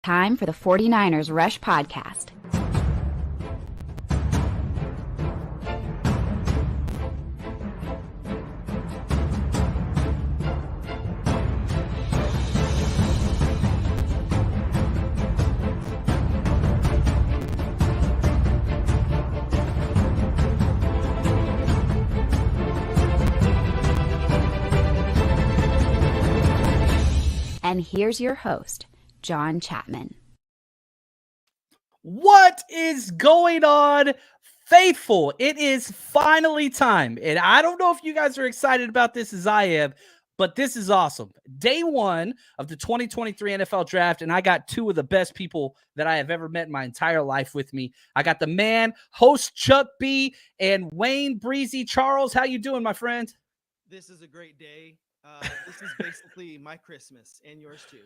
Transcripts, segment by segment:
Time for the 49ers Rush Podcast. And here's your host, John Chapman. What is going on, faithful? It is finally time. And I don't know if you guys are excited about this as I am, but this is awesome. Day one of the 2023 NFL Draft, and I got two of the best people that I have ever met in my entire life with me. I got the man, host Chuck B, and Wayne Breezy Charles. How you doing, my friend? This is a great day. This is basically my Christmas and yours too.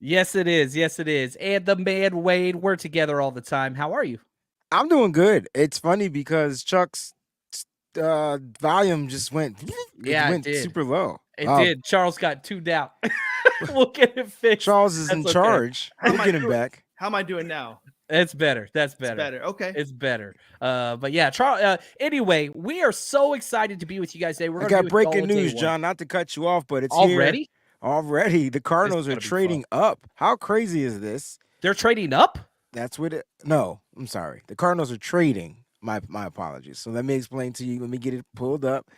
Yes, it is. Yes, it is. And the man, Wade, we're together all the time. How are you? I'm doing good. It's funny because Chuck's volume just went, super low. It did. Charles got tuned out. We'll get it fixed. Charles is in charge. We'll get him back. How am I doing now? It's better. That's better. It's better. Okay. It's better. But yeah, Charles. Anyway, we are so excited to be with you guys today. I got breaking news, John. Not to cut you off, but it's already. Here. Already, the Cardinals are trading up. How crazy is this? They're trading up? That's what it. No, I'm sorry. The Cardinals are trading. My apologies. So let me explain to you. Let me get it pulled up.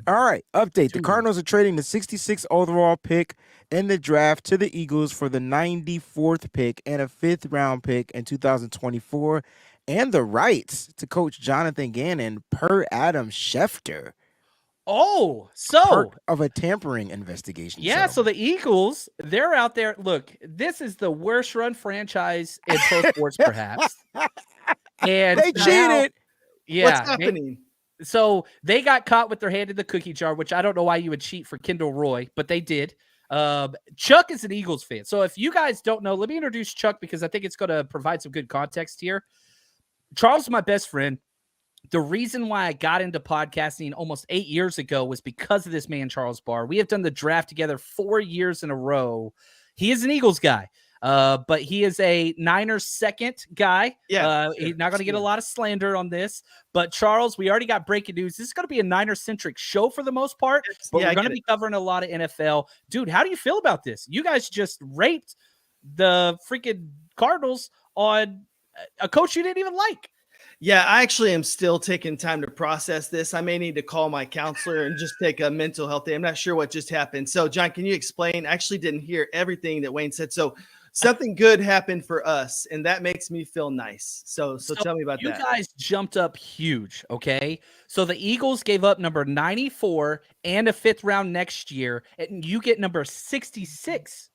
All right, update. The Cardinals are trading the 66th overall pick in the draft to the Eagles for the 94th pick and a 5th round pick in 2024, and the rights to coach Jonathan Gannon per Adam Schefter. Oh, so part of a tampering investigation. Yeah, so the Eagles, they're out there. Look, this is the worst run franchise in pro sports, perhaps. And they cheated. Yeah, what's happening? So they got caught with their hand in the cookie jar, which I don't know why you would cheat for Kendall Roy, but they did. Chuck is an Eagles fan. So if you guys don't know, let me introduce Chuck because I think it's going to provide some good context here. Charles is my best friend. The reason why I got into podcasting almost 8 years ago was because of this man, Charles Barr. We have done the draft together 4 years in a row. He is an Eagles guy, but he is a Niners second guy. Yeah, He's not going to get a lot of slander on this. But Charles, we already got breaking news. This is going to be a Niners-centric show for the most part, but we're going to be covering a lot of NFL. Dude, how do you feel about this? You guys just raped the freaking Cardinals on a coach you didn't even like. Yeah, I actually am still taking time to process this. I may need to call my counselor and just take a mental health day. I'm not sure what just happened. So, John, can you explain? I actually didn't hear everything that Wayne said. So, something good happened for us, and that makes me feel nice. So tell me about that. You guys jumped up huge, okay? So, the Eagles gave up number 94 and a 5th round next year, and you get number 66,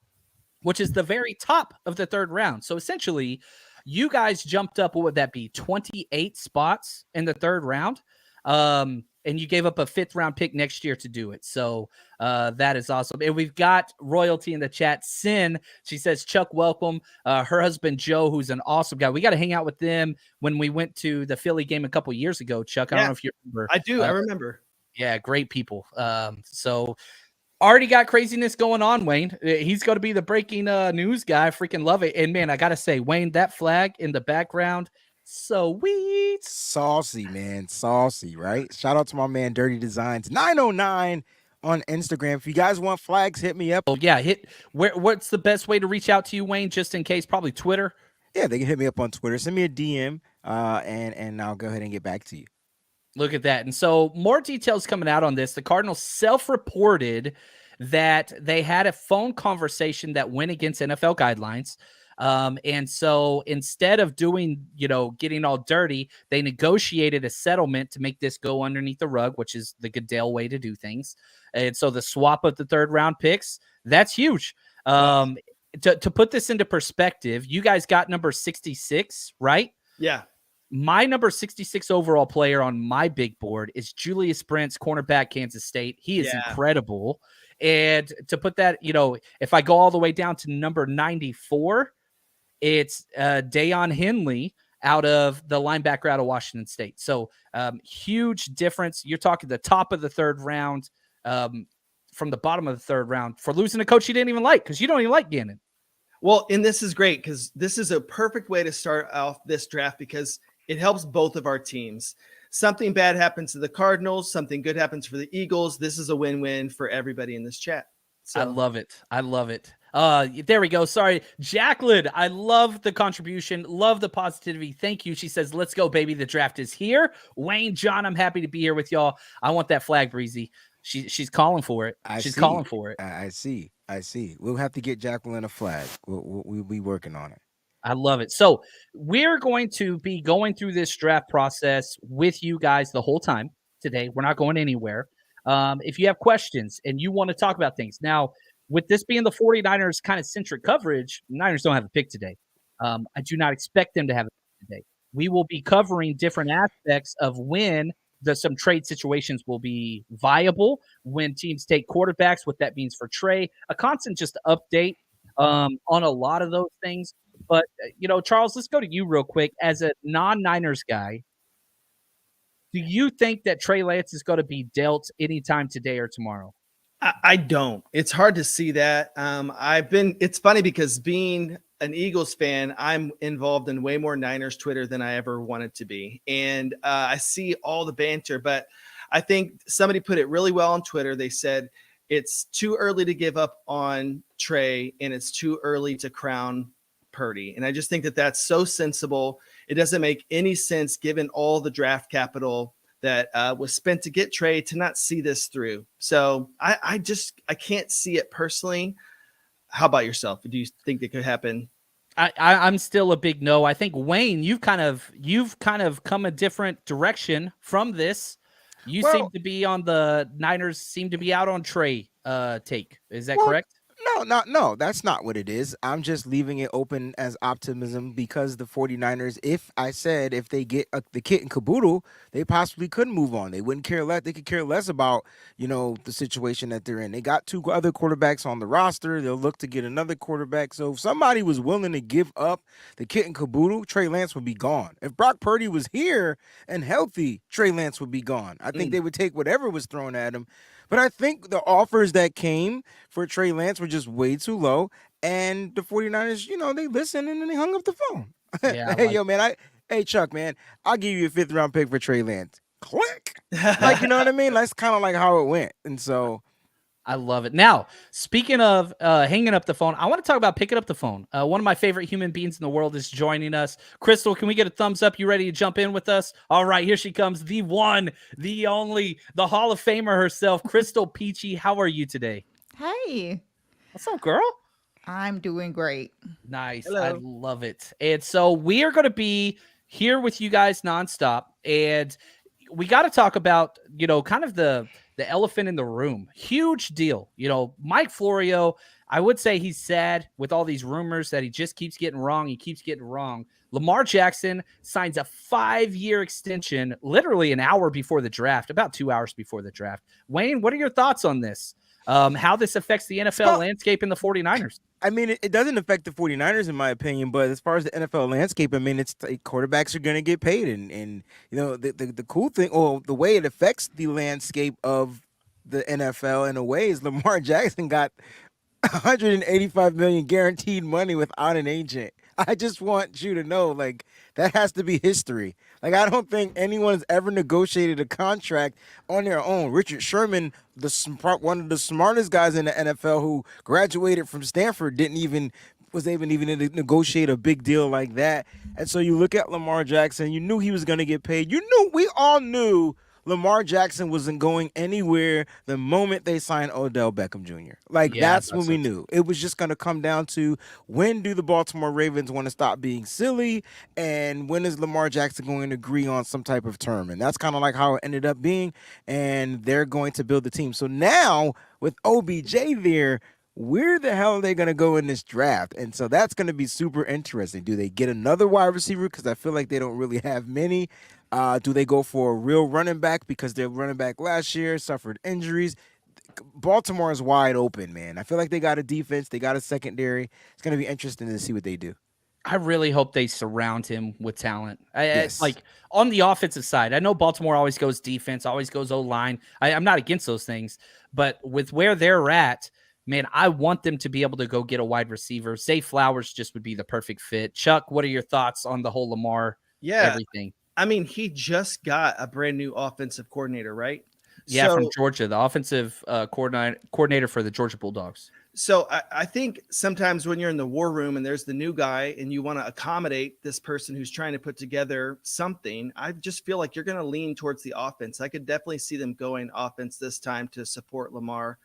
which is the very top of the 3rd round. So, essentially, you guys jumped up, what would that be, 28 spots in the 3rd round? And you gave up a 5th round pick next year to do it. So that is awesome. And we've got royalty in the chat. Sin, she says, Chuck, welcome. Her husband, Joe, who's an awesome guy. We got to hang out with them when we went to the Philly game a couple years ago, Chuck. I don't know if you remember. I do. I remember. Yeah, great people. So already got craziness going on, Wayne. He's going to be the breaking news guy. I freaking love it. And, man, I got to say, Wayne, that flag in the background, sweet. Saucy, man. Saucy, right? Shout out to my man, Dirty Designs 909 on Instagram. If you guys want flags, hit me up. Oh, yeah. What's the best way to reach out to you, Wayne, just in case? Probably Twitter? Yeah, they can hit me up on Twitter. Send me a DM, and I'll go ahead and get back to you. Look at that. And so more details coming out on this. The Cardinals self-reported that they had a phone conversation that went against NFL guidelines. And so instead of doing, getting all dirty, they negotiated a settlement to make this go underneath the rug, which is the Goodell way to do things. And so the swap of the 3rd round picks, that's huge. To put this into perspective, you guys got number 66, right? Yeah. My number 66 overall player on my big board is Julius Brents, cornerback, Kansas State. He is incredible. And to put that, if I go all the way down to number 94, it's Deion Henley out of the linebacker out of Washington State. So huge difference. You're talking the top of the 3rd round from the bottom of the 3rd round for losing a coach you didn't even like because you don't even like Gannon. Well, and this is great because this is a perfect way to start off this draft because it helps both of our teams. Something bad happens to the Cardinals, something good happens for the Eagles. This is a win-win for everybody in this chat. So I love it. I love it. There we go. Sorry, Jacqueline. I love the contribution. Love the positivity. Thank you. She says, "Let's go, baby. The draft is here." Wayne, John, I'm happy to be here with y'all. I want that flag, Breezy. She's calling for it. She's calling for it. I see. We'll have to get Jacqueline a flag. We'll be working on it. I love it. So we're going to be going through this draft process with you guys the whole time today. We're not going anywhere. If you have questions and you want to talk about things. Now, with this being the 49ers kind of centric coverage, Niners don't have a pick today. I do not expect them to have a pick today. We will be covering different aspects of when some trade situations will be viable, when teams take quarterbacks, what that means for Trey, a constant just update on a lot of those things. But, Charles, let's go to you real quick. As a non-Niners guy, do you think that Trey Lance is going to be dealt anytime today or tomorrow? I don't. It's hard to see that. It's funny because being an Eagles fan, I'm involved in way more Niners Twitter than I ever wanted to be. And I see all the banter, but I think somebody put it really well on Twitter. They said it's too early to give up on Trey and it's too early to crown Purdy. And I just think that that's so sensible. It doesn't make any sense given all the draft capital that was spent to get Trey to not see this through. So I can't see it personally. How about yourself? Do you think it could happen? I'm still a big no. I think Wayne, you've kind of come a different direction from this. You seem to be on the Niners seem to be out on Trey take. Is that correct? No, that's not what it is. I'm just leaving it open as optimism because the 49ers, if they get the kit and caboodle, they possibly could move on. They wouldn't care less. They could care less about, the situation that they're in. They got 2 other quarterbacks on the roster. They'll look to get another quarterback. So if somebody was willing to give up the kit and caboodle, Trey Lance would be gone. If Brock Purdy was here and healthy, Trey Lance would be gone. I think they would take whatever was thrown at him. But I think the offers that came for Trey Lance were just way too low. And the 49ers, they listened and then they hung up the phone. Yeah, hey, Chuck, man, I'll give you a 5th-round pick for Trey Lance. Click. You know what I mean? That's kind of like how it went. And so I love it. Now, speaking of hanging up the phone, I want to talk about picking up the phone. One of my favorite human beings in the world is joining us. Crystal, can we get a thumbs up? You ready to jump in with us? All right, here she comes. The one, the only, the Hall of Famer herself, Crystal Peachy. How are you today? Hey. What's up, girl? I'm doing great. Nice. Hello. I love it. And so we are going to be here with you guys nonstop. And we got to talk about, kind of the elephant in the room. Huge deal. Mike Florio, I would say he's sad with all these rumors that he just keeps getting wrong. He keeps getting wrong. Lamar Jackson signs a 5-year extension literally an hour before the draft, about 2 hours before the draft. Wayne, what are your thoughts on this? How this affects the NFL landscape and the 49ers? I mean, it doesn't affect the 49ers, in my opinion, but as far as the NFL landscape, I mean, it's quarterbacks are going to get paid. And the cool thing, or the way it affects the landscape of the NFL in a way is Lamar Jackson got $185 million guaranteed money without an agent. I just want you to know, that has to be history. I don't think anyone's ever negotiated a contract on their own. Richard Sherman, one of the smartest guys in the NFL who graduated from Stanford, was able to negotiate a big deal like that. And so you look at Lamar Jackson, you knew he was going to get paid. We all knew Lamar Jackson wasn't going anywhere the moment they signed Odell Beckham Jr. That's when we knew. It was just going to come down to when do the Baltimore Ravens want to stop being silly and when is Lamar Jackson going to agree on some type of term. And that's kind of how it ended up being. And they're going to build the team. So now with OBJ there, where the hell are they going to go in this draft? And so that's going to be super interesting. Do they get another wide receiver? Because I feel like they don't really have many. Do they go for a real running back because their running back last year suffered injuries? Baltimore is wide open, man. I feel like they got a defense. They got a secondary. It's going to be interesting to see what they do. I really hope they surround him with talent. Yes. On the offensive side, I know Baltimore always goes defense, always goes O-line. I'm not against those things. But with where they're at, man, I want them to be able to go get a wide receiver. Zay Flowers just would be the perfect fit. Chuck, what are your thoughts on the whole Lamar everything? I mean, he just got a brand new offensive coordinator, right? Yeah, from Georgia, the offensive coordinator for the Georgia Bulldogs. So I think sometimes when you're in the war room and there's the new guy and you want to accommodate this person who's trying to put together something, I just feel like you're going to lean towards the offense. I could definitely see them going offense this time to support Lamar.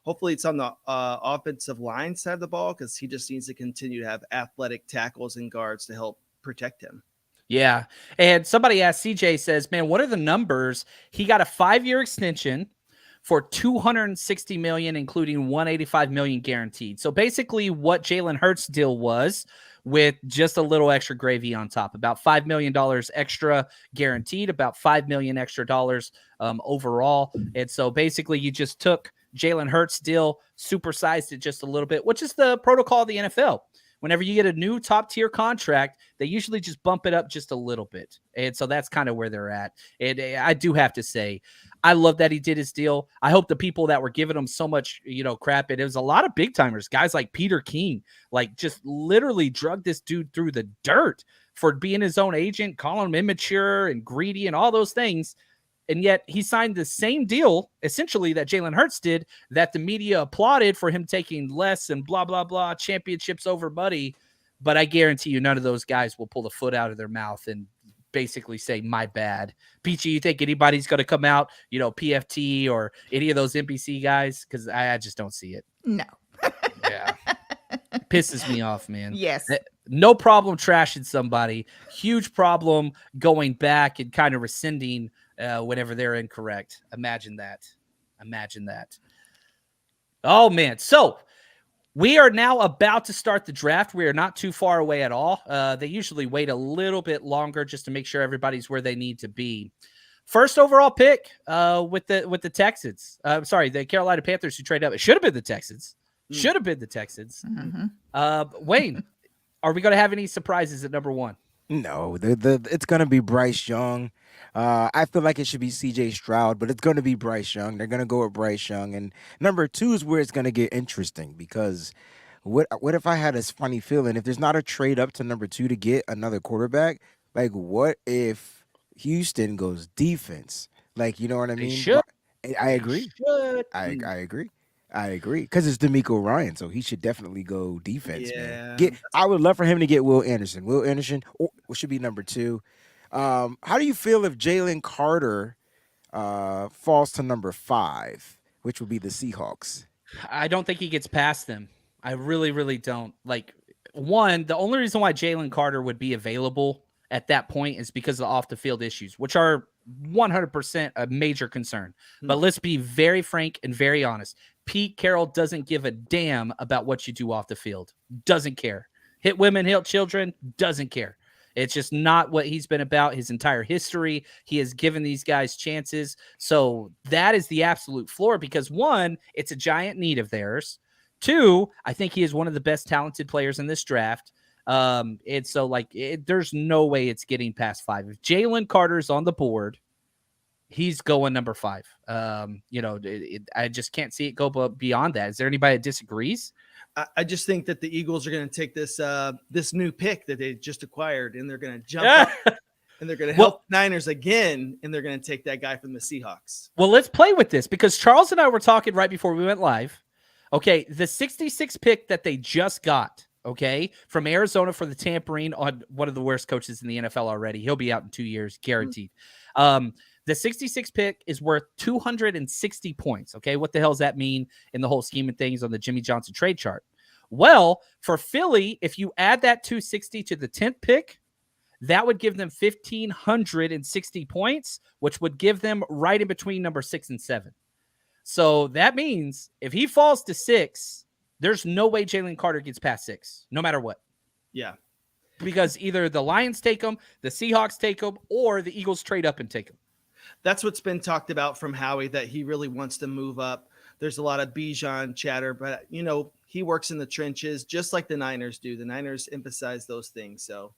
Hopefully it's on the offensive line side of the ball because he just needs to continue to have athletic tackles and guards to help protect him. Yeah. And somebody asked, CJ says, man, what are the numbers? He got a 5-year extension for $260 million, including $185 million guaranteed. So basically what Jalen Hurts' deal was, with just a little extra gravy on top, about $5 million extra guaranteed, about $5 million extra dollars overall. And so basically you just took Jalen Hurts' deal, supersized it just a little bit, which is the protocol of the NFL. Whenever you get a new top tier contract, they usually just bump it up just a little bit. And so that's kind of where they're at. And I do have to say, I love that he did his deal. I hope the people that were giving him so much, crap, it was a lot of big timers, guys like Peter King, like just literally drugged this dude through the dirt for being his own agent, calling him immature and greedy and all those things. And yet he signed the same deal, essentially, that Jalen Hurts did, that the media applauded for him taking less and blah, blah, blah, championships over buddy. But I guarantee you none of those guys will pull the foot out of their mouth and basically say, my bad. Peachy, you think anybody's going to come out, PFT or any of those NBC guys? Because I just don't see it. No. Yeah. Pisses me off, man. Yes. No problem trashing somebody. Huge problem going back and kind of rescinding whenever they're incorrect. Imagine that. Oh, man. So we are now about to start the draft. We are not too far away at all. They usually wait a little bit longer just to make sure everybody's where they need to be. First overall pick with the Texans. The Carolina Panthers who trade up. It should have been the Texans. Mm-hmm. Wayne, are we going to have any surprises at number 1? No, it's going to be Bryce Young. I feel like it should be C.J. Stroud, but it's going to be Bryce Young. They're going to go with Bryce Young. And number 2 is where it's going to get interesting because what if I had this funny feeling, if there's not a trade up to number 2 to get another quarterback, like what if Houston goes defense? Like, you know what I mean? They should. I agree. I agree because it's D'Amico Ryan, so he should definitely go defense, man. I would love for him to get Will Anderson. Will Anderson should be number 2. How do you feel if Jalen Carter falls to number 5, which would be the Seahawks? I don't think he gets past them. I really, really don't. Like, one, the only reason why Jalen Carter would be available at that point is because of the off-the-field issues, which are 100% a major concern. But let's be very frank and very honest. Pete Carroll doesn't give a damn about what you do off the field. Doesn't care. Hit women, hit children, doesn't care. It's just not what he's been about his entire history. He has given these guys chances. So that is the absolute floor because 1, it's a giant need of theirs. 2, I think he is one of the best talented players in this draft. And so there's no way it's getting past 5. If Jalen Carter's on the board, he's going number 5. I just can't see it go beyond that. Is there anybody that disagrees? I just think that the Eagles are going to take this new pick that they just acquired, and they're going to jump up, and they're going to help Niners again, and they're going to take that guy from the Seahawks. Well, let's play with this because Charles and I were talking right before we went live. Okay, the 66 pick that they just got, from Arizona for the tampering on one of the worst coaches in the NFL already. He'll be out in 2 years, guaranteed. The 66 pick is worth 260 points. Okay, what the hell does that mean in the whole scheme of things on the Jimmy Johnson trade chart? Well, for Philly, if you add that 260 to the 10th pick, that would give them 1,560 points, which would give them right in between number 6 and 7. So that means if he falls to 6, there's no way Jalen Carter gets past 6, no matter what. Yeah. Because either the Lions take him, the Seahawks take him, or the Eagles trade up and take him. That's what's been talked about from Howie, that he really wants to move up. There's a lot of Bijan chatter, but, he works in the trenches just like the Niners do. The Niners emphasize those things. So,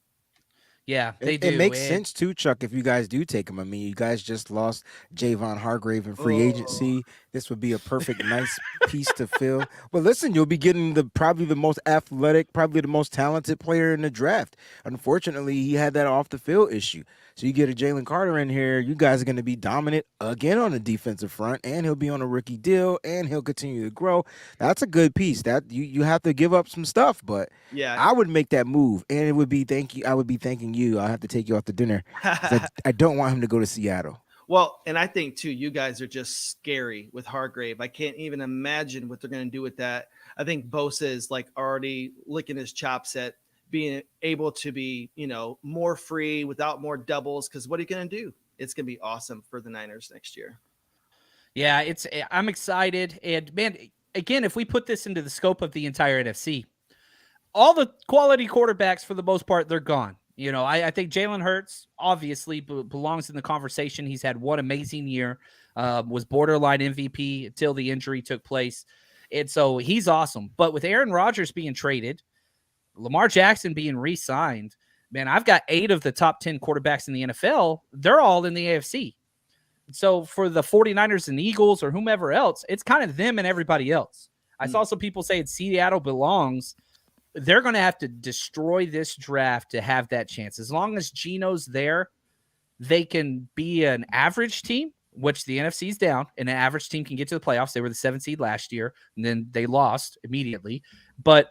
Yeah, they do. It makes And sense too, Chuck, if you guys do take him. I mean, you guys just lost Javon Hargrave in free agency. This would be a perfect, nice piece to fill. But listen, you'll be getting probably the most athletic, probably the most talented player in the draft. Unfortunately, he had that off the field issue. So you get a Jalen Carter in here, you guys are going to be dominant again on the defensive front, and he'll be on a rookie deal, and he'll continue to grow. That's a good piece. That you have to give up some stuff, but Yeah. I would make that move, and it would be I would be thanking you. I'll have to take you out to dinner. I don't want him to go to Seattle. Well, and I think too, you guys are just scary with Hargrave. I can't even imagine what they're going to do with that. I think Bosa is like already licking his chops at being able to be, more free without more doubles. Because what are you going to do? It's going to be awesome for the Niners next year. yeah, I'm excited. And man, again, if we put this into the scope of the entire NFC, all the quality quarterbacks for the most part, they're gone. I think Jalen Hurts obviously belongs in the conversation. He's had one amazing year, was borderline MVP until the injury took place. And so he's awesome. But with Aaron Rodgers being traded, Lamar Jackson being re-signed, man, I've got 8 of the top 10 quarterbacks in the NFL. They're all in the AFC. So for the 49ers and Eagles or whomever else, it's kind of them and everybody else. I saw some people saying Seattle belongs. They're going to have to destroy this draft to have that chance. As long as Geno's there, they can be an average team, which the NFC's down, and an average team can get to the playoffs. They were the 7th seed last year, and then they lost immediately. But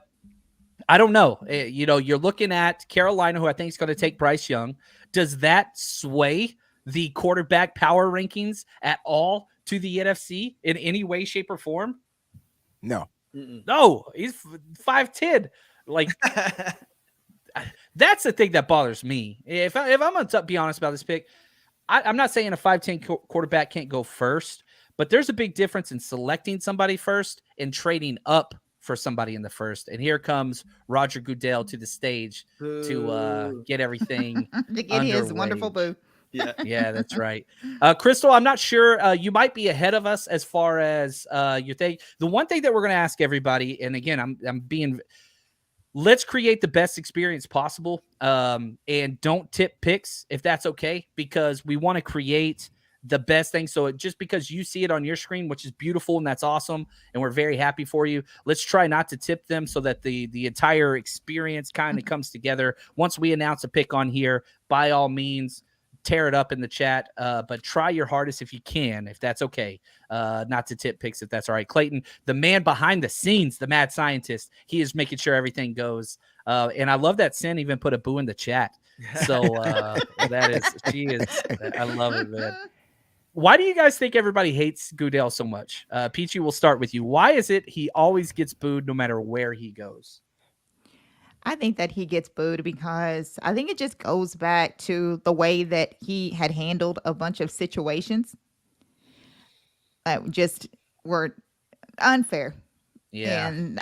I don't know. You're looking at Carolina, who I think is going to take Bryce Young. Does that sway the quarterback power rankings at all to the NFC in any way, shape, or form? No. No, he's 5'10". Like, that's the thing that bothers me. If I'm going to be honest about this pick, I'm not saying a 5'10" quarterback can't go first, but there's a big difference in selecting somebody first and trading up for somebody in the first. And here comes Roger Goodell to the stage to get everything to get his underway. wonderful boo. Yeah, that's right. Crystal, I'm not sure. You might be ahead of us as far as you think. The one thing that we're going to ask everybody, and again, let's create the best experience possible, and don't tip picks if that's okay, because we want to create the best thing. So just because you see it on your screen, which is beautiful and that's awesome, and we're very happy for you, let's try not to tip them so that the entire experience kind of comes together. Once we announce a pick on here, by all means, tear it up in the chat, but try your hardest if you can, if that's okay, not to tip picks if that's all right. Clayton, the man behind the scenes, the mad scientist, he is making sure everything goes. And I love that Sin even put a boo in the chat. So she is, I love it, man. Why do you guys think everybody hates Goodell so much? Peachy, we'll start with you. Why is it he always gets booed no matter where he goes? I think that he gets booed because I think it just goes back to the way that he had handled a bunch of situations that just were unfair. Yeah. And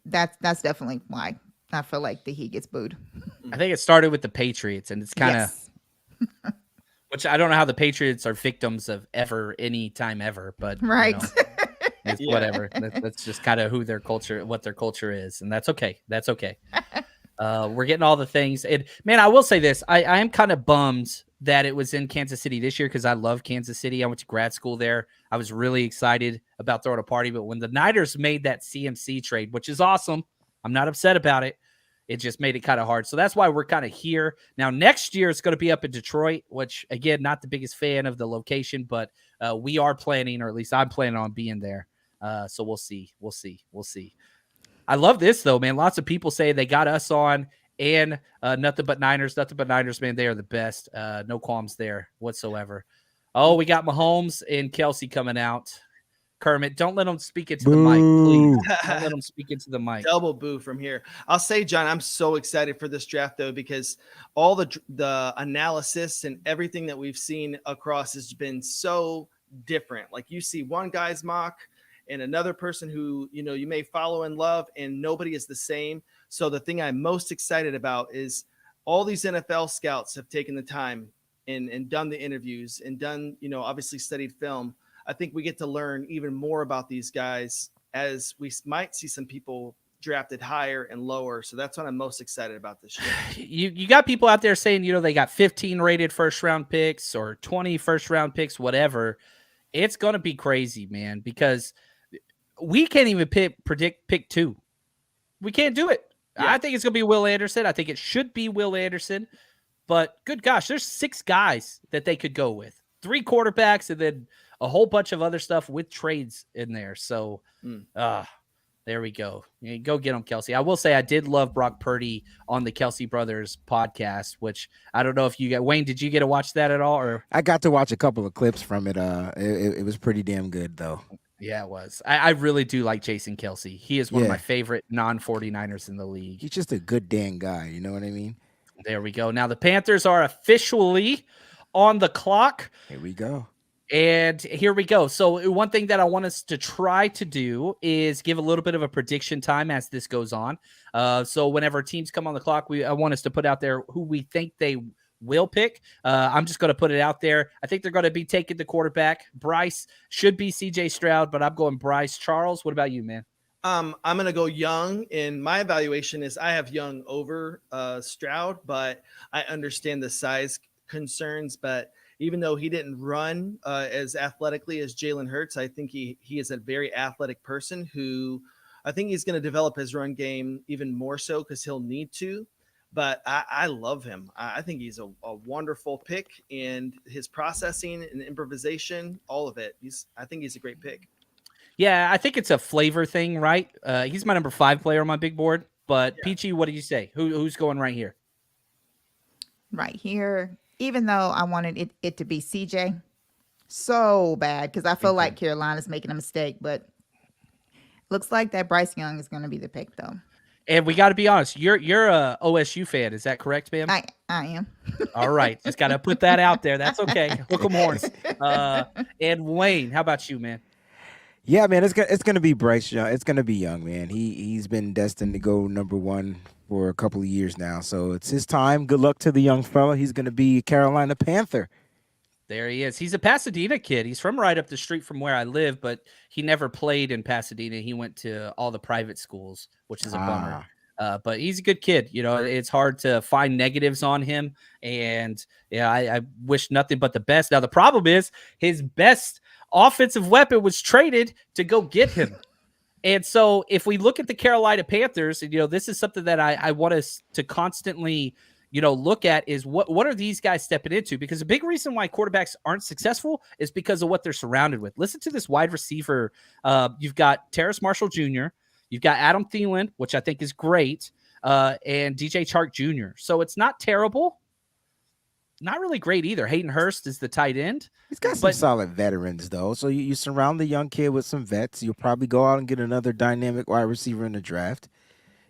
that's definitely why I feel like that he gets booed. I think it started with the Patriots, and it's kind of, Yes. which I don't know how the Patriots are victims of ever, any time ever, but Right. It's whatever. That's just kind of what their culture is, and that's okay. That's okay. We're getting all the things. And man, I will say this: I am kind of bummed that it was in Kansas City this year because I love Kansas City. I went to grad school there. I was really excited about throwing a party. But when the Niners made that CMC trade, which is awesome, I'm not upset about it. It just made it kind of hard. So that's why we're kind of here. Now, next year, it's going to be up in Detroit, which, again, not the biggest fan of the location, but we are planning, or at least I'm planning on being there. So we'll see. We'll see. I love this, though, man. Lots of people say they got us on, and nothing but Niners, man. They are the best. No qualms there whatsoever. Oh, we got Mahomes and Kelsey coming out. Kermit, don't let them speak into the mic, please. Don't let them speak into the mic. Double boo from here. I'll say, John, I'm so excited for this draft, though, because all the analysis and everything that we've seen across has been so different. Like, you see one guy's mock and another person who, you may follow and love, and nobody is the same. So the thing I'm most excited about is all these NFL scouts have taken the time and done the interviews and done, obviously studied film. I think we get to learn even more about these guys, as we might see some people drafted higher and lower. So that's what I'm most excited about this year. You got people out there saying, they got 15 rated first round picks or 20 first round picks, whatever. It's going to be crazy, man, because we can't even predict pick 2. We can't do it. Yeah. I think it's going to be Will Anderson. I think it should be Will Anderson. But good gosh, there's 6 guys that they could go with. 3 quarterbacks and then a whole bunch of other stuff with trades in there. So there we go. Go get them, Kelsey. I will say I did love Brock Purdy on the Kelsey Brothers podcast, which I don't know if you got. Wayne, did you get to watch that at all? Or I got to watch a couple of clips from it. It was pretty damn good, though. Yeah, it was. I really do like Jason Kelsey. He is one of my favorite non-49ers in the league. He's just a good damn guy. You know what I mean? There we go. Now the Panthers are officially on the clock. Here we go. And here we go. So one thing that I want us to try to do is give a little bit of a prediction time as this goes on. So whenever teams come on the clock, I want us to put out there who we think they will pick. I'm just going to put it out there. I think they're going to be taking the quarterback. Bryce should be CJ Stroud, but I'm going Bryce. Charles, what about you, man? I'm going to go Young, and my evaluation is I have Young over Stroud, but I understand the size concerns. But even though he didn't run as athletically as Jalen Hurts, I think he is a very athletic person who I think he's going to develop his run game even more so because he'll need to. But I love him. I think he's a wonderful pick, and his processing and improvisation, all of it. I think he's a great pick. Yeah, I think it's a flavor thing, right? He's my number 5 player on my big board. But Peachy, what do you say? Who's going right here? Right here, even though I wanted it to be CJ so bad because I feel like Carolina's making a mistake, but looks like that Bryce Young is going to be the pick, though. And we got to be honest, you're a OSU fan. Is that correct, ma'am? I am. All right. Just got to put that out there. That's okay. Hook 'em horns. And Wayne, how about you, man? Yeah, man, it's gonna be Bryce Young. It's gonna be Young, man. He's been destined to go number 1 for a couple of years now, so it's his time. Good luck to the young fella. He's gonna be a Carolina Panther. There he is. He's a Pasadena kid. He's from right up the street from where I live, but he never played in Pasadena. He went to all the private schools, which is a bummer. But he's a good kid. It's hard to find negatives on him, and I wish nothing but the best. Now the problem is his best offensive weapon was traded to go get him. And so if we look at the Carolina Panthers, and, this is something that I want us to constantly, look at is what are these guys stepping into? Because a big reason why quarterbacks aren't successful is because of what they're surrounded with. Listen to this wide receiver. You've got Terrace Marshall Jr., you've got Adam Thielen, which I think is great, and DJ Chark Jr. So it's not terrible. Not really great either. Hayden Hurst is the tight end. He's got some solid veterans, though. So you surround the young kid with some vets. You'll probably go out and get another dynamic wide receiver in the draft,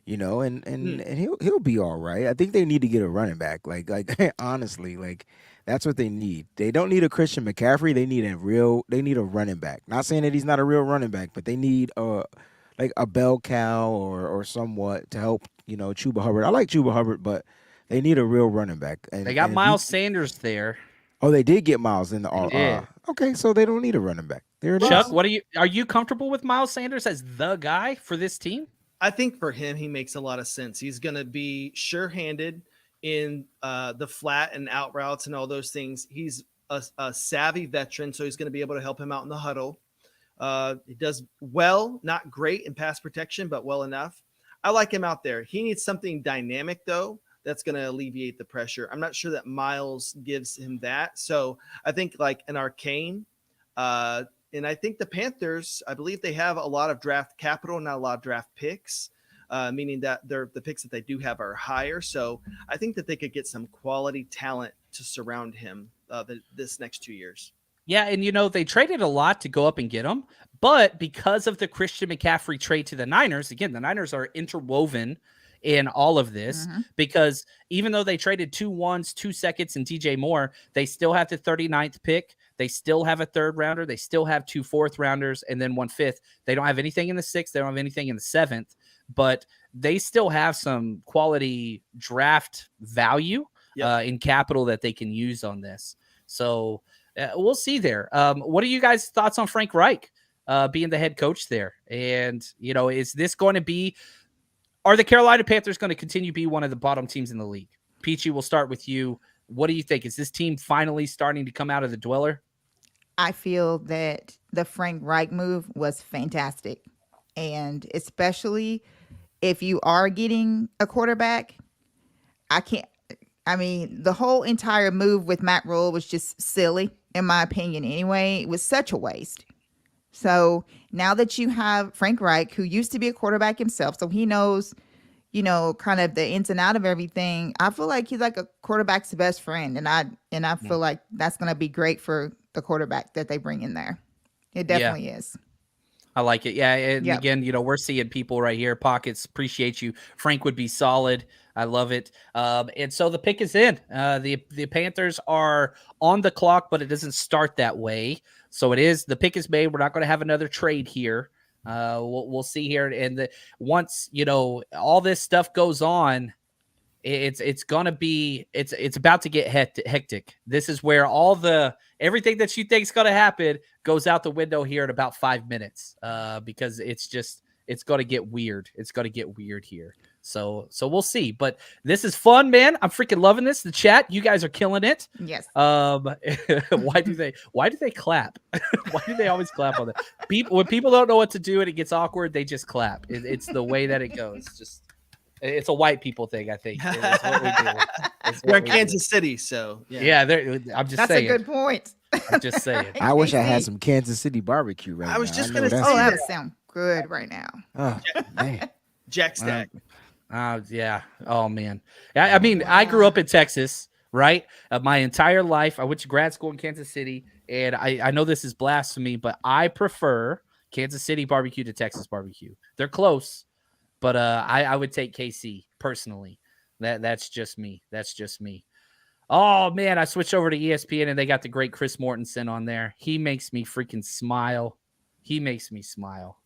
and he'll be all right. I think they need to get a running back. Like honestly, that's what they need. They don't need a Christian McCaffrey. They need a running back. Not saying that he's not a real running back, but they need a bell cow or somewhat to help, Chuba Hubbard. I like Chuba Hubbard, but they need a real running back. They got Miles Sanders there. Oh, they did get Miles in the okay, so they don't need a running back. There it is. Chuck, are you comfortable with Miles Sanders as the guy for this team? I think for him, he makes a lot of sense. He's going to be sure-handed in the flat and out routes and all those things. He's a savvy veteran, so he's going to be able to help him out in the huddle. He does well, not great in pass protection, but well enough. I like him out there. He needs something dynamic, though, that's going to alleviate the pressure. I'm not sure that Miles gives him that. So I think like an Arcane, and I think the Panthers, I believe they have a lot of draft capital, not a lot of draft picks, meaning that the picks that they do have are higher. So I think that they could get some quality talent to surround him this next 2 years. Yeah, and they traded a lot to go up and get him, but because of the Christian McCaffrey trade to the Niners, again, the Niners are interwoven in all of this because even though they traded 2 1s, 2 seconds, and DJ Moore, they still have the 39th pick. They still have a 3rd rounder. They still have 2 4th rounders and then 1 5th. They don't have anything in the 6th. They don't have anything in the 7th, but they still have some quality draft value in capital that they can use on this. So we'll see there. What are you guys' thoughts on Frank Reich being the head coach there? And, is this going to be Are the Carolina Panthers going to continue to be one of the bottom teams in the league? Peachy, we'll start with you. What do you think? Is this team finally starting to come out of the dweller? I feel that the Frank Reich move was fantastic. And especially if you are getting a quarterback, the whole entire move with Matt Rule was just silly, in my opinion anyway. It was such a waste. So now that you have Frank Reich, who used to be a quarterback himself, so he knows, kind of the ins and out of everything, I feel like he's like a quarterback's best friend. And I feel like that's going to be great for the quarterback that they bring in there. It definitely is. I like it. Yeah. And again, we're seeing people right here. Pockets, appreciate you. Frank would be solid. I love it. And so the pick is in. The Panthers are on the clock, but it doesn't start that way. So the pick is made. We're not going to have another trade here. We'll see here. And once, all this stuff goes on, it's about to get hectic. This is where everything that you think is going to happen goes out the window here in about 5 minutes, because it's going to get weird. It's going to get weird here. So we'll see, but this is fun, man. I'm freaking loving this. The chat, you guys are killing it. Yes. Why do they clap? Why do they always clap on that? When people don't know what to do and it gets awkward, they just clap. It's the way that it goes. It's a white people thing, I think. It's what we do. We're in Kansas City, so yeah. I'm just saying. That's a good point. I'm just saying. I wish I had some Kansas City barbecue right now. I was just going to say that would sound good right now. Oh, man. Jack Stack. Yeah. Oh, man. I mean, I grew up in Texas, right? My entire life. I went to grad school in Kansas City, and I know this is blasphemy, but I prefer Kansas City barbecue to Texas barbecue. They're close, but I would take KC personally. That's just me. That's just me. Oh, man, I switched over to ESPN, and they got the great Chris Mortensen on there. He makes me freaking smile. He makes me smile.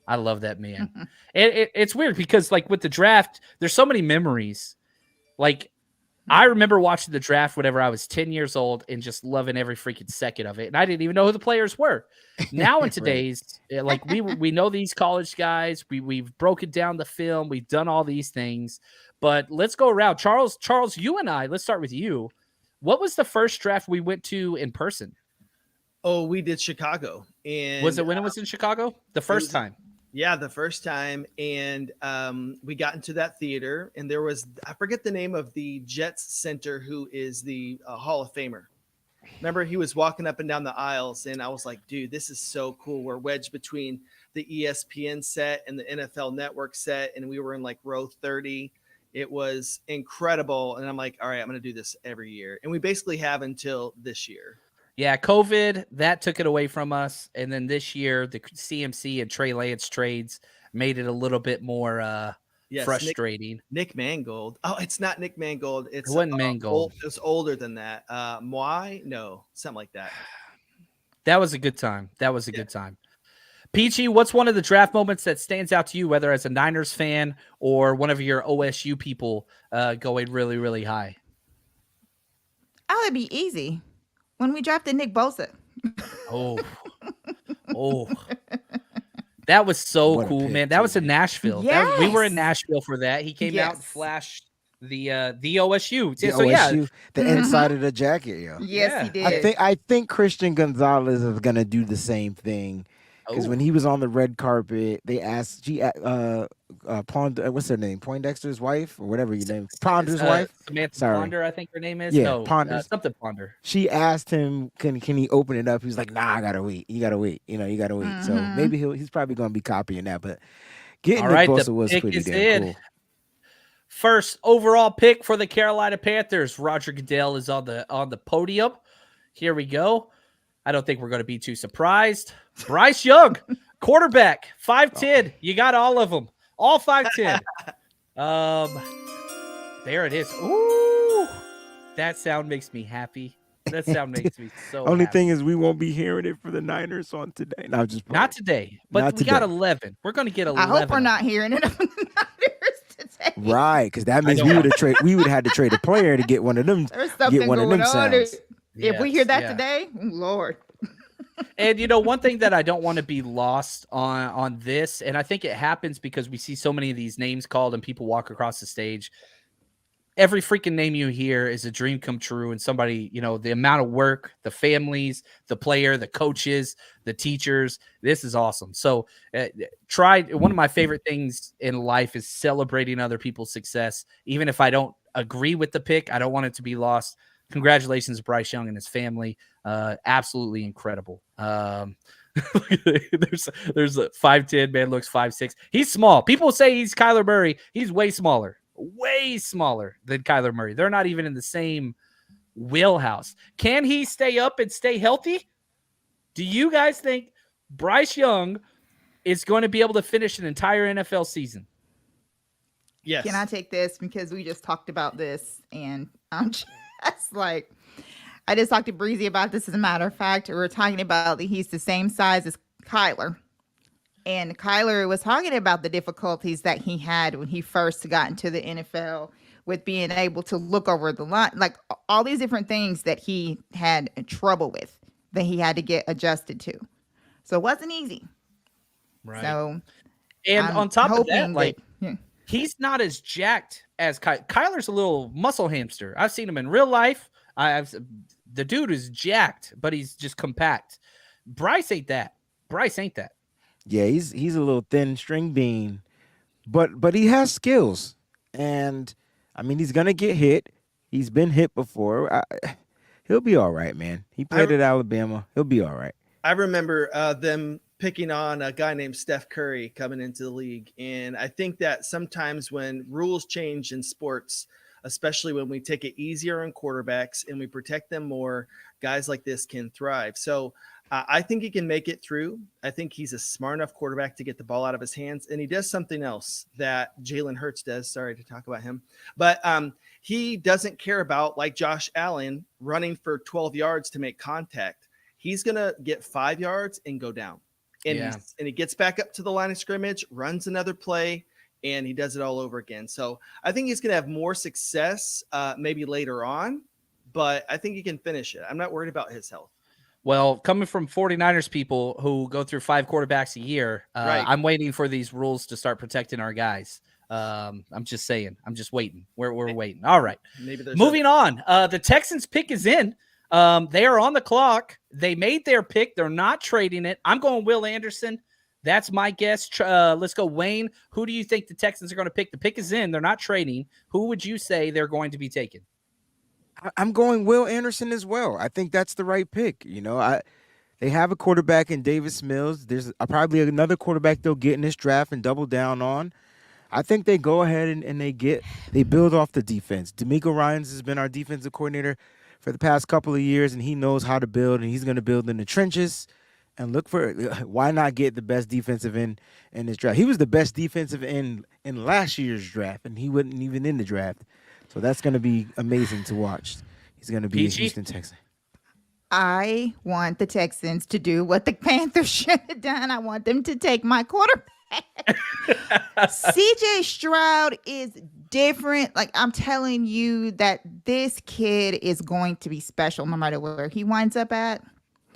I love that man. It's weird because, like, with the draft, there's so many memories. Like, I remember watching the draft whenever I was 10 years old and just loving every freaking second of it. And I didn't even know who the players were. Now in today's, like, we know these college guys. We've broken down the film. We've done all these things. But let's go around. Charles, you and I, let's start with you. What was the first draft we went to in person? Oh, we did Chicago. And was it when it was in Chicago? The first time? Yeah, the first time. And we got into that theater, and there was, I forget the name of the Jets center, who is the Hall of Famer. Remember, he was walking up and down the aisles, and I was like, dude, this is so cool. We're wedged between the ESPN set and the NFL Network set, and we were in like row 30. It was incredible. And I'm like, all right, I'm going to do this every year. And we basically have until this year. Yeah, COVID, that took it away from us. And then this year, the CMC and Trey Lance trades made it a little bit more frustrating. Nick Mangold. Oh, it's not Nick Mangold. It wasn't Mangold. It was older than that. Moi? No, something like that. That was a good time. Good time. Peachy, what's one of the draft moments that stands out to you, whether as a Niners fan or one of your OSU people going really, really high? Oh, it'd be easy. When we drafted Nick Bosa. Oh. That was so cool, man. That was in Nashville. Yes. We were in Nashville for that. He came out and flashed the OSU. The OSU, the inside of the jacket, yo. Yes, he did. I think Christian Gonzalez is gonna do the same thing. Because when he was on the red carpet, they asked what's her name? Poindexter's wife or whatever your name. Ponder's wife. Samantha Ponder, I think her name is. Yeah, no, Ponder. Something Ponder. She asked him, can he open it up? He was like, nah, I gotta wait. You gotta wait. You gotta wait. So maybe he's probably gonna be copying that. But getting Nick Bosa was pretty damn cool. First overall pick for the Carolina Panthers. Roger Goodell is on the podium. Here we go. I don't think we're going to be too surprised. Bryce Young, quarterback, 5'10". You got all of them. All 5'10". There it is. Ooh, that sound makes me happy. That sound makes me so Only happy. thing is we won't be hearing it for the Niners on today. No, just not today, but we got 11. We're going to get 11. I hope we're not hearing it on the Niners today. Right, because that means we would have to trade a player to get one of them. There's something get one going of them on. sounds. If we hear that today, oh, Lord. And one thing that I don't want to be lost on this, and I think it happens because we see so many of these names called and people walk across the stage. Every freaking name you hear is a dream come true, and somebody, the amount of work, the families, the player, the coaches, the teachers, this is awesome. So one of my favorite things in life is celebrating other people's success. Even if I don't agree with the pick, I don't want it to be lost. Congratulations to Bryce Young and his family. Absolutely incredible. There's a 5'10", man, looks 5'6". He's small. People say he's Kyler Murray. He's way smaller than Kyler Murray. They're not even in the same wheelhouse. Can he stay up and stay healthy? Do you guys think Bryce Young is going to be able to finish an entire NFL season? Yes. Can I take this? Because we just talked about this, and I'm just like, I just talked to Breezy about this. As a matter of fact, we were talking about that he's the same size as Kyler. And Kyler was talking about the difficulties that he had when he first got into the NFL with being able to look over the line, like all these different things that he had trouble with that he had to get adjusted to. So it wasn't easy. Right. So, and I'm on top of that, hoping like, yeah. he's not as jacked as Kyler's a little muscle hamster. I've seen him in real life. The dude is jacked, but he's just compact. Bryce ain't that. Yeah, he's a little thin string bean, but he has skills, and I mean he's gonna get hit. He's been hit before. He'll be all right, man. He played at Alabama. He'll be all right. I remember them picking on a guy named Steph Curry coming into the league, and I think that sometimes when rules change in sports, especially when we take it easier on quarterbacks and we protect them more, guys like this can thrive. So I think he can make it through. I think he's a smart enough quarterback to get the ball out of his hands. And he does something else that Jalen Hurts does. Sorry to talk about him. But he doesn't care about, like Josh Allen, running for 12 yards to make contact. He's going to get 5 yards and go down. And he gets back up to the line of scrimmage, runs another play, and he does it all over again. So I think he's going to have more success maybe later on, but I think he can finish it. I'm not worried about his health. Well, coming from 49ers people who go through 5 quarterbacks a year, Right. I'm waiting for these rules to start protecting our guys. I'm just saying. I'm just waiting. We're waiting. All right. Moving on. The Texans pick is in. They are on the clock. They made their pick. They're not trading it. I'm going Will Anderson. That's my guess. Let's go, Wayne. Who do you think the Texans are going to pick? The pick is in. They're not trading. Who would you say they're going to be taking? I'm going Will Anderson as well. I think that's the right pick. They have a quarterback in Davis Mills. There's probably another quarterback they'll get in this draft and double down on. I think they go ahead and they build off the defense. DeMeco Ryans has been our defensive coordinator for the past couple of years, and he knows how to build, and he's going to build in the trenches and look for why not get the best defensive end in this draft. He was the best defensive end in last year's draft, and he wasn't even in the draft. So that's going to be amazing to watch. He's going to be a Houston Texan. I want the Texans to do what the Panthers should have done. I want them to take my quarterback. CJ Stroud is different. Like, I'm telling you that this kid is going to be special no matter where he winds up at.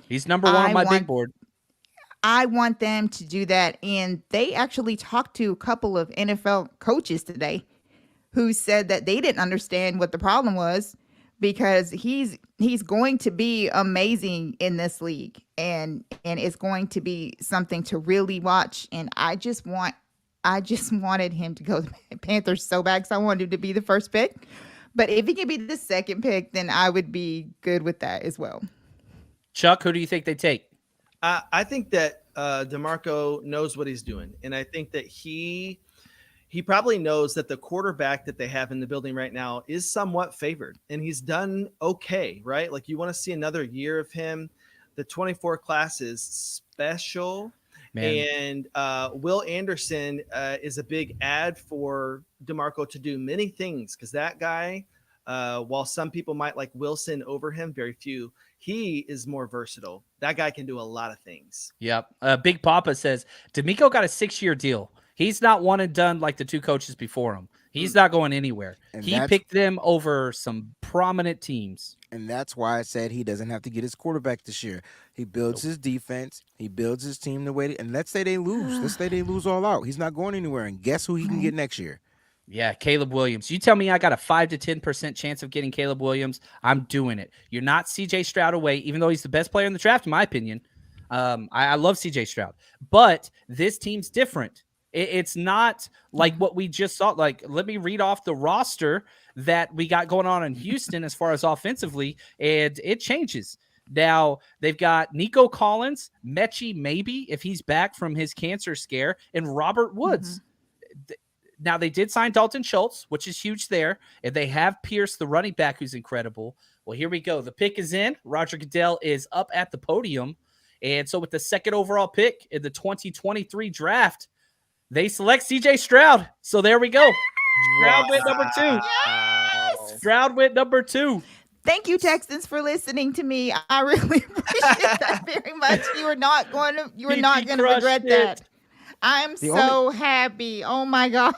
He's number 1 on my big board. I want them to do that. And they actually talked to a couple of NFL coaches today who said that they didn't understand what the problem was, because he's going to be amazing in this league, and it's going to be something to really watch. And I just wanted him to go to the Panthers so bad, because I wanted him to be the first pick. But if he can be the second pick, then I would be good with that as well. Chuck, who do you think they take? I think that DeMarco knows what he's doing, and I think that he probably knows that the quarterback that they have in the building right now is somewhat favored, and he's done okay, right? Like, you want to see another year of him. The 24 class is special. Man. And Will Anderson is a big add for DeMarco to do many things, because that guy, while some people might like Wilson over him, very few, he is more versatile. That guy can do a lot of things. Yep. Big Papa says, DeMeco got a 6-year deal. He's not one and done like the two coaches before him. He's not going anywhere. And he picked them over some prominent teams. And that's why I said he doesn't have to get his quarterback this year. He builds his defense. He builds his team the way. And let's say they lose. Let's say they lose all out. He's not going anywhere. And guess who he can get next year? Yeah, Caleb Williams. You tell me I got a 5 to 10% chance of getting Caleb Williams, I'm doing it. You're not C.J. Stroud away, even though he's the best player in the draft, in my opinion. I love C.J. Stroud. But this team's different. It's not like what we just saw. Like, let me read off the roster that we got going on in Houston as far as offensively, and it changes. Now, they've got Nico Collins, Mechie maybe, if he's back from his cancer scare, and Robert Woods. Now, they did sign Dalton Schultz, which is huge there, and they have Pierce, the running back, who's incredible. Well, here we go. The pick is in. Roger Goodell is up at the podium, and so with the second overall pick in the 2023 draft, they select C.J. Stroud. So there we go. Stroud went number 2. Yes! Stroud went number 2. Thank you, Texans, for listening to me. I really appreciate that very much. You are not going to regret that. I'm so happy. Oh my God.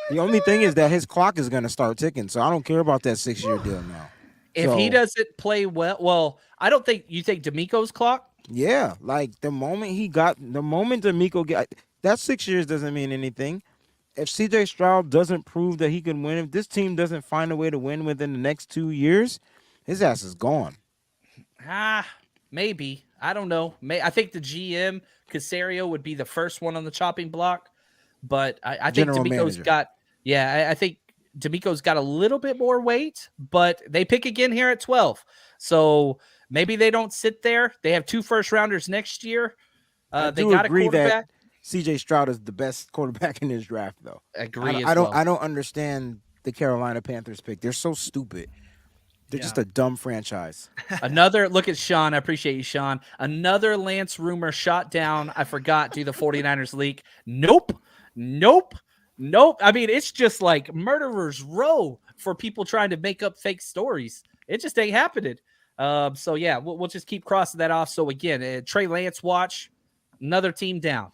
The only thing is that his clock is going to start ticking. So I don't care about that 6-year deal now. If he doesn't play well, I don't think you think D'Amico's clock. Yeah, like the moment D'Amico get that 6 years doesn't mean anything. If C.J. Stroud doesn't prove that he can win, if this team doesn't find a way to win within the next 2 years, his ass is gone. Maybe. I don't know. I think the GM Casario would be the first one on the chopping block, but I think D'Amico's got. Yeah, I think D'Amico's got a little bit more weight, but they pick again here at 12. So maybe they don't sit there. They have 2 first-rounders next year. They got a quarterback. C.J. Stroud is the best quarterback in this draft, though. I don't understand the Carolina Panthers pick. They're so stupid. They're just a dumb franchise. Another look at Sean. I appreciate you, Sean. Another Lance rumor shot down. I forgot. Do the 49ers leak? Nope. I mean, it's just like murderer's row for people trying to make up fake stories. It just ain't happening. So yeah, we'll just keep crossing that off. So again, Trey Lance watch. Another team down.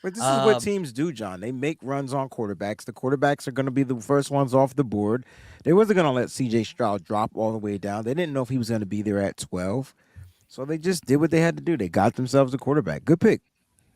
But this is what teams do, John. They make runs on quarterbacks. The quarterbacks are going to be the first ones off the board. They wasn't going to let C.J. Stroud drop all the way down. They didn't know if he was going to be there at 12. So they just did what they had to do. They got themselves a quarterback. Good pick.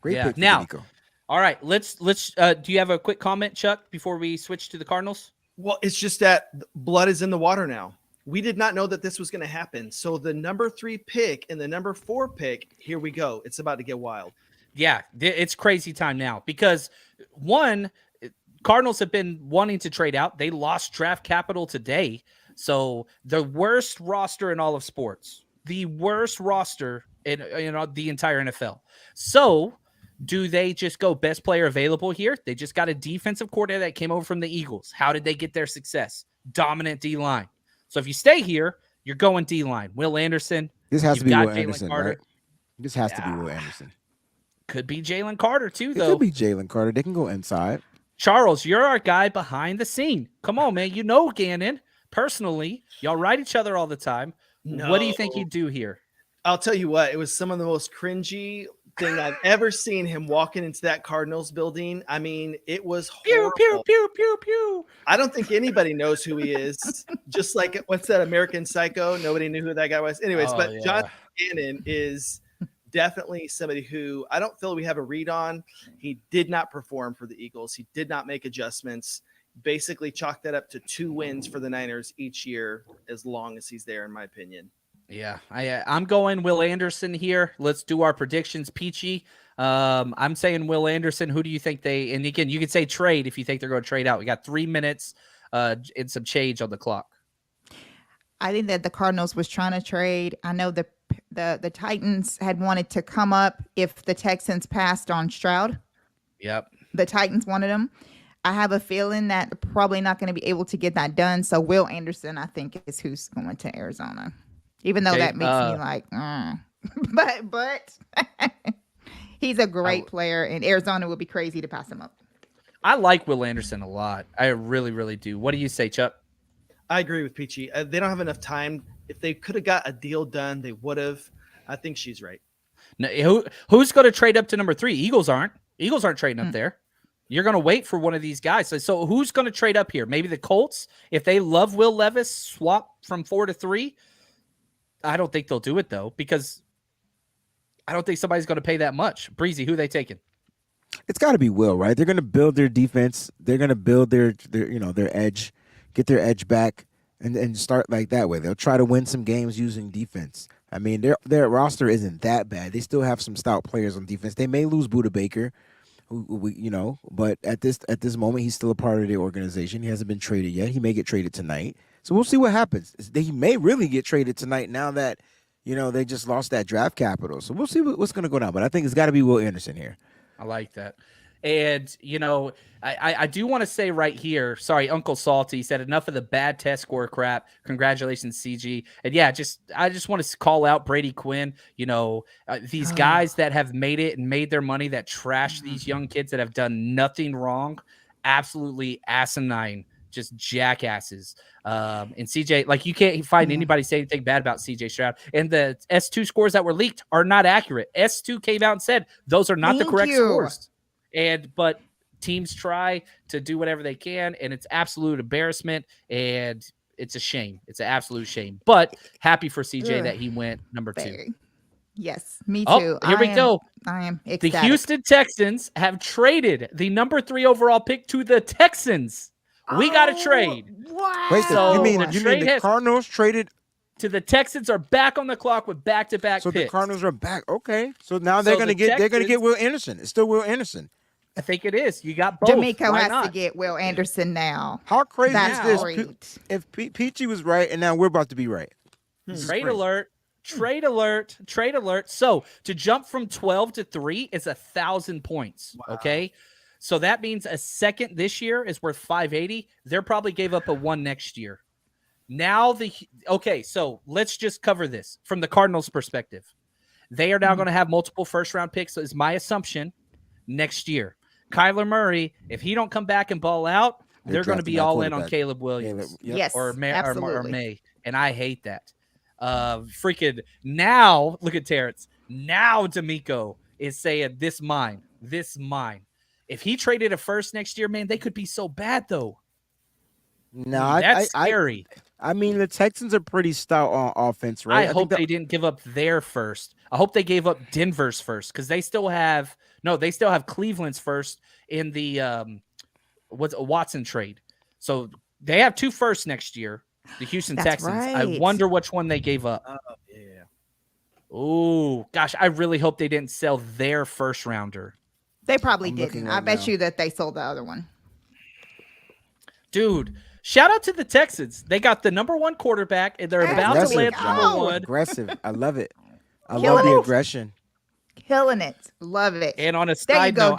Great pick for Nico. All right, let's do you have a quick comment, Chuck, before we switch to the Cardinals? Well, it's just that blood is in the water now. We did not know that this was going to happen. So the number 3 pick and the number 4 pick, here we go. It's about to get wild. Yeah, it's crazy time now because one, Cardinals have been wanting to trade out. They lost draft capital today. So the worst roster in all of sports, the worst roster in the entire NFL. So do they just go best player available here? They just got a defensive coordinator that came over from the Eagles. How did they get their success? Dominant D-line. So if you stay here, you're going D-line. Will Anderson. This has to be Will Anderson, right? This has to be Will Anderson. Could be Jalen Carter, too, though. It could be Jalen Carter. They can go inside. Charles, you're our guy behind the scene. Come on, man. You know Gannon personally. Y'all write each other all the time. No. What do you think he'd do here? I'll tell you what. It was some of the most cringy thing I've ever seen him walking into that Cardinals building. I mean, it was horrible. Pew, pew, pew, pew, pew. I don't think anybody knows who he is. Just like, what's that, American Psycho? Nobody knew who that guy was. Anyways, John Gannon is definitely somebody who I don't feel we have a read on. He did not perform for the Eagles. He did not make adjustments. Basically chalked that up to 2 wins for the Niners each year as long as he's there, in my opinion. Yeah, I'm going Will Anderson here. Let's do our predictions, Peachy. I'm saying Will Anderson. Who do you think and again, you can say trade if you think they're going to trade out. We got 3 minutes and some change on the clock. I think that the Cardinals was trying to trade. I know the Titans had wanted to come up if the Texans passed on Stroud. Yep. The Titans wanted him. I have a feeling that probably not going to be able to get that done. So Will Anderson, I think, is who's going to Arizona. Even though that makes me like, but he's a great player, and Arizona would be crazy to pass him up. I like Will Anderson a lot. I really, really do. What do you say, Chuck? I agree with Peachy. They don't have enough time. If they could have got a deal done, they would have. I think she's right. No, who's going to trade up to number 3? Eagles aren't. Eagles aren't trading up there. You're going to wait for one of these guys. So who's going to trade up here? Maybe the Colts, if they love Will Levis, swap from 4 to 3. I don't think they'll do it though, because I don't think somebody's going to pay that much. Breezy, who are they taking? It's got to be Will, right? They're going to build their defense. They're going to build their edge, get their edge back, and start like that way. They'll try to win some games using defense. I mean, their roster isn't that bad. They still have some stout players on defense. They may lose Budda Baker, but at this moment, he's still a part of the organization. He hasn't been traded yet. He may get traded tonight. So we'll see what happens. He may really get traded tonight now that, they just lost that draft capital. So we'll see what's going to go down. But I think it's got to be Will Anderson here. I like that. And, I do want to say right here, sorry, Uncle Salty said enough of the bad test score crap. Congratulations, CG. And yeah, I just want to call out Brady Quinn. These guys that have made it and made their money that trash these young kids that have done nothing wrong. Absolutely asinine, just jackasses. And CJ, like, you can't find anybody say anything bad about CJ Stroud. And the S2 scores that were leaked are not accurate. S2 came out and said those are not the correct scores. But teams try to do whatever they can, and it's absolute embarrassment, and it's a shame. It's an absolute shame. But happy for CJ that he went number 2. Yes, me too. Here we go. I am ecstatic. The Houston Texans have traded the number 3 overall pick to the Texans. We got a trade. Wow. Wait, So you mean the the Cardinals traded to the Texans are back on the clock with back-to-back So picks. the Cardinals are back. Okay. So now they're going to get Will Anderson. It's still Will Anderson. I think it is. You got both. D'Amico Why has not? to get Will Anderson now. How crazy That's is this? great. If Peachy was right, and now we're about to be right. Trade alert. Trade alert. Trade alert. So to jump from 12 to 3 is 1,000 points. Wow. Okay. So that means a second this year is worth 580. They're probably gave up a 1 next year. Now so let's just cover this from the Cardinals' perspective. They are now going to have multiple first-round picks, is my assumption, next year. Kyler Murray, if he don't come back and ball out, they're going to be all in on Caleb Williams. Yes, or May. absolutely. And I hate that. Freaking now, look at Terrence. Now D'Amico is saying this mine. If he traded a first next year, man, they could be so bad though. No, that's scary. I mean, the Texans are pretty stout on offense, right? I hope they didn't give up their first. I hope they gave up Denver's first because they still have Cleveland's first in the Watson trade. So they have 2 firsts next year. The Houston Texans. Right. I wonder which one they gave up. Oh yeah. Oh gosh, I really hope they didn't sell their first rounder. They probably didn't. I bet you that they sold the other one. Dude, shout out to the Texans. They got the number 1 quarterback, and they're about to land number 1. Aggressive. I love it. I love the aggression. Killing it. Love it. And on a side note,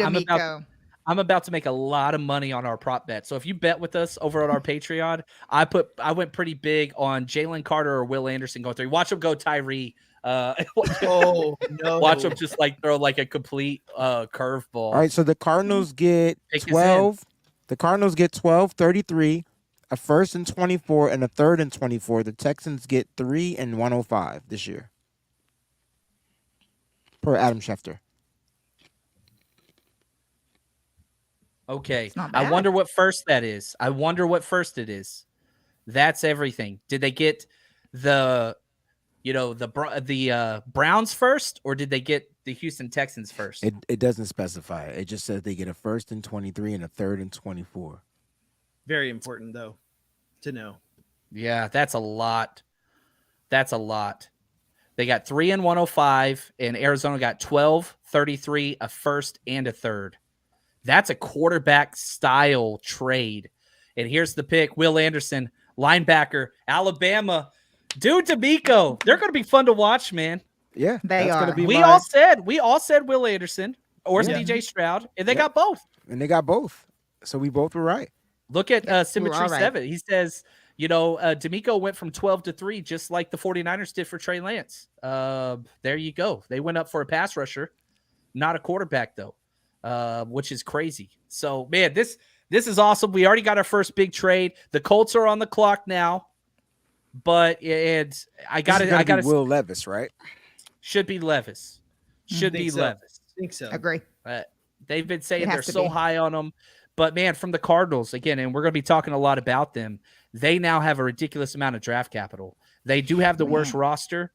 I'm about to make a lot of money on our prop bet. So if you bet with us over on our Patreon, I went pretty big on Jalen Carter or Will Anderson going 3. Watch them go Tyree. Oh no! Watch them just like throw like a complete curveball. All right, so the Cardinals get 12. The Cardinals get 12, 33, a first and 24, and a third and 24. The Texans get 3 and 105 this year. Per Adam Schefter. Okay. I wonder what first that is. I wonder what first it is. That's everything. Did they get the Browns first, or did they get the Houston Texans first? It doesn't specify. It just says they get a first and 23 and a third and 24. Very important though to know. Yeah, that's a lot. They got 3 and 105, and Arizona got 12, 33, a first and a third. That's a quarterback style trade. And here's the pick: Will Anderson, linebacker, Alabama. Dude, D'Amico, they're going to be fun to watch, man. Yeah, they are. We all said Will Anderson or CJ Stroud, and they got both. So we both were right. Look at Symmetry 7. He says, D'Amico went from 12 to 3, just like the 49ers did for Trey Lance. There you go. They went up for a pass rusher, not a quarterback though, which is crazy. So, man, this is awesome. We already got our first big trade. The Colts are on the clock now. But I got to Will Levis, right? Should be Levis. I think so. Agree. They've been saying It they're has to so be. high on them. But, man, from the Cardinals, again, and we're going to be talking a lot about them, they now have a ridiculous amount of draft capital. They do have the worst roster,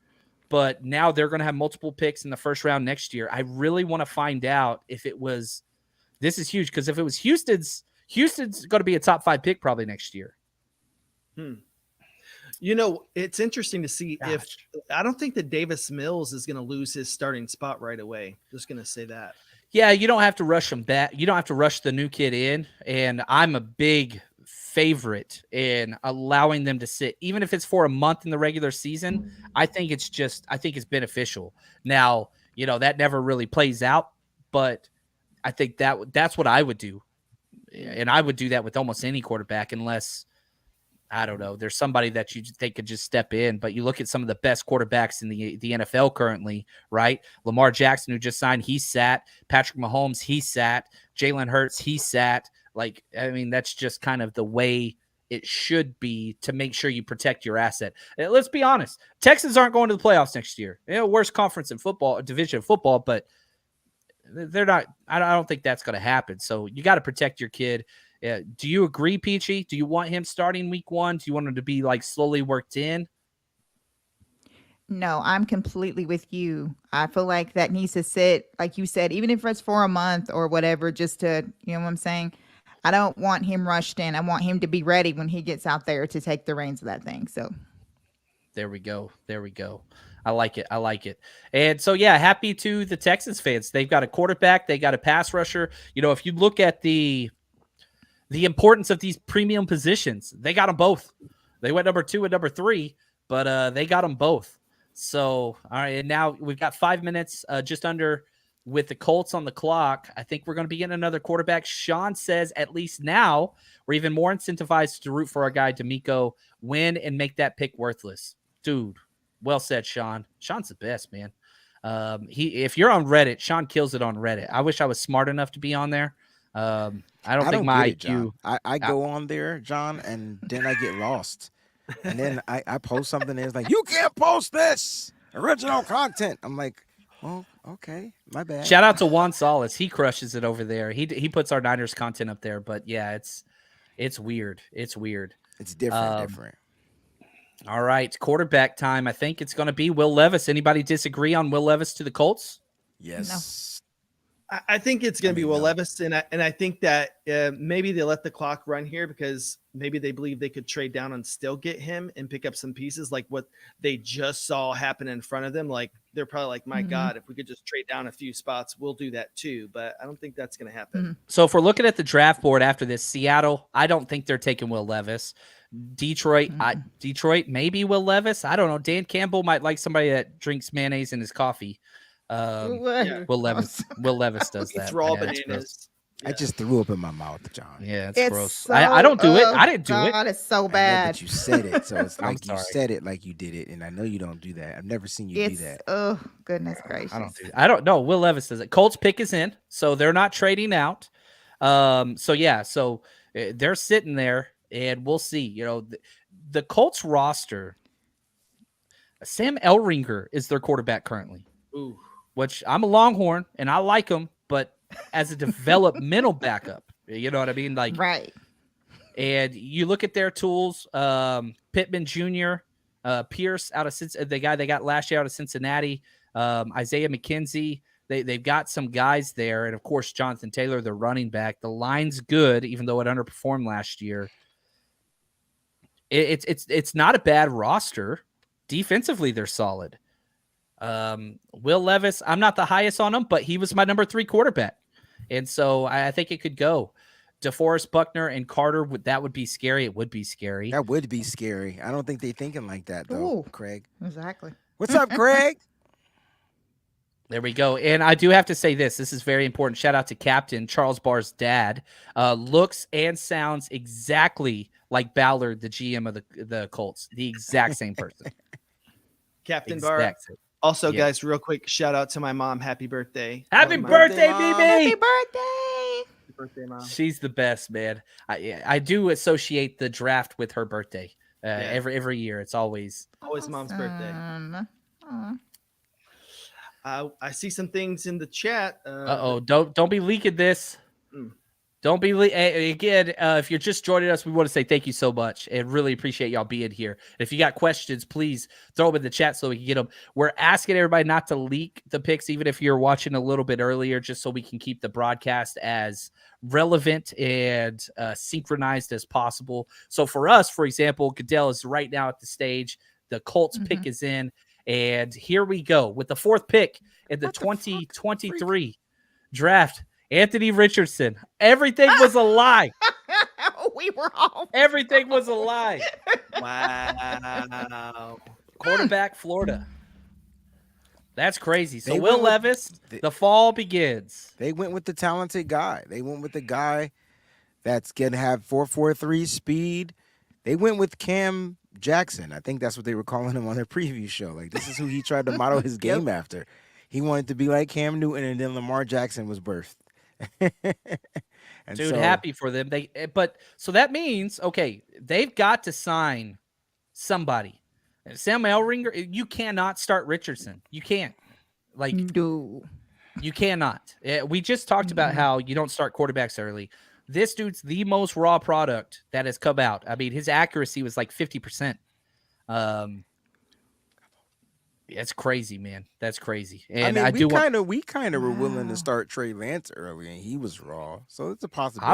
but now they're going to have multiple picks in the first round next year. I really want to find out if it was – this is huge because if it was Houston's going to be a top 5 pick probably next year. You know, it's interesting to see if – I don't think that Davis Mills is going to lose his starting spot right away. Just going to say that. Yeah, you don't have to rush them back. You don't have to rush the new kid in. And I'm a big favorite in allowing them to sit, even if it's for a month in the regular season. I think it's beneficial. Now, you know, that never really plays out, but I think that's what I would do. And I would do that with almost any quarterback unless, I don't know, there's somebody that you think could just step in. But you look at some of the best quarterbacks in the NFL currently, right? Lamar Jackson, who just signed, he sat. Patrick Mahomes, he sat. Jalen Hurts, he sat. Like, I mean, that's just kind of the way it should be to make sure you protect your asset. Let's be honest. Texans aren't going to the playoffs next year. You know, worst conference in football, division of football, but they're not. I don't think that's going to happen. So you got to protect your kid. Do you agree, Peachy? Do you want him starting week 1? Do you want him to be like slowly worked in? No, I'm completely with you. I feel like that needs to sit, like you said, even if it's for a month or whatever, just to, you know what I'm saying? I don't want him rushed in. I want him to be ready when he gets out there to take the reins of that thing. So there we go. I like it. And so, yeah, happy to the Texans fans. They've got a quarterback. They got a pass rusher. You know, if you look at the importance of these premium positions, they got them both. They went number 2 and number 3, but they got them both. So, all right, and now we've got 5 minutes just under with the Colts on the clock. I think we're going to be getting another quarterback. Sean says at least now we're even more incentivized to root for our guy, D'Amico, win and make that pick worthless. Dude, well said, Sean. Sean's the best, man. If you're on Reddit, Sean kills it on Reddit. I wish I was smart enough to be on there. I don't think my IQ. I go on there, John, and then I get lost. And then I post something and it's like, you can't post this original content. I'm like, oh, okay, my bad. Shout out to Juan Salas. He crushes it over there. He puts our Niners content up there. But yeah, it's weird. It's weird. It's different. All right, quarterback time. I think it's going to be Will Levis. Anybody disagree on Will Levis to the Colts? Yes. I think it's going to be Will Levis, and I think that maybe they let the clock run here because maybe they believe they could trade down and still get him and pick up some pieces like what they just saw happen in front of them. Like they're probably like, my God, if we could just trade down a few spots, we'll do that too. But I don't think that's going to happen. So if we're looking at the draft board after this, Seattle, I don't think they're taking Will Levis. Detroit, maybe Will Levis. I don't know. Dan Campbell might like somebody that drinks mayonnaise in his coffee. Will Levis does that. It's raw bananas. I just threw up in my mouth, John. Yeah, it's gross. So, I don't do it. I didn't do it. God, it's so I know, bad. but you said it, so it's like you sorry. said it like you did it, and I know you don't do that. I've never seen you do that. Oh, goodness gracious. I don't know. Will Levis does it. Colts pick is in, so they're not trading out. So they're sitting there, and we'll see. You know, the Colts roster. Sam Elringer is their quarterback currently. Ooh. Which I'm a Longhorn and I like him, but as a developmental backup, you know what I mean? Like, right. And you look at their tools, Pittman Jr., Pierce out of the guy they got last year out of Cincinnati, Isaiah McKenzie. They've got some guys there. And of course, Jonathan Taylor, the running back. The line's good, even though it underperformed last year. It's not a bad roster. Defensively, they're solid. Will Levis, I'm not the highest on him, but he was my number 3 quarterback. And so I think it could go. DeForest Buckner and Carter, that would be scary. It would be scary. That would be scary. I don't think they're thinking like that, though, Craig. Exactly. What's up, Craig? There we go. And I do have to say this. This is very important. Shout out to Captain Charles Barr's dad. Looks and sounds exactly like Ballard, the GM of the Colts. The exact same person. Captain Barr. Also, guys, real quick, shout out to my mom. Happy birthday. Happy birthday, Mom. BB. Happy birthday. Happy birthday, Mom. She's the best, man. I do associate the draft with her birthday. Every year. It's always Mom's birthday. I see some things in the chat. Don't be leaking this. Mm. Don't be again. If you're just joining us, we want to say thank you so much and really appreciate y'all being here. If you got questions, please throw them in the chat so we can get them. We're asking everybody not to leak the picks, even if you're watching a little bit earlier, just so we can keep the broadcast as relevant and synchronized as possible. So for us, for example, Goodell is right now at the stage. The Colts pick is in, and here we go with the fourth pick in the 2023 draft. Anthony Richardson. Everything was a lie. We were off. Everything was a lie. Wow. Quarterback, Florida. That's crazy. So They Will went with- Levis, the fall begins. They went with the talented guy. They went with the guy that's going to have 4.43 speed. They went with Cam Jackson. I think that's what they were calling him on their preview show. Like, this is who he tried to model his game after. He wanted to be like Cam Newton, and then Lamar Jackson was birthed. Dude, happy for them. So that means, okay, they've got to sign somebody. Sam Elringer, you cannot start Richardson. You can't. Like, No. you cannot. We just talked about how you don't start quarterbacks early. This dude's the most raw product that has come out. I mean, his accuracy was like 50%. It's crazy, man. That's crazy. And we kind of were willing to start Trey Lance early, and he was raw, so it's a possibility.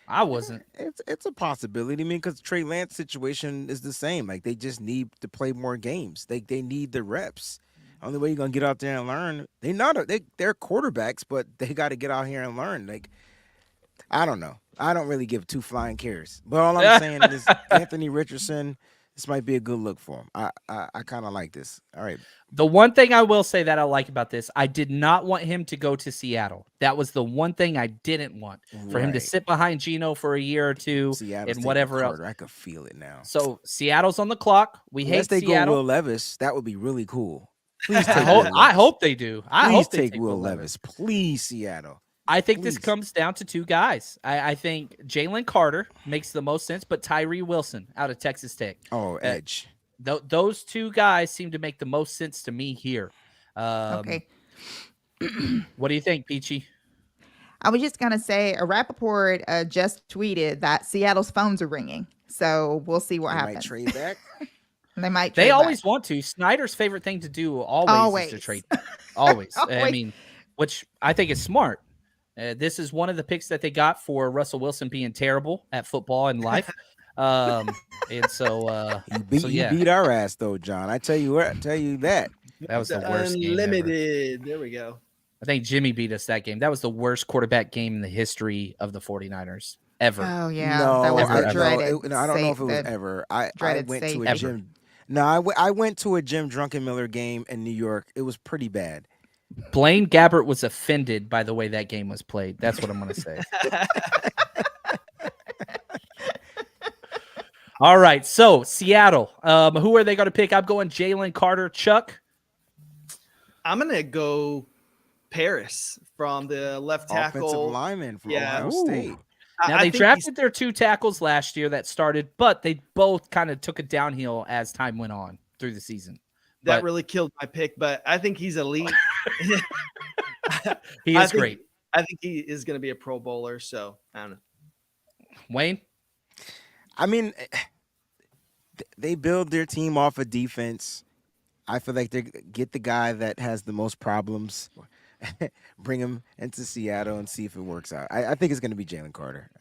I wasn't. It's a possibility. I mean, because Trey Lance situation is the same. Like, they just need to play more games. They need the reps. Only way you're gonna get out there and learn. They're quarterbacks, but they got to get out here and learn. Like, I don't know. I don't really give two flying cares. But all I'm saying is Anthony Richardson. This might be a good look for him. I kind of like this. All right. The one thing I will say that I like about this, I did not want him to go to Seattle. That was the one thing I didn't want, for him to sit behind Geno for a year or two and whatever else. I could feel it now. So Seattle's on the clock. Unless they Seattle. go Will Levis, that would be really cool. Please take I hope they do. Please take Will Levis. Please, Seattle. I think this comes down to two guys. I think Jalen Carter makes the most sense, but Tyree Wilson out of Texas Tech. Oh, edge. Those two guys seem to make the most sense to me here. Okay. What do you think, Peachy? I was just going to say, Rappaport just tweeted that Seattle's phones are ringing. So we'll see what happens. Might trade back. They always want to. Snyder's favorite thing to do always is to trade. Always. I mean, which I think is smart. This is one of the picks that they got for Russell Wilson being terrible at football and life. And so you beat our ass though, John. I tell you that. That was the worst Unlimited. game There we go. I think Jimmy beat us that game. That was the worst quarterback game in the history of the 49ers ever. Oh yeah. No, that was ever. the dreaded. I don't know if it was ever. I went to a gym. No, I went to a Jim Druckenmiller game in New York. It was pretty bad. Blaine Gabbert was offended by the way that game was played. That's what I'm going to say. All right. So Seattle, who are they going to pick? I'm going Jalen Carter. Chuck? I'm going to go Paris from the left tackle. Offensive lineman from Ohio State. Now, they drafted their two tackles last year that started, but they both kind of took it downhill as time went on through the season. That really killed my pick, but I think he's elite. He is great. I think he is going to be a Pro Bowler, so I don't know. Wayne? I mean, they build their team off of defense. I feel like they get the guy that has the most problems, bring him into Seattle and see if it works out. I think it's going to be Jalen Carter.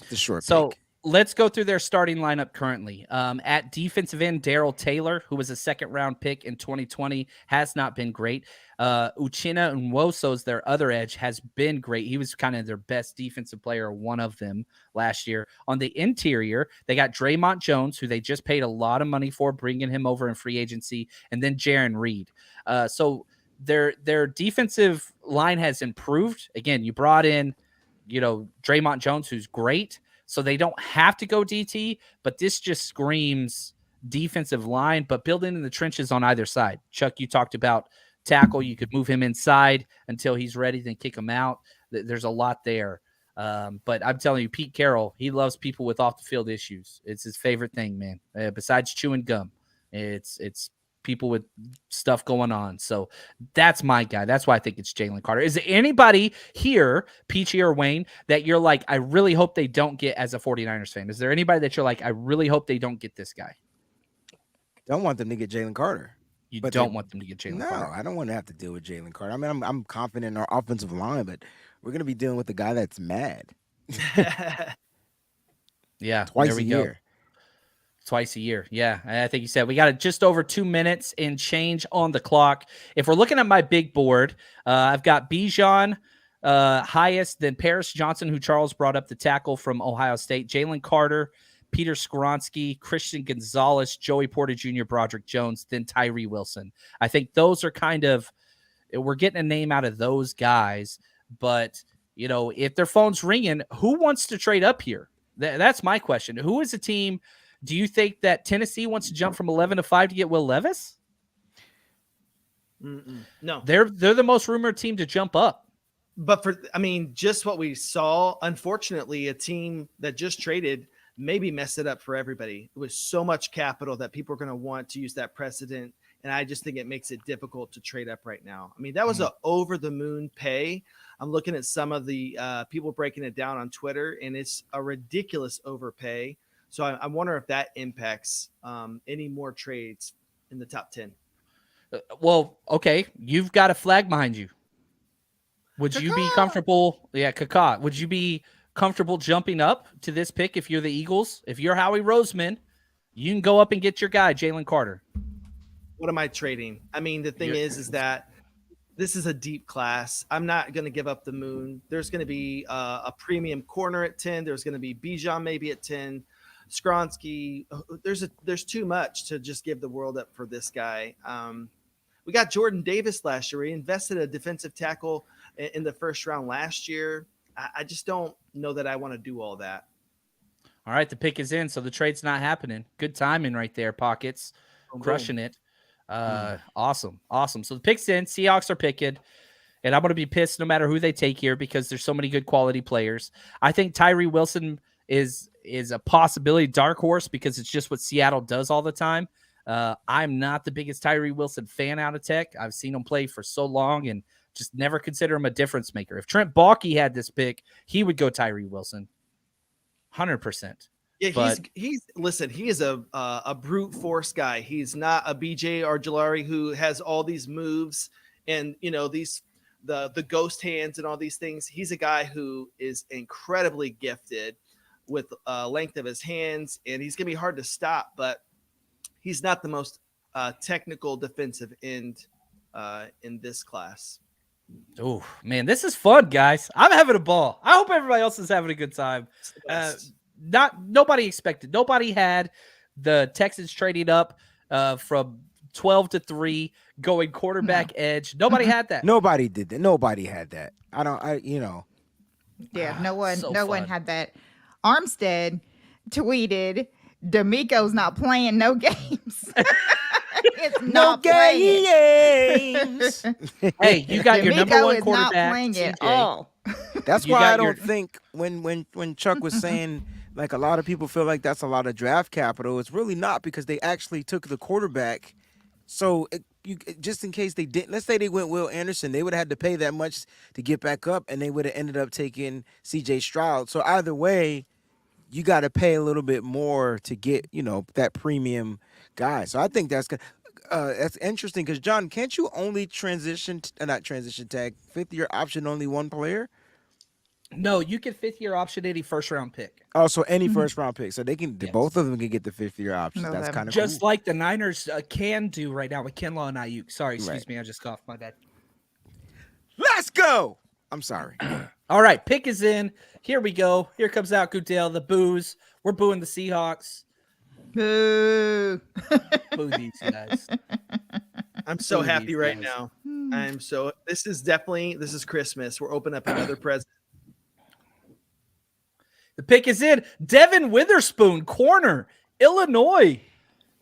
It's a short pick. Let's go through their starting lineup currently. At defensive end, Darrell Taylor, who was a second-round pick in 2020, has not been great. Uchenna Nwosu's their other edge, has been great. He was kind of their best defensive player, one of them last year. On the interior, they got Draymond Jones, who they just paid a lot of money for, bringing him over in free agency, and then Jaron Reed. So their defensive line has improved. Again, you brought in, Draymond Jones, who's great. So they don't have to go DT, but this just screams defensive line, but building in the trenches on either side. Chuck, you talked about tackle. You could move him inside until he's ready, then kick him out. There's a lot there. But I'm telling you, Pete Carroll, he loves people with off-the-field issues. It's his favorite thing, man. Besides chewing gum, it's people with stuff going on. So that's my guy. That's why I think it's Jalen Carter. Is there anybody here, Peachy or Wayne, that you're like, I really hope they don't get as a 49ers fan? Is there anybody that you're like, I really hope they don't get this guy? Don't want them to get Jalen Carter. You But don't they- want them to get Jalen No, Carter. I don't want to have to deal with Jalen Carter. I mean, I'm confident in our offensive line, but we're gonna be dealing with the guy that's mad Yeah, twice there a we go. year. Twice a year. Yeah, I think you said we got just over 2 minutes and change on the clock. If we're looking at my big board, I've got Bijan highest, then Paris Johnson, who Charles brought up, the tackle from Ohio State, Jalen Carter, Peter Skoronski, Christian Gonzalez, Joey Porter Jr., Broderick Jones, then Tyree Wilson. I think those are kind of, we're getting a name out of those guys, but you know, if their phone's ringing, who wants to trade up here? That's my question. Who is a team? Do you think that Tennessee wants to jump from 11 to 5 to get Will Levis? No. They're the most rumored team to jump up. But just what we saw, unfortunately, a team that just traded maybe messed it up for everybody. It was so much capital that people are going to want to use that precedent. And I just think it makes it difficult to trade up right now. I mean, that was a over the moon pay. I'm looking at some of the people breaking it down on Twitter, and it's a ridiculous overpay. So I wonder if that impacts any more trades in the top 10. Well, okay, you've got a flag behind you. Would you be comfortable? Yeah, Kaka. Would you be comfortable jumping up to this pick if you're the Eagles? If you're Howie Roseman, you can go up and get your guy, Jalen Carter. What am I trading? I mean, the thing is that this is a deep class. I'm not going to give up the moon. There's going to be a premium corner at 10. There's going to be Bijan maybe at 10. Skoronski. There's too much to just give the world up for this guy. We got Jordan Davis last year. We invested a defensive tackle in the first round last year. I just don't know that I want to do all that. All right, the pick is in, so the trade's not happening. Good timing right there, Pockets. Crushing it. Awesome. So the pick's in. Seahawks are picking, and I'm going to be pissed no matter who they take here because there's so many good quality players. I think Tyree Wilson is a possibility, dark horse, because it's just what Seattle does all the time. I'm not the biggest Tyree Wilson fan out of Tech. I've seen him play for so long and just never consider him a difference maker. If Trent Baalke had this pick, he would go Tyree Wilson. 100%. Yeah, But- he is a brute force guy. He's not a BJ Argillari who has all these moves and the ghost hands and all these things. He's a guy who is incredibly gifted with length of his hands, and he's gonna be hard to stop. But he's not the most technical defensive end in this class. Oh man, this is fun, guys. I'm having a ball. I hope everybody else is having a good time. Nobody expected. Nobody had the Texans trading up from 12 to 3, going quarterback edge. Nobody had that. Nobody did that. Nobody had that. Yeah, no one fun. had that. Armstead tweeted, D'Amico's not playing no games. It's not playing. games. Hey, you got your number D'Amico one is not quarterback. playing at TJ. all. That's You why got I your- don't think when Chuck was saying like a lot of people feel like that's a lot of draft capital, it's really not, because they actually took the quarterback. So just in case they didn't, let's say they went Will Anderson, they would have had to pay that much to get back up, and they would have ended up taking CJ Stroud. So either way, you got to pay a little bit more to get, that premium guy. So I think that's good. That's interesting because, John, can't you only not transition tag, 5th-year option only one player? No, you can 5th-year option any first-round pick. Oh, so any first-round pick. So they can, Yes. both of them can get the 5th-year option. No, That's that- kind of Just cool. like the Niners can do right now with Kinlaw and Ayuk. Sorry, excuse Right. me. I just coughed. My bad. Let's go. I'm sorry. All right, pick is in. Here we go. Here comes out Goodell, the boos. We're booing the Seahawks. Boo. Boo these guys. I'm so Boo happy these right guys. now. This is Christmas. We're opening up another present. The pick is in. Devon Witherspoon, corner, Illinois.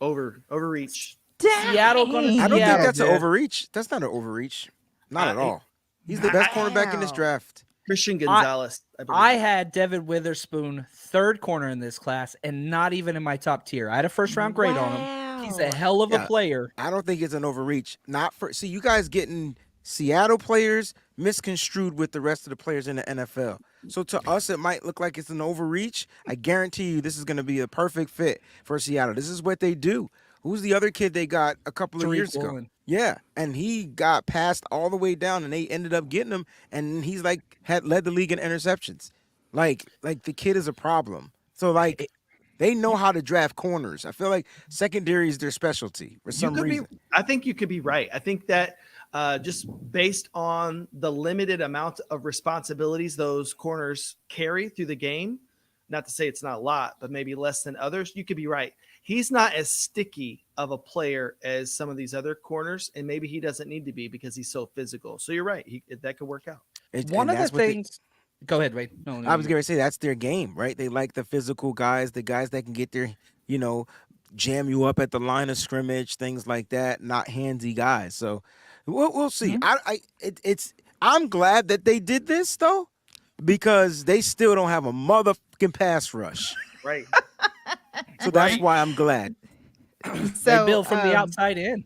Overreach. Seattle gonna Dang. I don't Seattle, think that's an dude. overreach. That's not an overreach. Not at Uh, all. He's the best cornerback in this Wow. draft. Christian Gonzalez. believe. I had Devon Witherspoon, 3rd corner in this class, and not even in my top tier. I had a first-round grade on him. He's a hell of a Yeah. player. I don't think it's an overreach. Not for see you guys getting Seattle players misconstrued with the rest of the players in the NFL. So to us, it might look like it's an overreach. I guarantee you, this is going to be a perfect fit for Seattle. This is what they do. Who's the other kid they got a couple of years ago? Yeah, and he got passed all the way down, and they ended up getting him, and he's had led the league in interceptions. Like the kid is a problem. So they know how to draft corners. I feel like secondary is their specialty for some reason. I think you could be right. I think that just based on the limited amount of responsibilities those corners carry through the game, not to say it's not a lot, but maybe less than others, you could be right. He's not as sticky of a player as some of these other corners, and maybe he doesn't need to be because he's so physical. So you're right. That could work out. One of the things – go ahead, Wade. No, I was going to say that's their game, right? They like the physical guys, the guys that can get their, jam you up at the line of scrimmage, things like that, not handsy guys. So we'll see. I'm glad that they did this, though, because they still don't have a motherfucking pass rush. Right. So that's why I'm glad. So they build from the outside in.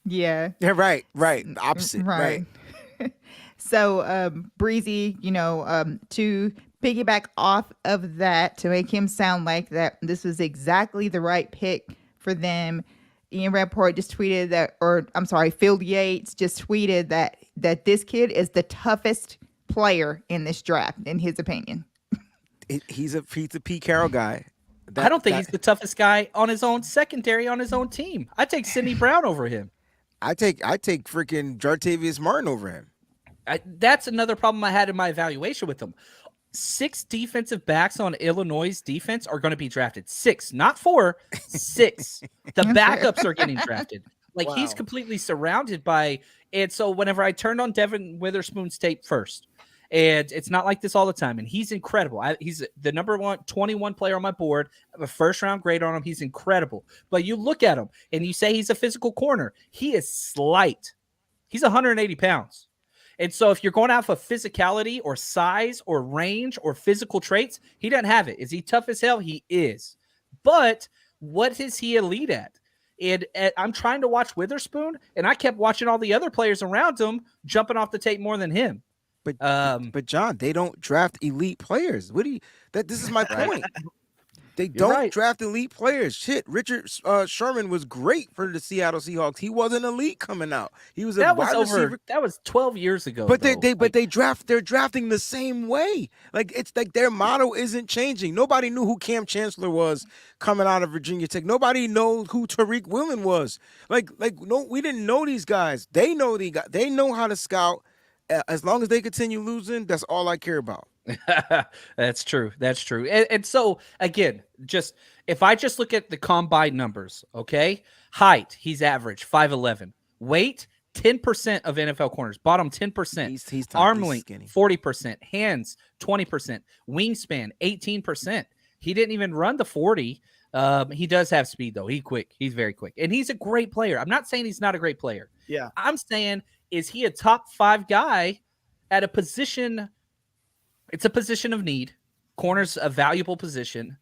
Yeah. Yeah, right. The opposite. Right. So Breezy, to piggyback off of that, to make him sound like that this was exactly the right pick for them, Ian Rappaport just tweeted Phil Yates just tweeted that this kid is the toughest player in this draft, in his opinion. He's a Pete Carroll guy. I don't think he's the toughest guy on his own secondary on his own team. I take Sidney Brown over him. I take freaking Jartavius Martin over him. That's another problem I had in my evaluation with him. 6 defensive backs on Illinois' defense are going to be drafted. 6, not 4, 6. The backups are getting drafted. He's completely surrounded by, and so whenever I turned on Devon Witherspoon's tape first, and it's not like this all the time, and he's incredible. He's the number 21 player on my board. I have a first-round grade on him. He's incredible. But you look at him, and you say he's a physical corner. He is slight. He's 180 pounds. And so if you're going off of physicality or size or range or physical traits, he doesn't have it. Is he tough as hell? He is. But what is he elite at? And I'm trying to watch Witherspoon, and I kept watching all the other players around him jumping off the tape more than him. But John, they don't draft elite players. This is my point. They don't draft elite players. Shit, Richard Sherman was great for the Seattle Seahawks. He wasn't elite coming out. He was a wide receiver. That was 12 years ago. But they're drafting the same way. It's like their motto isn't changing. Nobody knew who Cam Chancellor was coming out of Virginia Tech. Nobody knows who Tariq Woolen was. No, we didn't know these guys. They know the guys. They know how to scout. As long as they continue losing, that's all I care about. That's true. And so, again, if I just look at the combine numbers, okay? Height, he's average, 5'11". Weight, 10% of NFL corners. Bottom 10%. He's Arm length, 40%. Hands, 20%. Wingspan, 18%. He didn't even run the 40. He does have speed, though. He's quick. He's very quick. And he's a great player. I'm not saying he's not a great player. Yeah. I'm saying, is he a top 5 guy at a position? It's a position of need. Corner's a valuable position.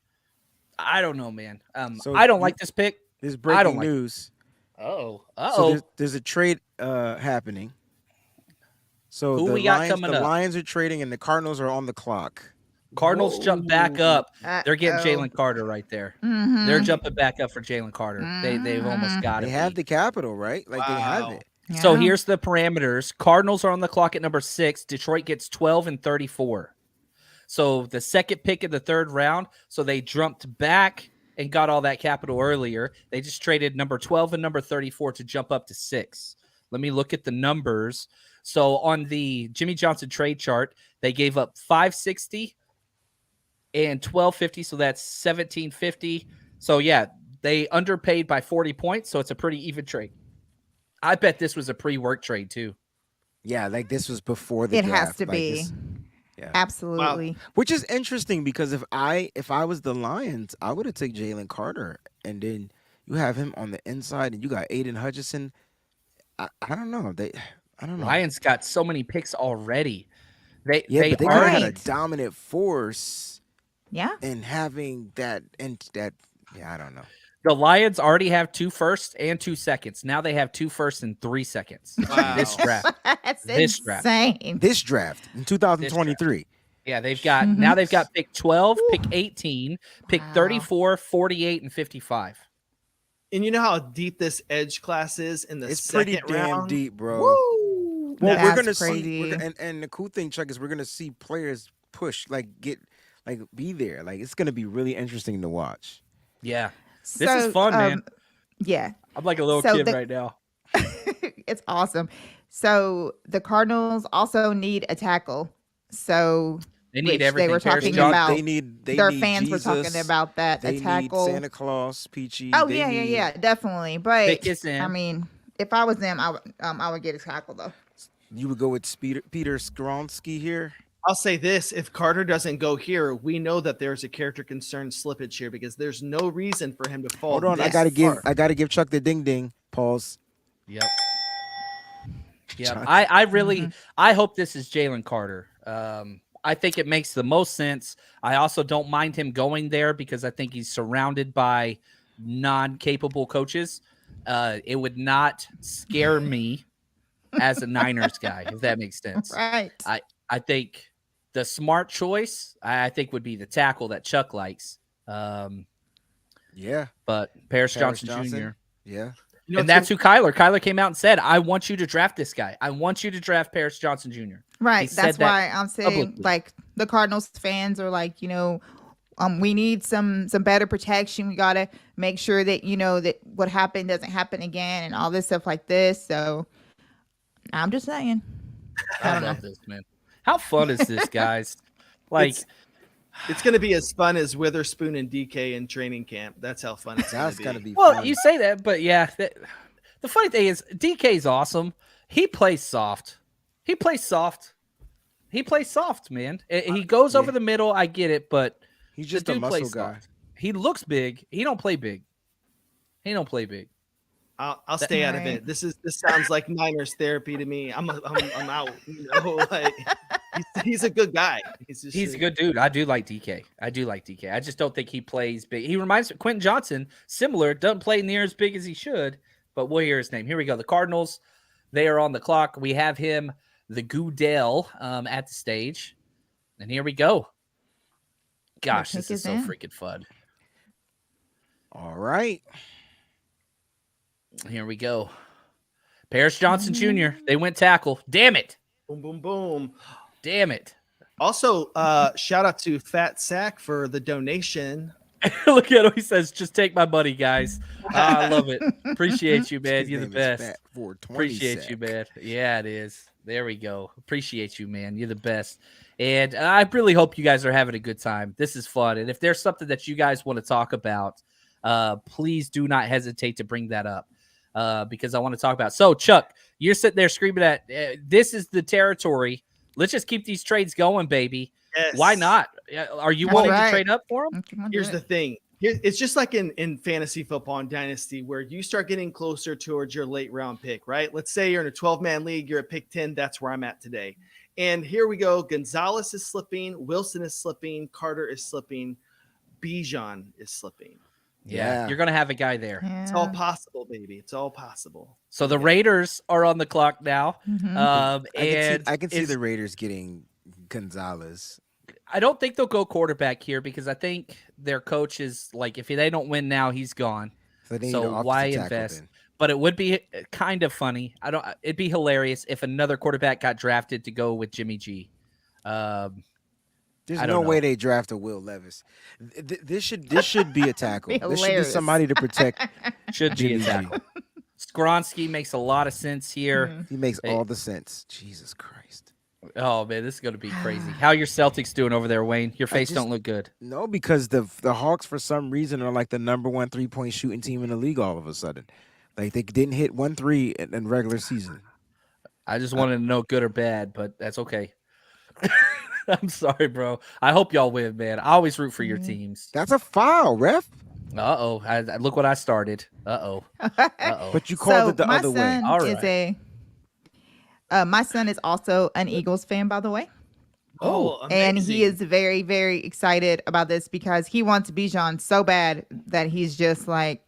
I don't know, man. I don't like this pick. There's breaking news. So there's a trade happening. So who we got coming up? The Lions are trading, and the Cardinals are on the clock. Cardinals jump back up. They're getting Jalen Carter right there. Mm-hmm. They're jumping back up for Jalen Carter. Mm-hmm. They've almost got it. They have the capital, right? They have it. Yeah. So here's the parameters. Cardinals are on the clock at number 6. Detroit gets 12 and 34. So the second pick in the 3rd round. So they jumped back and got all that capital earlier. They just traded number 12 and number 34 to jump up to 6. Let me look at the numbers. So on the Jimmy Johnson trade chart, they gave up 560 and 1250. So that's 1750. So yeah, they underpaid by 40 points. So it's a pretty even trade. I bet this was a pre-work trade too. Yeah, this was before the draft. It has to be. Yeah. Absolutely. Wow. Which is interesting because if I was the Lions, I would have taken Jalen Carter, and then you have him on the inside, and you got Aiden Hutchinson. I don't know. I don't know. Lions got so many picks already. They could have already had a dominant force. Yeah. And having that. Yeah, I don't know. The Lions already have 2 firsts and 2 seconds. Now they have 2 firsts and 3 seconds. Wow. This draft. That's This draft. insane. This draft in 2023. Yeah, they've got Mhm. now they've got pick 12, pick 18, pick Wow. 34, 48, and 55. And you know how deep this edge class is in the It's second pretty damn round? deep, bro. Woo! Well, Now, we're That's gonna see, crazy. and the cool thing, Chuck, is we're gonna see players push, be there. Like it's gonna be really interesting to watch. Yeah. This is fun, man. Yeah, I'm like a little so kid the- right now. it's awesome. So the Cardinals also need a tackle. So They need which everything. they were Paris talking Johnson- about. They Their need fans Jesus, were talking about that. They A tackle. need Santa Claus, Peachy. Oh they yeah, need, yeah, definitely. But Pick is in. I mean, if I was them, I would get a tackle though. You would go with Peter Skoronski here. I'll say this: if Carter doesn't go here, we know that there's a character concern slippage here because there's no reason for him to fall. Hold on, I this gotta far. give Chuck the ding ding. Pause. Yep. Yep. Johnson. I really I hope this is Jalen Carter. I think it makes the most sense. I also don't mind him going there because I think he's surrounded by non-capable coaches. It would not scare me as a Niners guy, if that makes sense. Right. I think the smart choice, I think, would be the tackle that Chuck likes. Yeah, But Paris Paris Johnson Jr. yeah. You know, And that's who Kyler came out and said, I want you to draft this guy. I want you to draft Paris Johnson Jr. Right. said That's that why I'm saying publicly. like the Cardinals fans are like, we need some better protection. We gotta make sure that that what happened doesn't happen again and all this stuff like this. So I'm just saying. I love this, man. How fun is this, guys? Like, It's going to be as fun as Witherspoon and DK in training camp. That's how fun it's That's going gonna to be. well, fun. you say that, but yeah. The funny thing is, DK's awesome. He plays soft. He plays soft, man. He goes over the middle. I get it, but He's the just a dude muscle plays guy. soft. He looks big. He don't play big. I'll stay out of Right. it. This sounds like Niners therapy to me. I'm out. Like he's a good guy. He's a good dude. I do like DK. I just don't think he plays big. He reminds me of Quentin Johnston, similar. Doesn't play near as big as he should, but we'll hear his name. Here we go. The Cardinals, they are on the clock. We have him, the Goodell, at the stage. And here we go. Gosh, pick this is is so in. freaking fun. All right. Here we go. Paris Johnson Jr. They went tackle. Damn it. Boom, boom, boom. Damn it. Also, shout out to Fat Sack for the donation. Look at him. He says, just take my money, guys. I love it. Appreciate you, man. His You're the name is best. Fat 420 Appreciate you, Sack. man. Yeah, it is. There we go. Appreciate you, man. You're the best. And I really hope you guys are having a good time. This is fun. And if there's something that you guys want to talk about, please do not hesitate to bring that up because I want to talk about. So, Chuck, you're sitting there screaming at this is the territory. Let's just keep these trades going, baby. Yes. Why not? Are you That's willing right. to trade up for them? Here's the thing. It's just like in fantasy football and dynasty where you start getting closer towards your late round pick, right? Let's say you're in a 12-man league, you're at pick 10. That's where I'm at today. And here we go. Gonzalez is slipping. Wilson is slipping. Carter is slipping. Bijan is slipping. Yeah, Yeah. you're going to have a guy there. It's all possible, baby. It's all possible. So the Raiders are on the clock now. I can see it's- the Raiders getting Gonzalez. I don't think they'll go quarterback here because I think their coach is like, if they don't win now, he's gone. So, they need So an offensive why tackle invest? then. But it would be kind of funny. It'd be hilarious if another quarterback got drafted to go with Jimmy G. There's I no don't way know. they draft a Will Levis. This should be a tackle. Be This should be hilarious. somebody to protect. Should be a Jimmy G. tackle. Skoronski makes a lot of sense here. Mhm. He makes Hey. all the sense. Jesus Christ. Oh man, this is going to be crazy. How your Celtics doing over there, Wayne? Your face just- don't look good. No, because the Hawks for some reason are like the number 1 3-point shooting team in the league all of a sudden. Like they didn't hit 1 3 in regular season. I just wanted to know good or bad, but that's okay. I'm sorry, bro. I hope y'all win, man. I always root for your teams. That's a foul, ref. Uh-oh. Look what I started. Uh-oh. Uh-oh. But you called it the my other way. son All is my son is also an Eagles fan, by the way. And he amazing. is very, very excited about this because he wants Bijan so bad that he's just like,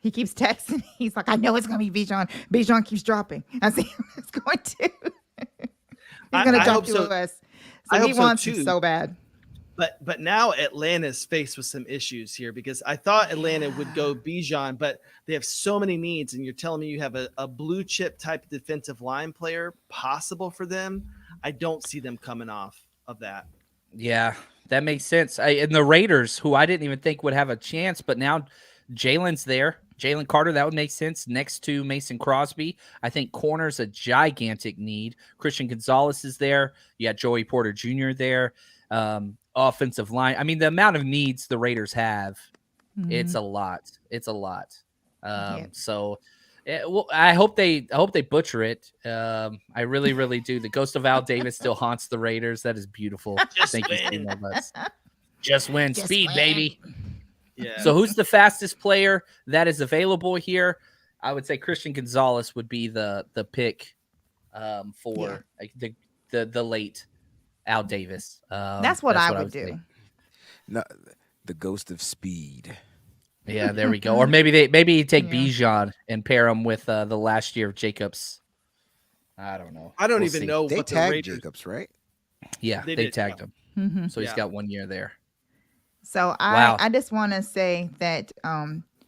he keeps texting. He's like, I know it's going to be Bijan. Bijan keeps dropping. I see it's going to. He's going to drop to us. So he wants him so bad. But now Atlanta's faced with some issues here because I thought Atlanta would go Bijan, but they have so many needs, and you're telling me you have a blue chip type defensive line player possible for them. I don't see them coming off of that. Yeah, that makes sense. And the Raiders, who I didn't even think would have a chance, but now Jalen's there. Jalen Carter, that would make sense next to Mason Crosby. I think corner's a gigantic need. Christian Gonzalez is there. You got Joey Porter Jr. there. Offensive line. I mean, the amount of needs the Raiders have, it's a lot. It's a lot. So well, I hope they butcher it. I really, really do. The ghost of Al Davis still haunts the Raiders. That is beautiful. Thank you so much. Just win. Speed, baby. Yeah. So who's the fastest player that is available here? I would say Christian Gonzalez would be the pick for like the late Al Davis. That's what I would do. No, the ghost of speed. Yeah, there we go. Or maybe you take Bijan and pair him with the last year of Jacobs. I don't know. I don't even know They what the tagged Raiders. Jacobs, right? Yeah, they tagged him. Mm-hmm. So he's got 1 year there. So I just want to say that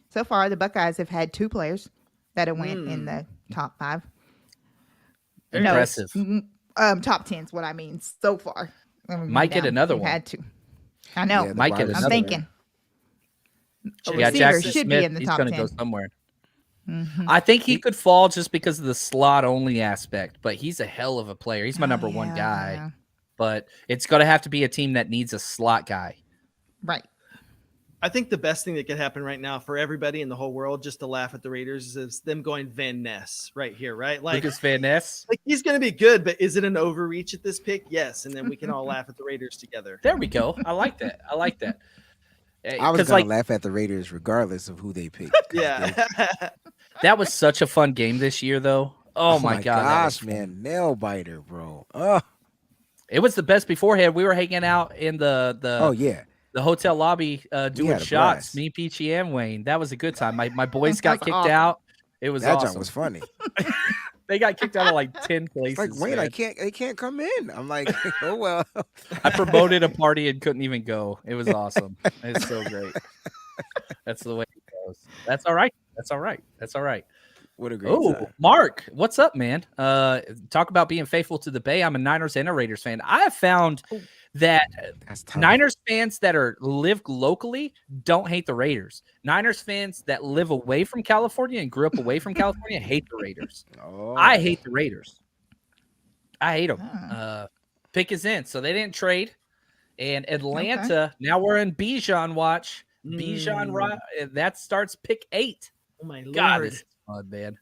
so far the Buckeyes have had 2 players that have went in the top 5. Impressive. Top 10 is what I mean so far. Might get another one. Had to. I know. Yeah, Might get I'm another thinking. A Yeah, receiver Jaxon should Smith, be in the he's top going to 10. go somewhere. Mm-hmm. I think he could fall just because of the slot only aspect, but he's a hell of a player. He's my number one guy. Yeah. But it's going to have to be a team that needs a slot guy. Right. I think the best thing that could happen right now for everybody in the whole world, just to laugh at the Raiders, is them going Van Ness right here, right? Like Lucas Van Ness. Like he's going to be good, but is it an overreach at this pick? Yes, and then we can all laugh at the Raiders together. There we go. I like that. I like that. I was going to laugh at the Raiders regardless of who they picked. Yeah. That was such a fun game this year, though. Oh my God. Gosh, man. Nail biter, bro. It was the best beforehand. We were hanging out in the hotel lobby doing shots. Blast. Me, Peachy, and Wayne. That was a good time. My boys got kicked out. It was awesome. That was funny. They got kicked out of like 10 places. It's like, Wayne, they can't come in. I'm like, oh well. I promoted a party and couldn't even go. It was awesome. It's so great. That's the way it goes. That's all right. That's all right. That's all right. What a great time. Mark, what's up, man? Talk about being faithful to the Bay. I'm a Niners and a Raiders fan. I have found that Niners fans that live locally don't hate the Raiders. Niners fans that live away from California and grew up away from California hate the Raiders. I hate the Raiders. I hate them. Pick is in, so they didn't trade. And Atlanta, now we're in Bijan watch. Bijan, that starts pick 8. Oh my Lord. God, this is fun, man.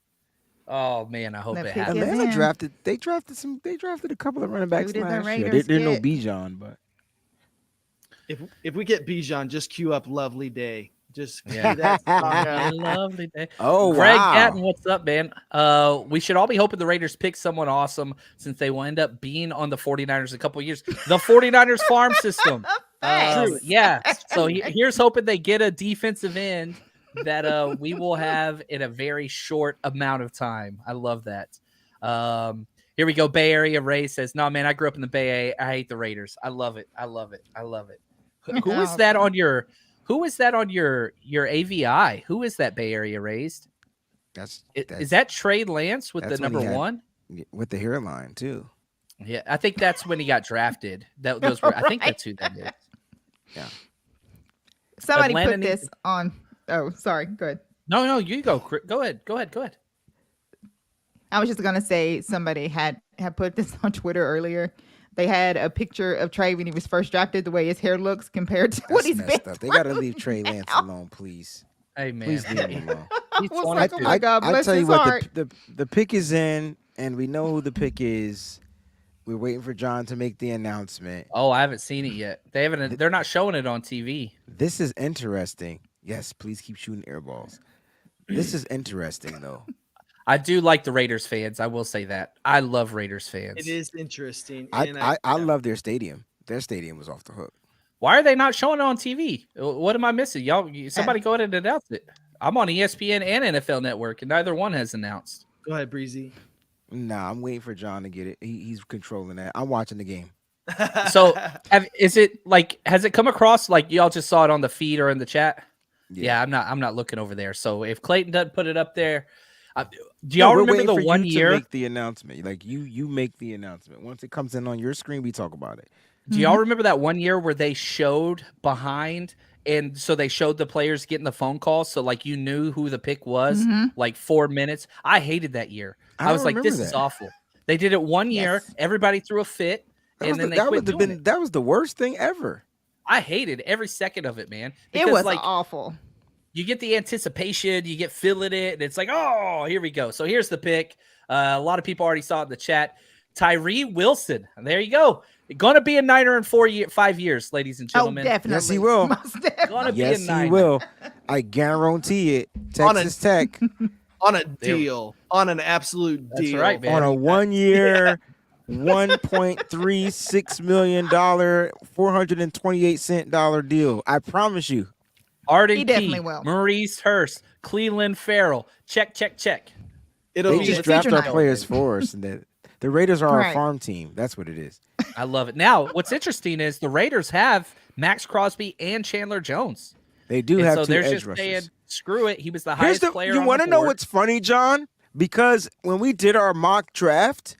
Oh man, I hope it happens. Atlanta drafted a couple of running backs last year. They didn't know Bijan, but if we get Bijan, just cue up Lovely Day. Just Lovely Day. Oh, Greg wow. Gatton, what's up, man? We should all be hoping the Raiders pick someone awesome since they will end up being on the 49ers a couple of years. The 49ers farm system. Yeah. So here's hoping they get a defensive end that we will have in a very short amount of time. I love that. Here we go. Bay Area Ray says, no, man, I grew up in the Bay. I hate the Raiders. I love it. I love it. I love it. Who is that on your AVI? Who is that Bay Area raised? Is that Trey Lance with the number 1? With the hairline too. Yeah, I think that's when he got drafted. I think that's who that is. Yeah. Somebody put this on. Oh, sorry. Good. No, you go. Go ahead. I was just gonna say somebody had put this on Twitter earlier. They had a picture of Trey when he was first drafted, the way his hair looks compared to what he's been. They gotta leave Trey Lance alone, please. Hey man, please leave him alone. I was like, oh my God, I bless tell you his what, heart. the pick is in, and we know who the pick is. We're waiting for John to make the announcement. Oh, I haven't seen it yet. They're not showing it on TV. This is interesting. Yes, please keep shooting air balls. This is interesting, though. I do like the Raiders fans. I will say that. I love Raiders fans. It is interesting. I love their stadium. Their stadium was off the hook. Why are they not showing it on TV? What am I missing? Y'all, somebody go ahead and announce it. I'm on ESPN and NFL Network, and neither one has announced. Go ahead, Breezy. Nah, I'm waiting for John to get it. He's controlling that. I'm watching the game. So, has it come across like y'all just saw it on the feed or in the chat? Yeah, I'm not looking over there. So if Clayton doesn't put it up there, do y'all remember the 1 year? To make the announcement, like you make the announcement. Once it comes in on your screen, we talk about it. Do y'all remember that 1 year where they showed behind, and so they showed the players getting the phone calls, so like you knew who the pick was, like 4 minutes? I hated that year. I was like, this is awful. They did it 1 year. Everybody threw a fit, and then they quit doing it. That was the worst thing ever. I hated every second of it, man. It was awful. You get the anticipation, you get feeling it, and it's like, oh, here we go. So here's the pick. A lot of people already saw it in the chat. Tyree Wilson. There you go. Gonna be a Niner in 5 years, ladies and gentlemen. Oh, definitely. Yes, he will. Gonna be Yes, a Niner. he will. I guarantee it. Texas Tech. On a deal. On an absolute deal. That's right, man. On a 1 year, $1.36 million, 428-cent deal. I promise you. Arden He Key, definitely will. Maurice Hurst, Cleveland Farrell. Check. It'll They just draft our players for us, and the Raiders are our Right. farm team. That's what it is. I love it. Now, what's interesting is the Raiders have Max Crosby and Chandler Jones. They do And have so two they're edge just rushers. saying, screw it. He was the Here's highest player you on want the to know board. what's funny, John? Because when we did our mock draft,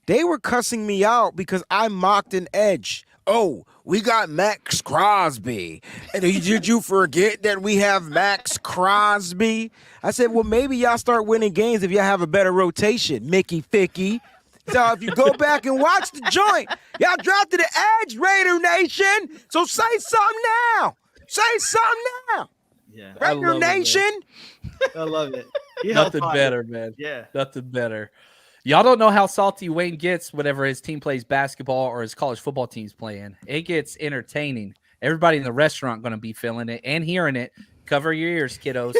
they were cussing me out because I mocked an edge. Oh, we got Max Crosby. And did you forget that we have Max Crosby? I said, well, maybe y'all start winning games if y'all have a better rotation, Mickey Ficky. So if you go back and watch the joint, y'all drafted the edge, Raider Nation. So say something now. Say something now. Yeah. Raider Nation. I love it. He Nothing helped better, man. Yeah. Nothing better. Y'all don't know how salty Wayne gets whenever his team plays basketball or his college football team's playing. It gets entertaining. Everybody in the restaurant going to be feeling it and hearing it. Cover your ears, kiddos.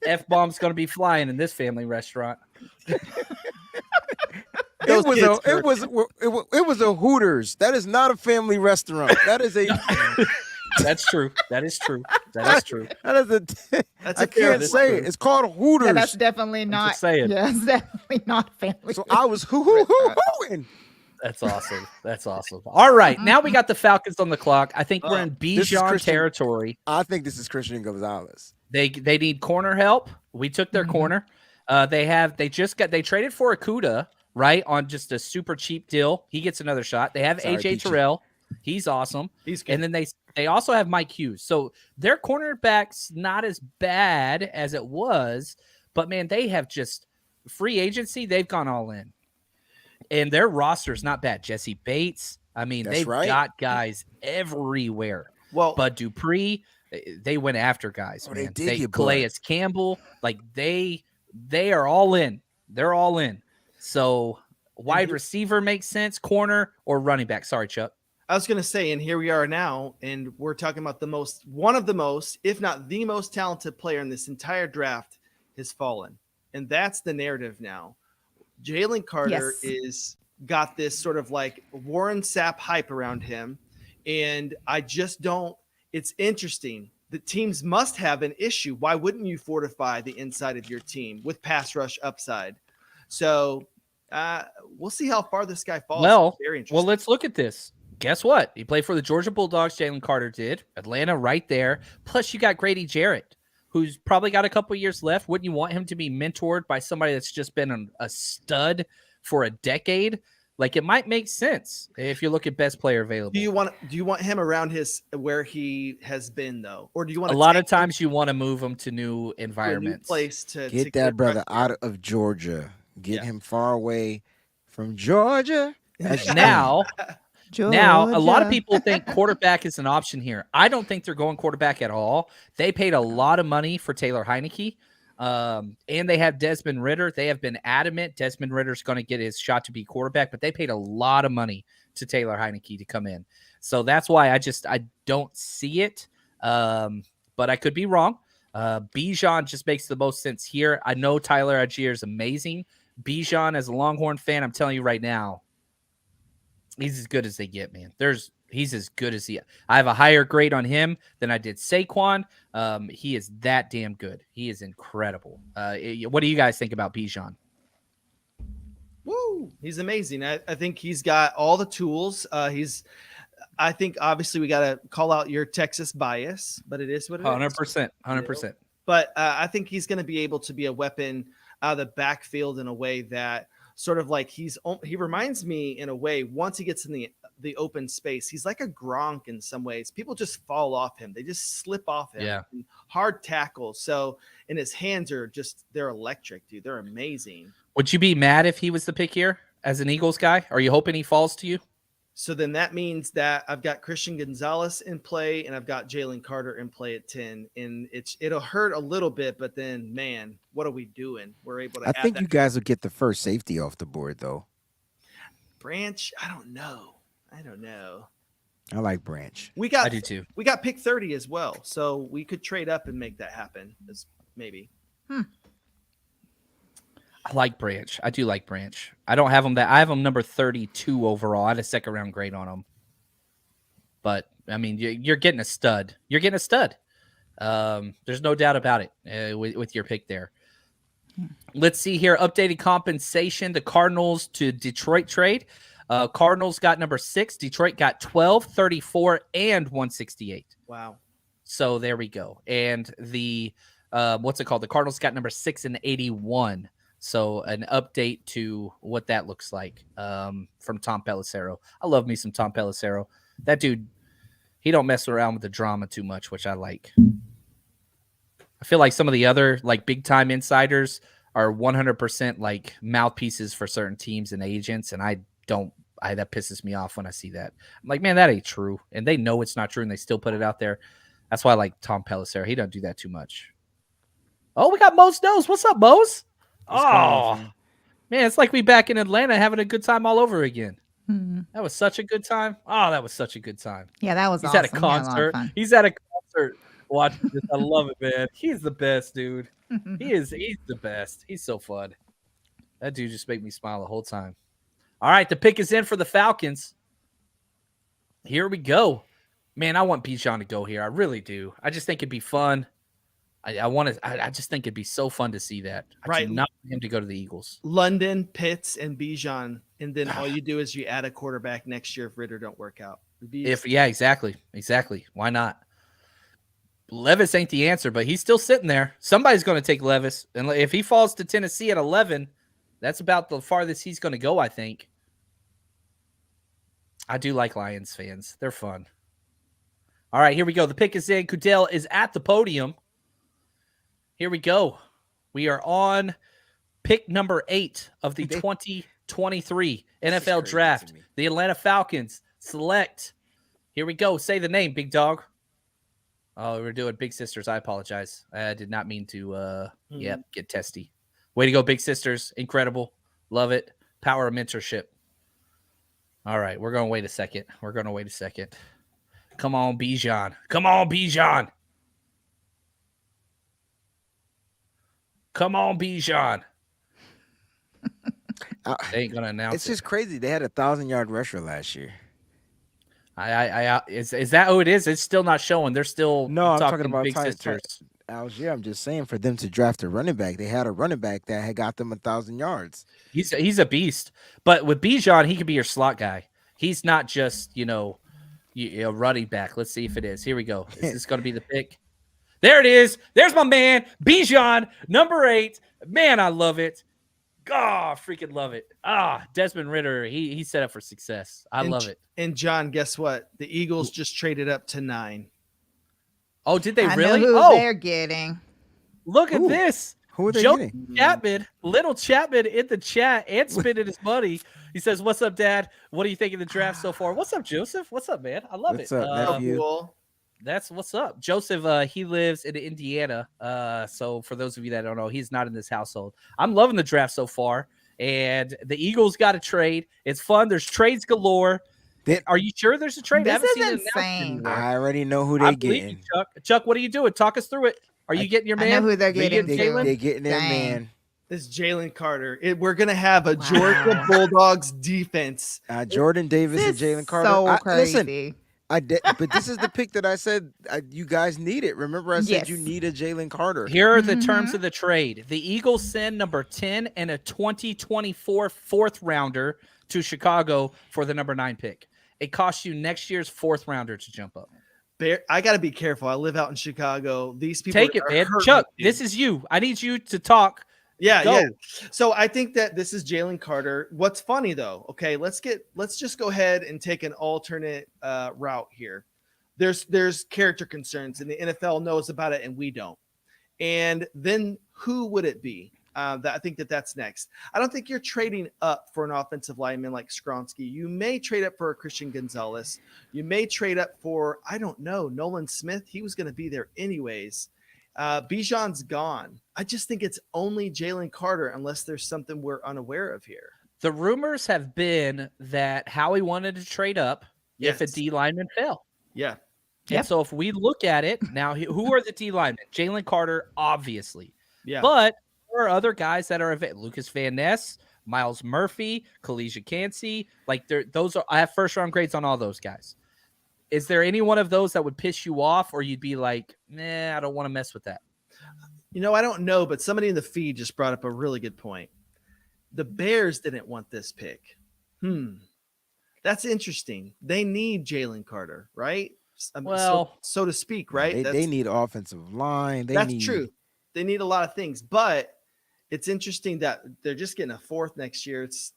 F-bomb's going to be flying in this family restaurant. It was a Hooters. That is not a family restaurant. That is a. That's true. That is true. That is true. That is a. That's I a fair can't say it. It's called Hooters. Yeah, that's definitely not. just saying. Yeah, it's definitely not family. So I was hooing. That's awesome. That's awesome. All right. Now we got the Falcons on the clock. I think we're in this is Bijan Christian. territory. I think this is Christian Gonzalez. They need corner help. We took their corner. They traded for Akuda, right, on just a super cheap deal. He gets another shot. They have Sorry, AJ Peachy. Terrell. He's awesome. He's good. And then they also have Mike Hughes. So their cornerback's not as bad as it was, but man, they have just free agency. They've gone all in. And their roster's not bad. Jesse Bates. I mean, That's they've right. got guys everywhere. Well, Bud Dupree, they went after guys. Oh, they Man. did get Bud. Calais Campbell, like they are all in. They're all in. So wide receiver makes sense, corner or running back. Sorry, Chuck. I was going to say, and here we are now, and we're talking about one of the most, if not the most talented player in this entire draft has fallen. And that's the narrative now. Jalen Carter is got this sort of like Warren Sapp hype around him. And I just don't, it's interesting. The teams must have an issue. Why wouldn't you fortify the inside of your team with pass rush upside? So we'll see how far this guy falls. Very interesting. Well, let's look at this. Guess what? He played for the Georgia Bulldogs. Jalen Carter did. Atlanta right there. Plus, you got Grady Jarrett, who's probably got a couple years left. Wouldn't you want him to be mentored by somebody that's just been a stud for a decade? Like, it might make sense if you look at best player available. Do you want him around where he has been though, or do you want a lot of times you want to move him to new environments? Place to Get that brother out of Georgia. Get him far away from Georgia. Now, a lot of people think quarterback is an option here. I don't think they're going quarterback at all. They paid a lot of money for Taylor Heineke, and they have Desmond Ridder. They have been adamant Desmond Ridder's going to get his shot to be quarterback, but they paid a lot of money to Taylor Heineke to come in. So that's why I don't see it, but I could be wrong. Bijan just makes the most sense here. I know Tyler Algier is amazing. Bijan, as a Longhorn fan, I'm telling you right now, he's as good as they get, man. He's as good as I have a higher grade on him than I did Saquon. He is that damn good. He is incredible. What do you guys think about Bijan? Woo! He's amazing. I think he's got all the tools. I think obviously we got to call out your Texas bias, but it is what it 100%, 100%. is. But I think he's going to be able to be a weapon out of the backfield in a way that sort of like he reminds me in a way, once he gets in the open space, he's like a Gronk in some ways. People just fall off him. They just slip off him. Yeah. Hard tackle. So, and his hands are they're electric, dude. They're amazing. Would you be mad if he was the pick here as an Eagles guy? Are you hoping he falls to you? So then that means that I've got Christian Gonzalez in play and I've got Jalen Carter in play at 10. And it'll hurt a little bit, but then, man, what are we doing? We're able to I think you guys will get the first safety off the board, though. Branch, I don't know. I like Branch. I do too. We got pick 30 as well. So we could trade up and make that happen, maybe. I like Branch. I do like Branch. I don't have him I have him number 32 overall. I had a second round grade on him. But I mean, you're getting a stud. You're getting a stud. There's no doubt about it with your pick there. Let's see here. Updated compensation. The Cardinals to Detroit trade. Cardinals got number 6. Detroit got 12, 34, and 168. Wow. So there we go. And the what's it called? The Cardinals got number 6 and 81. So an update to what that looks like from Tom Pelissero. I love me some Tom Pelissero. That dude, he don't mess around with the drama too much, which I like. I feel like some of the other like big time insiders are 100% like mouthpieces for certain teams and agents, and that pisses me off when I see that. I'm like, man, that ain't true, and they know it's not true, and they still put it out there. That's why I like Tom Pelissero. He don't do that too much. Oh, we got Mose Knows. What's up, Mose? Oh, man, it's like we back in Atlanta having a good time all over again. That was such a good time. Oh, that was such a good time. Yeah, that was He's awesome. at a concert. He's at a concert watching this. I love it, man. He's the best, dude. He's the best. He's so fun. That dude just made me smile the whole time. All right, the pick is in for the Falcons. Here we go. Man, I want Bijan to go here. I really do. I just think it'd be fun. I just think it'd be so fun to see that. I do not want him to go to the Eagles. London, Pitts, and Bijan, and then all you do is you add a quarterback next year if Ritter don't work out. Exactly. Why not? Levis ain't the answer, but he's still sitting there. Somebody's going to take Levis, and if he falls to Tennessee at 11, that's about the farthest he's going to go, I think. I do like Lions fans. They're fun. All right, here we go. The pick is in. Kudell is at the podium. Here we go. We are on pick number 8 of the 2023 NFL Draft. The Atlanta Falcons select. Here we go. Say the name, big dog. Oh, we're doing Big Sisters. I apologize. I did not mean to get testy. Way to go, Big Sisters. Incredible. Love it. Power of mentorship. All right, we're going to wait a second. Come on, Bijan. Come on, Bijan. They ain't gonna announce It's just crazy. They had a 1,000-yard rusher last year. Is that who it is? It's still not showing. They're still I'm talking about Big Sisters. Algier. I'm just saying, for them to draft a running back, they had a running back that had got them 1,000 yards. He's a beast. But with Bijan, he could be your slot guy. He's not just a running back. Let's see if it is. Here we go. Is this going to be the pick? There it is. There's my man, Bijan, number 8. Man, I love it. God, freaking love it. Desmond Ridder, he's set up for success. I love it. And John, guess what? The Eagles just traded up to 9. Oh, did they I really? know who they're getting. Look at this. Who are they getting? Chapman, little Chapman in the chat and spending his money. He says, "What's up, Dad? What do you think of the draft so far?" What's up, Joseph? What's up, man? I love What's it. up, nephew? Cool. That's what's up. Joseph, he lives in Indiana. So for those of you that don't know, he's not in this household. I'm loving the draft so far. And the Eagles got a trade. It's fun. There's trades galore. Are you sure there's a trade? This I haven't is seen it insane. announced anywhere. I already know who they're getting. Chuck, what are you doing? Talk us through it. Are you getting your I man? know who they're Are you getting. Jalen? They're getting their Dang. man. This Jalen Carter. We're gonna have a Wow. Georgia Bulldogs defense. Jordan Davis This and Jalen Carter. so Listen, crazy. but this is the pick that I said you guys need it. Remember, I said you Yes. need a Jalen Carter. Here are the terms of the trade. The Eagles send number 10 and a 2024 fourth rounder to Chicago for the number 9 pick. It costs you next year's fourth rounder to jump up. I got to be careful. I live out in Chicago. These people Take it, are man. hurting Chuck, me. this is you. I need you to talk. Yeah, Go. yeah. So I think that this is Jalen Carter. What's funny though, okay, let's just go ahead and take an alternate route here. There's character concerns, and the NFL knows about it, and we don't. And then who would it be? I think that's next. I don't think you're trading up for an offensive lineman like Skoronski. You may trade up for a Christian Gonzalez. You may trade up for, I don't know, Nolan Smith. He was going to be there anyways. Bijan's gone. I just think it's only Jalen Carter unless there's something we're unaware of here. The rumors have been that Howie wanted to trade up if a Yes. D lineman fell. Yeah. And so if we look at it now, who are the D linemen? Jalen Carter, obviously. Yeah. But there are other guys that are Lucas Van Ness, Miles Murphy, Calijah Cancey. Like I have first round grades on all those guys. Is there any one of those that would piss you off, or you'd be like, nah, I don't want to mess with that? I don't know, but somebody in the feed just brought up a really good point. The Bears didn't want this pick. That's interesting. They need Jalen Carter, right? Well, so to speak, right? They need offensive line. That's true. They need a lot of things, but it's interesting that they're just getting a fourth next year. It's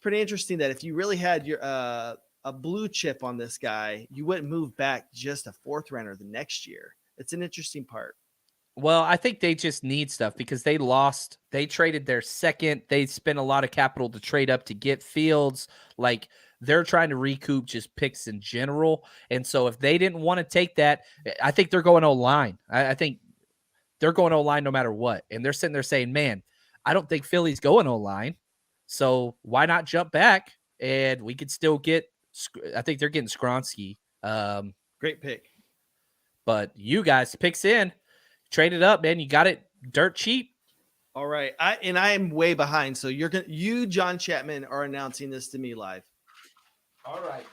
pretty interesting that if you really had your a blue chip on this guy, you wouldn't move back just a fourth rounder the next year. It's an interesting part. Well, I think they just need stuff because they lost. They traded their second. They spent a lot of capital to trade up to get Fields. Like, they're trying to recoup just picks in general. And so if they didn't want to take that, I think they're going O-line. I think they're going O-line no matter what. And they're sitting there saying, man, I don't think Philly's going O-line. So why not jump back? And we could still get, I think they're getting Skoronski. Great pick. But you guys, picks in, trade it up, man. You got it dirt cheap. All right. I am way behind. So you, John Chapman, are announcing this to me live. All right.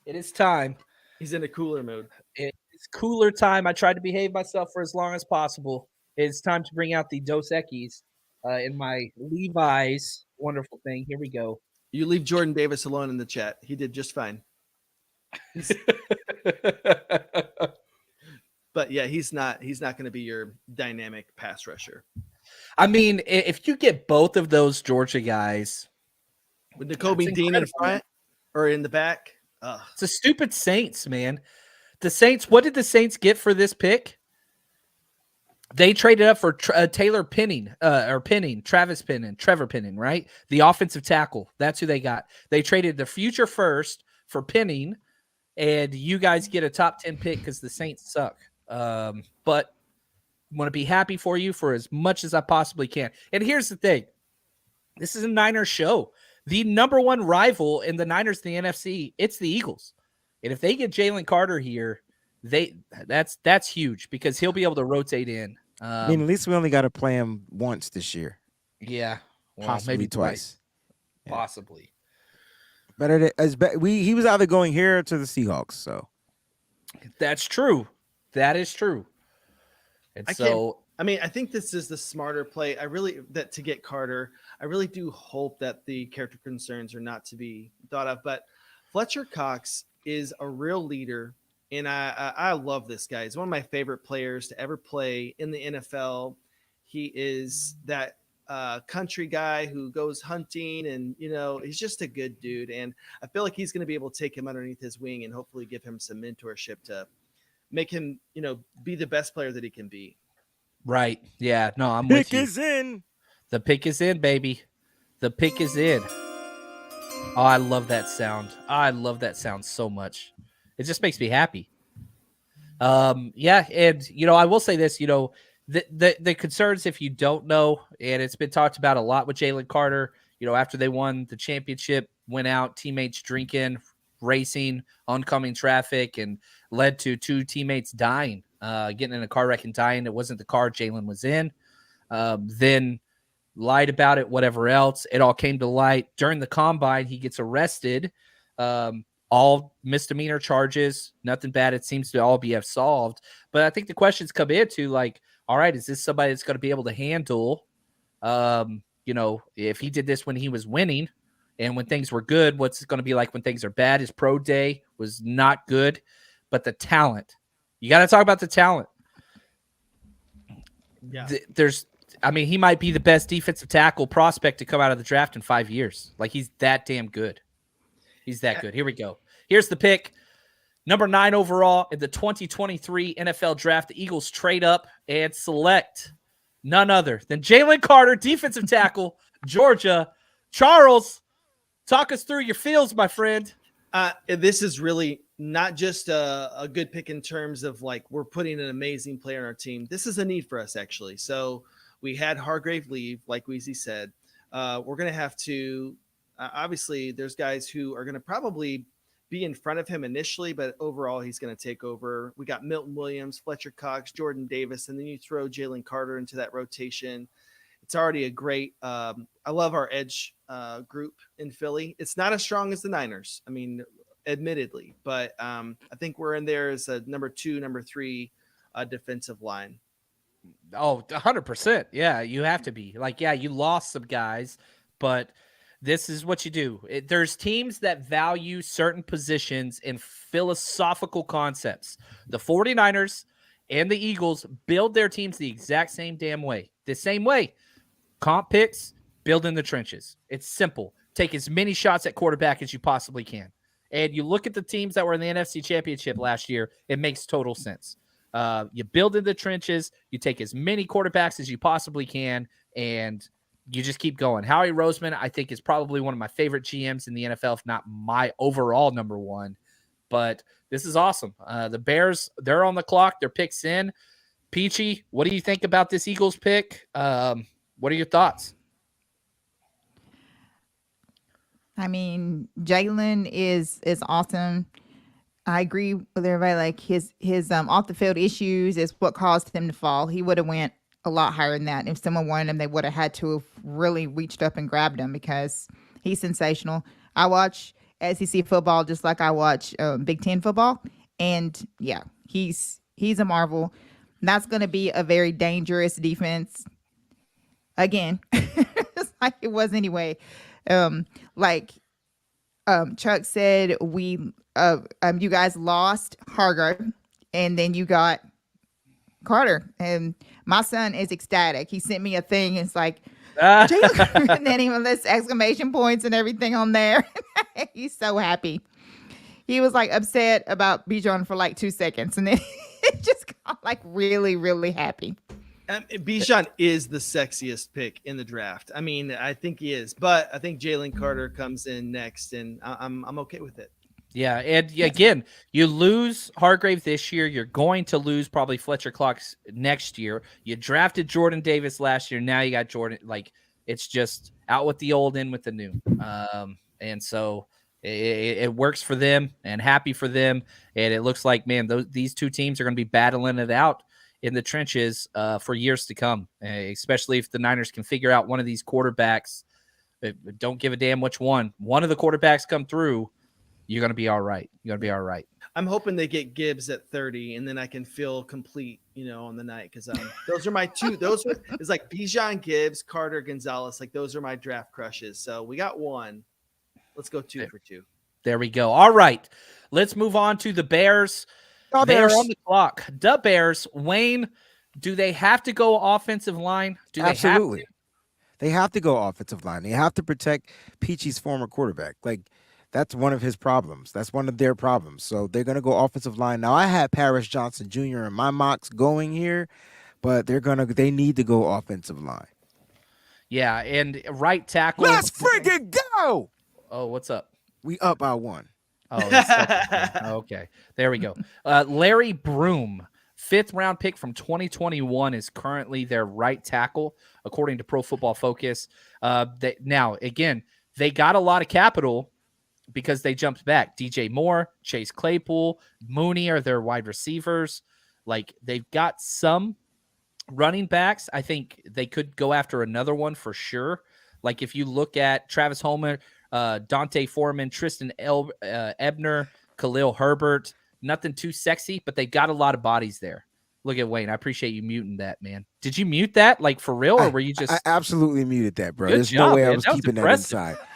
It is time. He's in a cooler mood. It's cooler time. I tried to behave myself for as long as possible. It's time to bring out the Dos Equis in my Levi's wonderful thing. Here we go. You leave Jordan Davis alone in the chat. He did just fine. But yeah, he's not going to be your dynamic pass rusher. I mean, if you get both of those Georgia guys with Nakobe Dean in front or in the back, it's a stupid Saints, man. The Saints, what did the Saints get for this pick? They traded up for Trevor Penning, right? The offensive tackle. That's who they got. They traded the future first for Penning, and you guys get a top 10 pick because the Saints suck. But I want to be happy for you for as much as I possibly can. And here's the thing. This is a Niners show. The number one rival in the Niners in the NFC, it's the Eagles. And if they get Jalen Carter here, that's huge because he'll be able to rotate in. I mean, at least we only got to play him once this year. Yeah. Well, possibly maybe twice. Yeah. Possibly. Better he was either going here to the Seahawks, so. That's true. That is true. And I think this is the smarter play. To get Carter, I really do hope that the character concerns are not to be thought of. But Fletcher Cox is a real leader, and I love this guy. He's one of my favorite players to ever play in the NFL. He is that country guy who goes hunting, and he's just a good dude. And I feel like he's going to be able to take him underneath his wing and hopefully give him some mentorship to make him, be the best player that he can be. Right. Yeah. No, I'm with you. Pick is in. The pick is in, baby. The pick is in. Oh, I love that sound. I love that sound so much. It just makes me happy. Yeah, and I will say this, the concerns, if you don't know, and it's been talked about a lot with Jalen Carter, after they won the championship, went out, teammates drinking, racing, oncoming traffic, and led to 2 teammates dying getting in a car wreck and dying. It wasn't the car Jalen was in. Then lied about it, whatever else. It all came to light. During the combine, he gets arrested. All misdemeanor charges, nothing bad. It seems to all be solved. But I think the questions come into like, all right, is this somebody that's going to be able to handle, if he did this when he was winning and when things were good, what's it going to be like when things are bad? His pro day was not good, but the talent, you got to talk about the talent. Yeah. He might be the best defensive tackle prospect to come out of the draft in 5 years. Like, he's that damn good. He's that good. Here we go. Here's the pick. Number 9 overall in the 2023 NFL Draft. The Eagles trade up and select none other than Jalen Carter, defensive tackle, Georgia. Charles, talk us through your feels, my friend. This is really not just a good pick in terms of like we're putting an amazing player on our team. This is a need for us, actually. So we had Hargrave leave, like Weezy said. We're going to have to obviously, there's guys who are going to probably be in front of him initially, but overall, he's going to take over. We got Milton Williams, Fletcher Cox, Jordan Davis, and then you throw Jalen Carter into that rotation. It's already a great I love our edge group in Philly. It's not as strong as the Niners, admittedly, but I think we're in there as a number 2, number 3 defensive line. Oh, 100%. Yeah, you have to be. Like, yeah, you lost some guys, but this is what you do. There's teams that value certain positions and philosophical concepts. The 49ers and the Eagles build their teams the exact same damn way. The same way. Comp picks, build in the trenches. It's simple. Take as many shots at quarterback as you possibly can. And you look at the teams that were in the NFC Championship last year, it makes total sense. You build in the trenches, you take as many quarterbacks as you possibly can, and you just keep going. Howie Roseman, I think, is probably one of my favorite GMs in the NFL, if not my overall number 1. But this is awesome. The Bears, they're on the clock. Their pick's in. Peachy, what do you think about this Eagles pick? What are your thoughts? Jalen is awesome. I agree with everybody. Like his off the field issues is what caused him to fall. He would have went a lot higher than that. If someone wanted him, they would have had to have really reached up and grabbed him because he's sensational. I watch SEC football just like I watch Big Ten football, and yeah, he's a marvel. That's going to be a very dangerous defense. Again, it's like it was anyway. Chuck said, you guys lost Hargrave, and then you got Carter, and my son is ecstatic. He sent me a thing. It's like, and then even lists exclamation points and everything on there. He's so happy. He was like upset about Bijan for like 2 seconds, and then it just got like really, really happy. Bijan is the sexiest pick in the draft. I think he is, but I think Jalen Carter comes in next, and I'm okay with it. Yeah, and again, you lose Hargrave this year. You're going to lose probably Fletcher Cox next year. You drafted Jordan Davis last year. Now you got Jordan. Like, it's just out with the old, in with the new. And so it works for them, and happy for them. And it looks like, man, these two teams are going to be battling it out in the trenches for years to come, especially if the Niners can figure out one of these quarterbacks. Don't give a damn which one. One of the quarterbacks come through, you're going to be all right. You're going to be all right. I'm hoping they get Gibbs at 30, and then I can feel complete, on the night, because those are my two. It's like Bijan, Gibbs, Carter, Gonzalez. Like, those are my draft crushes. So we got one. Let's go 2 for 2. There we go. All right. Let's move on to the Bears. They're on the clock. The Bears. Wayne, do they have to go offensive line? Absolutely. They have to go offensive line. They have to protect Peachy's former quarterback. Like, that's one of his problems. That's one of their problems. So they're going to go offensive line. Now, I had Paris Johnson Jr. in my mocks going here, but they need to go offensive line. Yeah, and right tackle. Let's freaking go! Oh, what's up? We up by 1. Oh, okay. There we go. Larry Broom, 5th round pick from 2021, is currently their right tackle, according to Pro Football Focus. Now, again, they got a lot of capital because they jumped back. DJ Moore, Chase Claypool, Mooney are their wide receivers. Like they've got some running backs. I think they could go after another one for sure. Like if you look at Travis Homer, Dante Foreman, Tristan Ebner, Khalil Herbert, nothing too sexy, but they got a lot of bodies there. Look at Wayne. I appreciate you muting that, man. Did you mute that like for real, or were you just? I absolutely muted that, bro. Good There's job, no way man. I was That was keeping impressive. that inside.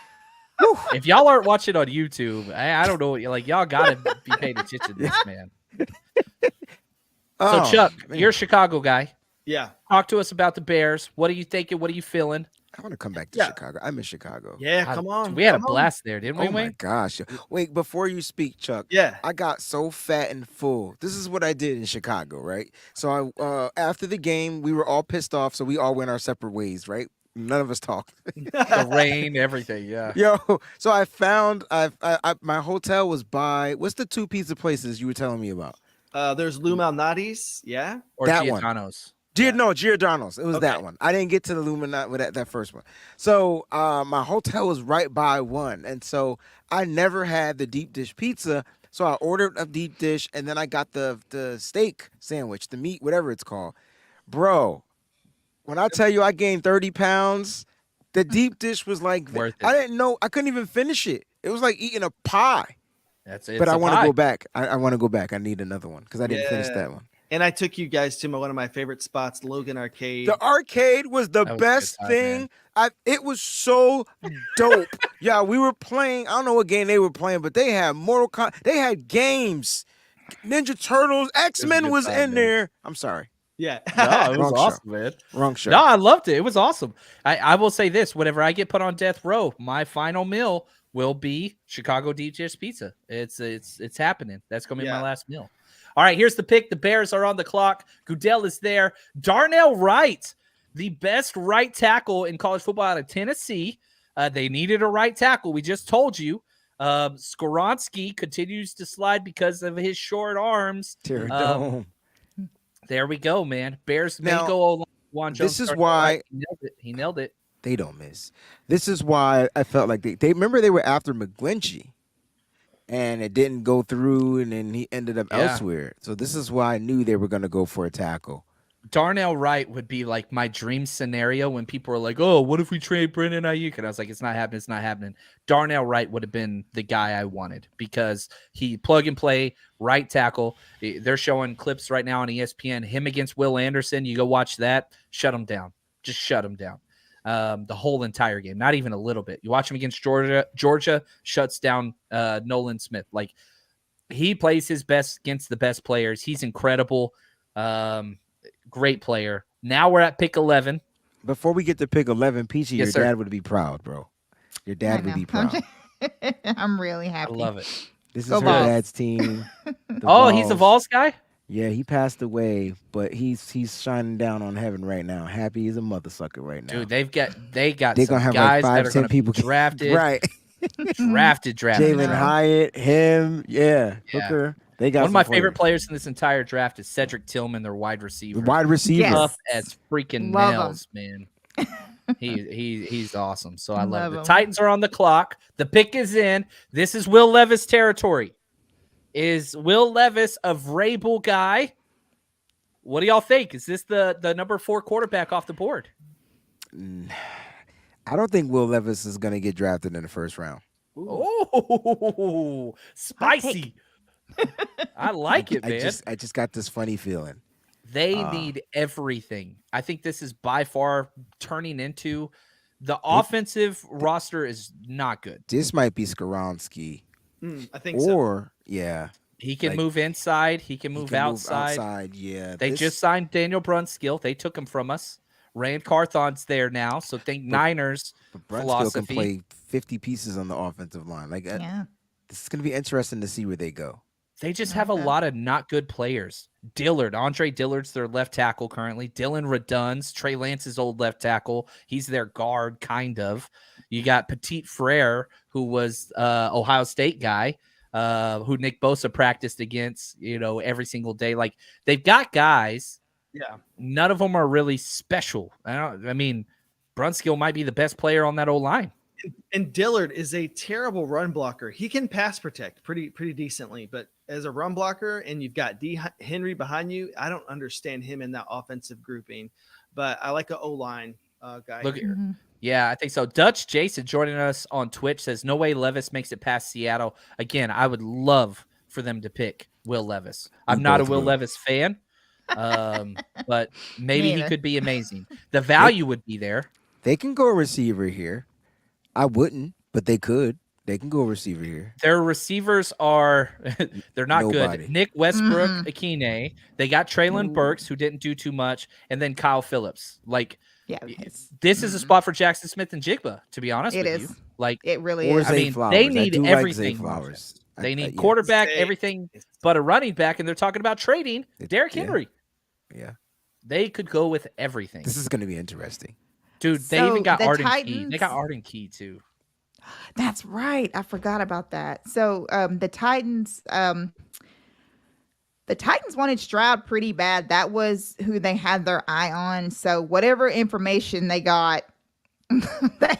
If y'all aren't watching on YouTube, I don't know. Like y'all gotta be paying attention to this, man. So Chuck, you're a Chicago guy. Yeah. Talk to us about the Bears. What are you thinking? What are you feeling? I want to come back to Chicago. I miss Chicago. Yeah, come on. We had a come on. blast there, didn't we, Oh my Wayne? gosh. Wait, before you speak, Chuck. Yeah. I got so fat and full. This is what I did in Chicago, right? So I after the game, we were all pissed off, so we all went our separate ways, right? None of us talked. The rain, everything, yeah. Yo, so I found my hotel was by what's the two pizza places you were telling me about? There's Lou Malnati's. Yeah. Or That one. Giordano's. No, Giordano's. It was Okay. that one. I didn't get to the Luminat with that first one. So my hotel was right by one. And so I never had the deep dish pizza. So I ordered a deep dish and then I got the steak sandwich, the meat, whatever it's called. Bro, when I tell you I gained 30 pounds, the deep dish was like, Worth it. I didn't know, I couldn't even finish it. It was like eating a pie. It's But I a want to pie. go back. I want to go back. I need another one because I didn't finish Yeah. that one. And I took you guys to one of my favorite spots, Logan Arcade. The arcade was the That was a best good time, thing. It was so dope. Yeah, we were playing. I don't know what game they were playing, but they had Mortal Kombat. They had games. Ninja Turtles, X-Men good was time, in man. there. I'm sorry. Yeah. No, it was Wrong show. awesome, man. Wrong show. No, I loved it. It was awesome. I will say this: whenever I get put on death row, my final meal will be Chicago Deep Dish Pizza. It's happening. That's gonna be my Yeah. last meal. All right, here's the pick. The Bears are on the clock. Goodell is there. Darnell Wright, the best right tackle in college football out of Tennessee. They needed a right tackle. We just told you. Skoronski continues to slide because of his short arms. Pterodome. There we go, man. Bears may Now, go Juan Jones. this is Darnell why- Wright, he nailed it. They don't miss. This is why I felt like they remember they were after McGlinchey. And it didn't go through, and then he ended up Yeah. elsewhere. So this is why I knew they were going to go for a tackle. Darnell Wright would be like my dream scenario when people are like, "Oh, what if we trade Brandon Ayuk?" And I was like, "It's not happening. It's not happening." Darnell Wright would have been the guy I wanted because he plug and play right tackle. They're showing clips right now on ESPN. Him against Will Anderson. You go watch that. Shut him down. Just shut him down. The whole entire game, not even a little bit. You watch him against Georgia. Georgia shuts down Nolan Smith. Like he plays his best against the best players. He's incredible. Great player. Now we're at pick 11. Before we get to pick 11, Peachy, Yes, your sir. dad would be proud, bro. Your I dad would know. be proud. I'm really I happy. love it. This is Go her Vols. dad's team. The Oh, he's a Vols guy? Yeah, he passed away, but he's shining down on heaven right now. Happy as a mother sucker right now. Dude, they got They're some gonna have guys like that 5, are 10 going to people be drafted. right. Drafted. Jalen No. Hyatt, him, Yeah. Hooker. They got One of my some favorite players. players in this entire draft is Cedric Tillman, their wide receiver. The wide receiver. Yes. Tough as freaking Love him. nails, man. He's awesome. So I love Love it. The him. Titans are on the clock. The pick is in. This is Will Levis territory. Is Will Levis a Vrabel guy? What do y'all think? Is this the number 4 quarterback off the board? I don't think Will Levis is going to get drafted in the first round. Oh, spicy. I like it, man. I just got this funny feeling. They need everything. I think this is by far turning into the offensive roster is not good. This might be Skoronski, I think so. or yeah, He can Like, move inside. He can he move can outside. Yeah, They just signed Daniel Brunskill. They took him from us. Rand Carthon's there now. So think Niners but Brunskill philosophy. can play 50 pieces on the offensive line. Like Yeah. this is going to be interesting to see where they go. They just have a Okay. lot of not good players. Andre Dillard's their left tackle currently. Dylan Redun's Trey Lance's old left tackle. He's their guard, kind of. You got Petit Frere, who was Ohio State guy, who Nick Bosa practiced against, every single day. Like they've got guys. Yeah. None of them are really special. I mean, Brunskill might be the best player on that O line. And Dillard is a terrible run blocker. He can pass protect pretty decently, but as a run blocker and you've got D. Henry behind you, I don't understand him in that offensive grouping. But I like an O-line guy here. Mm-hmm. Yeah, I think so. Dutch Jason joining us on Twitch says, no way Levis makes it past Seattle. Again, I would love for them to pick Will Levis. I'm not a Will Levis fan, but maybe he could be amazing. The value would be there. They can go a receiver here. I wouldn't, but they could. They can go receiver here. Their receivers are they're not Nobody. good. Nick Westbrook, Akine. They got Traylon Burks, who didn't do too much, and then Kyle Phillips. Like, this is a spot for Jackson Smith-Njigba, to be honest with you. Like, it really or is. I Zay mean, Flowers. they need I do everything. Like Zay Flowers. They need yeah. quarterback, everything but a running back, and they're talking about trading Derrick Henry. Yeah. They could go with everything. This is going to be interesting. Dude, they even got Arden Key. They got Arden Key, too. That's right. I forgot about that. So the Titans wanted Stroud pretty bad. That was who they had their eye on. So whatever information they got,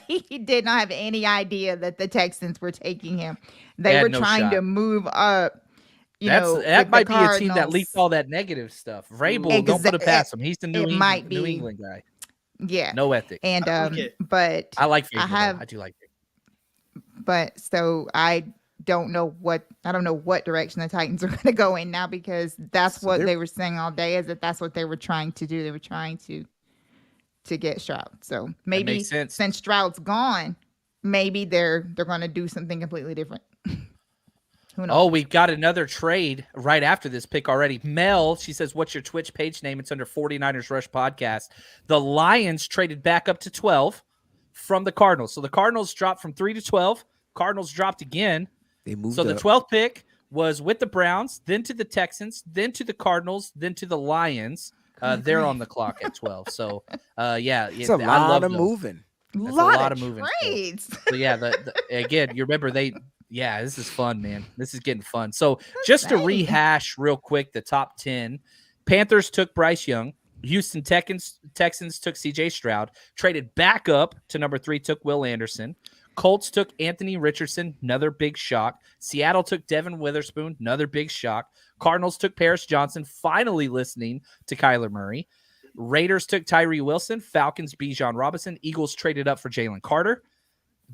he did not have any idea that the Texans were taking him. They were trying to move up. That might be a team that leaked all that negative stuff. Vrabel, don't put it past him. He's the New England guy. Yeah. No ethics. And but I like Vrabel. I do like it. But so I don't know what direction the Titans are going to go in now, because that's what they were saying all day, is that's what they were trying to do. They were trying to get Stroud. So maybe since Stroud's gone, maybe they're going to do something completely different. Who knows? Oh, we've got another trade right after this pick already. Mel, she says, what's your Twitch page name? It's under 49ers Rush Podcast. The Lions traded back up to 12 from the Cardinals. So the Cardinals dropped from 3 to 12. Cardinals dropped again. They moved So the 12th pick was with the Browns, then to the Texans, then to the Cardinals, then to the Lions. They're on the clock at 12. So, it's a lot of moving. That's a lot of moving. Trades. So yeah, again, you remember this is fun, man. This is getting fun. So just to rehash real quick, the top 10, Panthers took Bryce Young. Houston Texans took CJ Stroud. Traded back up to number 3, took Will Anderson. Colts took Anthony Richardson, another big shock. Seattle took Devon Witherspoon, another big shock. Cardinals took Paris Johnson, finally listening to Kyler Murray. Raiders took Tyree Wilson. Falcons, Bijan Robinson. Eagles traded up for Jalen Carter.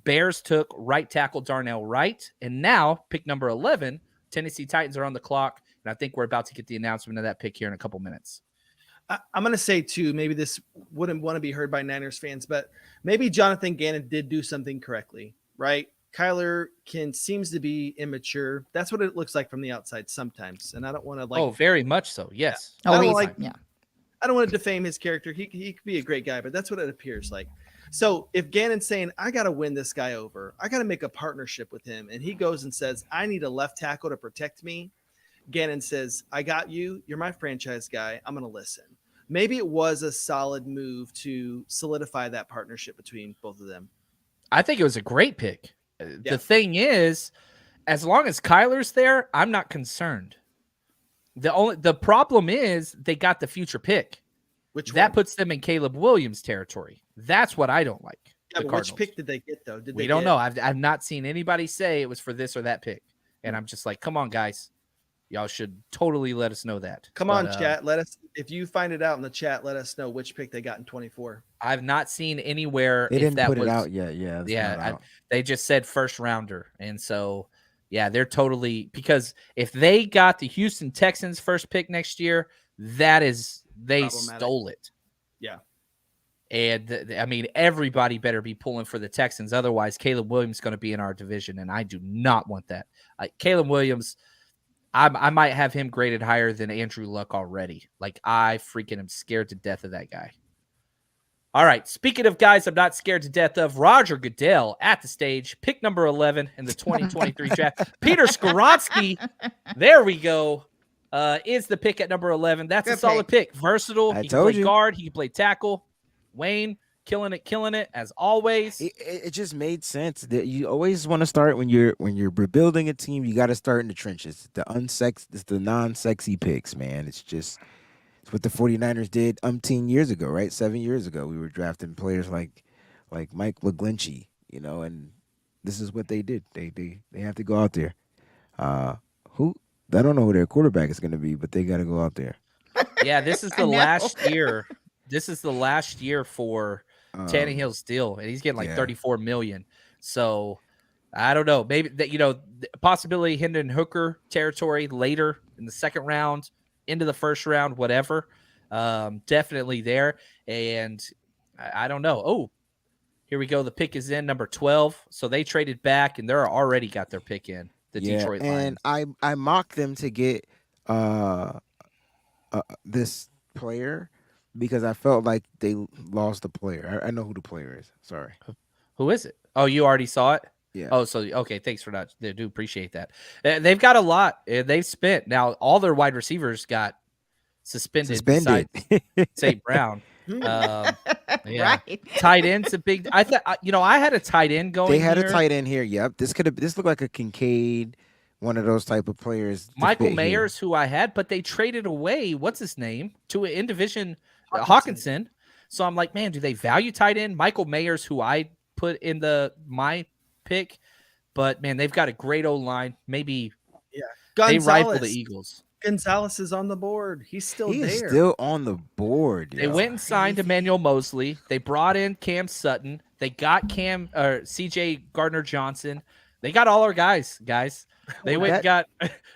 Bears took right tackle Darnell Wright. And now, pick number 11, Tennessee Titans are on the clock. And I think we're about to get the announcement of that pick here in a couple minutes. I'm going to say, too, maybe this wouldn't want to be heard by Niners fans, but maybe Jonathan Gannon did do something correctly, right? Kyler seems to be immature. That's what it looks like from the outside sometimes. And I don't want to Oh, very much so. Yes. Yeah. I don't want to defame his character. He could be a great guy, but that's what it appears like. So if Gannon's saying, I got to win this guy over, I got to make a partnership with him, and he goes and says, I need a left tackle to protect me, Gannon says, I got you. You're my franchise guy. I'm going to listen. Maybe it was a solid move to solidify that partnership between both of them. I think it was a great pick. Yeah. The thing is, as long as Kyler's there, I'm not concerned. The problem is they got the future pick. That puts them in Caleb Williams territory. That's what I don't like. Yeah, but which pick did they get, though? We don't know. I've not seen anybody say it was for this or that pick. And I'm just like, come on, guys. Y'all should totally let us know that. Come on, chat. Let us, if you find it out in the chat, let us know which pick they got in 24. I've not seen anywhere. They didn't put it out yet. They just said first rounder. And so, yeah, they're totally, because if they got the Houston Texans first pick next year, they stole it. Yeah. And I mean, everybody better be pulling for the Texans. Otherwise, Caleb Williams is going to be in our division. And I do not want that. Caleb Williams, I might have him graded higher than Andrew Luck already. Like, I freaking am scared to death of that guy. All right. Speaking of guys I'm not scared to death of, Roger Goodell at the stage, pick number 11 in the 2023 draft. Peter Skoronski, there we go, is the pick at number 11. That's a solid pick. Versatile. He can play guard. He can play tackle. Wayne, killing it as always. It just made sense that you always want to start when you're rebuilding a team. You got to start in the trenches. It's the non-sexy picks, man. It's what the 49ers did 10 years ago, right? 7 years ago, we were drafting players like Mike McGlinchey, and this is what they did. They have to go out there. Who I don't know who their quarterback is going to be, but they got to go out there. Yeah, this is the last year. This is the last year for Tannehill's deal, and he's getting like $34 million. So I don't know. Maybe that possibility Hendon Hooker territory later in the second round, into the first round, whatever. Definitely there. And I don't know. Oh, here we go. The pick is in number 12. So they traded back, and they're already got their pick in. The Detroit Lions. And I mocked them to get this player because I felt like they lost the player. I know who the player is. Sorry. Who is it? Oh, you already saw it? Yeah. Oh, so okay. Thanks for not. They do appreciate that. They've got a lot. They've spent now. All their wide receivers got suspended. St. Brown. Yeah. Right. Tight end's a big. I thought I had a tight end going. They had a tight end here. Yep. This looked like a Kincaid, one of those type of players. Michael Mayers, who I had, but they traded away. What's his name to an in division Hawkinson. So I'm like, man, do they value tight end? Michael Mayers, who I put in my pick, but man, they've got a great O-line. Maybe they rival the Eagles. Gonzalez is on the board. He's still there. He's still on the board. They went and signed Emmanuel Mosley. They brought in Cam Sutton. They got CJ Gardner-Johnson. They got all our guys. They went and got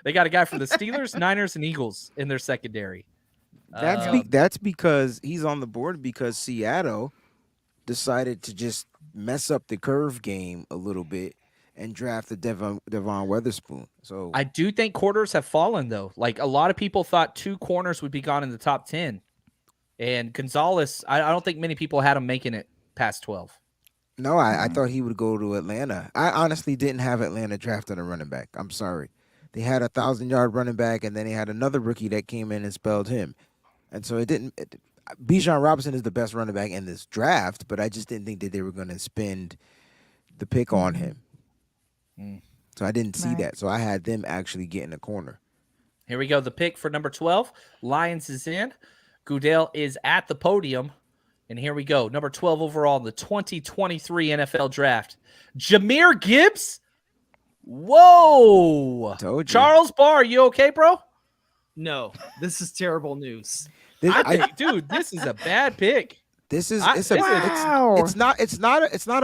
they got a guy from the Steelers, Niners, and Eagles in their secondary. That's because he's on the board because Seattle decided to just mess up the curve game a little bit and draft the Devon Witherspoon. So I do think corners have fallen though. Like a lot of people thought 2 corners would be gone in the top 10, and Gonzalez. I don't think many people had him making it past 12. No, I thought he would go to Atlanta. I honestly didn't have Atlanta drafting a running back. I'm sorry. They had a 1,000-yard running back, and then they had another rookie that came in and spelled him. And so Bijan Robinson is the best running back in this draft, but I just didn't think that they were going to spend the pick on him. So I didn't see that. So I had them actually getting a corner. Here we go. The pick for number 12. Lions is in. Goodell is at the podium. And here we go. Number 12 overall in the 2023 NFL draft. Jahmyr Gibbs. Whoa. Told you. Charles Barr, you okay, bro? No, this is terrible news. Dude, this is a bad pick. It's not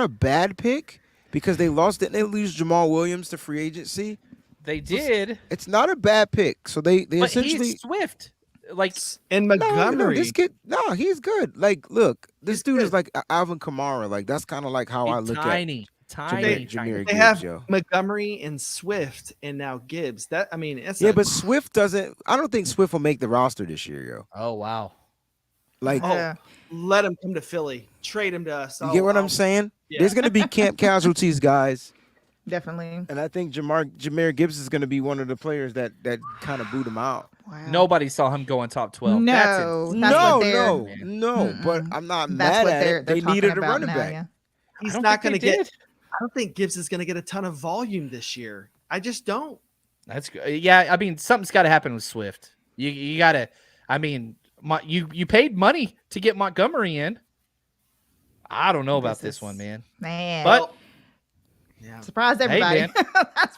a bad pick because they lose Jamal Williams to free agency. They did. It's not a bad pick. So they but essentially he's Swift. Like in Montgomery. He's good. Like, look, this dude is like Alvin Kamara. Like that's kind of like how I look at Jahmyr They have Montgomery and Swift and now Gibbs. But Swift doesn't. I don't think Swift will make the roster this year, yo. Oh wow. Like, let him come to Philly. Trade him to us. You get what I'm saying? Yeah. There's going to be camp casualties, guys. Definitely. And I think Jahmyr Gibbs is going to be one of the players that kind of boot him out. Wow. Nobody saw him go in top 12. No, but I'm not mad at it. They needed a running back. Yeah. He's not going to get. I don't think Gibbs is going to get a ton of volume this year. I just don't. That's good. Yeah, I mean, something's got to happen with Swift. You got to. I mean, you paid money to get Montgomery in. I don't know about this one, man. But surprise everybody. Hey,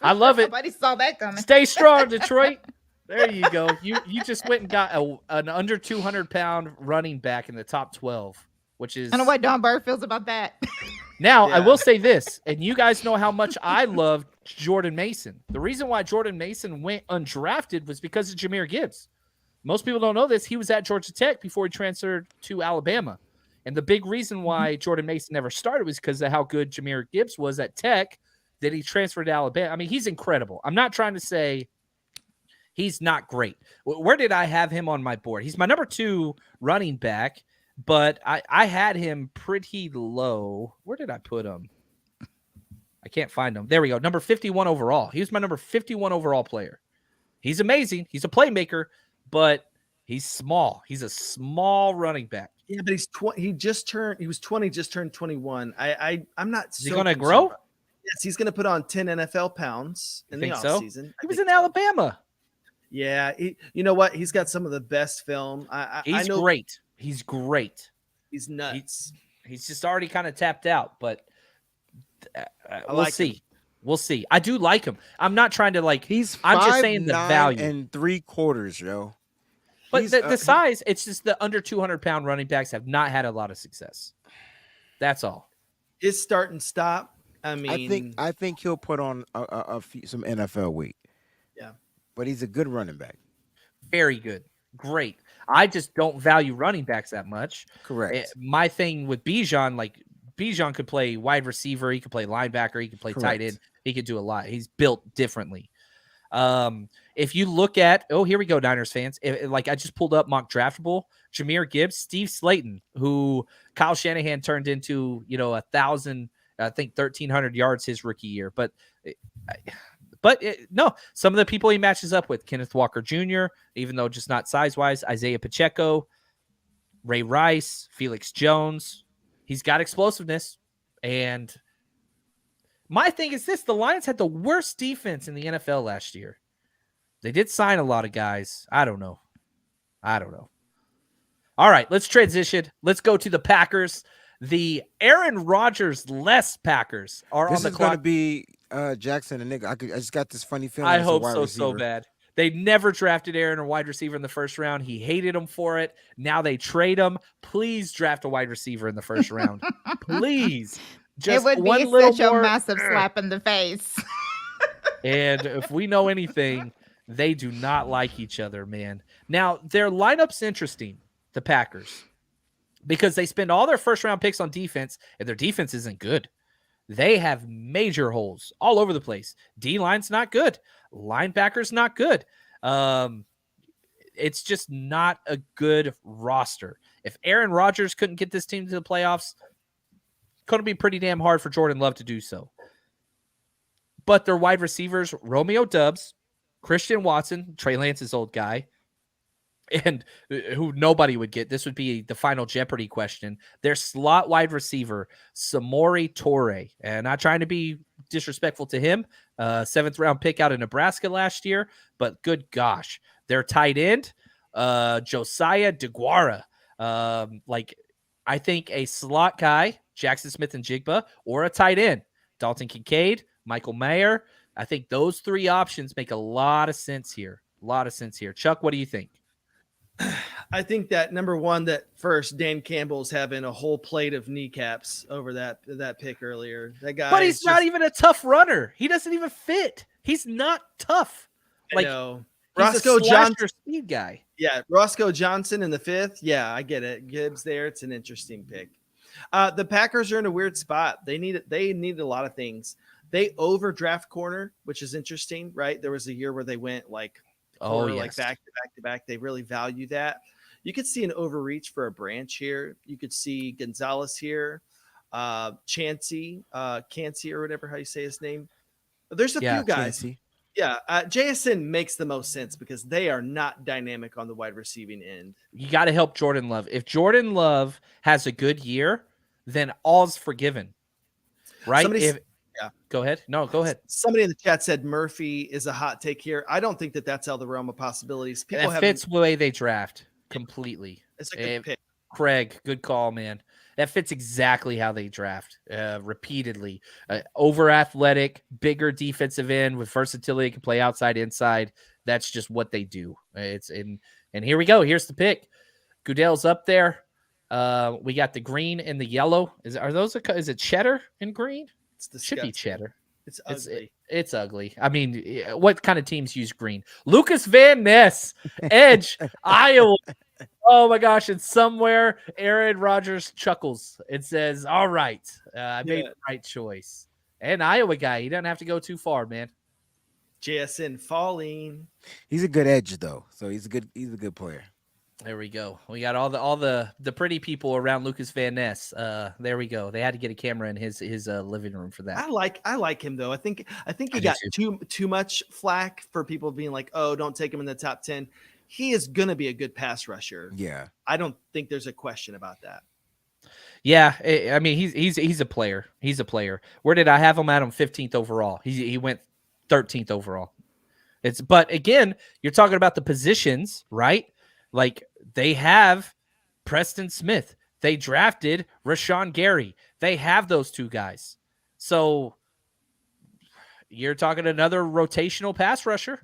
I love it. Somebody saw that coming. Stay strong, Detroit. There you go. You just went and got an under 200-pound running back in the top 12, which is. I don't know what Don Bird feels about that. Now, I will say this, and you guys know how much I love Jordan Mason. The reason why Jordan Mason went undrafted was because of Jahmyr Gibbs. Most people don't know this. He was at Georgia Tech before he transferred to Alabama. And the big reason why Jordan Mason never started was because of how good Jahmyr Gibbs was at Tech. Then he transferred to Alabama. I mean, he's incredible. I'm not trying to say he's not great. Where did I have him on my board? He's my number 2 running back. But I had him pretty low. Where did I put him? I can't find him. There we go. Number 51 overall. He was my number 51 overall player. He's amazing. He's a playmaker, but he's small. He's a small running back. Yeah, but he's 20. He was 20, just turned 21. I'm not. Is he going to grow? Yes, he's going to put on 10 NFL pounds in the offseason. He was in Alabama. Yeah, you know what? He's got some of the best film. He's great. He's great. He's nuts. He's just already kind of tapped out, but We'll see. We'll see. I do like him. I'm not trying to like. I'm just saying the 5'9" value and 3/4, yo. But the size, it's just the under 200-pound running backs have not had a lot of success. That's all. His start and stop. I mean, I think he'll put on some NFL weight. Yeah, but he's a good running back. Very good. Great. I just don't value running backs that much. Correct. My thing with Bijan, like Bijan could play wide receiver, he could play linebacker, he could play tight end, he could do a lot. He's built differently. If you look at, here we go, Niners fans. I just pulled up mock draftable, Jahmyr Gibbs, Steve Slayton, who Kyle Shanahan turned into, 1,000, I think 1,300 yards his rookie year. But no, some of the people he matches up with, Kenneth Walker Jr., even though just not size-wise, Isaiah Pacheco, Ray Rice, Felix Jones. He's got explosiveness. And my thing is this, the Lions had the worst defense in the NFL last year. They did sign a lot of guys. I don't know. All right, let's transition. Let's go to the Packers. The Aaron Rodgers-less Packers are on the clock. This is going to be Jaxon and Nick. I just got this funny feeling. I hope so bad. They never drafted Aaron a wide receiver in the first round. He hated him for it. Now they trade him. Please draft a wide receiver in the first round. Please. Just it would be such a massive slap in the face. And if we know anything, they do not like each other, man. Now, their lineup's interesting, the Packers, because they spend all their first-round picks on defense, and their defense isn't good. They have major holes all over the place. D-line's not good. Linebacker's not good. It's just not a good roster. If Aaron Rodgers couldn't get this team to the playoffs, it's going to be pretty damn hard for Jordan Love to do so. But their wide receivers, Romeo Doubs, Christian Watson, Trey Lance's old guy, and who nobody would get. This would be the final Jeopardy question. Their slot wide receiver, Samori Toure. And not trying to be disrespectful to him. 7th round pick out of Nebraska last year. But good gosh. Their tight end, Josiah DeGuara. I think a slot guy, Jackson Smith-Njigba, or a tight end, Dalton Kincaid, Michael Mayer. I think those three options make a lot of sense here. Chuck, what do you think? I think that number one, that first Dan Campbell's having a whole plate of kneecaps over that pick earlier. That guy, but he's not even a tough runner. He doesn't even fit. He's not tough. I know. Roscoe Johnson, speed guy. Yeah, Roscoe Johnson in the 5th. Yeah, I get it. Gibbs there. It's an interesting pick. The Packers are in a weird spot. They need a lot of things. They overdraft corner, which is interesting, right? There was a year where they went like back to back. They really value that. You could see an overreach for a Branch here. You could see Gonzalez here, Cancey or whatever how you say his name. There's a few guys. Cancey. Yeah, JSN makes the most sense because they are not dynamic on the wide receiving end. You got to help Jordan Love. If Jordan Love has a good year, then all's forgiven, right? Go ahead. No, go ahead. Somebody in the chat said Murphy is a hot take here. I don't think that that's out of the realm of possibilities. That fits the way they draft completely. It's a good pick. Craig, good call, man. That fits exactly how they draft repeatedly. Over athletic, bigger defensive end with versatility, can play outside, inside. That's just what they do. And here we go. Here's the pick. Goodell's up there. We got the green and the yellow. Is it cheddar and green? Should be cheddar. It's ugly. It's ugly. I mean, what kind of teams use green? Lucas Van Ness, edge, Iowa. Oh my gosh! And somewhere Aaron Rodgers chuckles. It says, "All right, I made the right choice." And Iowa guy, he doesn't have to go too far, man. JSN falling. He's a good edge though, so he's a good player. There we go. We got all the pretty people around Lucas Van Ness. There we go. They had to get a camera in his living room for that. I like him though. I think he got too much flack for people being like, "Oh, don't take him in the top 10." He is gonna be a good pass rusher. Yeah, I don't think there's a question about that. Yeah, I mean he's a player. He's a player. Where did I have him at? 15th overall. He went 13th overall. But again, you're talking about the positions, right? Like they have Preston Smith. They drafted Rashawn Gary. They have those two guys. So you're talking another rotational pass rusher,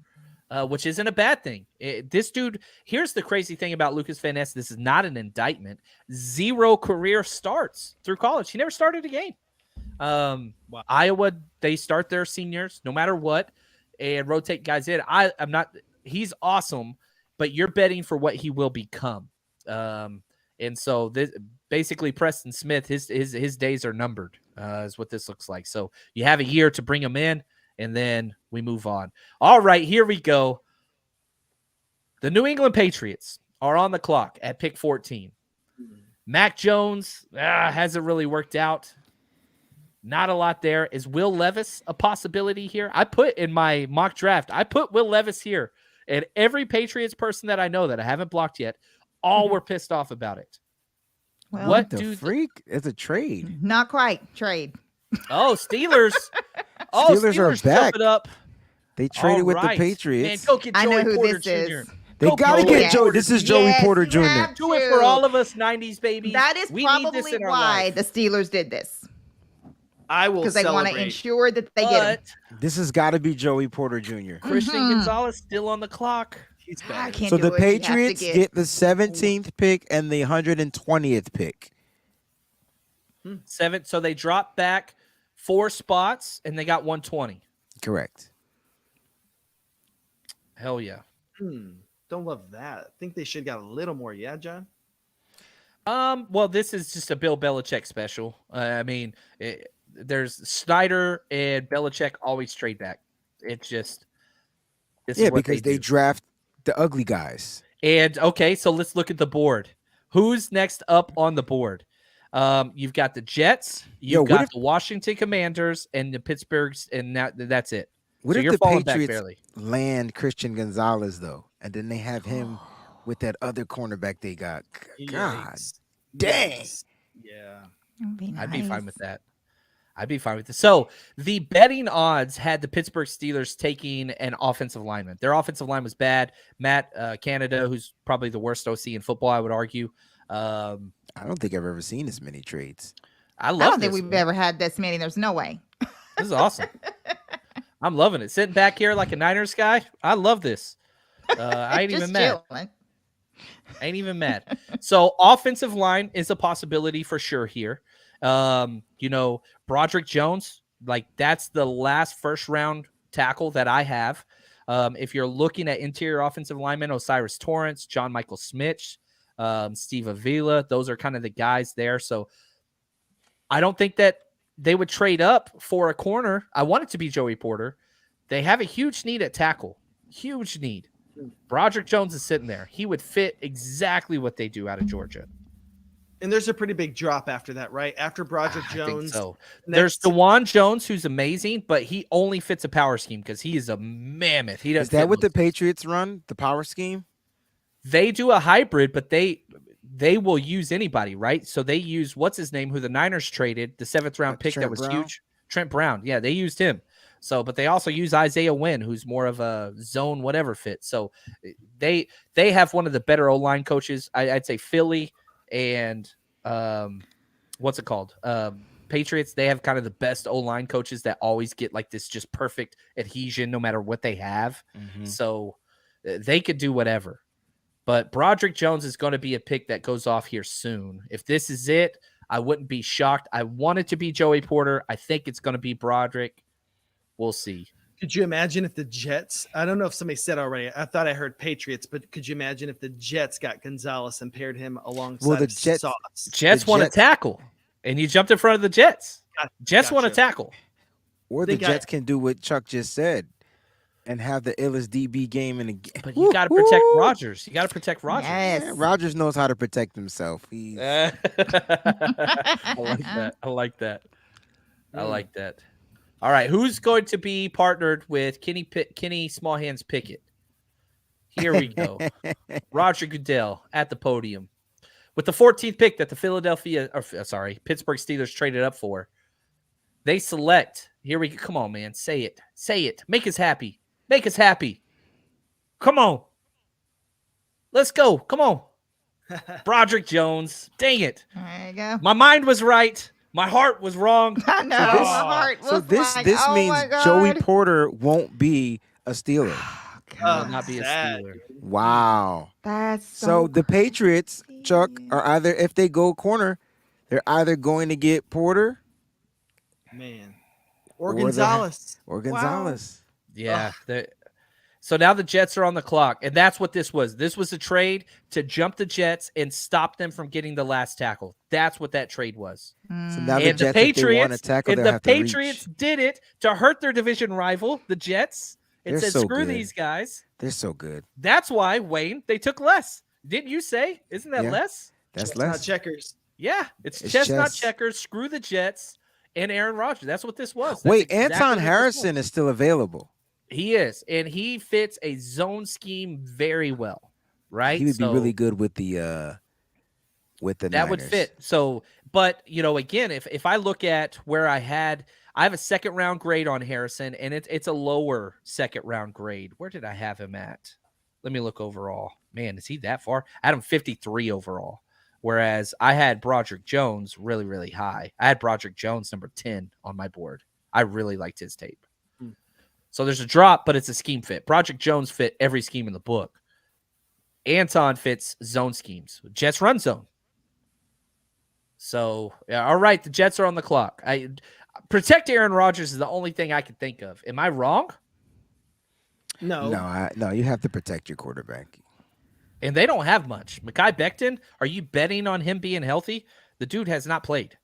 which isn't a bad thing. This dude, here's the crazy thing about Lucas Van Ness. This is not an indictment. 0 career starts through college. He never started a game. Wow. Iowa, they start their seniors no matter what and rotate guys in. I'm not, he's awesome, but you're betting for what he will become. And so this basically Preston Smith, his days are numbered, is what this looks like. So you have a year to bring him in, and then we move on. All right, here we go. The New England Patriots are on the clock at pick 14. Mac Jones hasn't really worked out. Not a lot there. Is Will Levis a possibility here? I put in my mock draft, I put Will Levis here. And every Patriots person that I know that I haven't blocked yet, all were pissed off about it. Well, What the freak? It's a trade. Not quite trade. Oh, Steelers. Steelers are back. It up. They traded All with right. the Patriots. Man, go get I know Joey who Porter this Jr. is. They Go gotta Joey get Joey. Porter This is Jr. Joey Yes, Porter you Jr. have Do it for to. all of us 90s babies. That is We need this probably in our why life. the Steelers did this. I will Because they want to celebrate. ensure that they get him. But This has got to be Joey Porter Jr. Christian Gonzalez still on the clock. He's I better. can't So do the it. You have to Patriots get the 17th pick and the 120th pick. 7. So they dropped back 4 spots and they got 120. Correct. Hell yeah. Don't love that. I think they should have got a little more. Yeah, John? Well, this is just a Bill Belichick special. I mean, there's Snyder and Belichick always trade back. It's just this is what because they do. draft the ugly guys. And okay, so let's look at the board. Who's next up on the board? You've got the Jets, you've got the Washington Commanders, and the Pittsburghs, and now that's it. What So if you're the falling back Patriots barely. land Christian Gonzalez though, and then they have him with that other cornerback they got? God, Yikes. dang. Yikes. Yeah. I'd be fine with that. I'd be fine with this. So the betting odds had the Pittsburgh Steelers taking an offensive lineman. Their offensive line was bad. Matt Canada, who's probably the worst OC in football, I would argue. I don't think I've ever seen as many trades. I I don't think this, we've man. ever had this many. There's no way. This is awesome. I'm loving it. Sitting back here like a Niners guy. I love this. I ain't even Just mad. chilling. Ain't even mad. So offensive line is a possibility for sure here. Broderick Jones, like that's the last first round tackle that I have. If you're looking at interior offensive linemen, Osiris Torrance, John Michael Smith, Steve Avila, those are kind of the guys there. So I don't think that they would trade up for a corner. I want it to be Joey Porter. They have a huge need at tackle. Huge need. Broderick Jones is sitting there. He would fit exactly what they do out of Georgia. And there's a pretty big drop after that, right? After Broderick I think Jones. so. There's DeJuan Jones, who's amazing, but he only fits a power scheme because he is a mammoth. He doesn't. Is that fit what the most- Patriots run? The power scheme? They do a hybrid, but they will use anybody, right? So they use what's his name, who the Niners traded, the 7th round pick Trent that was Brown? huge, Trent Brown. Yeah, they used him. So, but they also use Isaiah Wynn, who's more of a zone whatever fit. So they have one of the better O-line coaches. I'd say Philly and what's it called? Patriots. They have kind of the best O-line coaches that always get like this just perfect adhesion no matter what they have. So they could do whatever. But Broderick Jones is going to be a pick that goes off here soon. If this is it, I wouldn't be shocked. I want it to be Joey Porter. I think it's going to be Broderick. We'll see. Could you imagine if the Jets, I don't know if somebody said already, I thought I heard Patriots, but could you imagine if the Jets got Gonzalez and paired him alongside the of Jets- Sauce? Jets The want to Jets- tackle, and you jumped in front of the Jets. Jets want to Gotcha. tackle. Or They the got- Jets can do what Chuck just said and have the illest DB game in the game. But you got to protect Rodgers. You got to protect Rodgers. Yes. Rodgers knows how to protect himself. He's I like that. I like that. I like that. All right, who's going to be partnered with Kenny Small Hands Pickett? Here we go. Roger Goodell at the podium with the 14th pick that the Pittsburgh Steelers traded up for. They select. Here we go. Come on, man. Say it. Say it. Make us happy. Make us happy. Come on. Let's go. Come on. Broderick Jones. Dang it. There you go. My mind was right. My heart was wrong. I know. So this- my heart was So this like, this oh means my God. Joey Porter won't be a Steeler. Will not be a sad. Steeler. Wow. That's So the Patriots, Chuck, crazy. are either, if they go corner, they're either going to get Porter Man. Or Or the- Gonzalez. or Wow. Gonzalez. Yeah. So now the Jets are on the clock, and that's what this was. This was a trade to jump the Jets and stop them from getting the last tackle. That's what that trade was. So Mm. now the And the Jets, if they want to Patriots, tackle, and they'll the have Patriots to reach. did it to hurt their division rival, the Jets. It They're said, so screw good. these guys. They're so good. That's why, Wayne, they took less. Didn't you say? Isn't that Yeah. less? That's Chestnut less. checkers. Yeah. It's It's chestnut chess. checkers, screw the Jets, and Aaron Rodgers. That's what this was. That's Wait, exactly Anton what this Harrison was. is still available. He is, and he fits a zone scheme very well, right? He would be So really good with the that would Niners. fit. So, but again, if I look at where I have a second round grade on Harrison, and it's a lower second round grade. Where did I have him at? Let me look overall. Man, is he that far? I had him 53 overall. Whereas I had Broderick Jones really, really high. I had Broderick Jones number 10 on my board. I really liked his tape. So there's a drop, but it's a scheme fit. Broderick Jones fit every scheme in the book. Anton fits zone schemes. Jets run zone. So, yeah, all right, the Jets are on the clock. Protect Aaron Rodgers is the only thing I can think of. Am I wrong? No. No, you have to protect your quarterback. And they don't have much. Mekhi Becton, are you betting on him being healthy? The dude has not played.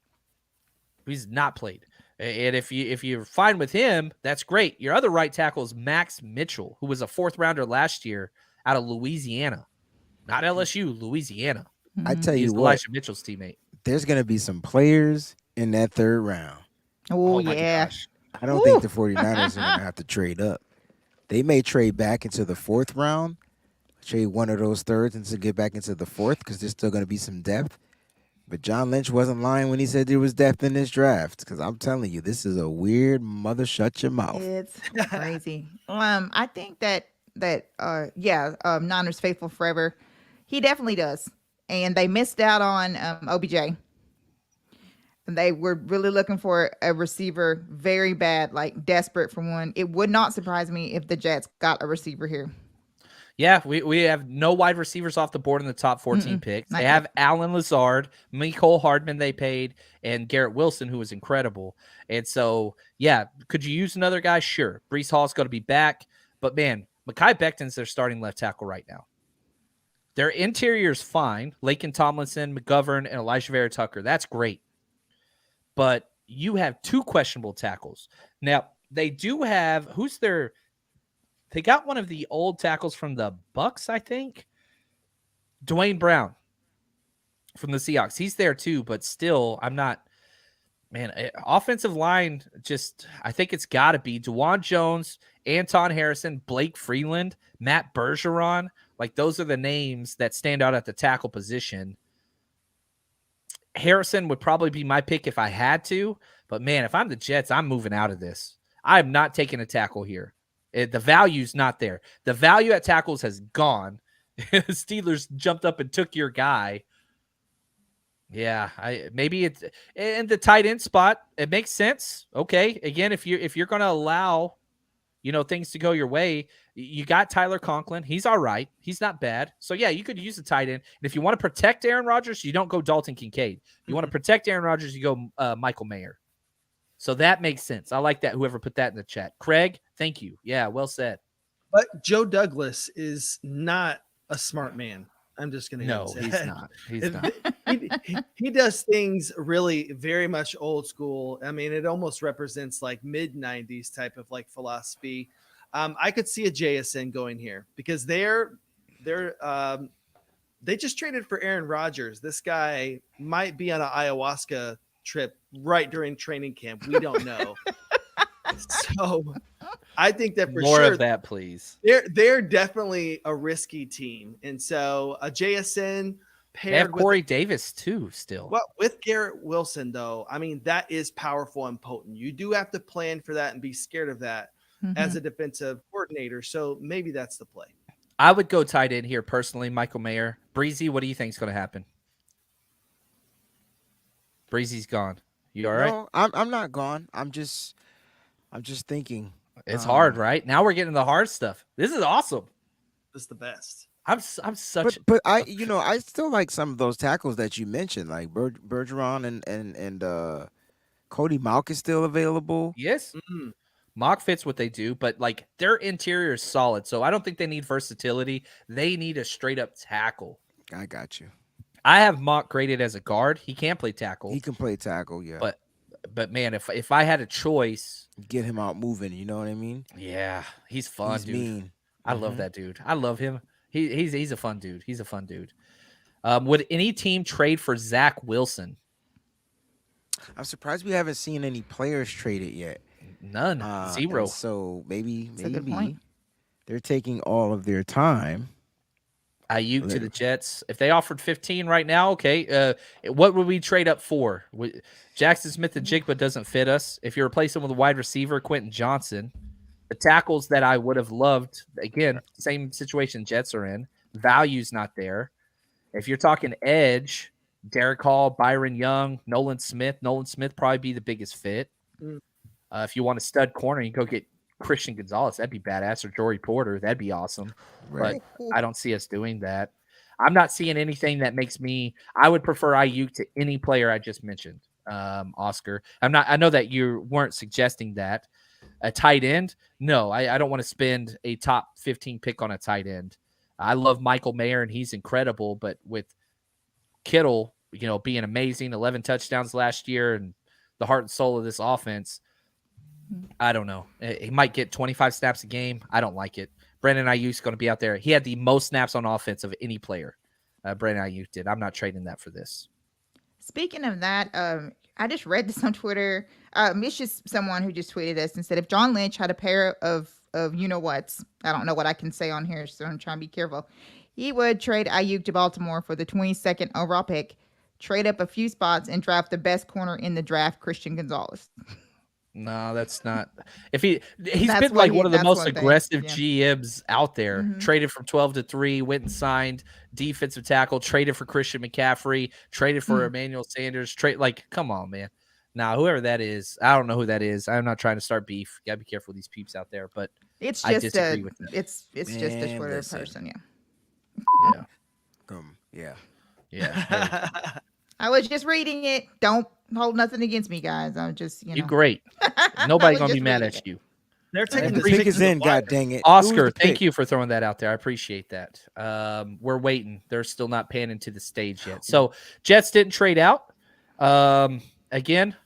He's not played. And if you're fine with him, that's great. Your other right tackle is Max Mitchell, who was a fourth rounder last year out of Louisiana. Not LSU, Louisiana. I tell He's you what, Elijah Mitchell's teammate. there's going to be some players in that third round. Oh, my yeah. gosh. I don't think the 49ers are going to have to trade up. They may trade back into the fourth round, trade one of those thirds and to get back into the fourth because there's still going to be some depth. But John Lynch wasn't lying when he said there was depth in this draft because I'm telling you, this is a weird mother shut your mouth. It's crazy. I think that Niners faithful forever. He definitely does. And they missed out on OBJ. And they were really looking for a receiver very bad, like desperate for one. It would not surprise me if the Jets got a receiver here. Yeah, we have no wide receivers off the board in the top 14 picks. not They yet. have Alan Lazard, Mecole Hardman they paid, and Garrett Wilson, who was incredible. And so, yeah, could you use another guy? Sure. Breece Hall's going to be back. But, man, Mekhi Becton's their starting left tackle right now. Their interior's fine. Laken Tomlinson, McGovern, and Elijah Vera Tucker. That's great. But you have two questionable tackles. Now, they do have – they got one of the old tackles from the Bucks, I think. Dwayne Brown from the Seahawks. He's there too, but still, I'm not. Man, offensive line, I think it's got to be DeJuan Jones, Anton Harrison, Blake Freeland, Matt Bergeron. Like, those are the names that stand out at the tackle position. Harrison would probably be my pick if I had to. But, man, if I'm the Jets, I'm moving out of this. I'm not taking a tackle here. The value's not there. The value at tackles has gone. The Steelers jumped up and took your guy. Yeah, maybe it's in the tight end spot. It makes sense. Okay, again, if you're going to allow, things to go your way, you got Tyler Conklin. He's all right. He's not bad. So yeah, you could use a tight end. And if you want to protect Aaron Rodgers, you don't go Dalton Kincaid. You want to protect Aaron Rodgers, you go Michael Mayer. So that makes sense. I like that. Whoever put that in the chat. Craig, thank you. Yeah, well said. But Joe Douglas is not a smart man. I'm just going to No, say he's that. not. He's not. He does things really very much old school. I mean, it almost represents like mid 90s type of like philosophy. I could see a JSN going here because they just traded for Aaron Rodgers. This guy might be on an ayahuasca trip right during training camp. We don't know. So I think that for More sure of that, please. they're definitely a risky team. And so a JSN They have paired with Corey Davis too still. well, with Garrett Wilson, though, I mean, that is powerful and potent. You do have to plan for that and be scared of that as a defensive coordinator. So maybe that's the play. I would go tight end here personally, Michael Mayer. Breezy, what do you think is going to happen? Breezy's gone. You all right? No, I'm not gone. I'm just thinking. It's hard, right? Now we're getting the hard stuff. This is awesome. This is the best. I'm such. But I I still like some of those tackles that you mentioned, like Bergeron and Cody Mauch is still available. Yes. Mock fits what they do, but like their interior is solid. So I don't think they need versatility. They need a straight up tackle. I got you. I have Mock graded as a guard. He can play tackle. He can play tackle, yeah. But man, if I had a choice, get him out moving, you know what I mean? yeah, he's fun, He's dude. mean. I love that dude. I love him. He's a fun dude. He's a fun dude. Would any team trade for Zach Wilson? I'm surprised we haven't seen any players traded yet. None. Zero. So maybe That's a good point. they're taking all of their time. Ayuk to the Jets. If they offered 15 right now, okay. What would we trade up for? Jackson Smith-Njigba doesn't fit us. If you replace him with a wide receiver, Quentin Johnston. The tackles that I would have loved, again, same situation Jets are in. Value's not there. If you're talking edge, Derek Hall, Byron Young, Nolan Smith probably be the biggest fit. If you want a stud corner, you go get Christian Gonzalez. That'd be badass. Or Jory Porter. That'd be awesome. Right. But I don't see us doing that. I'm not seeing anything that makes me – I would prefer Ayuk to any player I just mentioned, Oscar. I know that you weren't suggesting that. A tight end? No, I don't want to spend a top 15 pick on a tight end. I love Michael Mayer, and he's incredible. But with Kittle, being amazing, 11 touchdowns last year and the heart and soul of this offense, I don't know. He might get 25 snaps a game. I don't like it. Brandon Ayuk's going to be out there. He had the most snaps on offense of any player. Brandon Ayuk did. I'm not trading that for this. Speaking of that, I just read this on Twitter. It's just someone who just tweeted us and said if John Lynch had a pair of you-know-whats, I don't know what I can say on here, so I'm trying to be careful. He would trade Ayuk to Baltimore for the 22nd overall pick, trade up a few spots, and draft the best corner in the draft, Christian Gonzalez. No, that's not. If he's been like one of the most aggressive GMs out there. Traded from 12 to 3, went and signed defensive tackle, traded for Christian McCaffrey, traded for Emmanuel Sanders. Come on, man. Now, whoever that is, I don't know who that is. I'm not trying to start beef. You gotta be careful with these peeps out there. But it's I just disagree with that. It's just a Twitter person, Yeah. I was just reading it. Don't hold nothing against me, guys. I'm just, You're great. Nobody's going to be mad at you. They're taking the pick is in, god dang it. Oscar, thank you for throwing that out there. I appreciate that. We're waiting. They're still not panning to the stage yet. So Jets didn't trade out. Again,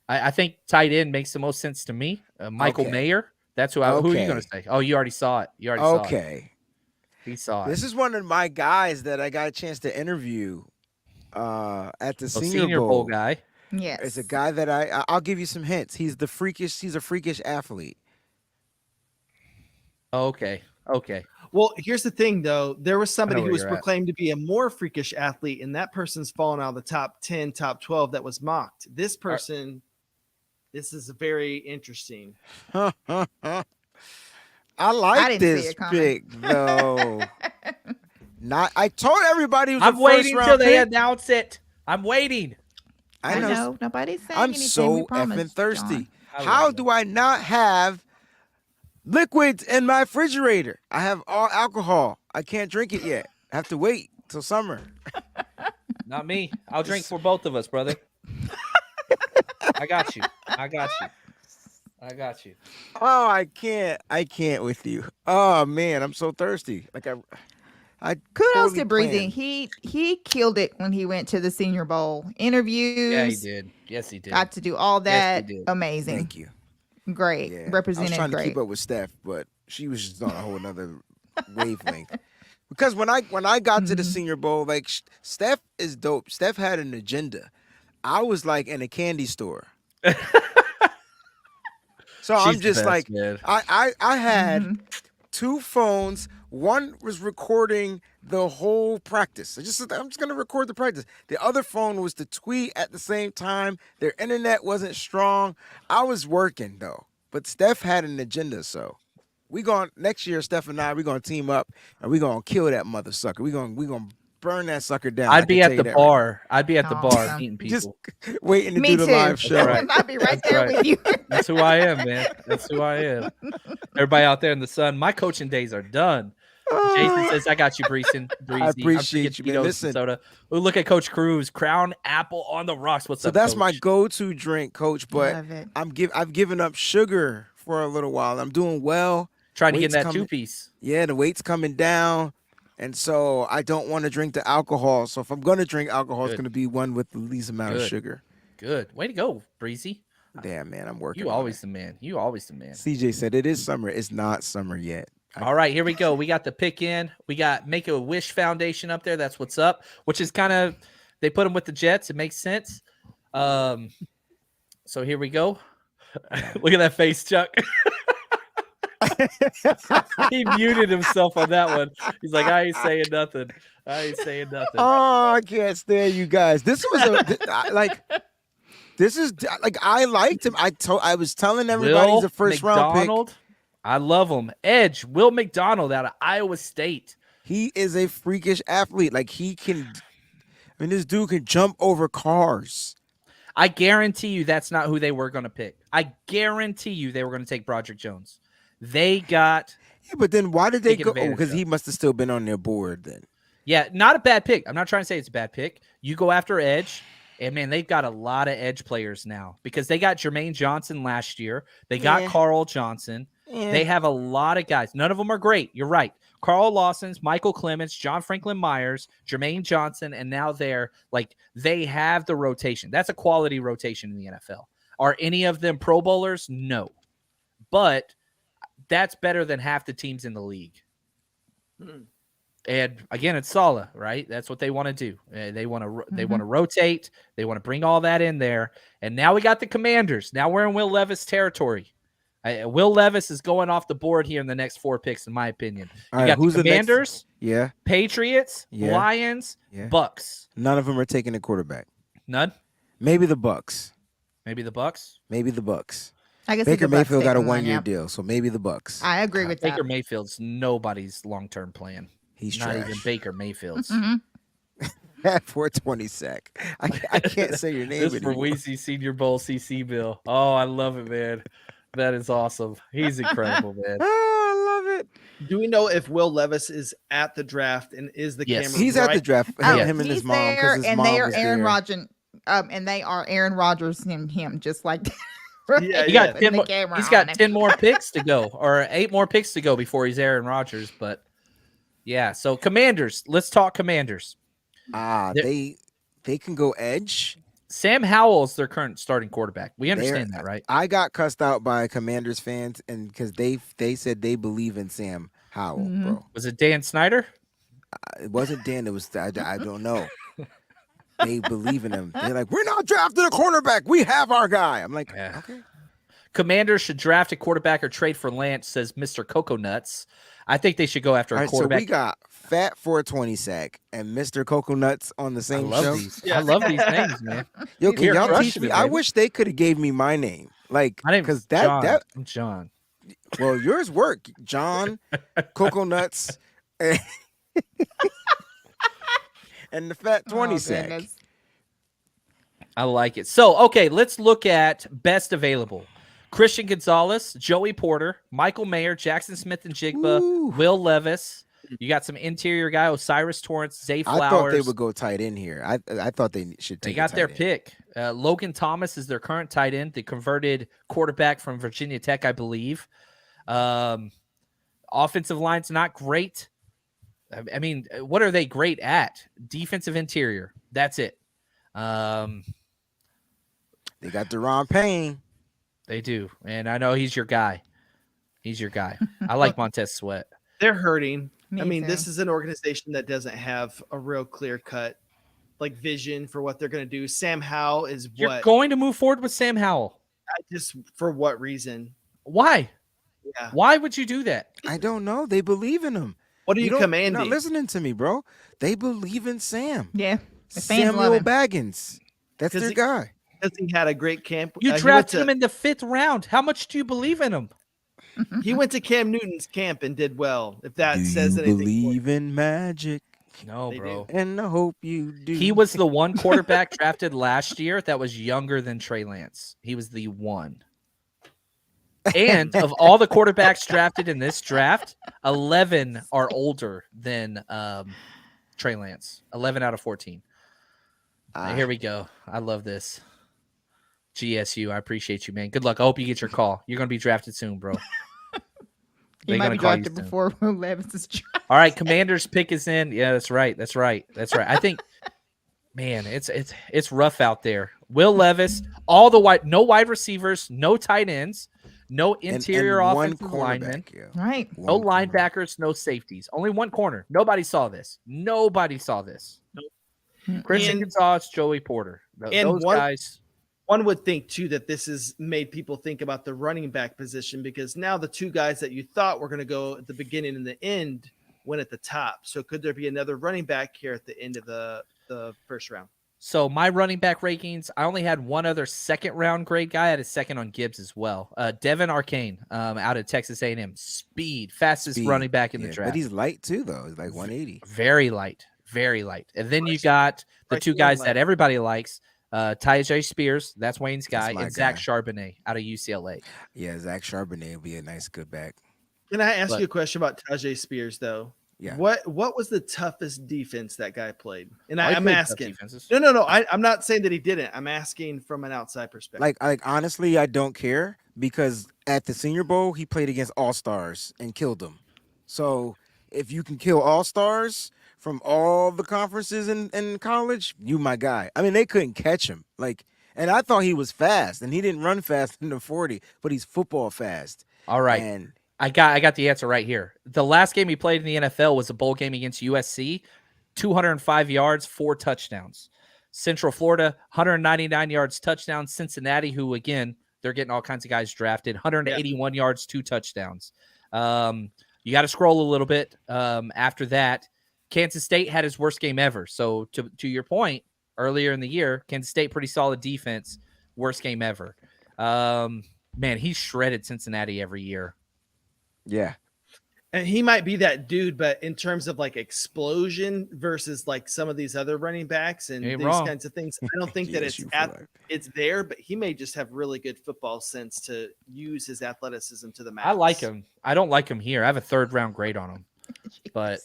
I think tight end makes the most sense to me. Michael Mayer. That's who are you going to say? Oh, you already saw it. Saw it. He saw it. This is one of my guys that I got a chance to interview at the Senior Bowl guy. Yes. It's a guy that I'll give you some hints. He's a freakish athlete. Okay. Well, here's the thing, though. There was somebody who was you're at. proclaimed to be a more freakish athlete, and that person's fallen out of the top 10, top 12 that was mocked. This person, this is very interesting. I like this pick, though. I told everybody it was I'm waiting till they announce it. I'm waiting. I know. Nobody's saying I'm anything. so we promise, effing thirsty. John. How do I not have liquids in my refrigerator? I have all alcohol. I can't drink it yet. I have to wait till summer. Not me. I'll drink for both of us, brother. I got you. Oh, I can't with you. Oh man, I'm so thirsty. Kudos totally to Breezy. planned. He killed it when he went to the Senior Bowl interviews. Yeah, he did. Yes, he did. Got to do all that. Yes, he did. Amazing. Thank you. Great. Yeah. Represented I was trying great. to keep up with Steph, but she was just on a whole nother wavelength. Because when I got to the Senior Bowl, Steph is dope. Steph had an agenda. I was like in a candy store. So I'm just best, man. I had two phones. One was recording the whole practice. I'm just going to record the practice. The other phone was to tweet at the same time. Their internet wasn't strong. I was working though, but Steph had an agenda. So next year, Steph and I, we're going to team up and we're going to kill that mother sucker. We're going to burn that sucker down. I'd be at the bar. I'd be at the bar Awesome. meeting Just people. waiting to Me do the too. live show. right. I'll be right That's there right. with you. That's who I am, man. That's who I am. Everybody out there in the sun, my coaching days are done. Jason says, I got you, Breezy. I appreciate you, man. Listen. Soda. Ooh, look at Coach Cruz. Crown apple on the rocks. What's So up, that's Coach? my go-to drink, Coach. But Love it. I've given up sugar for a little while. I'm doing well. Trying to get in Weight's that coming- two-piece. Yeah, the weight's coming down. And so I don't want to drink the alcohol. So if I'm going to drink alcohol, it's Good. going to be one with the least amount of Good. sugar. Good. Way to go, Breezy. Damn, man, I'm working. You on always it. the man. You always the man. CJ said it is summer. It's not summer yet. All right, here we go. We got the pick in. We got Make a Wish Foundation up there. That's what's up, which is kind of, they put them with the Jets. It makes sense. So here we go. Look at that face, Chuck. He muted himself on that one. He's like, I ain't saying nothing. I ain't saying nothing. Oh, I can't stand you guys. This was I liked him. I was telling everybody he's a first round pick. McDonald, I love him. Edge, Will McDonald out of Iowa State. He is a freakish athlete. Like this dude can jump over cars. I guarantee you that's not who they were going to pick. I guarantee you they were going to take Broderick Jones. They got Yeah, but then why did they taken go? advantage Because of. he must have still been on their board then. Yeah, not a bad pick. I'm not trying to say it's a bad pick. You go after edge, and man, they've got a lot of edge players now because they got Jermaine Johnson last year. They got Yeah. Carl Johnson. Yeah. They have a lot of guys. None of them are great. You're right. Carl Lawson's, Michael Clements, John Franklin Myers, Jermaine Johnson, and now they have the rotation. That's a quality rotation in the NFL. Are any of them Pro Bowlers? No. But that's better than half the teams in the league. And again, it's Saleh, right? That's what they want to do. They want to rotate. They want to bring all that in there. And now we got the Commanders. Now we're in Will Levis territory. Will Levis is going off the board here in the next 4 picks, in my opinion. All You right, got who's the the next? Commanders, Yeah. Patriots, Yeah. Lions, Yeah. Bucks. None of them are taking a quarterback. None? Maybe the Bucks. Maybe the Bucks? Maybe the Bucks. I guess it's Baker the Bucs Mayfield got a taking one, 1-year yeah. deal, so maybe the Bucks. I agree with Baker that. Mayfield's nobody's long-term plan. He's Not trash. even Baker Mayfield's. At 420 sack. I can't say your name This for anymore. Weezy Senior Bowl CC Bill. Oh, I love it, man. That is awesome. He's incredible, man. Oh, I love it. Do we know if Will Levis is at the draft and is the Yes. camera? He's at the right? draft. Oh, Him and his he's mom. 'Cause there, his and mom they are was Aaron there. Rodgers, and they are Aaron Rodgers and him, just like that. Right? Yeah, He yeah. got Putting 10 the more, camera he's on got him. 10 more picks to go, or 8 more picks to go before he's Aaron Rodgers. But yeah, so Commanders. Let's talk Commanders. They can go edge. Sam Howell's their current starting quarterback. We understand that, right? I got cussed out by Commanders fans, and because they said they believe in Sam Howell, bro. Was it Dan Snyder? It wasn't Dan. It was I don't know. They believe in him. They're like, we're not drafting a quarterback. We have our guy. I'm like, Yeah. okay. Commanders should draft a quarterback or trade for Lance, says Mr. Coco Nuts. I think they should go after All a right, so quarterback. we got Fat 420 sack and Mr. Coco Nuts on the I same love show. these. I love these names, man. Yo, We can are y'all teach crushing me? it, I baby. wish they could have gave me my name. Like, My name because is that John. that I'm John. well, yours work, John, Coco Nuts, and the Fat 20 Oh, sack. goodness. I like it. So, okay, let's look at best available. Christian Gonzalez, Joey Porter, Michael Mayer, Jackson Smith-Njigba, Ooh. Will Levis. You got some interior guy, Osiris Torrance, Zay Flowers. I thought they would go tight end here. I thought they should They take. got a their tight end. pick. Logan Thomas is their current tight end, the converted quarterback from Virginia Tech, I believe. Offensive line's not great. I mean, what are they great at? Defensive interior. That's it. They got Deron Payne. They do. And I know he's your guy. He's your guy. I like Montez Sweat. They're hurting. Me I mean, too. this is an organization that doesn't have a real clear cut like vision for what they're going to do. Sam Howell is You're what? going to move forward with Sam Howell. Just for what reason? Why? Yeah. Why would you do that? I don't know. They believe in him. What are you You're commanding? not listening to me, bro. They believe in Sam. Yeah, the fans love Samuel him. Because Baggins. That's their he- guy. Because he had a great camp. You he went drafted to- him in the 5th round. How much do you believe in him? He went to Cam Newton's camp and did well. If that Do says you anything. believe in magic? No, They bro. do. And I hope you do. He was the one quarterback drafted last year that was younger than Trey Lance. He was the one. And of all the quarterbacks drafted in this draft, 11 are older than Trey Lance. 11 out of 14. Here we go. I love this. GSU, I appreciate you, man. Good luck. I hope you get your call. You're going to be drafted soon, bro. He might be drafted before Will Levis is drafted. All right, Commander's pick is in. Yeah, that's right. I think, man, it's rough out there. Will Levis, no wide receivers, no tight ends, no interior and offensive linemen, Right. no linebackers, no safeties. Only one corner. Nobody saw this. Christian Gonzalez, Joey Porter. Those guys. One would think, too, that this has made people think about the running back position because now the two guys that you thought were going to go at the beginning and the end went at the top. So could there be another running back here at the end of the first round? So my running back rankings, I only had one other second-round grade guy. I had a second on Gibbs as well. Devon Arcane out of Texas A&M. Fastest running back in the draft. But he's light, too, though. He's like 180. Very light. And then you got the two guys that everybody likes. Tyjae Spears, that's Wayne's guy, and Zach Charbonnet out of UCLA. Yeah, Zach Charbonnet will be a nice good back. Can I ask you a question about Tyjae Spears, though? Yeah. What was the toughest defense that guy played? And I'm asking. No. I'm not saying that he didn't. I'm asking from an outside perspective. Like honestly, I don't care because at the Senior Bowl, he played against All-Stars and killed them. So if you can kill All-Stars from all the conferences in college, you my guy. I mean, they couldn't catch him. And I thought he was fast, and he didn't run fast in the 40, but he's football fast. All right. And I got the answer right here. The last game he played in the NFL was a bowl game against USC, 205 yards, 4 touchdowns. Central Florida, 199 yards, touchdown. Cincinnati, who, again, they're getting all kinds of guys drafted, 181 yards, 2 touchdowns. You got to scroll a little bit after that. Kansas State had his worst game ever. So to your point, earlier in the year, Kansas State, pretty solid defense, worst game ever. Man, he's shredded Cincinnati every year. yeah. And he might be that dude, but in terms of explosion versus some of these other running backs and these kinds of things, I don't think that it's there, but he may just have really good football sense to use his athleticism to the max. I like him. I don't like him here. I have a 3rd-round grade on him. But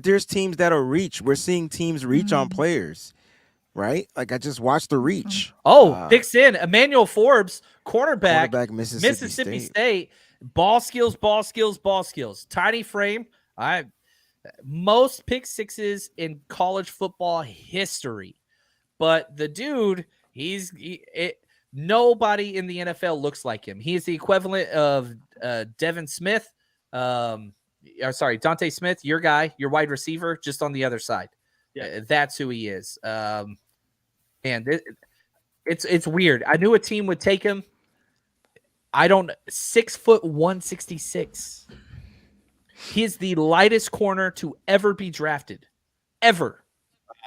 there's teams that'll reach. We're seeing teams reach on players, right? I just watched the reach. Oh, picks in. Emmanuel Forbes, cornerback Mississippi State. Ball skills. Tiny frame. Most pick sixes in college football history. But the dude, nobody in the NFL looks like him. He is the equivalent of Devon Smith. Deonte Smith, your guy, your wide receiver, just on the other side. Yeah, that's who he is. And it's weird. I knew a team would take him. 6 foot 166. He is the lightest corner to ever be drafted. Ever.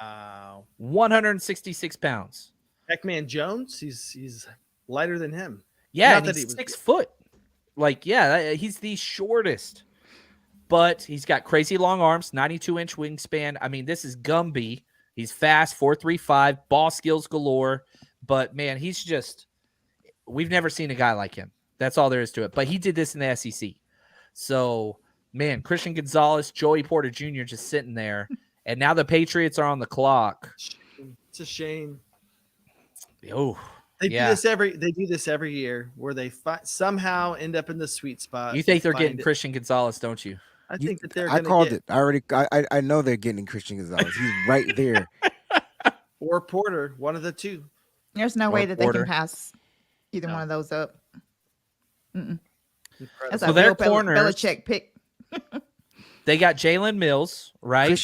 Wow. 166 pounds. Heckman Jones, he's lighter than him. Yeah, and he's 6 foot. He's the shortest. But he's got crazy long arms, 92-inch wingspan. I mean, this is Gumby. He's fast, 4.35, ball skills galore. But, man, we've never seen a guy like him. That's all there is to it. But he did this in the SEC. So, man, Christian Gonzalez, Joey Porter Jr. just sitting there. And now the Patriots are on the clock. It's a shame. Oh, They do this every year where they somehow end up in the sweet spot. You think they're getting Christian Gonzalez, don't you? I think that they're. I called it. I know they're getting Christian Gonzalez. He's right there. Or Porter, one of the two. There's no way that they can pass either one of those up. That's a real Belichick pick. They got Jalen Mills, right?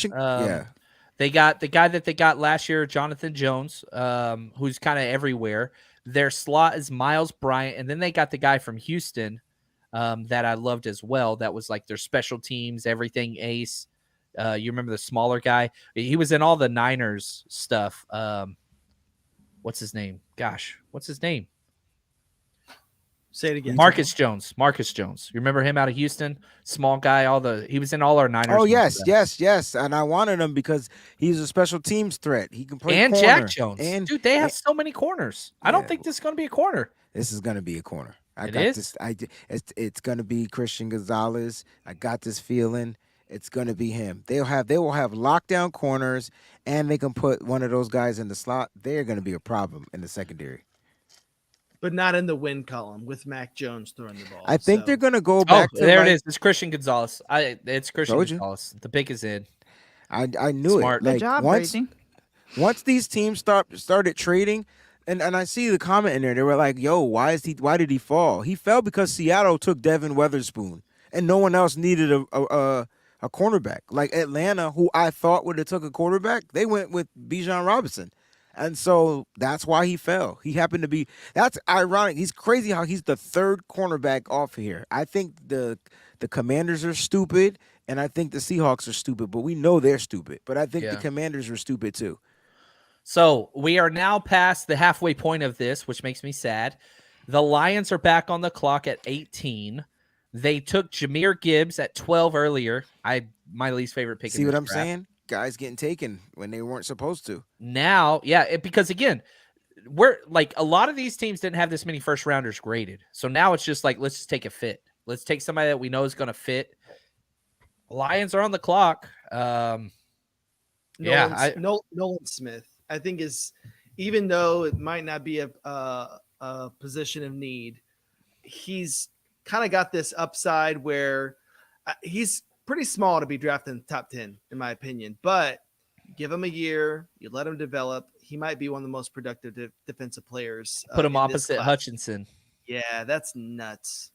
They got the guy that they got last year, Jonathan Jones, who's kind of everywhere. Their slot is Miles Bryant, and then they got the guy from Houston that I loved as well. That was like their special teams, everything ace. You remember the smaller guy? He was in all the Niners stuff. What's his name? Gosh, what's his name? Say it again. Marcus Jones. You remember him out of Houston? Small guy. He was in all our Niners. Oh yes. And I wanted him because he's a special teams threat. He can play and corner. Jack Jones. And Dude, they have so many corners. I don't think this is going to be a corner. This is going to be a corner. It's going to be Christian Gonzalez. I got this feeling it's going to be him. They will have lockdown corners, and they can put one of those guys in the slot. They're going to be a problem in the secondary. But not in the win column with Mac Jones throwing the ball. I think they're going to go back to there it is. It's Christian Gonzalez. It's Christian Gonzalez. The pick is in. I knew Smart. it. Like, Good job, once these teams started trading, and I see the comment in there, they were like, "Yo, why did he fall? He fell because Seattle took Devon Witherspoon, and no one else needed a cornerback. Like Atlanta, who I thought would have took a quarterback, they went with Bijan Robinson." And so that's why he fell. He happened to be. That's ironic. He's crazy how he's the third cornerback off here. I think the Commanders are stupid, and I think the Seahawks are stupid. But we know they're stupid. But I think the Commanders are stupid too. So we are now past the halfway point of this, which makes me sad. The Lions are back on the clock at 18. They took Jahmyr Gibbs at 12 earlier. My least favorite pick. See what I'm saying? Guys getting taken when they weren't supposed to. Now, because again, we're like a lot of these teams didn't have this many first rounders graded. So now it's just like, let's just take a fit. Let's take somebody that we know is going to fit. Lions are on the clock. Nolan Smith, I think, is, even though it might not be a position of need, he's kind of got this upside where he's pretty small to be drafted in the top 10, in my opinion, but give him a year, you let him develop. He might be one of the most productive defensive players. Put him opposite Hutchinson. Yeah, that's nuts.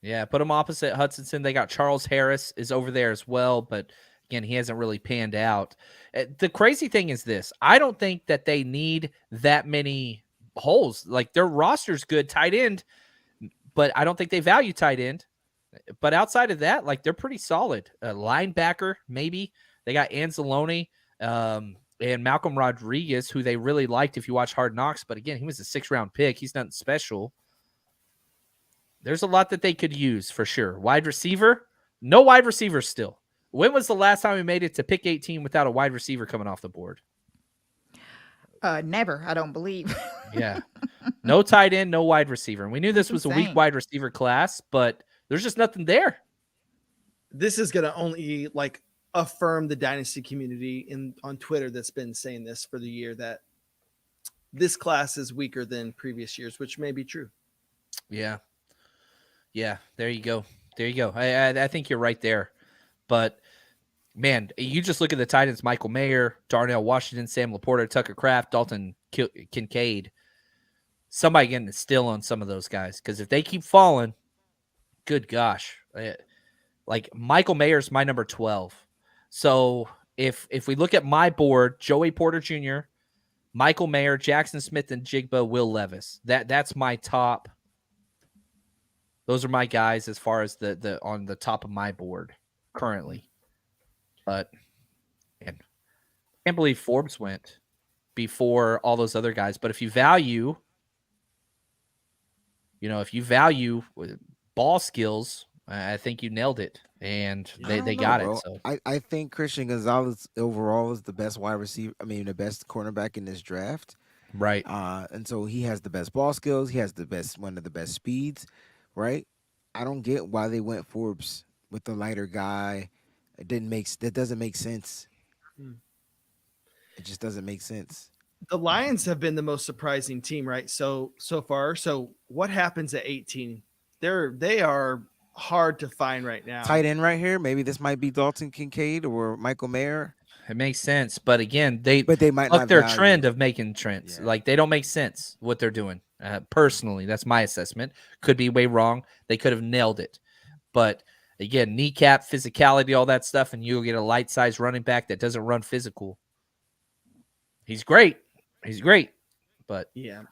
Yeah, put him opposite Hutchinson. They got Charles Harris is over there as well, but again, he hasn't really panned out. The crazy thing is this. I don't think that they need that many holes. Like, their roster's good, tight end, but I don't think they value tight end. But outside of that, like, they're pretty solid. Linebacker, maybe. They got Anzalone and Malcolm Rodriguez, who they really liked if you watch Hard Knocks. But again, he was a 6th-round pick. He's nothing special. There's a lot that they could use for sure. Wide receiver, no wide receiver still. When was the last time we made it to pick 18 without a wide receiver coming off the board? Never, I don't believe. Yeah. No tight end, no wide receiver. And we knew this was a weak wide receiver class, but there's just nothing there. This is going to only affirm the dynasty community on Twitter that's been saying this for the year, that this class is weaker than previous years, which may be true. Yeah. Yeah. There you go. I think you're right there. But man, you just look at the tight ends: Michael Mayer, Darnell Washington, Sam Laporta, Tucker Kraft, Dalton Kincaid. Somebody getting a steal on some of those guys, because if they keep falling, good gosh. Like, Michael Mayer's my number 12. So if we look at my board, Joey Porter Jr., Michael Mayer, Jaxon Smith-Njigba, Will Levis. That's my top. Those are my guys as far as the on the top of my board currently. But man, I can't believe Forbes went before all those other guys. But if you value ball skills, I think you nailed it, and they got it. So I think Christian Gonzalez overall is the best wide receiver. I mean, the best cornerback in this draft. Right. And so he has the best ball skills. He has one of the best speeds. Right. I don't get why they went Forbes with the lighter guy. That doesn't make sense. It just doesn't make sense. The Lions have been the most surprising team, right? So far. So what happens at 18? They are hard to find right now. Tight end right here. Maybe this might be Dalton Kincaid or Michael Mayer. It makes sense, but again, they might buck not their value. trend of making trends. Yeah. Like, they don't make sense what they're doing. Personally, that's my assessment. Could be way wrong. They could have nailed it, but again, kneecap, physicality, all that stuff, and you'll get a light-sized running back that doesn't run physical. He's great, but yeah,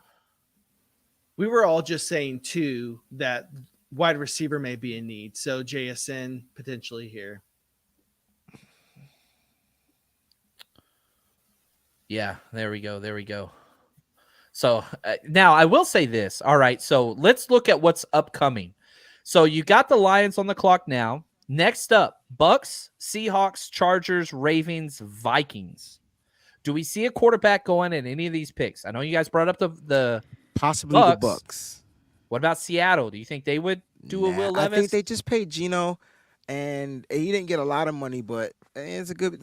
we were all just saying too that wide receiver may be in need, so JSN potentially here. Yeah, there we go. So now I will say this. All right, so let's look at what's upcoming. So you got the Lions on the clock now. Next up, Bucks, Seahawks, Chargers, Ravens, Vikings. Do we see a quarterback going in any of these picks? I know you guys brought up the Possibly Bucks. the Bucks. What about Seattle? Do you think they would do a Will Levis? I think they just paid Geno, and he didn't get a lot of money, but it's a good.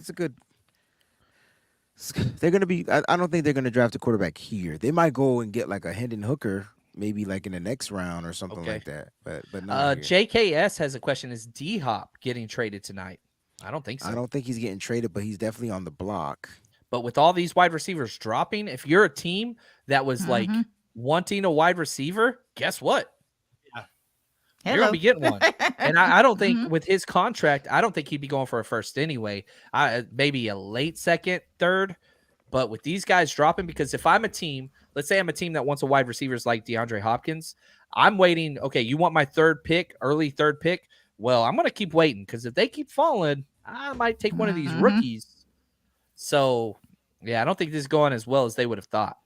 They're gonna be. I don't think they're gonna draft a quarterback here. They might go and get like a Hendon Hooker, maybe like in the next round or something like that. But not here. JKS has a question: is D-Hop getting traded tonight? I don't think so. I don't think he's getting traded, but he's definitely on the block. But with all these wide receivers dropping, if you're a team that was like wanting a wide receiver, guess what? You're going to be getting one. And I don't think with his contract, I don't think he'd be going for a first anyway. Maybe a late second, third. But with these guys dropping, because if I'm a team, let's say I'm a team that wants a wide receivers like DeAndre Hopkins, I'm waiting. Okay, you want my third pick, early third pick? Well, I'm going to keep waiting because if they keep falling, I might take one of these rookies. So, yeah, I don't think this is going as well as they would have thought.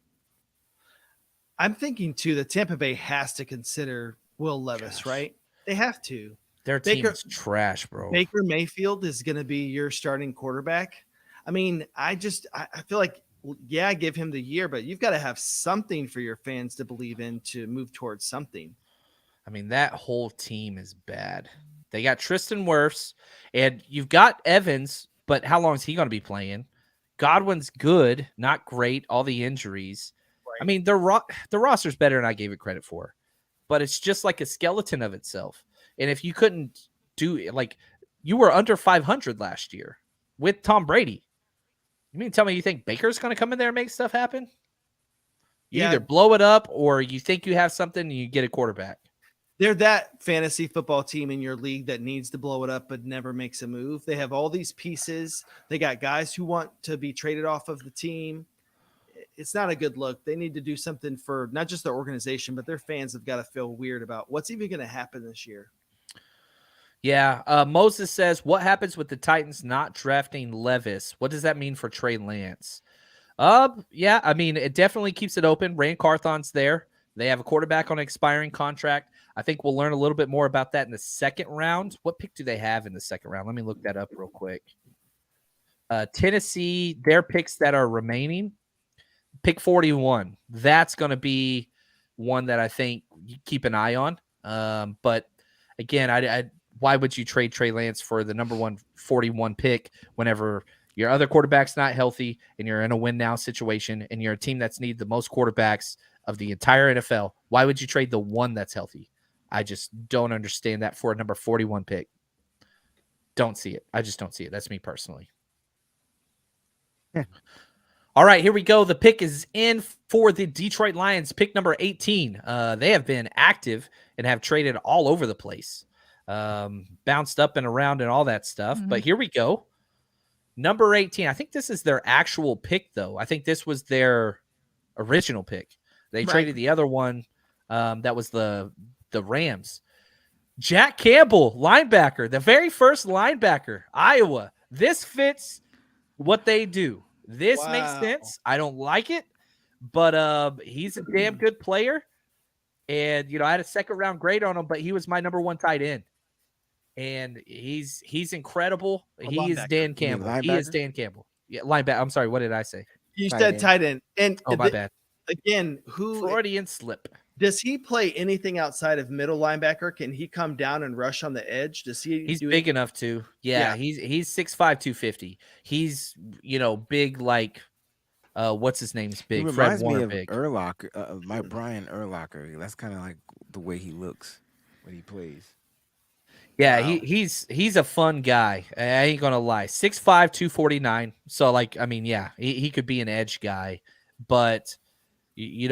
I'm thinking, too, that Tampa Bay has to consider Will Levis, right? They have to. Their team is trash, bro. Baker Mayfield is going to be your starting quarterback. I mean, I feel like, yeah, give him the year, but you've got to have something for your fans to believe in to move towards something. I mean, that whole team is bad. They got Tristan Wirfs, and you've got Evans, but how long is he going to be playing? Godwin's good, not great, all the injuries. Right. I mean, the roster's better than I gave it credit for, but it's just like a skeleton of itself. And if you couldn't do it, like you were under 500 last year with Tom Brady, you mean tell me you think Baker's going to come in there and make stuff happen? You either blow it up or you think you have something and you get a quarterback. They're that fantasy football team in your league that needs to blow it up but never makes a move. They have all these pieces. They got guys who want to be traded off of the team. It's not a good look. They need to do something for not just their organization, but their fans have got to feel weird about what's even going to happen this year. Yeah. Moses says, what happens with the Titans not drafting Levis? What does that mean for Trey Lance? Yeah, I mean, it definitely keeps it open. Rand Carthon's there. They have a quarterback on an expiring contract. I think we'll learn a little bit more about that in the second round. What pick do they have in the second round? Let me look that up real quick. Tennessee, their picks that are remaining, pick 41. That's going to be one that I think you keep an eye on. But again, why would you trade Trey Lance for the number 141 pick whenever your other quarterback's not healthy and you're in a win now situation and you're a team that's need the most quarterbacks of the entire NFL? Why would you trade the one that's healthy? I just don't understand that for a number 41 pick. Don't see it. I just don't see it. That's me personally. All right, here we go. The pick is in for the Detroit Lions, pick number 18. They have been active and have traded all over the place, bounced up and around and all that stuff. But here we go. Number 18. I think this is their actual pick, though. I think this was their original pick. They traded the other one. That was the Rams. Jack Campbell, linebacker, the very first linebacker, Iowa. This fits what they do. This makes sense. I don't like it, but he's a damn good player. And, I had a second round grade on him, but he was my number one tight end. And he's incredible. He is Dan Campbell. He is Dan Campbell. Yeah, linebacker. I'm sorry. What did I say? You said tight end. And my bad. Again, Freudian slip. Does he play anything outside of middle linebacker? Can he come down and rush on the edge? Does he? He's big enough to. Yeah, he's 6'5", 250. He's big like what's his name's big. He Fred reminds Warner me of big. Urlacher, my Brian Urlacher. That's kind of like the way he looks when he plays. Yeah, he's a fun guy. I ain't gonna lie. 6'5", 249. So he could be an edge guy, but he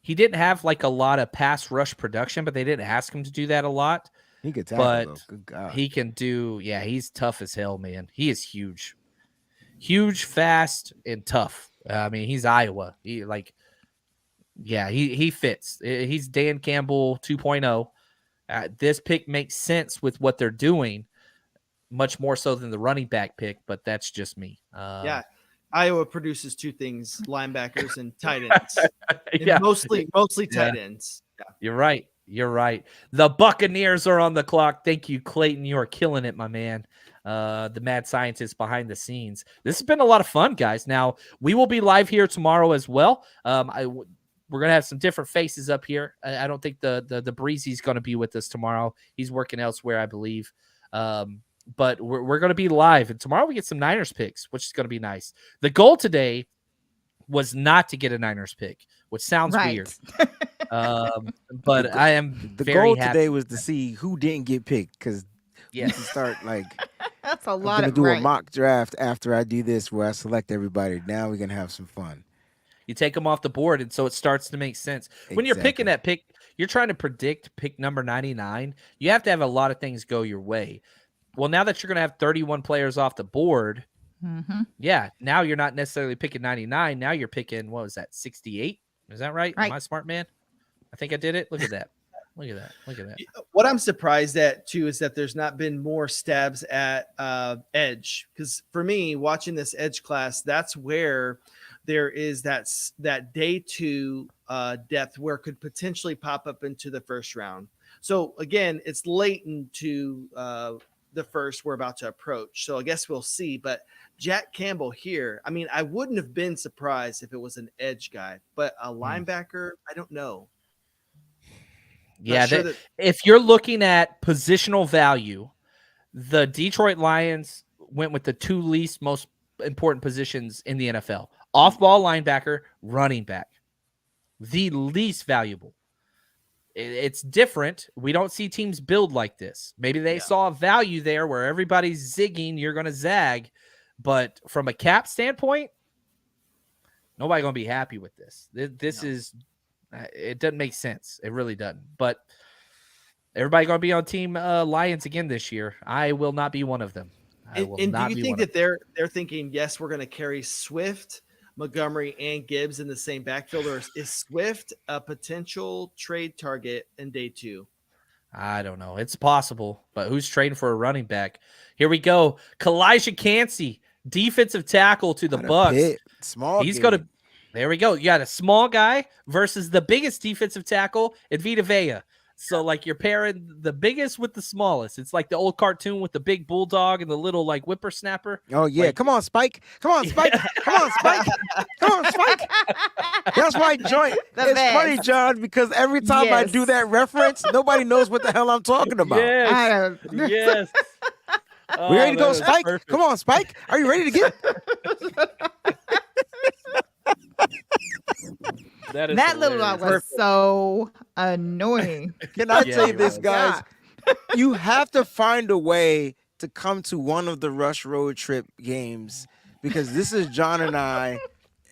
didn't have like a lot of pass rush production, but they didn't ask him to do that a lot. He could tackle, but though. Good God. He can do. Yeah, he's tough as hell, man. He is huge, fast, and tough. I mean, he's Iowa. He fits. He's Dan Campbell 2.0. This pick makes sense with what they're doing, much more so than the running back pick. But that's just me. Iowa produces two things: linebackers and tight ends. Yeah. Mostly tight ends. Yeah. You're right. You're right. The Buccaneers are on the clock. Thank you, Clayton. You are killing it, my man. The mad scientist behind the scenes. This has been a lot of fun, guys. Now, we will be live here tomorrow as well. We're going to have some different faces up here. I don't think the Breezy's going to be with us tomorrow. He's working elsewhere, I believe. But we're going to be live. And tomorrow we get some Niners picks, which is going to be nice. The goal today was not to get a Niners pick, which sounds weird. But I am the very goal happy today was to see who didn't get picked, because Yeah. you start like That's a I'm lot gonna of do right. a mock draft after I do this where I select everybody. Now we're gonna have some fun. You take them off the board, and so it starts to make sense. When you're picking that pick, you're trying to predict pick number 99. You have to have a lot of things go your way. Well, now that you're going to have 31 players off the board, yeah, now you're not necessarily picking 99. Now you're picking, what was that, 68? Is that right? Am I a smart man? I think I did it. Look at that. Look at that. Look at that. What I'm surprised at, too, is that there's not been more stabs at edge. Because for me, watching this edge class, that's where there is that day two depth where it could potentially pop up into the first round. So, again, it's late into the first we're about to approach. So I guess we'll see. But Jack Campbell here, I mean, I wouldn't have been surprised if it was an edge guy. But a linebacker, I don't know. Yeah, if you're looking at positional value, the Detroit Lions went with the two least most important positions in the NFL. Off-ball linebacker, running back. The least valuable. It's different. We don't see teams build like this. Maybe they saw a value there where everybody's zigging, you're going to zag. But from a cap standpoint, nobody's going to be happy with this. It doesn't make sense. It really doesn't. But everybody going to be on Team Lions again this year. I will not be one of them. And do you think that they're thinking, yes, we're going to carry Swift, Montgomery, and Gibbs in the same backfield, or is Swift a potential trade target in day two? I don't know. It's possible, but who's trading for a running back? Here we go. Calijah Cancey, defensive tackle to the Bucs. He's going to. There we go. You got a small guy versus the biggest defensive tackle in Vita Vea. So, like, you're pairing the biggest with the smallest. It's like the old cartoon with the big bulldog and the little, like, whippersnapper. Oh, yeah. Come on, Spike. Come on, Spike. Come on, Spike. Come on, Spike. That's my joint. It's funny, John, because every time I do that reference, nobody knows what the hell I'm talking about. Yes. Yes. We ready to go, Spike? Perfect. Come on, Spike. Are you ready to get? That little dog was so annoying. Can I tell you this, guys? You have to find a way to come to one of the Rush Road Trip games, because this is John and I,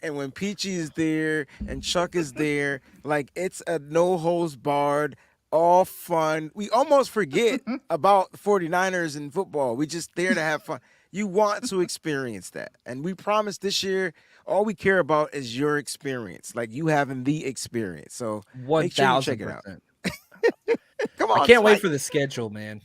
and when Peachy is there and Chuck is there, like, it's a no holds barred, all fun. We almost forget about 49ers and football. We just there to have fun. You want to experience that. And we promise this year, all we care about is your experience, like you having the experience. So 1,000%. Check it out. Come on, I can't wait for the schedule, man.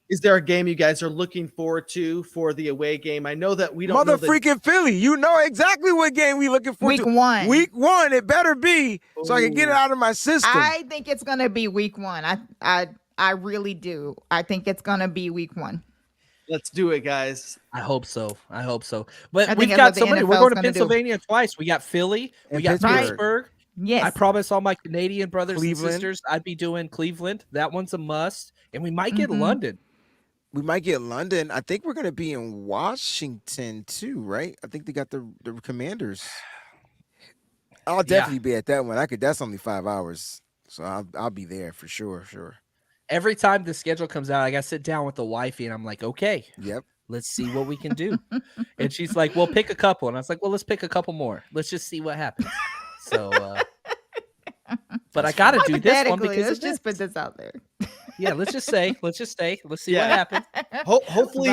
Is there a game you guys are looking forward to for the away game? I know that we don't know freaking Philly. You know exactly what game we looking forward to. Week one. It better be so I can get it out of my system. I think it's gonna be week one. I really do. I think it's gonna be week one. Let's do it, guys. I hope so. But we've got so many. We're going to Pennsylvania twice. We got Philly. We got Pittsburgh. Yes. I promise all my Canadian brothers and sisters I'd be doing Cleveland. That one's a must. And we might get London. We might get London. I think we're going to be in Washington too, right? I think they got the Commanders. I'll definitely be at that one. That's only 5 hours. So I'll be there for sure. Every time the schedule comes out, I got to sit down with the wifey and I'm like, okay, let's see what we can do. And she's like, well, pick a couple. And I was like, well, let's pick a couple more. Let's just see what happens. So, but I got to do this one because let's just put this out there. Yeah, let's just stay. Let's see what happens. Hopefully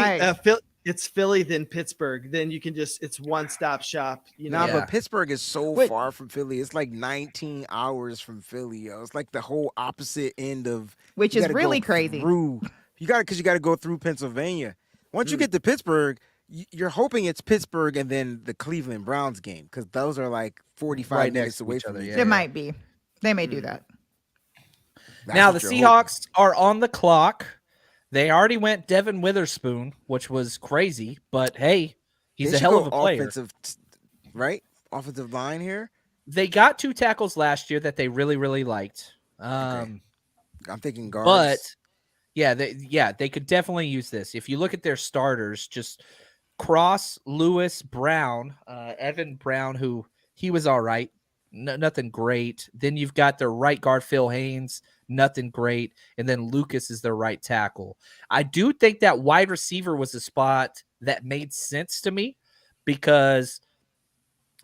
it's Philly, then Pittsburgh. Then you can it's one-stop shop. But Pittsburgh is so far from Philly. It's like 19 hours from Philly. Yo. It's like the whole opposite end of, which is really crazy. You got to go through Pennsylvania. Once you get to Pittsburgh, you're hoping it's Pittsburgh and then the Cleveland Browns game because those are like 45 Right minutes next to away each from other, each yeah. other. There might be. They may do that. That's Now the what you're hoping. Seahawks are on the clock. They already went Devon Witherspoon, which was crazy, but hey, he's They a should hell go of a player. offensive, right? Offensive line here. They got 2 tackles last year that they really, really liked. I'm thinking guards. But they could definitely use this. If you look at their starters, just Cross, Lewis, Brown, Evan Brown, who he was all right, nothing great. Then you've got their right guard Phil Haynes, nothing great, and then Lucas is their right tackle. I do think that wide receiver was a spot that made sense to me because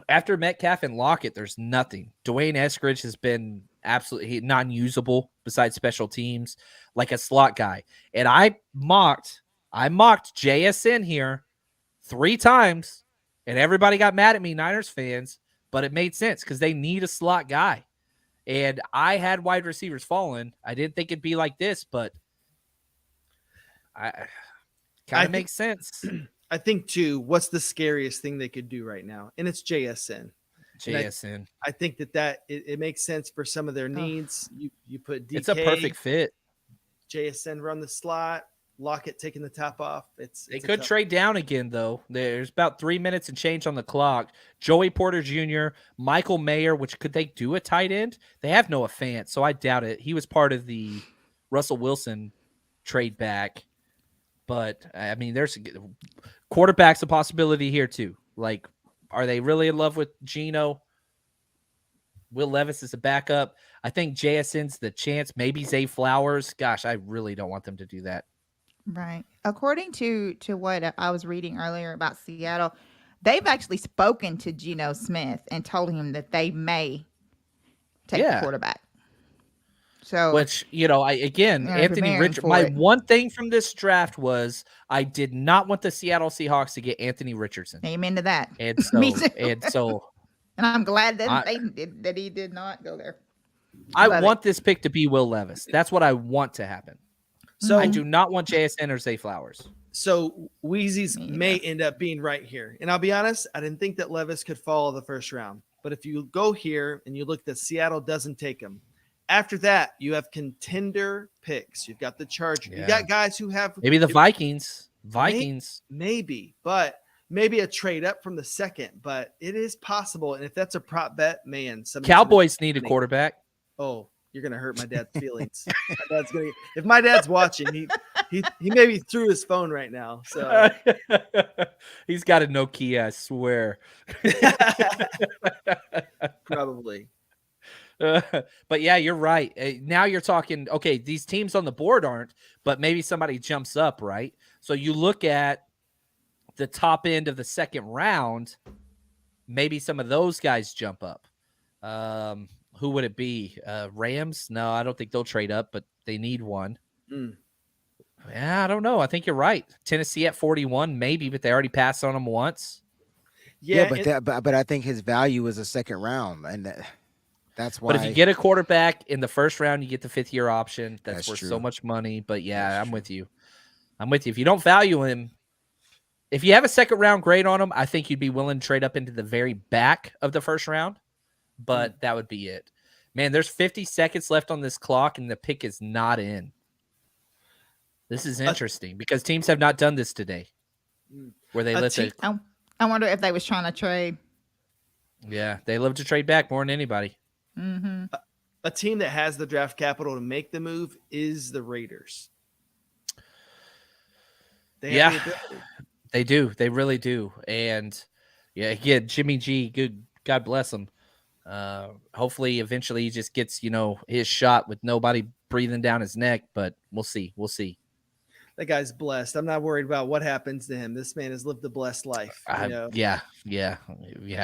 after Metcalf and Lockett, there's nothing. Dwayne Eskridge has been absolutely non-usable besides special teams, like a slot guy. And I mocked JSN here 3 times, and everybody got mad at me, Niners fans, but it made sense because they need a slot guy. And I had wide receivers falling. I didn't think it'd be like this, but I kind of makes sense. I think too, what's the scariest thing they could do right now? And it's JSN. JSN. I think that it makes sense for some of their needs. You put DK. It's a perfect fit. JSN run the slot, Lockett taking the top off. They could trade down again, though. There's about 3 minutes and change on the clock. Joey Porter Jr., Michael Mayer, which could they do a tight end? They have Noah Fant, so I doubt it. He was part of the Russell Wilson trade back. But, I mean, there's quarterback's a possibility here, too. Like, are they really in love with Geno? Will Levis is a backup. I think JSN's the chance. Maybe Zay Flowers. Gosh, I really don't want them to do that. Right. According to what I was reading earlier about Seattle, they've actually spoken to Geno Smith and told him that they may take the quarterback. So, which, Anthony Richardson. My one thing from this draft was I did not want the Seattle Seahawks to get Anthony Richardson. Amen to that. And so, Me too. And I'm glad that he did not go there. I want this pick to be Will Levis. That's what I want to happen. So I do not want JSN or Zay Flowers. So Wheezy's may end up being right here. And I'll be honest, I didn't think that Levis could follow the first round. But if you go here and you look that Seattle doesn't take him, after that, you have contender picks. You've got the Chargers. You got guys who have maybe the Vikings. Maybe, but maybe a trade up from the second. But it is possible. And if that's a prop bet, man, Cowboys need a quarterback. Oh, you're gonna hurt my dad's feelings. If my dad's watching, he maybe threw his phone right now. So he's got a Nokia, I swear. Probably. But yeah, you're right. Now you're talking, okay, these teams on the board aren't, but maybe somebody jumps up, right? So you look at the top end of the second round, maybe some of those guys jump up. Who would it be? Rams? No, I don't think they'll trade up, but they need one. Yeah, I don't know. I think you're right. Tennessee at 41, maybe, but they already passed on them once. Yeah, but I think his value is a second round, and that's why. But if you get a quarterback in the first round, you get the 5th-year option. That's worth true. so much money. But yeah, I'm with you. If you don't value him, if you have a second round grade on him, I think you'd be willing to trade up into the very back of the first round. But that would be it. Man, there's 50 seconds left on this clock, and the pick is not in. This is interesting because teams have not done this today. Where they let I wonder if they was trying to trade. Yeah, they love to trade back more than anybody. Mm-hmm. A team that has the draft capital to make the move is the Raiders. They do. They really do. And yeah, again, Jimmy G, good. God bless him. Hopefully, eventually, he just gets his shot with nobody breathing down his neck. But we'll see. We'll see. That guy's blessed. I'm not worried about what happens to him. This man has lived a blessed life. Yeah. Yeah. He's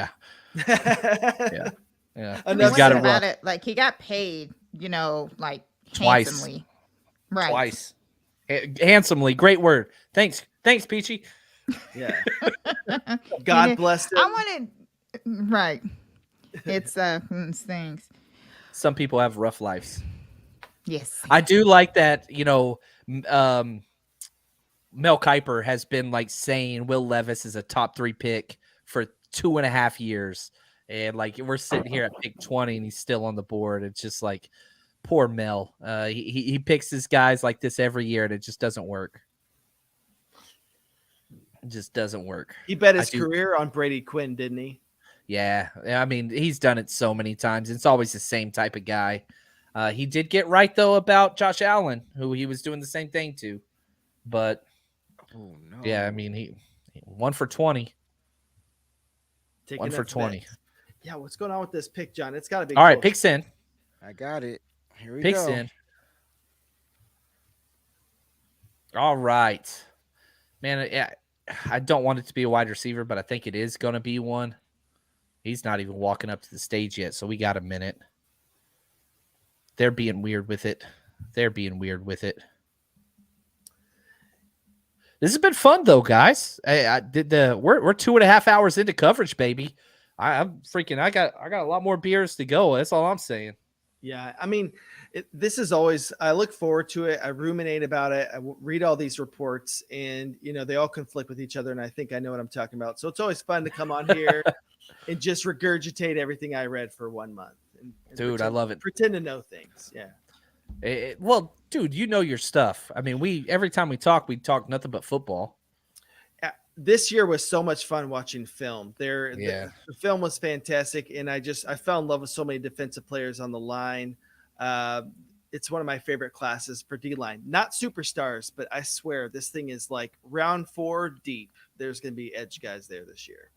got about it. Like he got paid, like twice. Handsomely. Right. Twice. Handsomely. Great word. Thanks, Peachy. Yeah. God bless him. I wanted right. It's things. Some people have rough lives. Yes. I do like that, Mel Kiper has been like saying Will Levis is a top 3 pick for 2.5 years. And like we're sitting here at pick 20 and he's still on the board. It's just like poor Mel. He picks his guys like this every year and it just doesn't work. It just doesn't work. He bet his career on Brady Quinn, didn't he? Yeah. I mean, he's done it so many times. It's always the same type of guy. He did get right, though, about Josh Allen, who he was doing the same thing to. But, yeah, I mean, he 1 for 20. Taking 1 for 20. Yeah, what's going on with this pick, John? It's got to be all close. right, picks in. I got it. Here we Picks go. in. All right. Man, I don't want it to be a wide receiver, but I think it is going to be one. He's not even walking up to the stage yet, so we got a minute. They're being weird with it. This has been fun, though, guys. We're 2.5 hours into coverage, baby. I'm freaking. I got a lot more beers to go. That's all I'm saying. Yeah, I mean, this is always. I look forward to it. I ruminate about it. I read all these reports, and they all conflict with each other. And I think I know what I'm talking about. So it's always fun to come on here and just regurgitate everything I read for 1 month. And Dude, I love it. Pretend to know things. Yeah. Well, dude, you know your stuff. I mean, every time we talk nothing but football. This year was so much fun watching film. The film was fantastic, and I fell in love with so many defensive players on the line. It's one of my favorite classes for D-line. Not superstars, but I swear this thing is like round 4 deep. There's going to be edge guys there this year.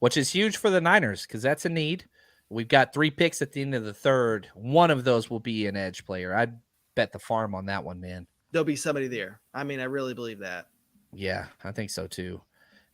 Which is huge for the Niners because that's a need. We've got 3 picks at the end of the third. One of those will be an edge player. I'd bet the farm on that one, man. There'll be somebody there. I mean, I really believe that. Yeah, I think so too.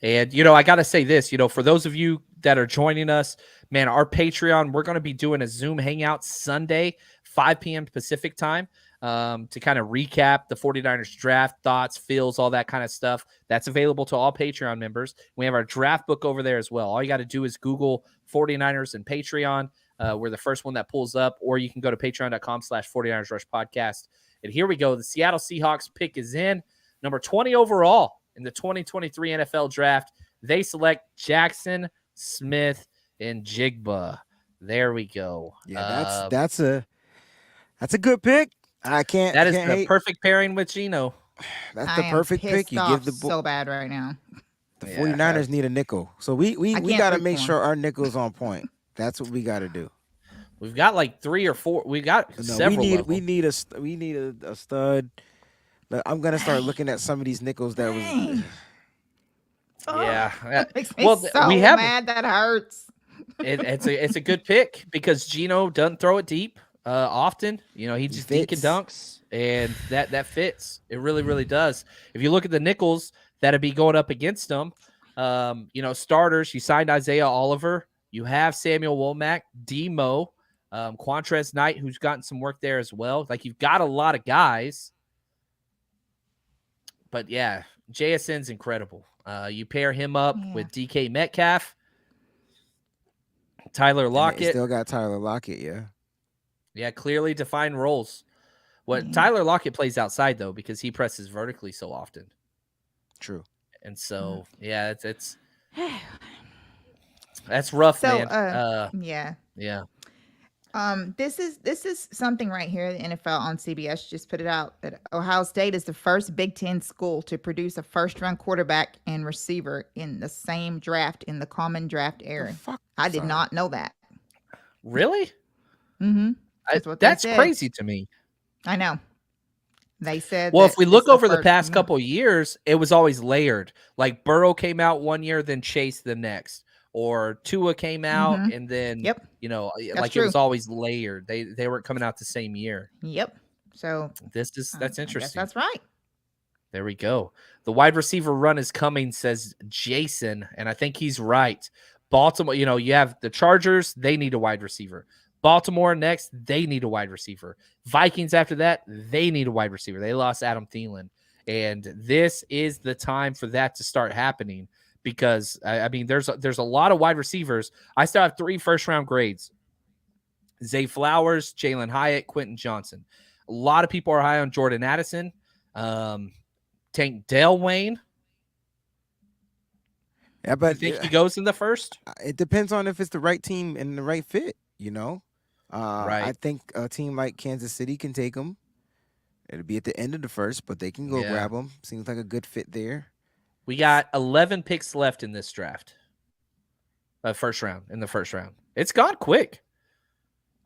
And, I got to say this, for those of you that are joining us, man, our Patreon, we're going to be doing a Zoom hangout Sunday, 5 p.m. Pacific time, to kind of recap the 49ers draft, thoughts, feels, all that kind of stuff. That's available to all Patreon members. We have our draft book over there as well. All you got to do is Google 49ers and Patreon. We're the first one that pulls up, or you can go to patreon.com/49ers Rush Podcast. And here we go. The Seattle Seahawks pick is in, number 20 overall. In the 2023 NFL Draft, they select Jaxon, Smith-Njigba. There we go. Yeah, that's a good pick. I can't. That is can't the hate. perfect pairing with Geno. That's the perfect pick. You give the so bad right now. The 49ers need a nickel, so we got to make sure our nickel's on point. That's what we got to do. We've got like 3 or 4. We got several. We need a stud. I'm gonna start looking at some of these nickels that was. Yeah. That makes me we have mad. That hurts. It's a good pick because Geno doesn't throw it deep often. He just dink and dunks, and that fits. It really, really does. If you look at the nickels that'd be going up against them, starters. You signed Isaiah Oliver. You have Samuel Womack, Demo, Quantrez Knight, who's gotten some work there as well. Like you've got a lot of guys. But yeah, JSN's incredible. You pair him up with DK Metcalf, Tyler Lockett. Still got Tyler Lockett, yeah. Yeah, clearly defined roles. Tyler Lockett plays outside though because he presses vertically so often. True. And so it's that's rough, man. Yeah. This is something right here. The NFL on CBS just put it out that Ohio State is the first Big Ten school to produce a first-round quarterback and receiver in the same draft in the common draft era. I did not know that. Really? Mm-hmm. That's crazy to me. I know. They said. Well, if we look over the past couple years, it was always layered. Like Burrow came out one year, then Chase the next. Or Tua came out and then, it was always layered. They weren't coming out the same year. Yep. So that's interesting. That's right. There we go. The wide receiver run is coming, says Jason, and I think he's right. Baltimore, you have the Chargers. They need a wide receiver. Baltimore next, they need a wide receiver. Vikings after that, they need a wide receiver. They lost Adam Thielen, and this is the time for that to start happening. Because, I mean, there's a lot of wide receivers. I still have 3 first-round grades. Zay Flowers, Jalen Hyatt, Quentin Johnston. A lot of people are high on Jordan Addison. Tank Dale Wayne. Yeah, but You think he goes in the first? it depends on if it's the right team and the right fit. Right. I think a team like Kansas City can take him. It'll be at the end of the first, but they can go grab him. Seems like a good fit there. We got 11 picks left in this draft. In the first round. It's gone quick.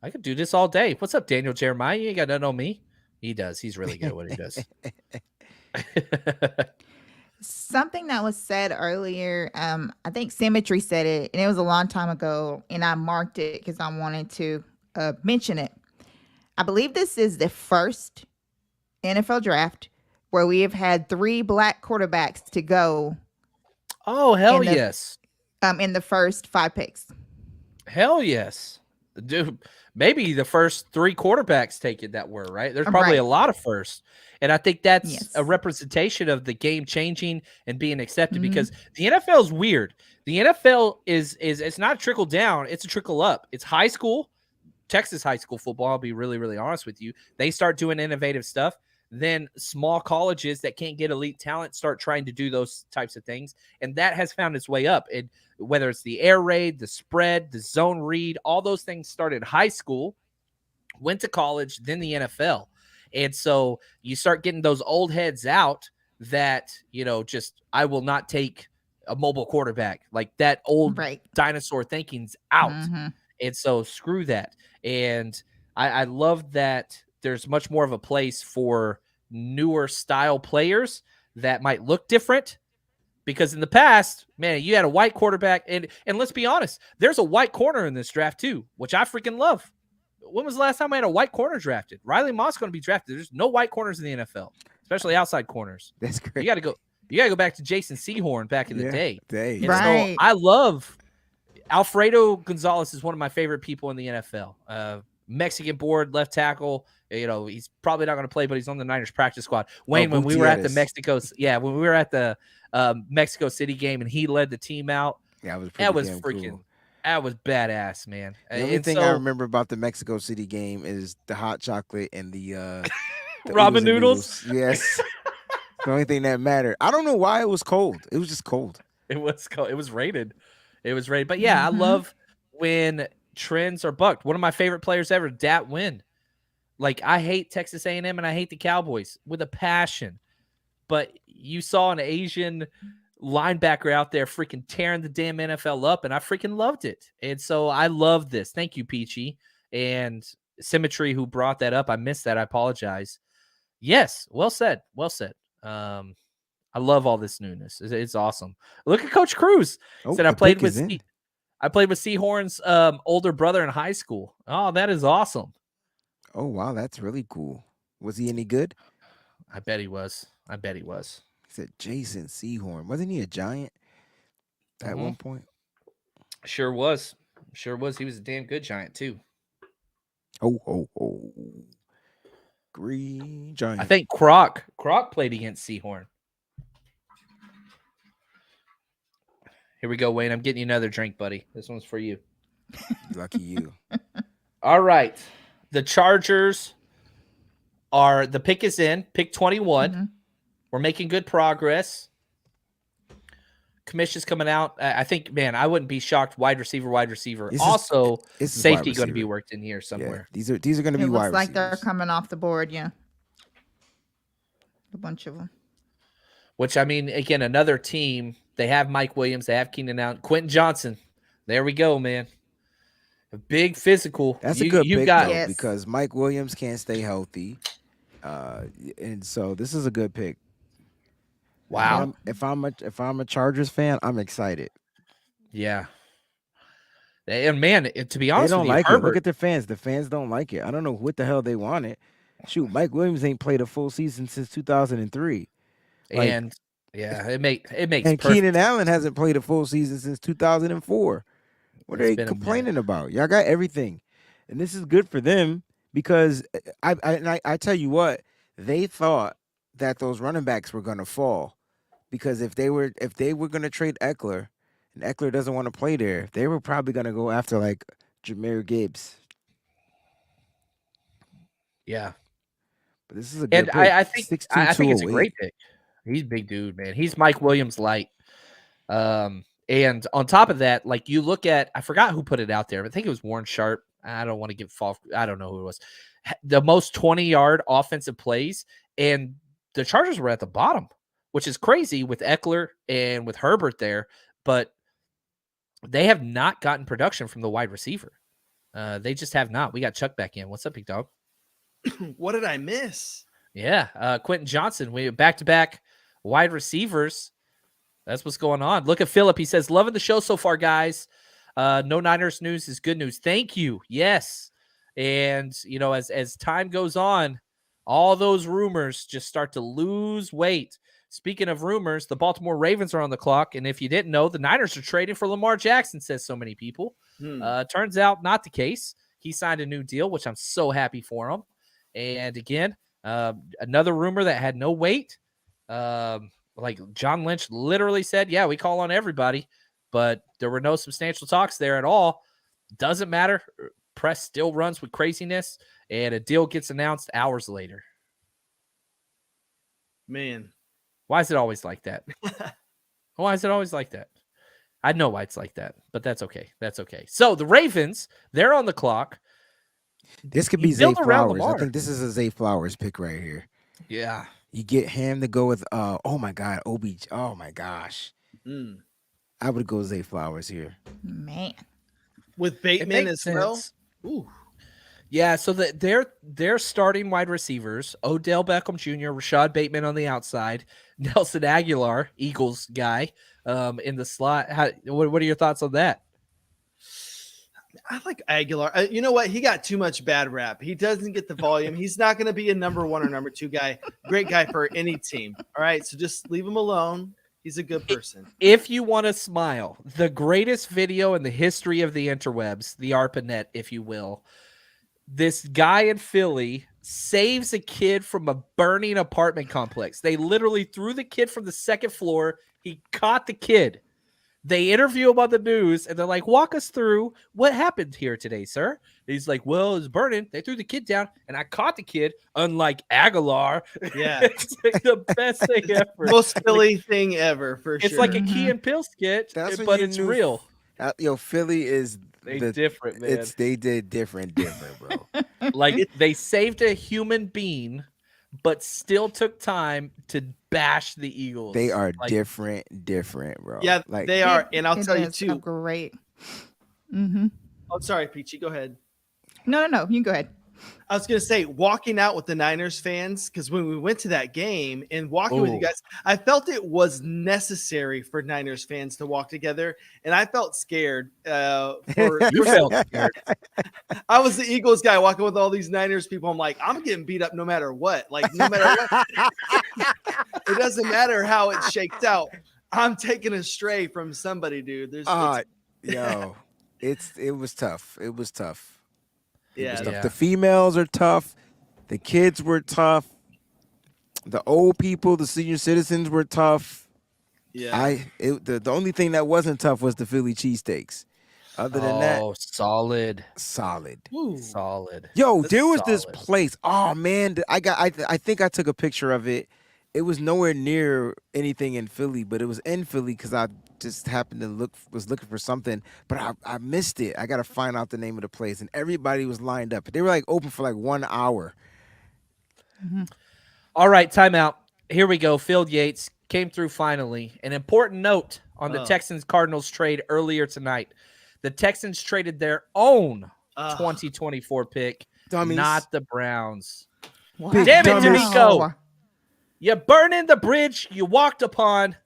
I could do this all day. What's up, Daniel Jeremiah? You ain't got nothing on me. He does. He's really good at what he does. Something that was said earlier, I think Symmetry said it, and it was a long time ago, and I marked it because I wanted to mention it. I believe this is the first NFL draft where we have had 3 black quarterbacks to go. Oh, hell yes. In the first 5 picks. Hell yes. Dude, maybe the first 3 quarterbacks take it that were, right? There's probably a lot of firsts. And I think that's a representation of the game changing and being accepted because the NFL is weird. The NFL is it's not a trickle down, it's a trickle up. It's high school, Texas high school football, I'll be really, really honest with you. They start doing innovative stuff. Then small colleges that can't get elite talent start trying to do those types of things. And that has found its way up. And whether it's the air raid, the spread, the zone read, all those things started high school, went to college, then the NFL. And so you start getting those old heads out that, just I will not take a mobile quarterback. Like that old dinosaur thinking's out. And so screw that. And I love that there's much more of a place for newer style players that might look different. Because in the past, man, you had a white quarterback. And let's be honest, there's a white corner in this draft too, which I freaking love. When was the last time I had a white corner drafted? Riley Moss going to be drafted. There's no white corners in the NFL, especially outside corners. That's great. You got to go back to Jason Sehorn back in the day. And right. so I love Alfredo Gonzalez is one of my favorite people in the NFL. Mexican board left tackle. He's probably not going to play, but he's on the Niners practice squad. Wayne, when we were at the Mexico City game and he led the team out, that was freaking cool. That was badass, man. The only thing I remember about the Mexico City game is the hot chocolate and the ramen noodles. Yes. The only thing that mattered. I don't know why it was cold. It was just cold. It was cold. It was rated. But yeah, I love when trends are bucked. One of my favorite players ever, Dat Win. Like, I hate Texas A&M and I hate the Cowboys with a passion. But you saw an Asian linebacker out there freaking tearing the damn NFL up, and I freaking loved it. And so I love this. Thank you, Peachy. And Symmetry, who brought that up. I missed that. I apologize. Yes, well said. I love all this newness. It's awesome. Look at Coach Cruz. Said I played with Sehorn's older brother in high school. Oh, that is awesome. Oh, wow, that's really cool. Was he any good? I bet he was. He said Jason Sehorn. Wasn't he a Giant at one point? Sure was. He was a damn good Giant, too. Oh. Green Giant. I think Croc played against Sehorn. Here we go, Wayne. I'm getting you another drink, buddy. This one's for you. Lucky you. All right. The Chargers the pick is in, pick 21. We're making good progress. Commission's coming out. I think, man, I wouldn't be shocked. Wide receiver. Safety going to be worked in here somewhere. Yeah, these are going to be wide receivers. It looks like they're coming off the board, yeah. A bunch of them. Which, I mean, again, another team. They have Mike Williams. They have Keenan Allen. Quentin Johnston. There we go, man. A big physical. That's a good pick, though, because Mike Williams can't stay healthy. And so this is a good pick. Wow. If I'm a Chargers fan, I'm excited. Yeah. And man, to be honest, they don't with you, like Herbert, it. Look at the fans. The fans don't like it. I don't know what the hell they wanted. Shoot, Mike Williams ain't played a full season since 2003. And yeah, it makes. And Keenan Allen hasn't played a full season since 2004. What are they complaining about? Y'all got everything, and this is good for them because I tell you what, they thought that those running backs were going to fall because if they were going to trade Eckler, and Eckler doesn't want to play there, they were probably going to go after like Jahmyr Gibbs. Yeah, but this is a good pick. I think it's a great pick. He's a big dude, man. He's Mike Williams light. And on top of that, like you look at, I forgot who put it out there, but I think it was Warren Sharp. I don't want to give false. I don't know who it was. The most 20-yard offensive plays, and the Chargers were at the bottom, which is crazy with Eckler and with Herbert there, but they have not gotten production from the wide receiver. They just have not. We got Chuck back in. What's up, big dog? What did I miss? Yeah, Quentin Johnston. We back-to-back wide receivers. That's what's going on. Look at Philip. He says, loving the show so far, guys. No Niners news is good news. Thank you. Yes. And, you know, as time goes on, all those rumors just start to lose weight. Speaking of rumors, the Baltimore Ravens are on the clock. And if you didn't know, the Niners are trading for Lamar Jackson, says so many people. Turns out not the case. He signed a new deal, which I'm so happy for him. And again, another rumor that had no weight. Like John Lynch literally said, yeah, we call on everybody, but there were no substantial talks there at all. Doesn't matter. Press still runs with craziness, and a deal gets announced hours later. Man. Why is it always like that? Why is it always like that? I know why it's like that, but that's okay. That's okay. So the Ravens, they're on the clock. This could be Zay Flowers. I think this is a Zay Flowers pick right here. Yeah. You get him to go with, oh my God, OBJ. Oh my gosh. I would go Zay Flowers here. Man. With Bateman as well? Ooh. Yeah, so they're starting wide receivers, Odell Beckham Jr., Rashad Bateman on the outside, Nelson Aguilar, Eagles guy, in the slot. What are your thoughts on that? I like Aguilar. You know what? He got too much bad rap. He doesn't get the volume. He's not going to be a number 1 or number 2 guy. Great guy for any team. All right, so just leave him alone. He's a good person. If you want to smile, the greatest video in the history of the interwebs, the ARPANET, if you will, this guy in Philly saves a kid from a burning apartment complex. They literally threw the kid from the second floor. He caught the kid. They interview him on the news, and they're like, walk us through what happened here today, sir. And he's like, well, it was burning. They threw the kid down, and I caught the kid, unlike Aguilar. Yeah. It's like the best thing ever. Most Philly thing ever, for sure. It's like a Key and Peele sketch, but it's real. Philly is different, man. They did different, bro. Like, they saved a human being, but still took time to bash the Eagles. They are different, bro. Yeah, like, they are. And I'll tell you, too. So great. Oh, sorry, Peachy. Go ahead. No. You can go ahead. I was going to say, walking out with the Niners fans, because when we went to that game and walking with you guys, I felt it was necessary for Niners fans to walk together, and I felt scared. You felt scared. I was the Eagles guy walking with all these Niners people. I'm like, I'm getting beat up no matter what. Like, no matter what. It doesn't matter how it shakes out. I'm taking a stray from somebody, dude. It was tough. It was tough. Yeah. The females are tough. The kids were tough. The old people, the senior citizens were tough. Yeah. The only thing that wasn't tough was the Philly cheesesteaks. Other than that, solid. Ooh. Solid. Yo, there was this place. Oh man, I think I took a picture of it. It was nowhere near anything in Philly, but it was in Philly because I just happened to was looking for something, but I missed it. I got to find out the name of the place, and everybody was lined up. They were like open for like 1 hour. All right, timeout. Here we go. Phil Yates came through finally. An important note on the Texans-Cardinals trade earlier tonight. The Texans traded their own 2024 pick, not the Browns. Wow. Damn it, D'Amico. You burning the bridge you walked upon.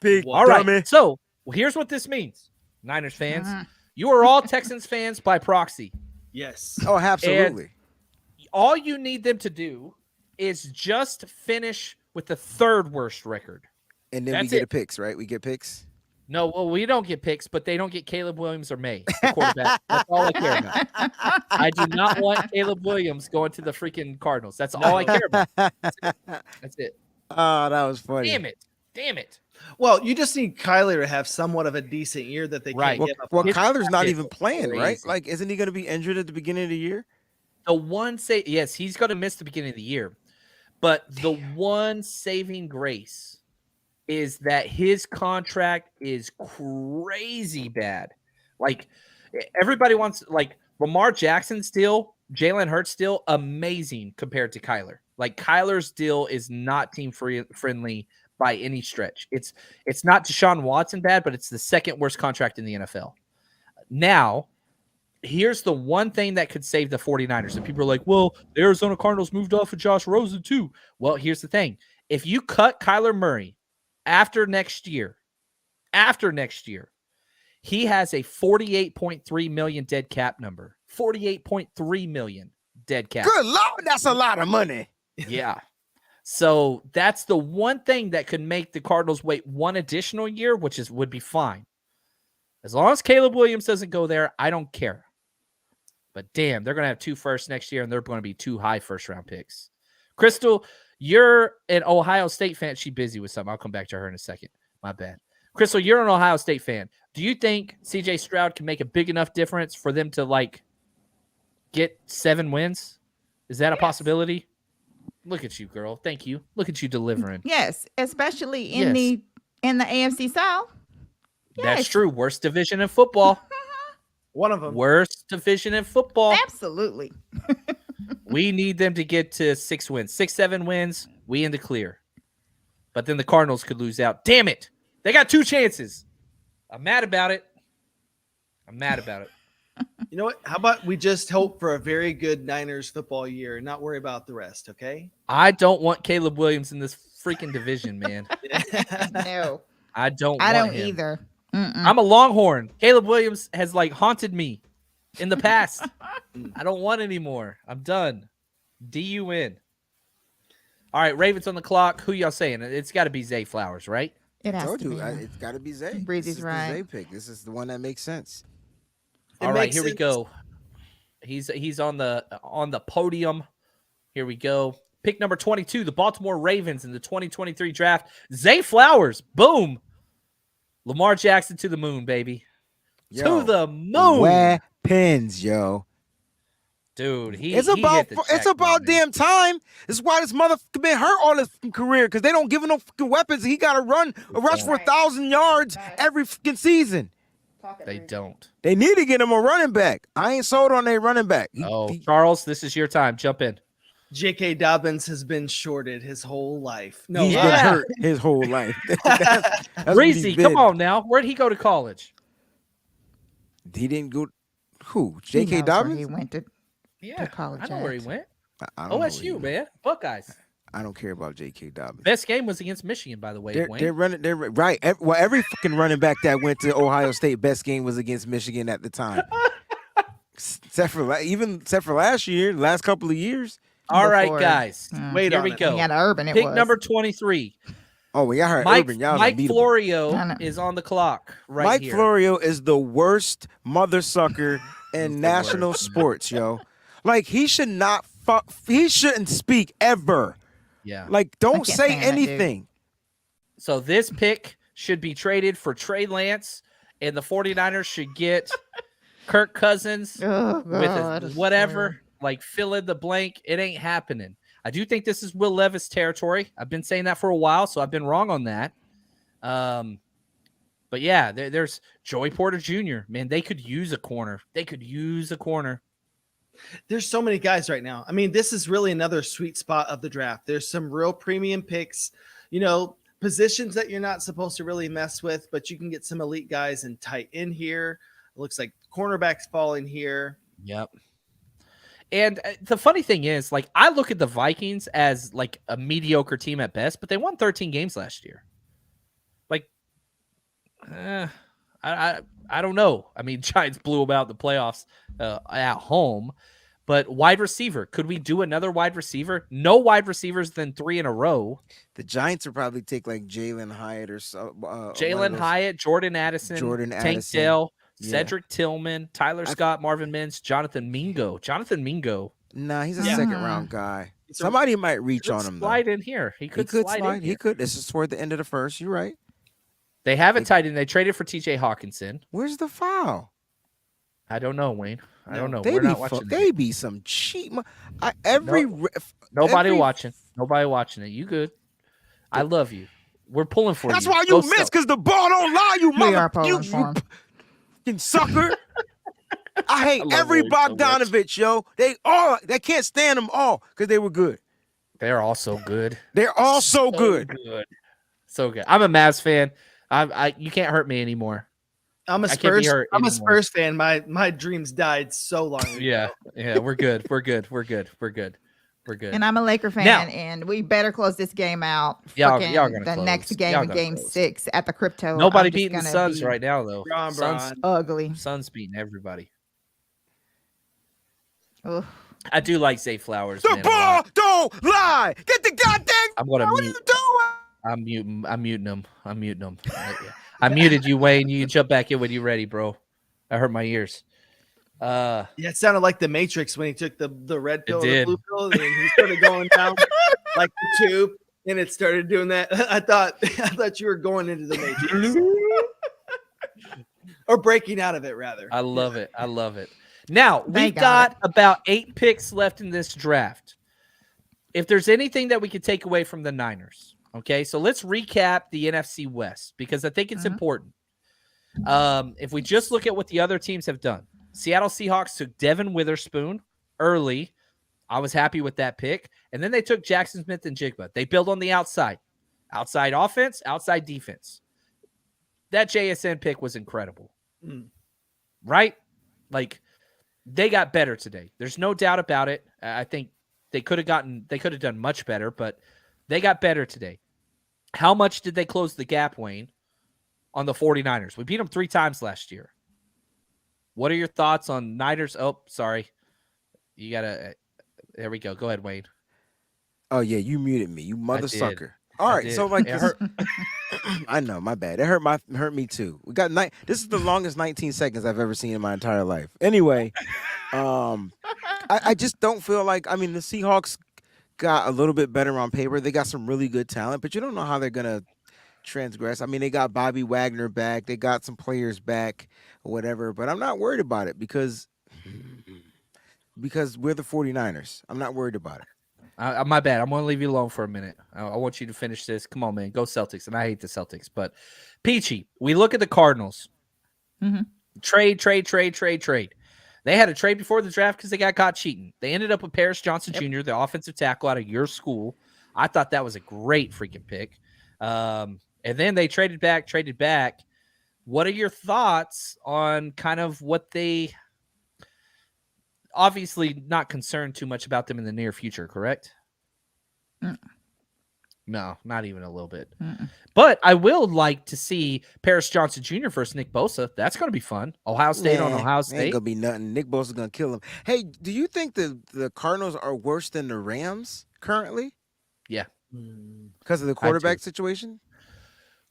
Big all right. So here's what this means. Niners fans, you are all Texans fans by proxy. Yes. Oh, absolutely. And all you need them to do is just finish with the 3rd worst record. And then we get picks, right? We get picks? No, well, we don't get picks, but they don't get Caleb Williams or May, the quarterback. That's all I care about. I do not want Caleb Williams going to the freaking Cardinals. That's all I care about. That's it. Oh, that was funny. Damn it. Well, you just need Kyler to have somewhat of a decent year that they can't give up. Well, Kyler's not even playing, right? Like, isn't he going to be injured at the beginning of the year? Yes, he's going to miss the beginning of the year. But the one saving grace is that his contract is crazy bad. Like everybody wants, like Lamar Jackson's deal, Jalen Hurts deal, amazing compared to Kyler. Like Kyler's deal is not team friendly by any stretch. It's not Deshaun Watson bad, but it's the second worst contract in the NFL. Now, here's the one thing that could save the 49ers. And people are like, well, the Arizona Cardinals moved off of Josh Rosen too. Well, here's the thing. If you cut Kyler Murray after next year, he has a $48.3 million dead cap number. $48.3 million dead cap. Good Lord, that's a lot of money. Yeah. So that's the one thing that could make the Cardinals wait one additional year, which would be fine. As long as Caleb Williams doesn't go there, I don't care. But damn, they're going to have 2 firsts next year, and they're going to be 2 high first-round picks. Crystal, you're an Ohio State fan. She's busy with something. I'll come back to her in a second. My bad. Crystal, you're an Ohio State fan. Do you think C.J. Stroud can make a big enough difference for them to, like, get 7 wins? Is that a possibility? Look at you, girl. Thank you. Look at you delivering. Yes, especially in the AFC South. That's Yes. true. Worst division in football. One of them. Worst division in football. Absolutely. We need them to get to 6 wins. 6-7 wins, we in the clear. But then the Cardinals could lose out. Damn it. They got 2 chances. I'm mad about it. You know what? How about we just hope for a very good Niners football year and not worry about the rest, okay? I don't want Caleb Williams in this freaking division, man. No, I don't I want don't him. either. Mm-mm. I'm a Longhorn. Caleb Williams has like haunted me in the past. I don't want anymore. I'm done. DUN. All right, Ravens on the clock. Who y'all saying? It's got to be Zay Flowers, right? It I has told to you, be. it's got to be Zay. Breezy's This is right. the Zay pick. This is the one that makes sense. It All right, makes here we sense. go. He's on the podium. Here we go. Pick number 22, the Baltimore Ravens in the 2023 draft. Zay Flowers. Boom. Lamar Jackson to the moon, baby. Yo, to the moon. Weapons, yo. Dude, It's he about hit the jackpot, man. damn time. This is why this motherfucker been hurt all his fucking career, because they don't give him no fucking weapons. He got to rush for 1,000 yards every fucking season. They don't. They need to get him a running back. I ain't sold on a running back. Charles, this is your time. Jump in. J.K. Dobbins has been shorted his whole life. No, He's been hurt his whole life. That's what Breezy, he's come been. on now. Where'd he go to college? He didn't go. Who? He J.K. knows where Dobbins? He went to Yeah, college I know where he at. went. I don't know where he OSU, went. man. Buckeyes. I don't care about J.K. Dobbins. Best game was against Michigan, by the way. Wayne. They're running. They're right. Every fucking running back that went to Ohio State, best game was against Michigan at the time. except for last year, last couple of years. All right, before. guys. Wait Here on we it. go. Yeah, the Urban. It Pick was number 23. Oh, y'all heard Mike, Urban. Y'all Mike unbeatable. Florio I know. is on the clock right Mike here. Florio is the worst mother sucker in national sports, yo. Like he should not fuck. He shouldn't speak ever. Yeah. Like I don't can't say stand that dude. anything. So this pick should be traded for Trey Lance, and the 49ers should get Kirk Cousins Oh, with God, his I whatever, swear. like fill in the blank. It ain't happening. I do think this is Will Levis territory. I've been saying that for a while, so I've been wrong on that. But yeah, there's Joey Porter Jr. Man, they could use a corner. There's so many guys right now. I mean, this is really another sweet spot of the draft. There's some real premium picks, positions that you're not supposed to really mess with, but you can get some elite guys and tight end here. It looks like cornerbacks falling here. Yep. And the funny thing is, like, I look at the Vikings as like a mediocre team at best, but they won 13 games last year. Like, I don't know. I mean, Giants blew them out in the playoffs at home, but wide receiver, could we do another wide receiver? No wide receivers than 3 in a row. The Giants would probably take like Jalen Hyatt or so. Jalen Hyatt, Jordan Addison, Tank Addison. Dell, Yeah. Cedric Tillman, Tyler Scott, Marvin Mims, Jonathan Mingo. Nah, he's a Yeah. second round guy. He's a- Somebody might reach Could on him though. slide in here. He could slide in here. He could. This is toward the end of the first. You're right. They have it tight end. They traded for TJ Hawkinson. Where's the foul? I don't know, Wayne. I don't know. They We're be not watching. they be some cheap. Every Nobody every- watching. Nobody watching it. You good? I love you. We're pulling for That's you. why Go you miss, Celtics. because the ball don't lie, you We are mother. pulling You for 'em. fucking sucker. I hate love every Wade so much. Bogdanovich, yo. They can't stand them all because they were good. They're all so good. They're all so good. So good. I'm a Mavs fan. You can't hurt me anymore. I'm a I can't be Spurs. hurt I'm a anymore. Spurs fan. My dreams died so long ago. Yeah, we're good. We're good. We're good. We're good. We're good. And I'm a Laker fan, Now- and we better close this game out. Y'all Frickin' gonna the close. next Y'all game, gonna game close. 6 at the Crypto. Nobody I'm just beating the gonna Suns be right now, though. Bron, Suns, Ugly. Suns beating everybody. Ugh. I do like Zay Flowers. The man, a ball lot. don't lie. Get the goddamn. I'm gonna What are mute. you doing? I'm muting him. I muted you, Wayne. You can jump back in when you're ready, bro. I hurt my ears. Yeah, it sounded like the Matrix when he took the red pill and the did. blue pill, and he started going down like the tube, and it started doing that. I thought you were going into the Matrix or breaking out of it, rather. I love it. I love it. Now, we've Thank got about 8 picks left in this draft. If there's anything that we could take away from the Niners, okay, so let's recap the NFC West because I think it's important. If we just look at what the other teams have done, Seattle Seahawks took Devon Witherspoon early. I was happy with that pick. And then they took Jackson, Smith-Njigba. They build on the outside. Outside offense, outside defense. That JSN pick was incredible. Right? Like, they got better today. There's no doubt about it. I think they could have done much better, but they got better today. How much did they close the gap, Wayne, on the 49ers? We beat them 3 times last year. What are your thoughts on Niners? Oh, sorry. You got to there we go. Go ahead, Wayne. Oh yeah, you muted me, you mother did. sucker. All right, did. so like It hurt. I know, my bad. It hurt me too. We got this is the longest 19 seconds I've ever seen in my entire life. Anyway, I just don't feel like, I mean, the Seahawks got a little bit better on paper. They got some really good talent, but you don't know how they're gonna transgress. I mean, they got Bobby Wagner back, they got some players back or whatever, but I'm not worried about it because we're the 49ers. I'm not worried about it. My bad. I'm going to leave you alone for a minute. I want you to finish this. Come on, man. Go Celtics. And I hate the Celtics. But, Peachy, we look at the Cardinals. Trade. They had a trade before the draft because they got caught cheating. They ended up with Paris Johnson Jr., the offensive tackle out of your school. I thought that was a great freaking pick. And then they traded back. What are your thoughts on kind of what they – obviously not concerned too much about them in the near future, correct? No, not even a little bit. But I will like to see Paris Johnson Jr. versus Nick Bosa. That's going to be fun. Ohio State on Ohio State. Ain't going to be nothing. Nick Bosa's going to kill him. Hey, do you think the Cardinals are worse than the Rams currently? Yeah. Because of the quarterback situation?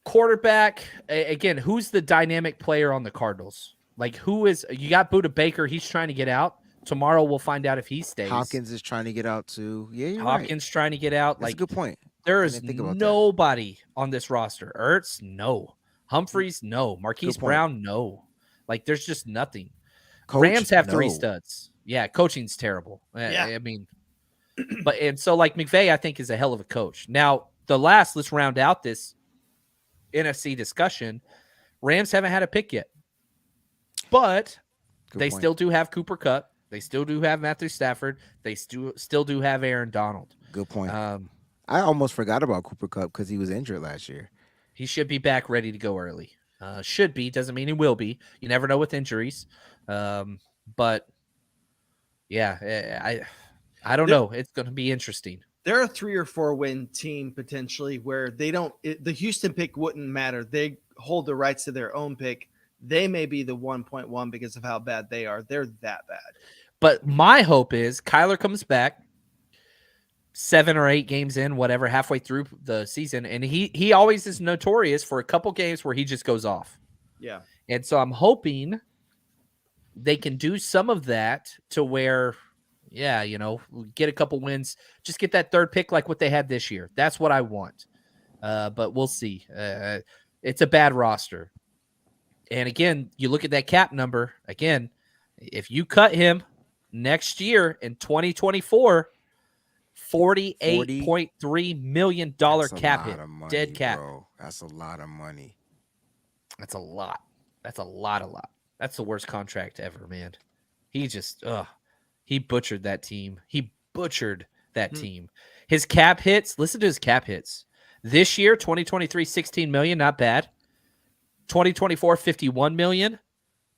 Quarterback, again, who's the dynamic player on the Cardinals? Like, you got Budda Baker. He's trying to get out. Tomorrow we'll find out if he stays. Hopkins is trying to get out too. Yeah, you're Hopkins trying to get out. That's a good point. There is nobody on this roster. Ertz, no. Humphreys, no. Marquise Brown, no. Like, there's just nothing. Rams have 3 studs. Yeah, coaching's terrible. Yeah. I mean, and so like McVay, I think, is a hell of a coach. Now, let's round out this NFC discussion. Rams haven't had a pick yet, but they still do have Cooper Kupp. They still do have Matthew Stafford. They still do have Aaron Donald. Good point. I almost forgot about Cooper Kupp because he was injured last year. He should be back ready to go early. Should be. Doesn't mean he will be. You never know with injuries. But, yeah, I don't know. It's going to be interesting. They're a 3 or 4 win team potentially where the Houston pick wouldn't matter. They hold the rights to their own pick. They may be the 1.1 because of how bad they are. They're that bad. But my hope is Kyler comes back 7 or 8 games in, whatever, halfway through the season. And he always is notorious for a couple games where he just goes off. Yeah. And so I'm hoping they can do some of that to where, get a couple wins, just get that 3rd pick like what they had this year. That's what I want. But we'll see. It's a bad roster. And again, you look at that cap number. Again, if you cut him next year in 2024, $48.3 million That's a cap lot hit. of money, Dead cap. bro. That's a lot of money. That's a lot. That's a lot. That's the worst contract ever, man. He just, he butchered that team. He butchered that team. His cap hits, listen to his cap hits. This year, 2023, $16 million, not bad. 2024, $51 million.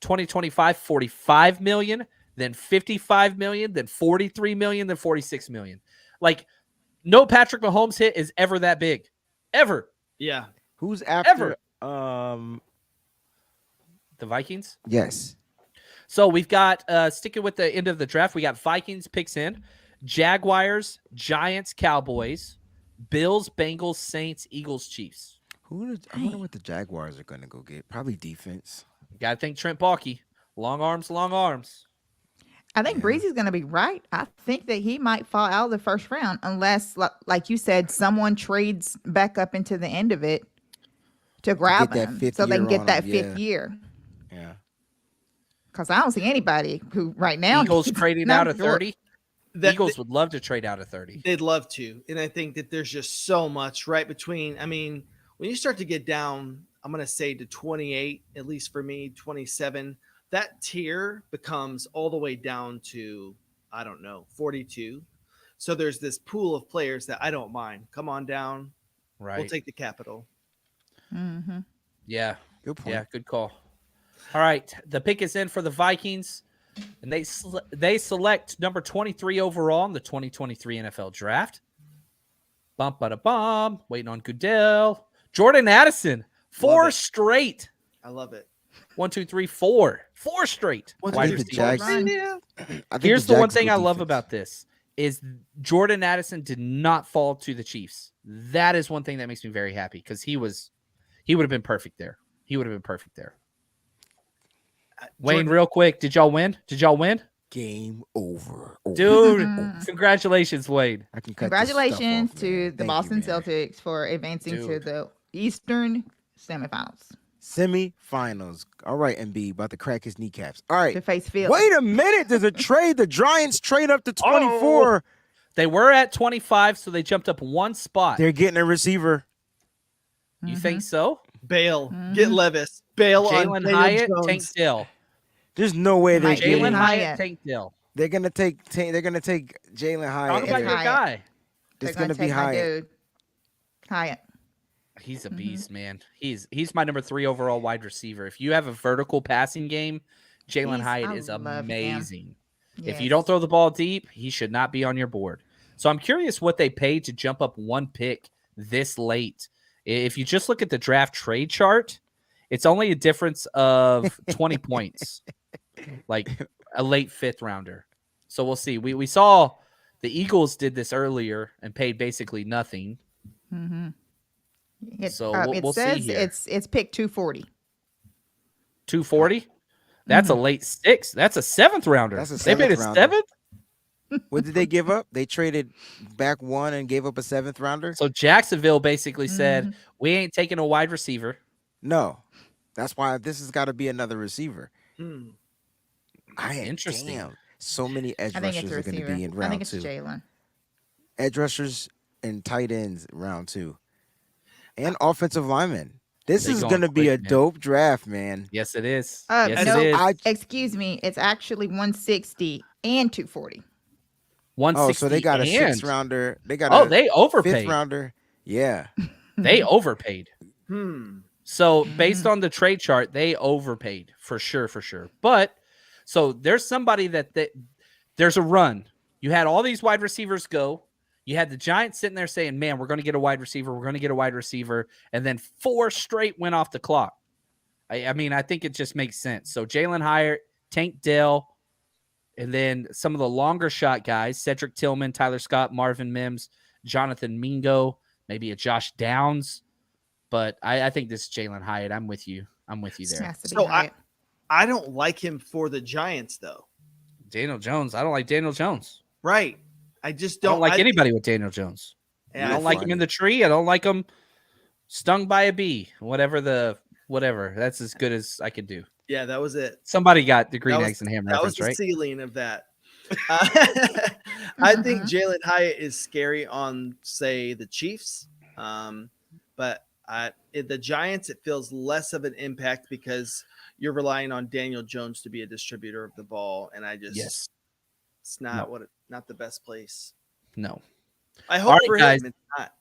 2025, $45 million. Then $55 million. Then $43 million. Then $46 million. Like, no Patrick Mahomes hit is ever that big. Ever. Yeah. Who's after? The Vikings? Yes. So we've got, sticking with the end of the draft, we got Vikings picks in, Jaguars, Giants, Cowboys, Bills, Bengals, Saints, Eagles, Chiefs. I wonder what the Jaguars are going to go get. Probably defense. Got to think Trent Baalke. Long arms, long arms. I think Breezy's going to be right. I think that he might fall out of the first round unless, like you said, someone trades back up into the end of it to grab him so they can get that fifth year. Yeah. Because I don't see anybody who right now. Eagles trading out of 30. That- Eagles would love to trade out of 30. They'd love to. And I think that there's just so much right between. I mean, when you start to get down, I'm going to say to 28, at least for me, 27, that tier becomes all the way down to, I don't know, 42. So there's this pool of players that I don't mind. Come on down. Right. We'll take the capital. Mm-hmm. Yeah. Good point. Yeah, good call. All right. The pick is in for the Vikings. And they select number 23 overall in the 2023 NFL Draft. Bump, bada, bum. Waiting on Goodell. Jordan Addison. Four straight. I love it. 1, 2, 3, 4. 4 straight. I think the Jags- Yeah. I think Here's the one Jags thing go I love defense. about this is Jordan Addison did not fall to the Chiefs. That is one thing that makes me very happy because he would have been perfect there. He would have been perfect there. Wayne, Jordan- real quick, did y'all win? Game over. Dude, congratulations, Wayne. I can cut this stuff Congratulations off, to man. the Thank you, Boston man. Celtics for advancing to Dude. the Eastern semifinals Semi-finals. All right, MB about to crack his kneecaps. All right. to face Philly. Wait a minute. There's a trade. The Giants trade up to 24. They were at 25, so they jumped up one spot. They're getting a receiver. You think so? Bail. Get Levis. Bail on Jalen Daniel Hyatt, Jones. Tank Dill. There's no way they're Mike getting. Jalen Jalen Hyatt, Hyatt. Tank Dill. They're gonna take. They're gonna take Jalen Talk Hyatt. about your Hyatt. guy. They're It's gonna be take my Hyatt. dude, Hyatt. He's a beast, man. He's my number 3 overall wide receiver. If you have a vertical passing game, Jalen Hyatt I is love him. amazing. If you Yes. don't throw the ball deep, he should not be on your board. So I'm curious what they paid to jump up one pick this late. If you just look at the draft trade chart, it's only a difference of 20 points, like a late 5th rounder. So we'll see. We saw the Eagles did this earlier and paid basically nothing. Mm-hmm. So It we'll see says here. it's pick 240. 240. That's a late 6th. That's a 7th rounder. That's a They paid a 7th rounder. 7th. What did they give up? They traded back one and gave up a 7th rounder. So Jacksonville basically said, "We ain't taking a wide receiver." No, that's why this has got to be another receiver. Hmm. Interesting. Damn. So many edge I think it's rushers a are going to receiver. be in I round think it's 2. Jalen. Edge rushers and tight ends round 2, and offensive linemen. This They is going going to be quick, a man. dope draft, man. Yes, it is. No, Yes, it is. excuse me. It's actually 160 and 240. 160. Oh, so they got a 6th and- rounder. They got Oh, a they 5th overpaid. rounder. Yeah. They overpaid. Hmm. So based on the trade chart, they overpaid for sure. But so there's somebody that there's a run. You had all these wide receivers go. You had the Giants sitting there saying, "Man, we're going to get a wide receiver. We're going to get a wide receiver," and then 4 straight went off the clock. I mean, I think it just makes sense. So Jalen Hyatt, Tank Dell, and then some of the longer shot guys: Cedric Tillman, Tyler Scott, Marvin Mims, Jonathan Mingo, maybe a Josh Downs. But I think this is Jalen Hyatt. I'm with you. there. Has to be So Hyatt. I don't like him for the Giants, though. Daniel Jones. I don't like Daniel Jones. Right. I just I don't like I- anybody with Daniel Jones. Yeah, I don't I like think- him in the tree. I don't like him stung by a bee. Whatever. That's as good as I could do. Yeah, that was it. Somebody got the green That was- eggs and ham That was reference, the right? ceiling of that. I think Jalen Hyatt is scary on, say, the Chiefs. But the Giants, it feels less of an impact because you're relying on Daniel Jones to be a distributor of the ball. And it's not not the best place. No. I hope for guys. him it's not.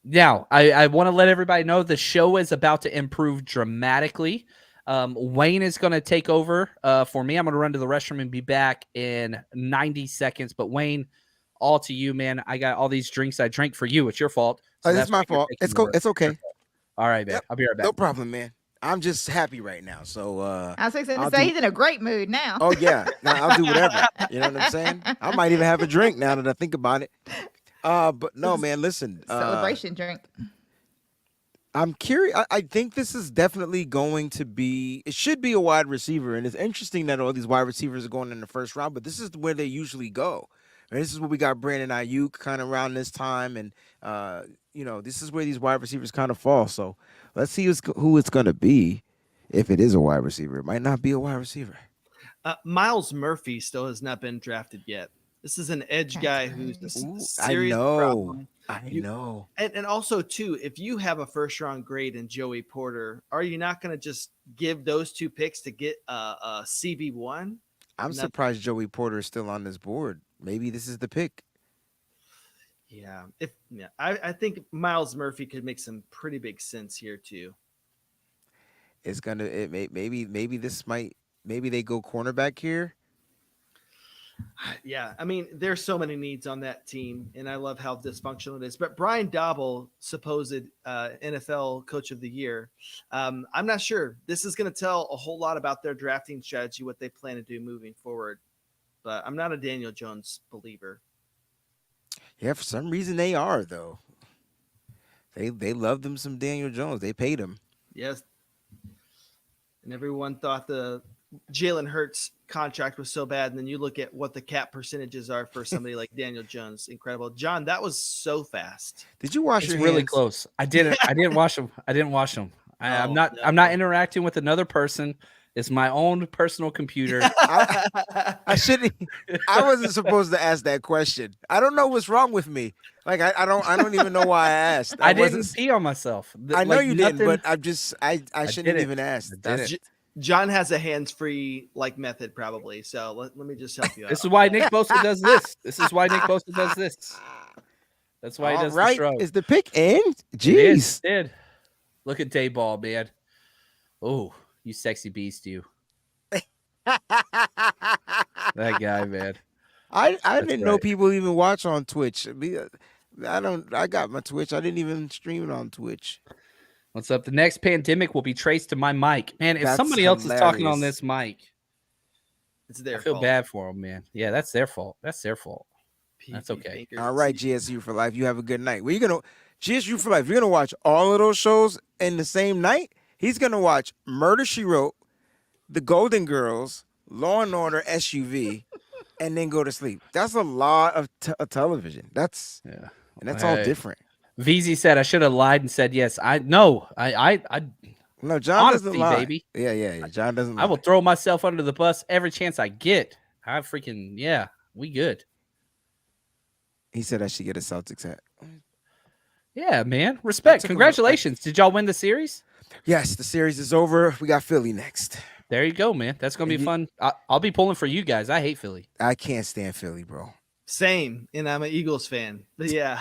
Now, I want to let everybody know the show is about to improve dramatically. Wayne is going to take over for me. I'm going to run to the restroom and be back in 90 seconds. But Wayne, all to you, man. I got all these drinks I drank for you. It's your fault. So it's my fault. It's cool. It's okay. All right, man. Yep. I'll be right back. No problem, man. I'm just happy right now. So I was fixing to say he's in a great mood now. Oh yeah, now I'll do whatever. You know what I'm saying? I might even have a drink now that I think about it. But no, man. Listen, celebration drink. I'm curious. I think this is definitely going to be. It should be a wide receiver, and it's interesting that all these wide receivers are going in the first round. But this is where they usually go. And this is where we got Brandon Ayuk kind of around this time, and this is where these wide receivers kind of fall. So let's see who it's going to be. If it is a wide receiver, it might not be a wide receiver. Miles Murphy still has not been drafted yet. This is an edge guy who's a serious problem. I know. And also, too, if you have a first-round grade in Joey Porter, are you not going to just give those 2 picks to get a CB1? I'm surprised Joey Porter is still on this board. Maybe this is the pick. Yeah. I think Miles Murphy could make some pretty big sense here, too. It's going to maybe they go cornerback here. Yeah, I mean, there's so many needs on that team, and I love how dysfunctional it is. But Brian Daboll, supposed NFL Coach of the Year, I'm not sure. This is going to tell a whole lot about their drafting strategy, what they plan to do moving forward. But I'm not a Daniel Jones believer. Yeah, for some reason they are, though. They love them some Daniel Jones. They paid him. Yes. And everyone thought the Jalen Hurts contract was so bad, and then you look at what the cap percentages are for somebody like Daniel Jones. Incredible. John, that was so fast. Did you wash your hands? Really close. I didn't wash them. I'm not interacting with another person. It's my own personal computer. I shouldn't. I wasn't supposed to ask that question. I don't know what's wrong with me. Like I don't even know why I asked. I didn't pee on myself. I know you didn't, but I shouldn't even ask. John has a hands-free method probably. So let me just help you out. This is why Nick Bosa does this. That's why he does the show. Is the pick in? Jeez. It is. Look at Dayball, man. Oh, you sexy beast, you. That guy, man. I didn't know people even watch on Twitch. I got my Twitch. I didn't even stream it on Twitch. What's up? The next pandemic will be traced to my mic. Man, if That's somebody else is talking on hilarious. this mic, It's their I feel fault. bad for them, man. Yeah, that's their fault. That's okay. All right, GSU for life. You have a good night. GSU for life. You're gonna watch all of those shows in the same night. He's gonna watch Murder, She Wrote, The Golden Girls, Law and Order, SUV, and then go to sleep. That's a lot of television. That's all different. VZ said I should have lied and said yes. No, John honesty, doesn't lie. baby. Yeah. John doesn't lie. I will throw myself under the bus every chance I get. We good. He said I should get a Celtics hat. Yeah, man. Respect. Congratulations. Did y'all win the series? Yes, the series is over. We got Philly next. There you go, man. That's going to be fun. I'll be pulling for you guys. I hate Philly. I can't stand Philly, bro. Same, and I'm an Eagles fan. But yeah.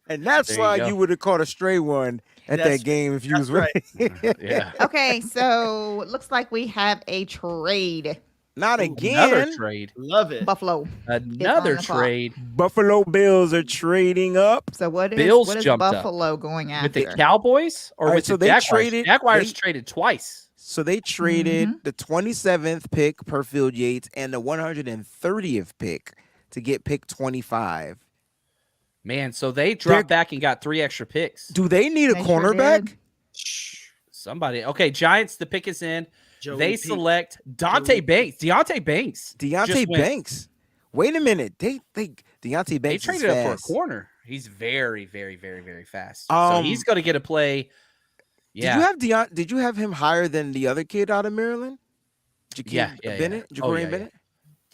And that's why you would have caught a stray one at that game if you was right. Yeah. Okay, so it looks like we have a trade. Not again. Another trade. Love it. Buffalo. Another trade. Buffalo Bills are trading up. So what is jumped up. Buffalo going after? With the Cowboys or with the Jaguars? Jaguars traded twice. So they traded the 27th pick per Field Yates and the 130th pick to get pick 25. Man, so they dropped back and got 3 extra picks. Do they need a cornerback? Somebody. Okay, Giants, the pick is in. They select Deonte Banks. Wait a minute. Deonte Banks They traded up for a corner. He's very, very, very, very fast. So he's going to get a play. Yeah. Did you have him higher than the other kid out of Maryland? Bennett? Ja'Cory Bennett?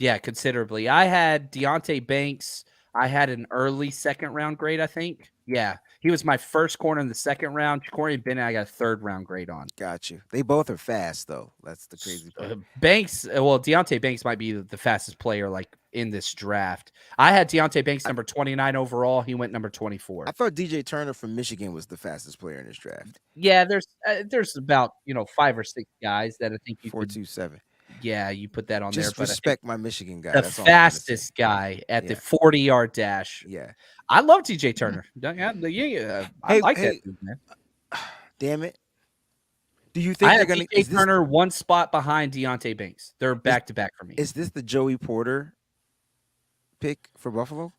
Yeah, considerably. I had Deonte Banks. I had an early second-round grade, I think. Yeah, he was my first corner in the second round. Corey Bennett, I got a third-round grade on. Got you. They both are fast, though. That's the crazy part. Banks, well, Deonte Banks might be the fastest player like in this draft. I had Deonte Banks number 29 overall. He went number 24. I thought DJ Turner from Michigan was the fastest player in this draft. Yeah, there's about 5 or 6 guys that I think you could. 4.27. Yeah, you put that on Just there. respect my Michigan guy. The That's all I'm gonna say. fastest guy at the 40-yard dash. Yeah. I love DJ Turner. I like that dude, man. Damn it. Do you think I they're have going DJ Turner one spot behind Deonte Banks. They're back to back for me. Is this the Joey Porter pick for Buffalo?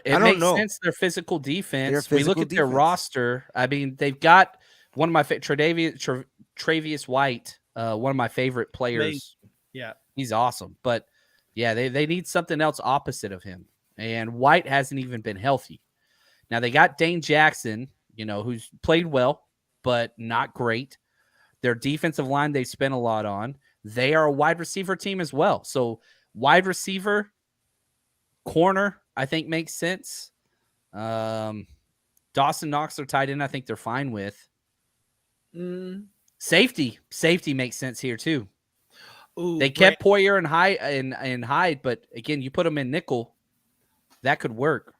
It makes sense. Their physical defense. We look at their roster. I mean, they've got one of my Travius White, one of my favorite players. Yeah, he's awesome. But yeah, they need something else opposite of him. And White hasn't even been healthy. Now they got Dane Jackson, who's played well, but not great. Their defensive line they've spent a lot on. They are a wide receiver team as well. So wide receiver, corner, I think makes sense. Dawson Knox, their tight end, I think they're fine with. Safety makes sense here too. Ooh, they kept Poyer and Hyde, but again, you put them in nickel, that could work.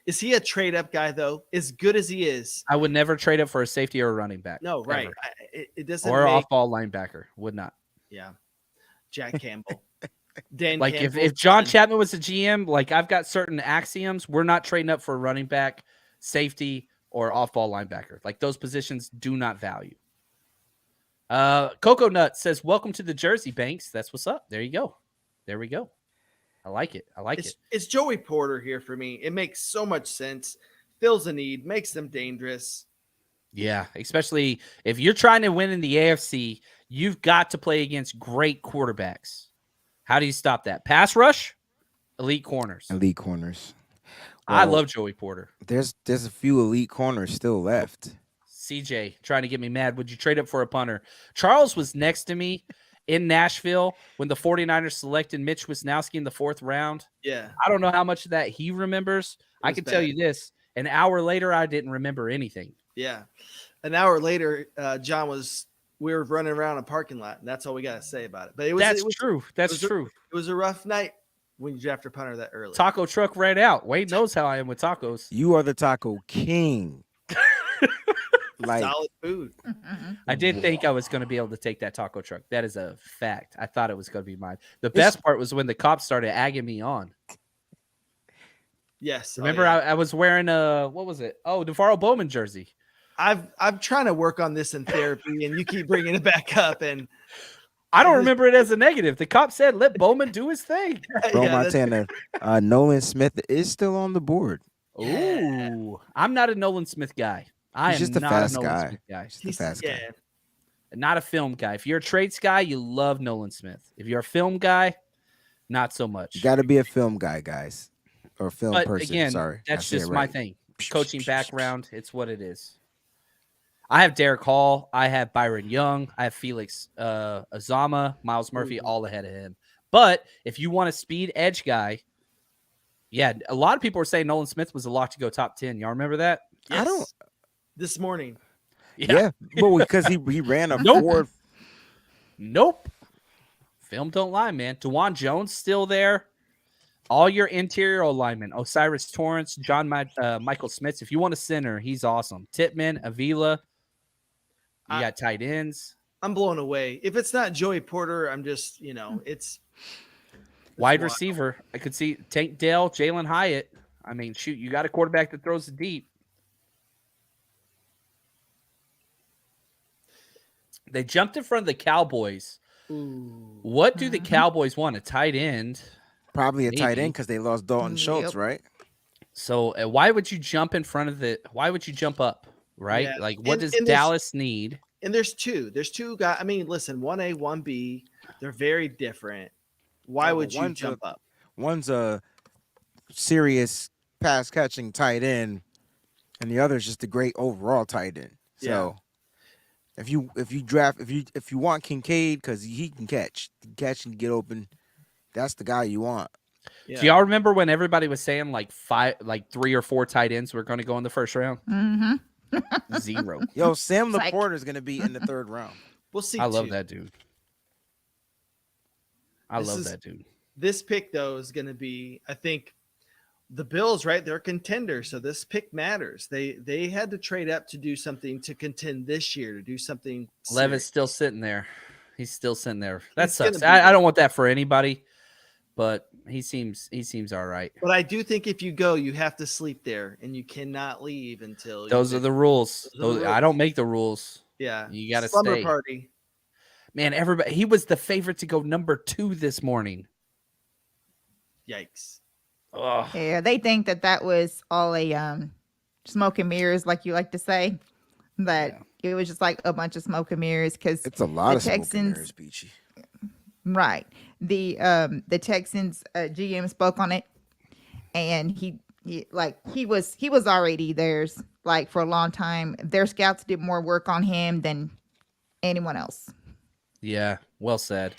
Is he a trade up guy though? As good as he is, I would never trade up for a safety or a running back. No, right? It doesn't. Or off ball linebacker would not. Yeah, Jack Campbell. Like if John Chapman was a GM, like I've got certain axioms. We're not trading up for a running back, safety, or off ball linebacker. Like those positions do not value. Coco Nut says, "Welcome to the Jersey, Banks." That's what's up. There you go. There we go. I like it. It's Joey Porter here for me. It makes so much sense. Fills a need, makes them dangerous. Yeah, especially if you're trying to win in the AFC, you've got to play against great quarterbacks. How do you stop that? Pass rush, elite corners. Elite corners. Well, I love Joey Porter. There's a few elite corners still left. CJ trying to get me mad. Would you trade up for a punter? Charles was next to me in Nashville when the 49ers selected Mitch Wisnowski in the 4th round. Yeah. I don't know how much of that he remembers. I can tell you this. An hour later, I didn't remember anything. Yeah. An hour later, we were running around a parking lot, and that's all we got to say about it. But That's true. It was a rough night when you draft a punter that early. Taco truck ran out. Wade knows how I am with tacos. You are the taco king. Like solid food. I did think I was going to be able to take that taco truck. That is a fact. I thought it was going to be mine. The best part was when the cops started agging me on. Yes. Remember, I was wearing what was it? Oh, DeVaro Bowman jersey. I'm trying to work on this in therapy, and you keep bringing it back up, and I don't remember it as a negative. The cop said, "Let Bowman do his thing." Bro, Montana, Nolan Smith is still on the board. Ooh, I'm not a Nolan Smith guy. He's just a fast guy. He's a fast guy. Not a film guy. If you're a trades guy, you love Nolan Smith. If you're a film guy, not so much. You got to be a film guy, guys, or a film person. Again, sorry, that's just my thing. Coaching background, it's what it is. I have Derek Hall. I have Byron Young. I have Felix Uzomah, Miles Murphy, all ahead of him. But if you want a speed edge guy, yeah, a lot of people are saying Nolan Smith was a lock to go top 10. Y'all remember that? Yes. I don't. This morning. Yeah, but because he ran a fourth. Nope. Film don't lie, man. DeJuan Jones still there. All your interior linemen, Osiris Torrance, Michael Smith. If you want a center, he's awesome. Titman, Avila. You got tight ends. I'm blown away. If it's not Joey Porter, I'm just, it's wide receiver. I could see Tank Dell, Jalen Hyatt. I mean, shoot, you got a quarterback that throws it deep. They jumped in front of the Cowboys. Ooh. What do the Cowboys want? A tight end? Probably a tight end because they lost Dalton Schultz, right? So why would you jump in front of why would you jump up, right? Yeah. Like, what does Dallas need? And there's two guys. I mean, listen, 1A, 1B, they're very different. Why would you jump up? One's a serious pass catching tight end, and the other is just a great overall tight end. So if you want Kincaid because he can catch and get open, That's the guy you want. Yeah. Do y'all remember when everybody was saying like 3 or 4 tight ends were going to go in the first round? Mm-hmm. 0. Yo, Sam Psych. Laporta is going to be in the 3rd round. We'll see. I love too. that dude. That dude. This pick, though, is going to be, I think, the Bills, right? They're a contender, so this pick matters. They had to trade up to do something to contend this year, to do something. Levis still sitting there. He's still sitting there. That He's gonna sucks. be I don't want that for anybody, but he seems all right. But I do think if you go, you have to sleep there, and you cannot leave until Those are the rules. I don't make the rules. Yeah, You got to slumber stay. party. Man, everybody. He was the favorite to go number 2 this morning. Yikes! Ugh. Yeah, they think that was all a smoke and mirrors, like you like to say. That it was just like a bunch of smoke and mirrors because It's a lot of Texans, smoke and mirrors, Peachy. right? The Texans GM spoke on it, and he was already theirs like for a long time. Their scouts did more work on him than anyone else. Yeah, well said.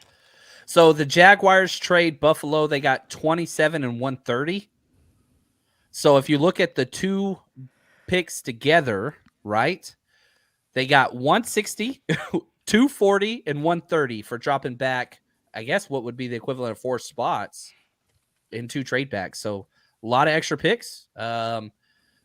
So the Jaguars trade Buffalo. They got 27 and 130. So if you look at the 2 picks together, right? They got 160, 240, and 130 for dropping back, I guess what would be the equivalent of 4 spots in 2 trade backs. So a lot of extra picks.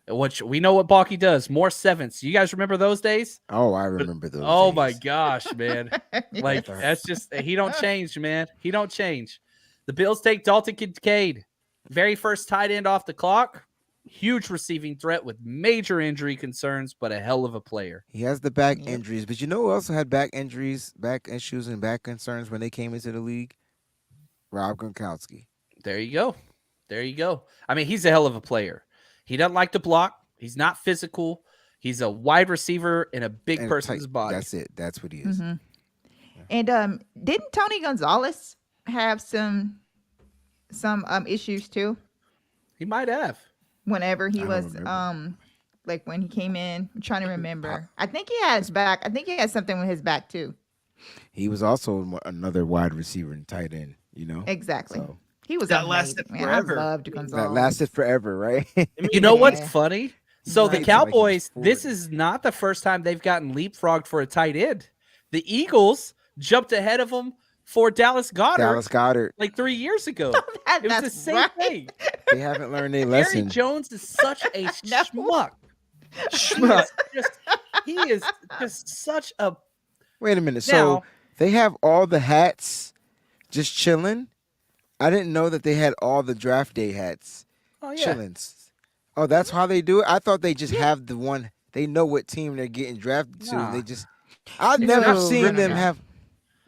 Which we know what Balky does. More 7s. You guys remember those days? Oh, I remember those. Oh days. my gosh, man. Like that's just he don't change, man. He don't change. The Bills take Dalton Kincaid. Very first tight end off the clock. Huge receiving threat with major injury concerns, but a hell of a player. He has the back injuries, but you know who also had back injuries, back issues, and back concerns when they came into the league? Rob Gronkowski. There you go. There you go. I mean, he's a hell of a player. He doesn't like to block. He's not physical. He's a wide receiver in a big And person's tight. body. That's it. That's what he is. Mm-hmm. And didn't Tony Gonzalez have some issues too? He might have. Whenever he I don't was remember. like when he came in, I'm trying to remember. I think he had his back. I think he had something with his back too. He was also another wide receiver and tight end, you know? Exactly. So, He was That amazing, lasted man. forever. I loved Gonzalez. that lasted forever, right? You know what's Yeah. funny? So the Right. Cowboys, Like this he's is not the first time they've gotten leapfrogged for a tight end. The Eagles jumped ahead of them for Dallas Goddard Dallas Goddard. like 3 years ago. That- It was the that's same right. thing. They haven't learned their Jerry lesson. Jones is such a No. schmuck. He is just such a Wait a minute. So Now- they have all the hats just chilling? I didn't know that they had all the draft day hats chilling. Oh, that's how they do it? I thought they just have the one. They know what team they're getting drafted to. Nah. They just. I've It's never not- seen no, them no. have.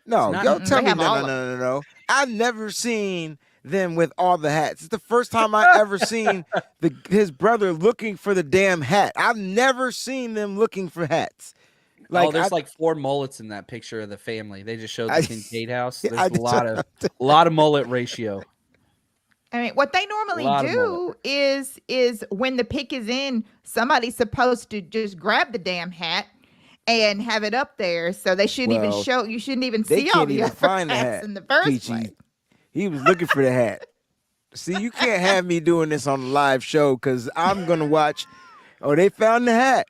No, It's not- don't tell They me have all no. I've never seen them with all the hats. It's the first time I ever seen his brother looking for the damn hat. I've never seen them looking for hats. oh, there's like 4 mullets in that picture of the family. They just showed the I- Kincaid house. Yeah, There's I a lot of mullet ratio. I mean, what they normally Lot of do is when the pick is in, somebody's supposed to just grab the damn hat and have it up there. So they shouldn't even Well, show. You shouldn't even they see all can't the even other find the hats hat, in the first Peachy. place. He was looking for the hat. See, you can't have me doing this on a live show because I'm gonna watch. Oh, they found the hat.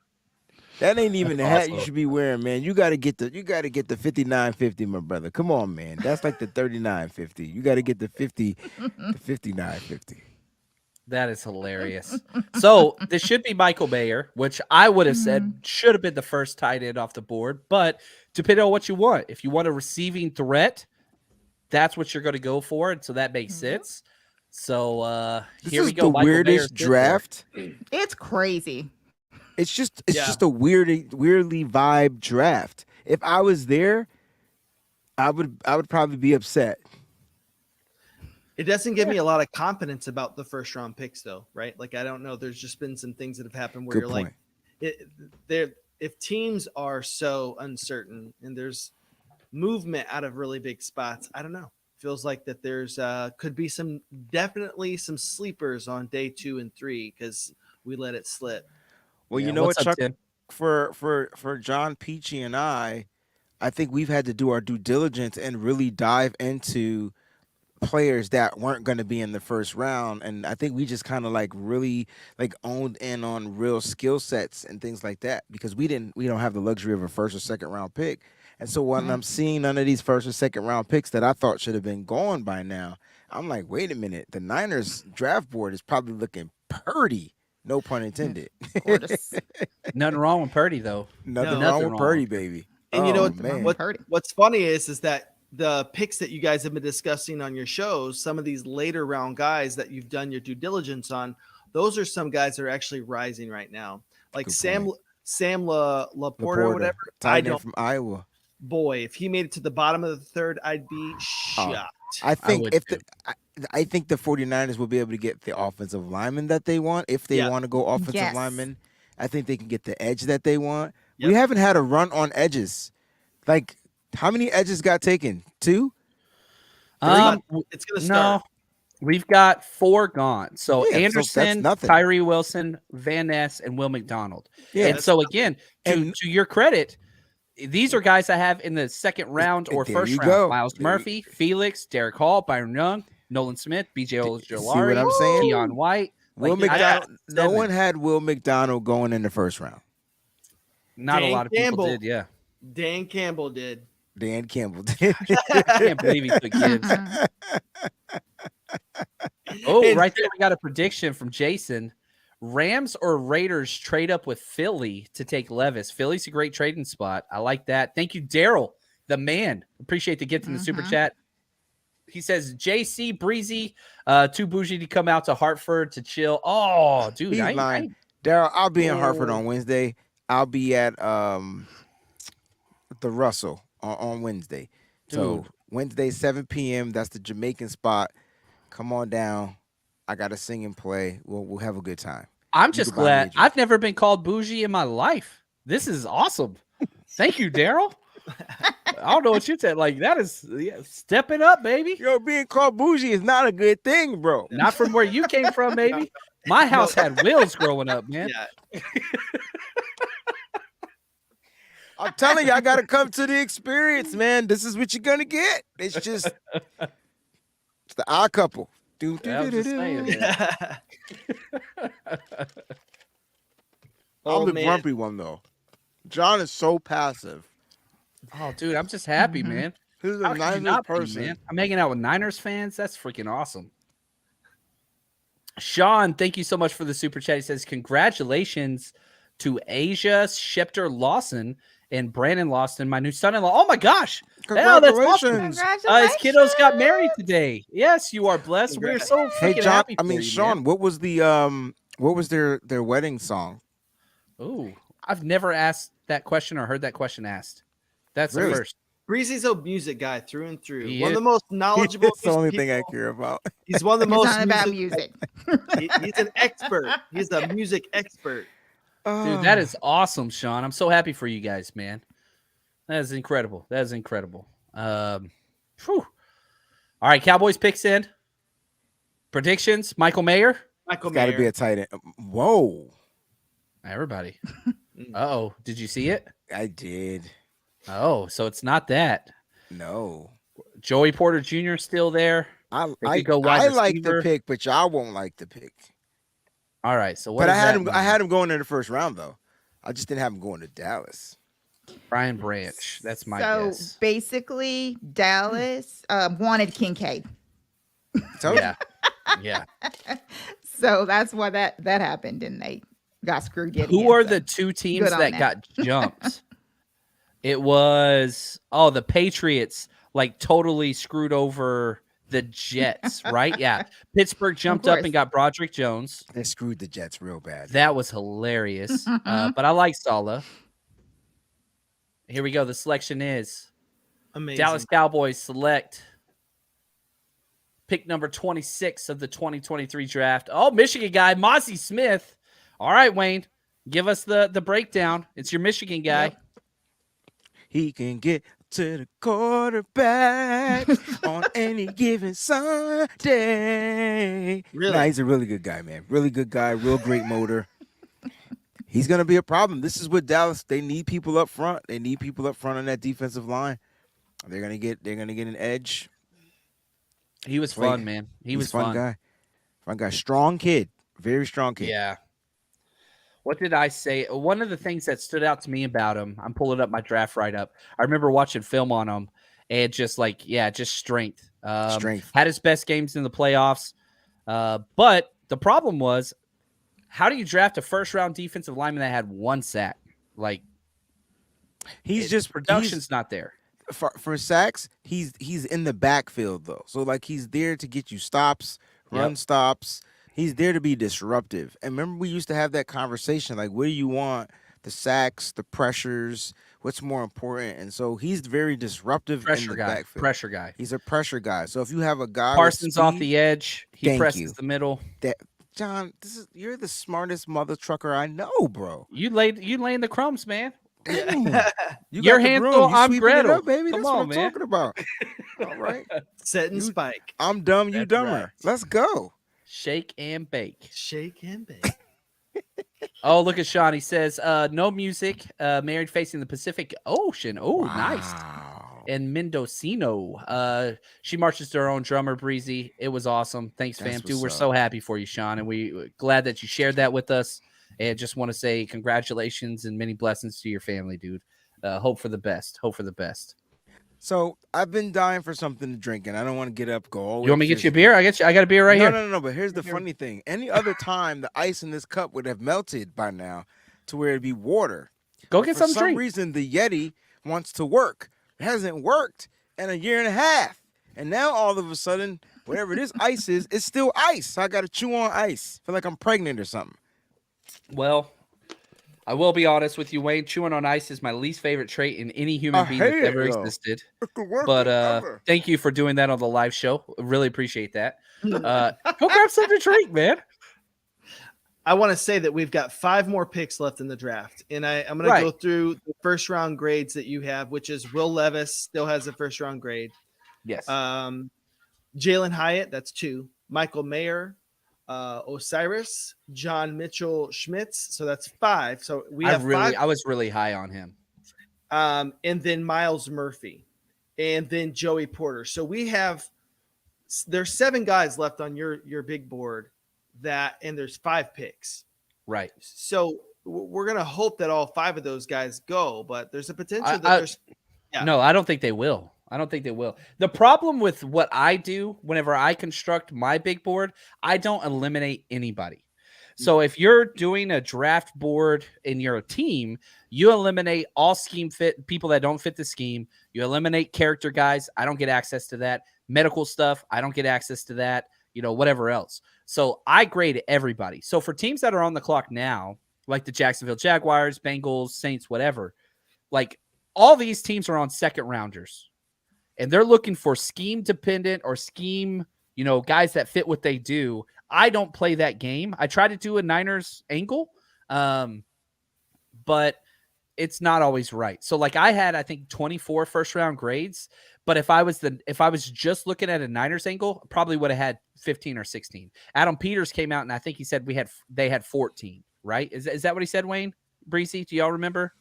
That ain't even the hat you awesome. should be wearing, man. You gotta get the 5950, my brother. Come on, man. That's like the 3950. You gotta get the 5950. That is hilarious. So this should be Michael Mayer, which I would have said should have been the first tight end off the board. But depending on what you want, if you want a receiving threat, that's what you're going to go for, and so that makes sense. So This here is we go. the Michael Mayer's weirdest good there. draft. It's crazy. It's just Yeah. a weirdly vibe draft. If I was there, I would probably be upset. It doesn't give me a lot of confidence about the first round picks, though, right? Like, I don't know. There's just been some things that have happened where Good you're point. like, if teams are so uncertain and there's movement out of really big spots, I don't know. Feels like that there's could be definitely some sleepers on day 2 and 3 because we let it slip. Well, Yeah, you know what, what's up, Chuck? Tim? For John Peachy and I think we've had to do our due diligence and really dive into players that weren't going to be in the first round, and I think we just kind of like really like owned in on real skill sets and things like that because we don't have the luxury of a first or second round pick. And so when I'm seeing none of these first or second round picks that I thought should have been gone by now, I'm like, wait a minute, the Niners draft board is probably looking purdy. No pun intended. Nothing wrong with Purdy though. Nothing wrong with Purdy, baby. And you know man. what's funny is that the picks that you guys have been discussing on your shows, some of these later round guys that you've done your due diligence on, those are some guys that are actually rising right now. Like Sam Laporta or whatever. Tight end from Iowa. Boy, if he made it to the bottom of the third, I'd be shocked. I think I think the 49ers will be able to get the offensive lineman that they want. If they want to go offensive lineman, I think they can get the edge that they want. Yep. We haven't had a run on edges. Like, how many edges got taken? 2? It's going to start. No, we've got 4 gone. So Anderson, Tyree Wilson, Van Ness, and Will McDonald. Yeah, and so again, to your credit, these are guys I have in the second round or first round. Go. Miles Murphy, Felix, Derek Hall, Byron Young, Nolan Smith, BJ Ojolari, see what I'm saying? Keon White. Will McDonald. No one had Will McDonald going in the first round. Not a lot of people did, yeah. Dan Campbell did. I can't believe he took Gibbs. Right there, we got a prediction from Jason. Rams or Raiders trade up with Philly to take Levis. Philly's a great trading spot. I like that. Thank you, Daryl, the man. Appreciate the gift in the super chat. He says, JC Breezy, too bougie to come out to Hartford to chill. Oh, dude. He's lying. Daryl, I'll be in Hartford on Wednesday. I'll be at the Russell on Wednesday. Dude. So Wednesday, 7 p.m. That's the Jamaican spot. Come on down. I got to sing and play. We'll have a good time. I'm just glad. I've never been called bougie in my life. This is awesome. Thank you, Daryl. I don't know what you said. Like, that is stepping up, baby. Yo, being called bougie is not a good thing, bro. Not from where you came from, baby. My house had wheels growing up, man. Yeah. I'm telling you, I got to come to the experience, man. This is what you're going to get. It's just it's the odd couple. I'm the grumpy one, though. John is so passive. Oh, dude, I'm just happy, man. He's a Niners person. Man? I'm hanging out with Niners fans. That's freaking awesome. Sean, thank you so much for the super chat. He says, congratulations to Asia Schefter Lawson and Brandon Lawson, my new son-in-law. Oh, my gosh. Congratulations. That's awesome. His kiddos got married today. Yes, you are blessed. We're so freaking happy for you, Sean, man. what was their wedding song? Oh, I've never asked that question or heard that question asked. That's the first. Breezy's a music guy through and through. One of the most knowledgeable. It's the only thing I care about. He's one of the most about music. He's an expert. He's a music expert. Dude, that is awesome, Sean. I'm so happy for you guys, man. That is incredible. All right, Cowboys picks in. Predictions, Michael Mayer. Got to be a tight end. Whoa. Everybody. Uh-oh. Did you see it? I did. Oh, so it's not that. No. Joey Porter Jr. still there. I like the pick, but y'all won't like the pick. All right. So what? But I had him going in the first round, though. I just didn't have him going to Dallas. Brian Branch. That's my guess. So basically, Dallas wanted Kincaid. Yeah. So that's why that happened, and they got screwed yet Who again, are the two teams that got jumped? It was the Patriots like totally screwed over the Jets, right? Yeah. Pittsburgh jumped up and got Broderick Jones. They screwed the Jets real bad. That was hilarious. But I like Saleh. Here we go. The selection is amazing. Dallas Cowboys select pick number 26 of the 2023 draft. Oh, Michigan guy, Mozzie Smith. All right, Wayne, give us the breakdown. It's your Michigan guy. Yep. He can get to the quarterback on any given Sunday. Really? Nah, he's a really good guy, man. Really good guy, real great motor. He's going to be a problem. This is what Dallas, they need people up front. They need people up front on that defensive line. They're going to get an edge. He was Wait, fun, man. He was He's a fun fun. guy. Fun guy. Strong kid. Very strong kid. Yeah. What did I say? One of the things that stood out to me about him, I'm pulling up my draft write-up. I remember watching film on him, and just just strength. Strength. Had his best games in the playoffs. But the problem was, how do you draft a first-round defensive lineman that had 1 sack? Like, production's not there. For sacks, he's in the backfield though. So like he's there to get you stops, run stops. He's there to be disruptive. And remember we used to have that conversation like what do you want? The sacks, the pressures, what's more important? And so he's very disruptive in the backfield. Pressure guy. He's a pressure guy. So if you have a guy Parsons with off speed, the edge, he presses the middle. John, you're the smartest mother trucker I know, bro. You laid the crumbs, man. Your hands full, I'm Gretel. Up, baby. Come That's on, what I'm man. talking about. All right. Set and spike. I'm dumb, you That's dumber. right. Let's go. Shake and bake. Shake and bake. Oh, look at Sean. He says, no music, married facing the Pacific Ocean. Oh, nice. And Mendocino. She marches to her own drummer, Breezy. It was awesome. Thanks, That's fam. Dude, what's we're up. so happy for you, Sean. And we're glad that you shared that with us. And just want to say congratulations and many blessings to your family, dude. Hope for the best. Hope for the best. So I've been dying for something to drink, and I don't want to get up, go all the way. You want me to get you a physical. beer? I got a beer right here. No. But here's the funny thing: any other time, the ice in this cup would have melted by now, to where it'd be water. Go But get for some drink. reason, the Yeti wants to work. It hasn't worked in 1.5 years, and now all of a sudden, whatever this ice is, it's still ice. So I got to chew on ice. Feel like I'm pregnant or something. Well, I will be honest with you, Wayne. Chewing on ice is my least favorite trait in any human being that's ever existed. But thank you for doing that on the live show. Really appreciate that. Go grab something to drink, man. I want to say that we've got 5 more picks left in the draft, and I'm going to go through the first round grades that you have, which is Will Levis still has a first round grade. Yes. Jalen Hyatt, that's 2. Michael Mayer, Osiris, John Mitchell Schmitz, so that's 5. So we have 5. I was really high on him. And then Miles Murphy, and then Joey Porter. So there's 7 guys left on your big board. And there's 5 picks. Right. So we're going to hope that all 5 of those guys go, but there's a potential that No, I don't think they will. The problem with what I do whenever I construct my big board, I don't eliminate anybody. So if you're doing a draft board and you're a team, you eliminate all scheme fit people that don't fit the scheme. You eliminate character guys. I don't get access to that. Medical stuff, I don't get access to that. Whatever else. So I grade everybody. So for teams that are on the clock now, like the Jacksonville Jaguars, Bengals, Saints, whatever, like all these teams are on second rounders, and they're looking for scheme dependent or scheme, guys that fit what they do. I don't play that game. I try to do a Niners angle, but it's not always right. So like I had, I think 24 first round grades, but if I was just looking at a Niners angle, probably would have had 15 or 16. Adam Peters came out and I think he said they had 14, right? Is that what he said, Wayne? Breezy, do y'all remember?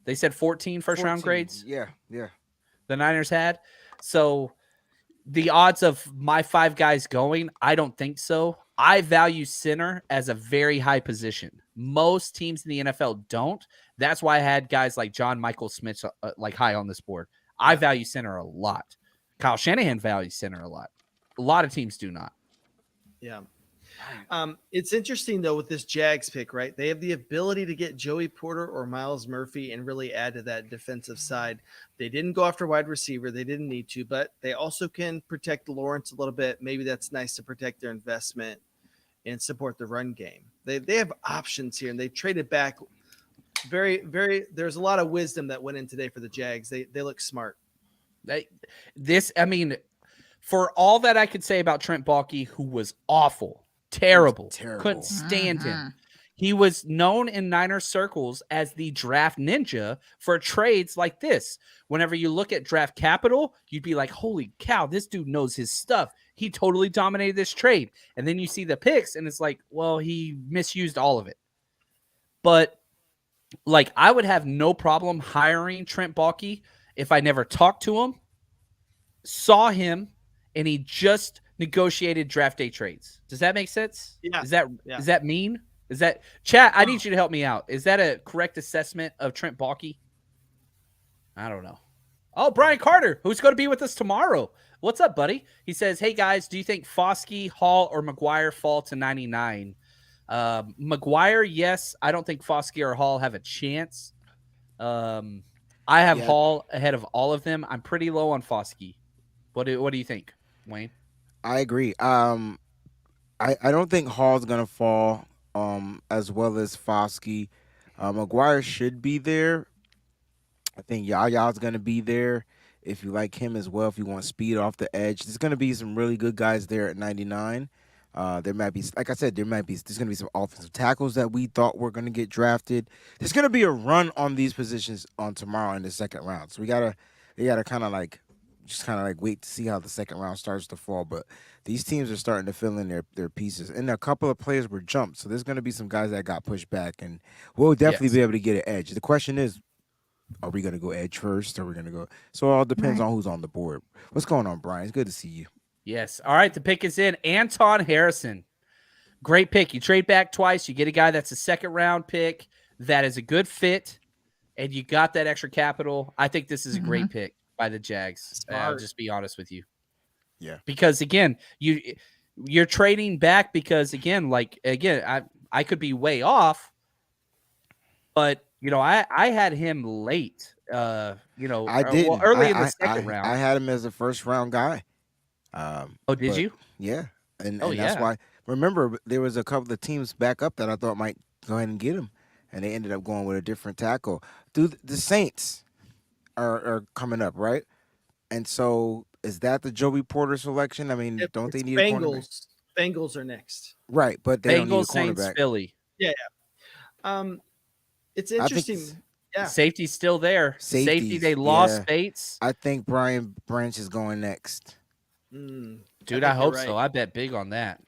They said 14 first round grades? Yeah. The Niners had. So the odds of my 5 guys going, I don't think so. I value center as a very high position. Most teams in the NFL don't. That's why I had guys like John Michael Smith like high on this board. I value center a lot. Kyle Shanahan values center a lot. A lot of teams do not. Yeah. It's interesting, though, with this Jags pick, right? They have the ability to get Joey Porter or Miles Murphy and really add to that defensive side. They didn't go after wide receiver. They didn't need to, but they also can protect Lawrence a little bit. Maybe that's nice to protect their investment and support the run game. They have options here, and they traded back very, very – there's a lot of wisdom that went in today for the Jags. They look smart. For all that I could say about Trent Baalke, who was awful, terrible. Couldn't stand him. He was known in Niners circles as the draft ninja for trades like this. Whenever you look at draft capital, you'd be like, holy cow, this dude knows his stuff. He totally dominated this trade. And then you see the picks, and it's like, well, he misused all of it. But, like, I would have no problem hiring Trent Baalke if I never talked to him, saw him, and he just negotiated draft day trades. Does that make sense? Yeah. Is that Yeah. is that mean? Is that chat? I need you to help me out. Is that a correct assessment of Trent Baalke? I don't know. Oh, Brian Carter, who's going to be with us tomorrow. What's up, buddy? He says, hey, guys, do you think Foskey, Hall, or McGuire fall to 99? McGuire, yes. I don't think Foskey or Hall have a chance. I have Hall ahead of all of them. I'm pretty low on Foskey. What do you think, Wayne? I agree. I don't think Hall's going to fall as well as Foskey. McGuire should be there. I think Yaya's going to be there if you like him as well, if you want speed off the edge. There's going to be some really good guys there at 99. There might be, like I said, there's going to be some offensive tackles that we thought were going to get drafted. There's going to be a run on these positions on tomorrow in the second round. So we gotta kind of like wait to see how the second round starts to fall. But these teams are starting to fill in their pieces, and a couple of players were jumped. So there's going to be some guys that got pushed back, and we'll definitely be able to get an edge. The question is, are we going to go edge first? Or are we going to go? So it all depends on who's on the board. What's going on, Brian? It's good to see you. Yes. All right. The pick is in. Anton Harrison. Great pick. You trade back twice. You get a guy that's a second round pick that is a good fit, and you got that extra capital. I think this is a great pick by the Jags. I'll just be honest with you. Yeah. Because, again, you're trading back because, I could be way off, but – I had him late. I did early in the second round. I had him as a first round guy. Did you? Yeah, and that's why. Remember, there was a couple of teams back up that I thought might go ahead and get him, and they ended up going with a different tackle. Dude, the Saints are coming up, right? And so, is that the Joey Porter selection? I mean, don't they need a cornerback? Bengals are next, right? But they don't need a cornerback. Saints, Philly. Yeah. It's interesting. Safety's still there. Safety, they lost Bates. I think Brian Branch is going next. Dude, I hope so. I bet big on that.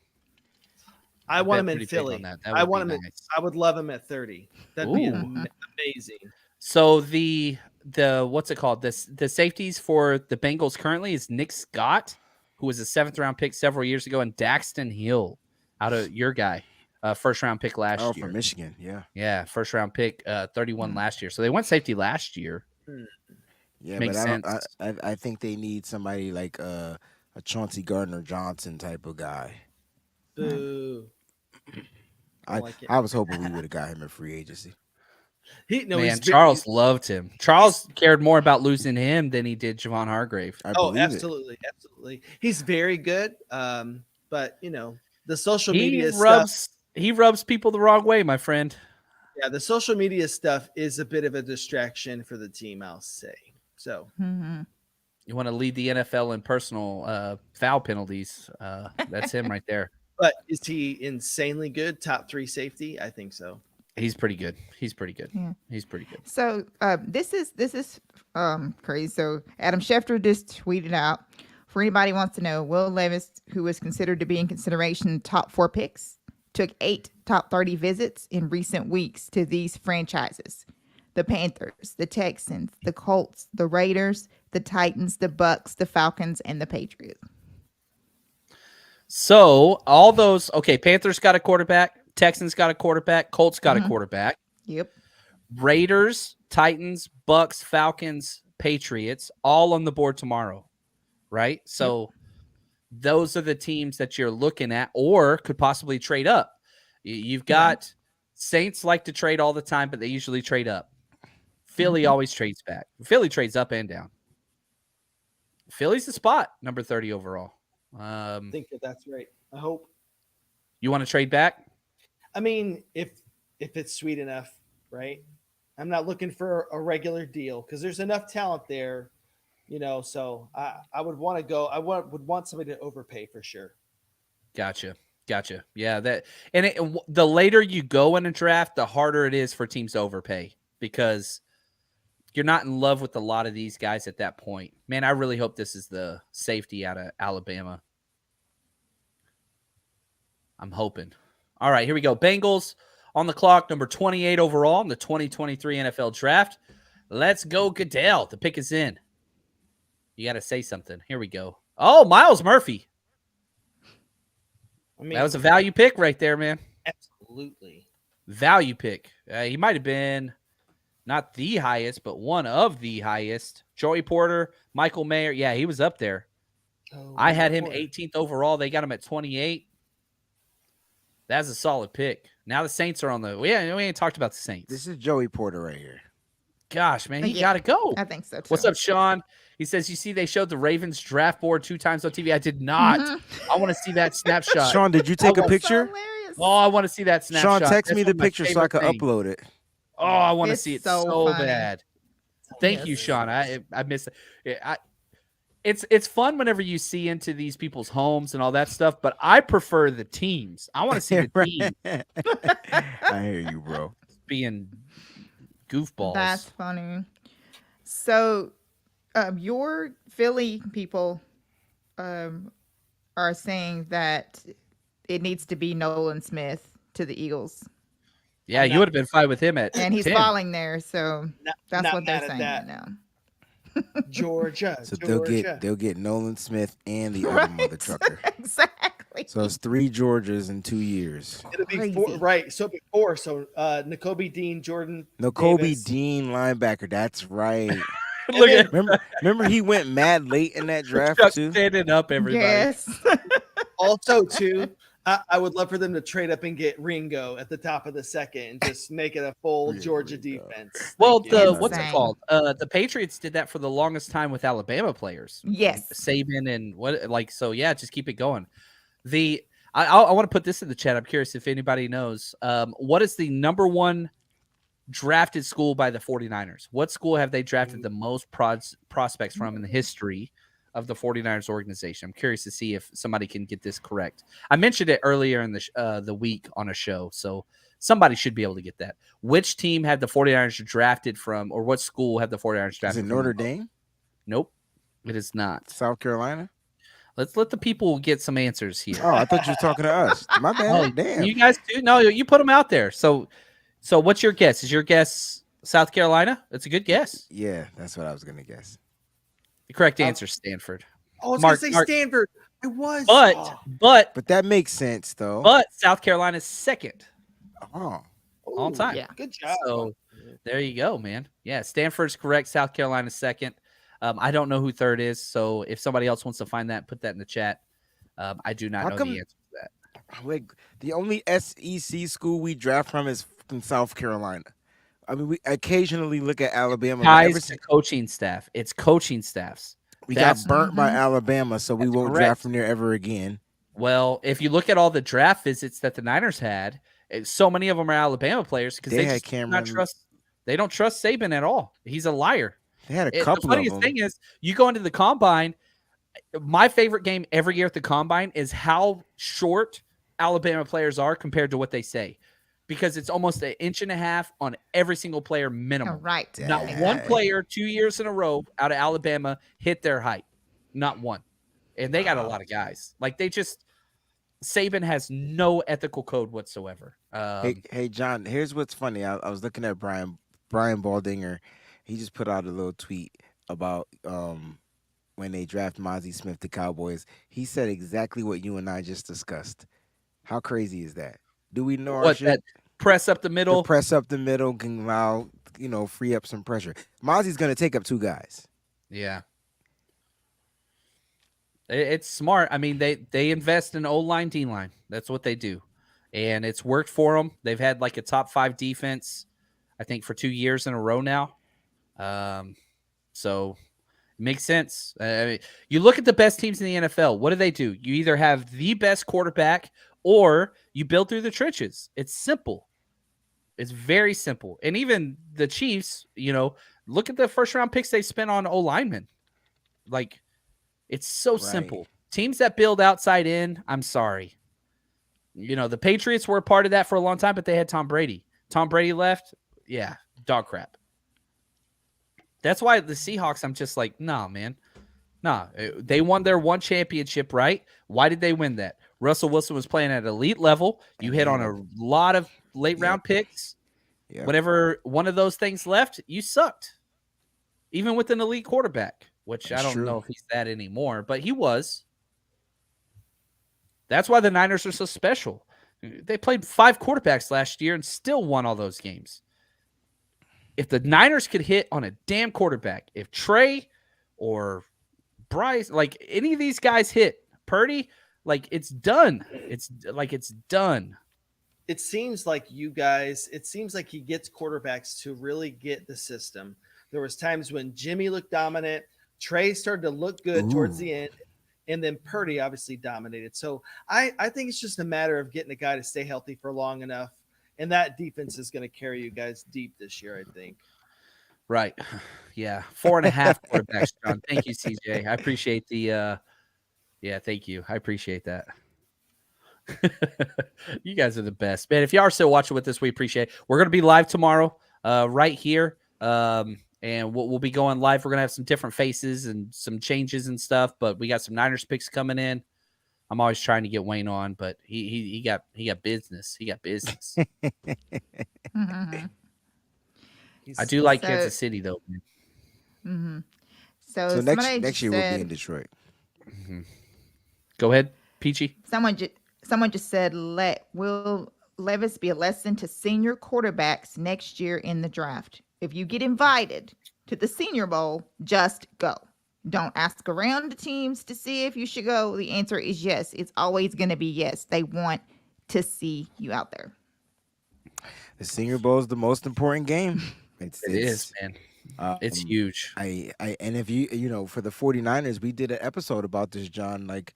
I want him in Philly. I want him. Nice. I would love him at 30. That'd be amazing. So the what's it called? The safeties for the Bengals currently is Nick Scott, who was a 7th round pick several years ago, and Daxton Hill, out of your guy. First round pick last year. Oh, from Michigan, yeah. Yeah, first round pick, 31 last year. So they went safety last year. Yeah, Makes sense. I think they need somebody like a Chauncey Gardner-Johnson type of guy. Boo. I was hoping we would have got him in free agency. Charles loved him. Charles cared more about losing him than he did Javon Hargrave. Absolutely. He's very good. But the social media stuff. He rubs people the wrong way, my friend. Yeah, the social media stuff is a bit of a distraction for the team, I'll say. So you want to lead the NFL in personal foul penalties. That's him right there. But is he insanely good? Top 3 safety? I think so. He's pretty good. Yeah. He's pretty good. So this is crazy. So Adam Schefter just tweeted out, for anybody who wants to know, Will Levis, who was considered to be in consideration top 4 picks, took 8 top 30 visits in recent weeks to these franchises: the Panthers, the Texans, the Colts, the Raiders, the Titans, the Bucks, the Falcons, and the Patriots. So all those, Panthers got a quarterback, Texans got a quarterback, Colts got a quarterback. Yep. Raiders, Titans, Bucks, Falcons, Patriots, all on the board tomorrow, right? So those are the teams that you're looking at or could possibly trade up. You've got Saints like to trade all the time, but they usually trade up. Philly always trades back. Philly trades up and down. Philly's the spot, number 30 overall. I think that's right. I hope. You want to trade back? I mean, if it's sweet enough, right? I'm not looking for a regular deal because there's enough talent there. So I would want to go. I would want somebody to overpay for sure. Gotcha. Yeah, the later you go in a draft, the harder it is for teams to overpay because you're not in love with a lot of these guys at that point. Man, I really hope this is the safety out of Alabama. I'm hoping. All right, here we go. Bengals on the clock, number 28 overall in the 2023 NFL Draft. Let's go, Goodell. The pick is in. You got to say something. Here we go. Oh, Miles Murphy. I mean, That was a value pick right there, man. absolutely. Value pick. He might have been not the highest, but one of the highest. Joey Porter, Michael Mayer. Yeah, he was up there. Oh, I had him Porter. 18th overall. They got him at 28. That's a solid pick. Now the Saints are on the. We ain't talked about the Saints. This is Joey Porter right here. Gosh, man, he Yeah, got to go. I think so too. What's up, Sean? He says, you see, they showed the Ravens draft board 2 times on TV. I did not. I want to see that snapshot. Sean, did you take a want- picture? Hilarious. Oh, I want to see that snapshot. Sean, text That's me one the of my picture so I favorite can things. upload it. Oh, I want to It's see it so so funny. bad. Thank you, Yes. Sean. I miss it. It's fun whenever you see into these people's homes and all that stuff, but I prefer the teams. I want to see the teams I hear you, bro. being goofballs. That's funny. So, your Philly people are saying that it needs to be Nolan Smith to the Eagles, Yeah, you would have been fine with him at and he's 10. falling there. So that's not what they're mad at saying that. right now. Georgia. So Georgia. they'll get Nolan Smith and the other mother trucker. Exactly. So it's 3 Georgias in 2 years. It'll be Crazy. 4, right? So before, so N'Kobe Dean, Jordan, No, Kobe Davis. Dean linebacker. That's right. Look at Remember he went mad late in that draft Chuck too. standing up, everybody. Yes. Also, too, I would love for them to trade up and get Ringo at the top of the second and just make it a full Yeah, Georgia Ringo. defense. Well, Thank you. the Insane. what's it called? The Patriots did that for the longest time with Alabama players. Yes. Saban and so yeah, just keep it going. I want to put this in the chat. I'm curious if anybody knows. What is the number 1 drafted school by the 49ers? What school have they drafted the most prospects from in the history of the 49ers organization? I'm curious to see if somebody can get this correct. I mentioned it earlier in the week on a show, so somebody should be able to get that. Which team had the 49ers drafted from, or what school had the 49ers Is drafted it from? Notre Dame? Nope, it is not. South Carolina? Let's let the people get some answers here. Oh, I thought you were talking to us. My bad. Oh, Damn. you guys do? No, you put them out there. So what's your guess? Is your guess South Carolina? That's a good guess. Yeah, that's what I was gonna guess. The correct answer is Stanford. Oh, I was Mark- going to say Mark- Stanford. I was. But Oh, but But that makes sense though. but South Carolina's second. Oh, on time. Yeah. Good job. So there you go, man. Yeah, Stanford's correct. South Carolina's second. I don't know who third is. So if somebody else wants to find that, put that in the chat. I do not How know come- the answer to that. like the only SEC school we draft from is from South Carolina. I mean, we occasionally look at Alabama. but ever Ties to since- coaching staff. It's coaching staffs. we that's- got burnt by Alabama, so we That's won't correct. draft from there ever again. Well, if you look at all the draft visits that the Niners had, so many of them are Alabama players because They they had just do not Cameron- trust. They don't trust Saban at all. He's a liar. They had a The couple of funniest them. thing is, you go into the combine. My favorite game every year at the combine is how short Alabama players are compared to what they say, because it's almost 1.5 inches on every single player minimum. Right. Not one player 2 years in a row out of Alabama hit their height. Not one. And they got a lot of guys. Like Saban has no ethical code whatsoever. Hey, John, here's what's funny. I was looking at Brian Baldinger. He just put out a little tweet about when they draft Mozzie Smith to Cowboys. He said exactly what you and I just discussed. How crazy is that? Do we know our What, shit? that press up the The middle? press up the middle can allow, free up some pressure. Mozzie's going to take up 2 guys. Yeah. It's smart. I mean, they invest in O-line, D-line. That's what they do. And it's worked for them. They've had like a top 5 defense, I think, for 2 years in a row now. So it makes sense. I mean, you look at the best teams in the NFL. What do? You either have the best quarterback or you build through the trenches. It's simple. It's very simple. And even the Chiefs, look at the first round picks they spent on O-linemen. Like, it's so simple. Teams that build outside in, I'm sorry. The Patriots were a part of that for a long time, but they had Tom Brady. Tom Brady left. Yeah, dog crap. That's why the Seahawks, I'm just like, nah, man. Nah, they won their 1 championship, right? Why did they win that? Russell Wilson was playing at elite level. You hit on a lot of late round picks. Yep. Whenever one of those things left, you sucked. Even with an elite quarterback. which That's I don't true. know if he's that anymore, but he was. That's why the Niners are so special. They played 5 quarterbacks last year and still won all those games. If the Niners could hit on a damn quarterback, if Trey or Bryce, like any of these guys hit, Purdy, like it's done. It's done. It seems like he gets quarterbacks to really get the system. There was times when Jimmy looked dominant, Trey started to look good towards the end, and then Purdy obviously dominated. So I think it's just a matter of getting a guy to stay healthy for long enough, and that defense is going to carry you guys deep this year, I think. Right. Yeah. 4.5 quarterbacks, John. Thank you, CJ. I appreciate the thank you. I appreciate that. You guys are the best, man. If you are still watching with us, we appreciate it. We're going to be live tomorrow, right here. And we'll be going live. We're going to have some different faces and some changes and stuff, but we got some Niners picks coming in. I'm always trying to get Wayne on, but he got business. He got business. Mm-hmm. I do like Kansas City though. Mm-hmm. So next year we'll be in Detroit. Mm-hmm. Go ahead, Peachy. Someone just said, will Levis be a lesson to senior quarterbacks next year in the draft? If you get invited to the Senior Bowl, just go. Don't ask around the teams to see if you should go. The answer is yes. It's always going to be yes. They want to see you out there. The Senior Bowl is the most important game. It is, man. It's huge. And if you for the 49ers, we did an episode about this, John, like,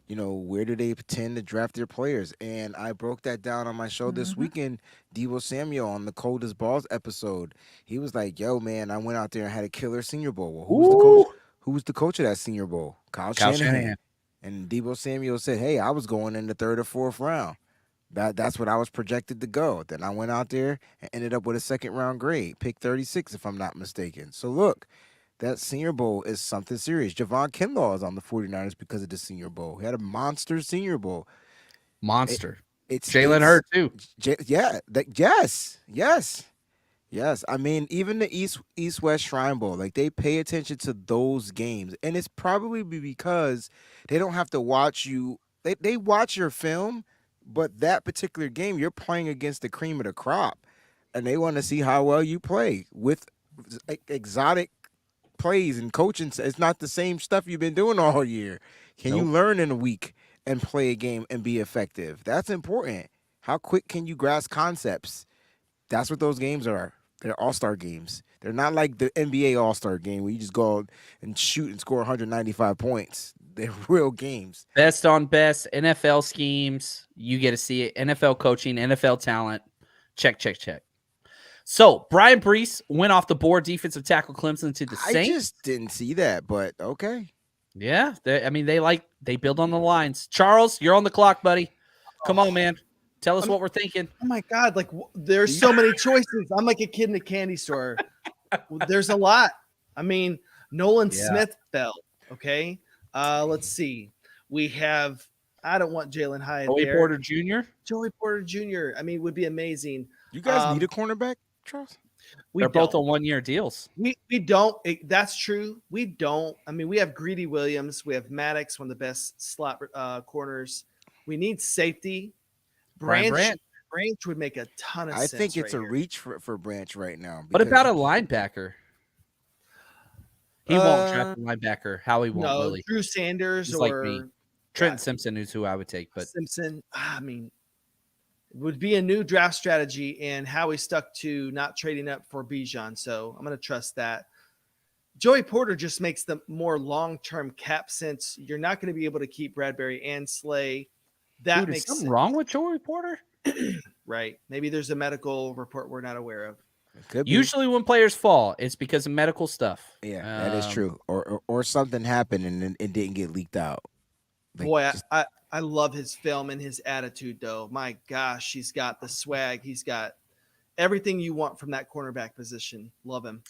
where do they tend to draft their players? And I broke that down on my show this weekend. Deebo Samuel on the Coldest Balls episode. He was like, yo, man, I went out there and had a killer Senior Bowl. Well, who was the coach of that Senior Bowl? Kyle Shanahan. And Deebo Samuel said, hey, I was going in the 3rd or 4th round. That's what I was projected to go. Then I went out there and ended up with a 2nd-round grade, pick 36 if I'm not mistaken. So look, that Senior Bowl is something serious. Javon Kinlaw is on the 49ers because of the Senior Bowl. He had a monster Senior Bowl. Monster. It's Jalen Hurts too. Yes. I mean, even the East-West Shrine Bowl, like they pay attention to those games, and it's probably because they don't have to watch you. They watch your film. But that particular game, you're playing against the cream of the crop, and they want to see how well you play with exotic plays and coaching. It's not the same stuff you've been doing all year. Can you learn in a week and play a game and be effective? That's important. How quick can you grasp concepts? That's what those games are. They're all-star games. They're not like the NBA all-star game where you just go out and shoot and score 195 points. They're real games. Best on best, NFL schemes. You get to see it. NFL coaching, NFL talent. Check. So, Brian Bryce went off the board, defensive tackle Clemson to the Saints. I just didn't see that, but okay. Yeah, they build on the lines. Charles, you're on the clock, buddy. Come on, man. Tell us what we're thinking. Oh, my God. Like, there's so many choices. I'm like a kid in a candy store. There's a lot. I mean, Nolan Smith fell, okay? Let's see. We have I don't want Jalen Hyatt Joey there. Porter Jr. Joey Porter Jr. I mean, would be amazing. You guys need a cornerback, Charles? They're both on 1-year deals. We don't. That's true. We don't. I mean, we have Greedy Williams. We have Maddox, one of the best slot corners. We need safety. Branch would make a ton of sense. I think it's a reach for Branch right now. What about a linebacker? He won't draft a linebacker. Howie won't really. Drew Sanders He's or like me. Trent Simpson is who I would take. But Simpson, I mean, it would be a new draft strategy, and Howie stuck to not trading up for Bijan. So I'm going to trust that. Joey Porter just makes the more long-term cap sense. You're not going to be able to keep Bradbury and Slay. That makes something sense. wrong with Joey Porter? Right. Maybe there's a medical report we're not aware of. Usually when players fall, it's because of medical stuff. Yeah, that is true. Or something happened and it didn't get leaked out. Like, boy, I love his film and his attitude, though. My gosh, he's got the swag. He's got everything you want from that cornerback position. Love him.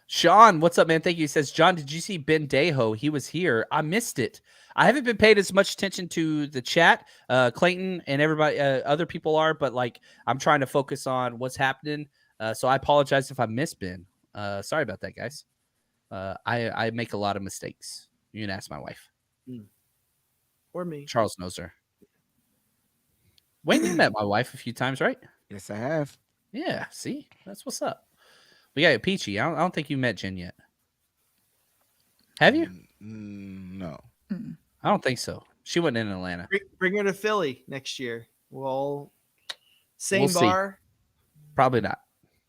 Sean, what's up, man? Thank you. He says, John, did you see Ben Deho? He was here. I missed it. I haven't been paying as much attention to the chat. Clayton and everybody, other people are, but like I'm trying to focus on what's happening. So I apologize if I missed Ben. Sorry about that, guys. I make a lot of mistakes. You can ask my wife. Or me. Charles knows her. Wayne, you met my wife a few times, right? Yes, I have. Yeah, see? That's what's up. We got Peachy. I don't think you met Jen yet. Have you? No. I don't think so. She went in Atlanta. Bring her to Philly next year. Well, same We'll bar. Probably not.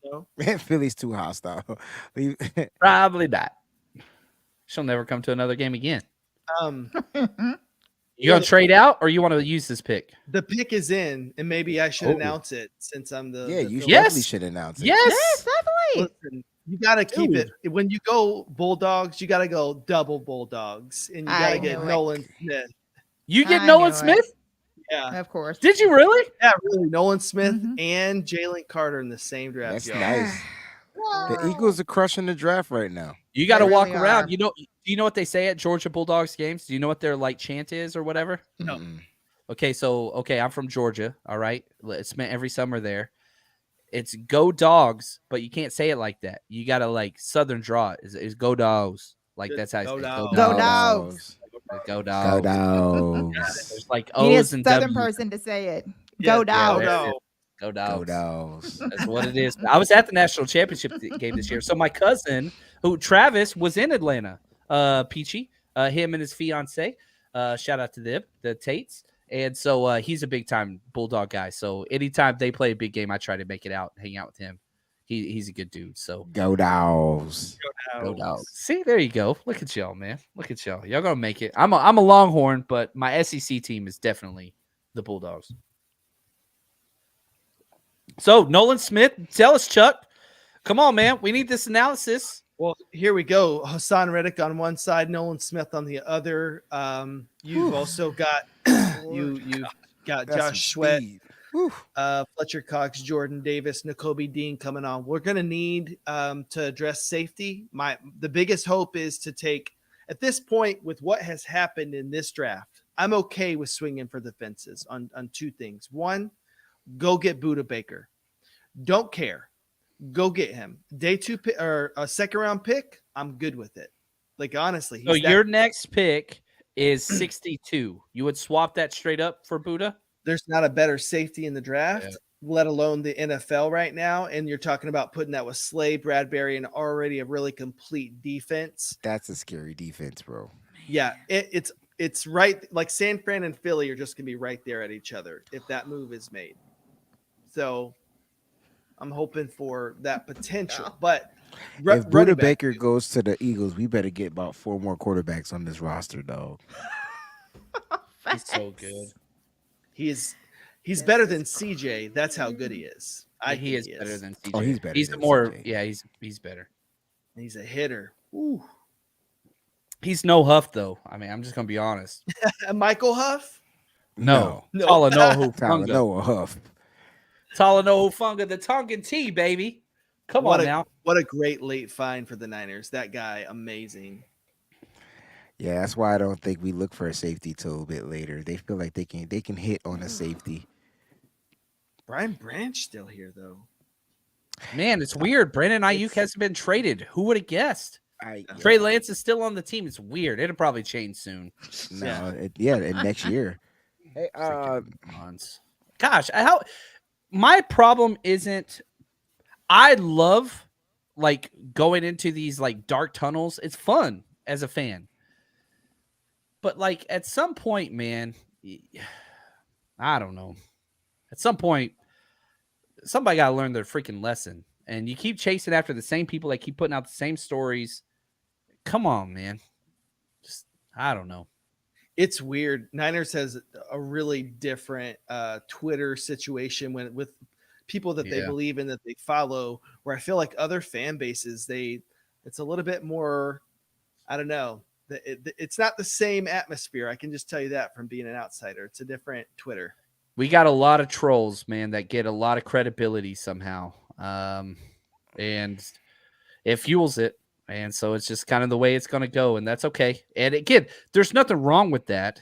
No? Philly's too hostile. Probably not. She'll never come to another game again. You gonna trade out, or you want to use this pick? The pick is in, and maybe I should announce it since I'm the. Yeah, the you Philly- definitely should announce it. Yes. Definitely. Listen, you got to keep it. When you go Bulldogs, you got to go double Bulldogs, and you got to I get knew it. Nolan Smith. You get I Nolan knew it. Smith? Yeah, Of course. Did you really? yeah, really. Nolan Smith Mhm. and Jalen Carter in the same draft. That's y'all. nice. The Eagles are crushing the draft right now. You got to They walk really around. are. Do you know what they say at Georgia Bulldogs games? Do you know what their like chant is or whatever? No. Mm-mm. Okay, I'm from Georgia. All right, it's meant every summer there. It's go Dogs, but you can't say it like that. You got to like Southern draw it. Is go Dogs. Like Good. that's how Go it's Dogs. Go Dogs. Go Go Dogs. Dogs. There's like You need a O's and Southern W's. person to say it. Yeah, Go Dogs. there it Dogs. is. Go Dogs. Go Dogs. That's what it is. I was at the national championship game this year. So my cousin, who Travis, was in Atlanta. Peachy, him and his fiance. Shout out to them, the Tates. And so he's a big time Bulldog guy. So anytime they play a big game, I try to make it out, hang out with him. He's a good dude. So Go Dogs. go Dogs. See, there you go. Look at y'all, man. Look at y'all. Y'all gonna make it. I'm a Longhorn, but my SEC team is definitely the Bulldogs. So Nolan Smith, tell us, Chuck. Come on, man. We need this analysis. Well, here we go. Hassan Reddick on one side, Nolan Smith on the other. You've also got you've got That's some Josh Sweat, speed. Whew. Fletcher Cox, Jordan Davis, Nakobe Dean coming on. We're going to need to address safety. The biggest hope is to take, at this point, with what has happened in this draft, I'm okay with swinging for the fences on two things. One, go get Budda Baker. Don't care. Go get him. Day 2 pick, or a second round pick, I'm good with it. Like, honestly. So your next pick is 62. You would swap that straight up for Budda? There's not a better safety in the draft, let alone the NFL right now. And you're talking about putting that with Slay, Bradbury, and already a really complete defense. That's a scary defense, bro. Yeah, it's right. Like San Fran and Philly are just going to be right there at each other if that move is made. So I'm hoping for that potential. But If Budda Baker goes to the Eagles, we better get about 4 more quarterbacks on this roster, dog. He's so good. he's better than CJ. That's how good he is. He is better than CJ. Oh, he's better He's than more. CJ. Yeah, he's better. He's a hitter. Ooh. He's no Huff though. I mean, I'm just gonna be honest. Michael Huff? No. No. Talanoa Tyler Hufanga. Noah Huff. Talanoa Hufanga, the Tongan T, baby. Come on now. What a great late find for the Niners. That guy, amazing. Yeah, that's why I don't think we look for a safety till a bit later. They feel like they can hit on a safety. Brian Branch still here though. Man, it's weird. Brandon Ayuk hasn't been traded. Who would have guessed? Trey Lance is still on the team. It's weird. It'll probably change soon. Next year. Hey, Months. Gosh, my problem isn't. I love like going into these like dark tunnels. It's fun as a fan. But like at some point, man, I don't know. At some point, somebody got to learn their freaking lesson. And you keep chasing after the same people that keep putting out the same stories. Come on, man. Just I don't know. It's weird. Niners has a really different Twitter situation with people that they believe in, that they follow, where I feel like other fan bases, it's a little bit more, I don't know. It's not the same atmosphere. I can just tell you that from being an outsider. It's a different Twitter. We got a lot of trolls, man, that get a lot of credibility somehow. And it fuels it. And so it's just kind of the way it's going to go. And that's okay. And again, there's nothing wrong with that.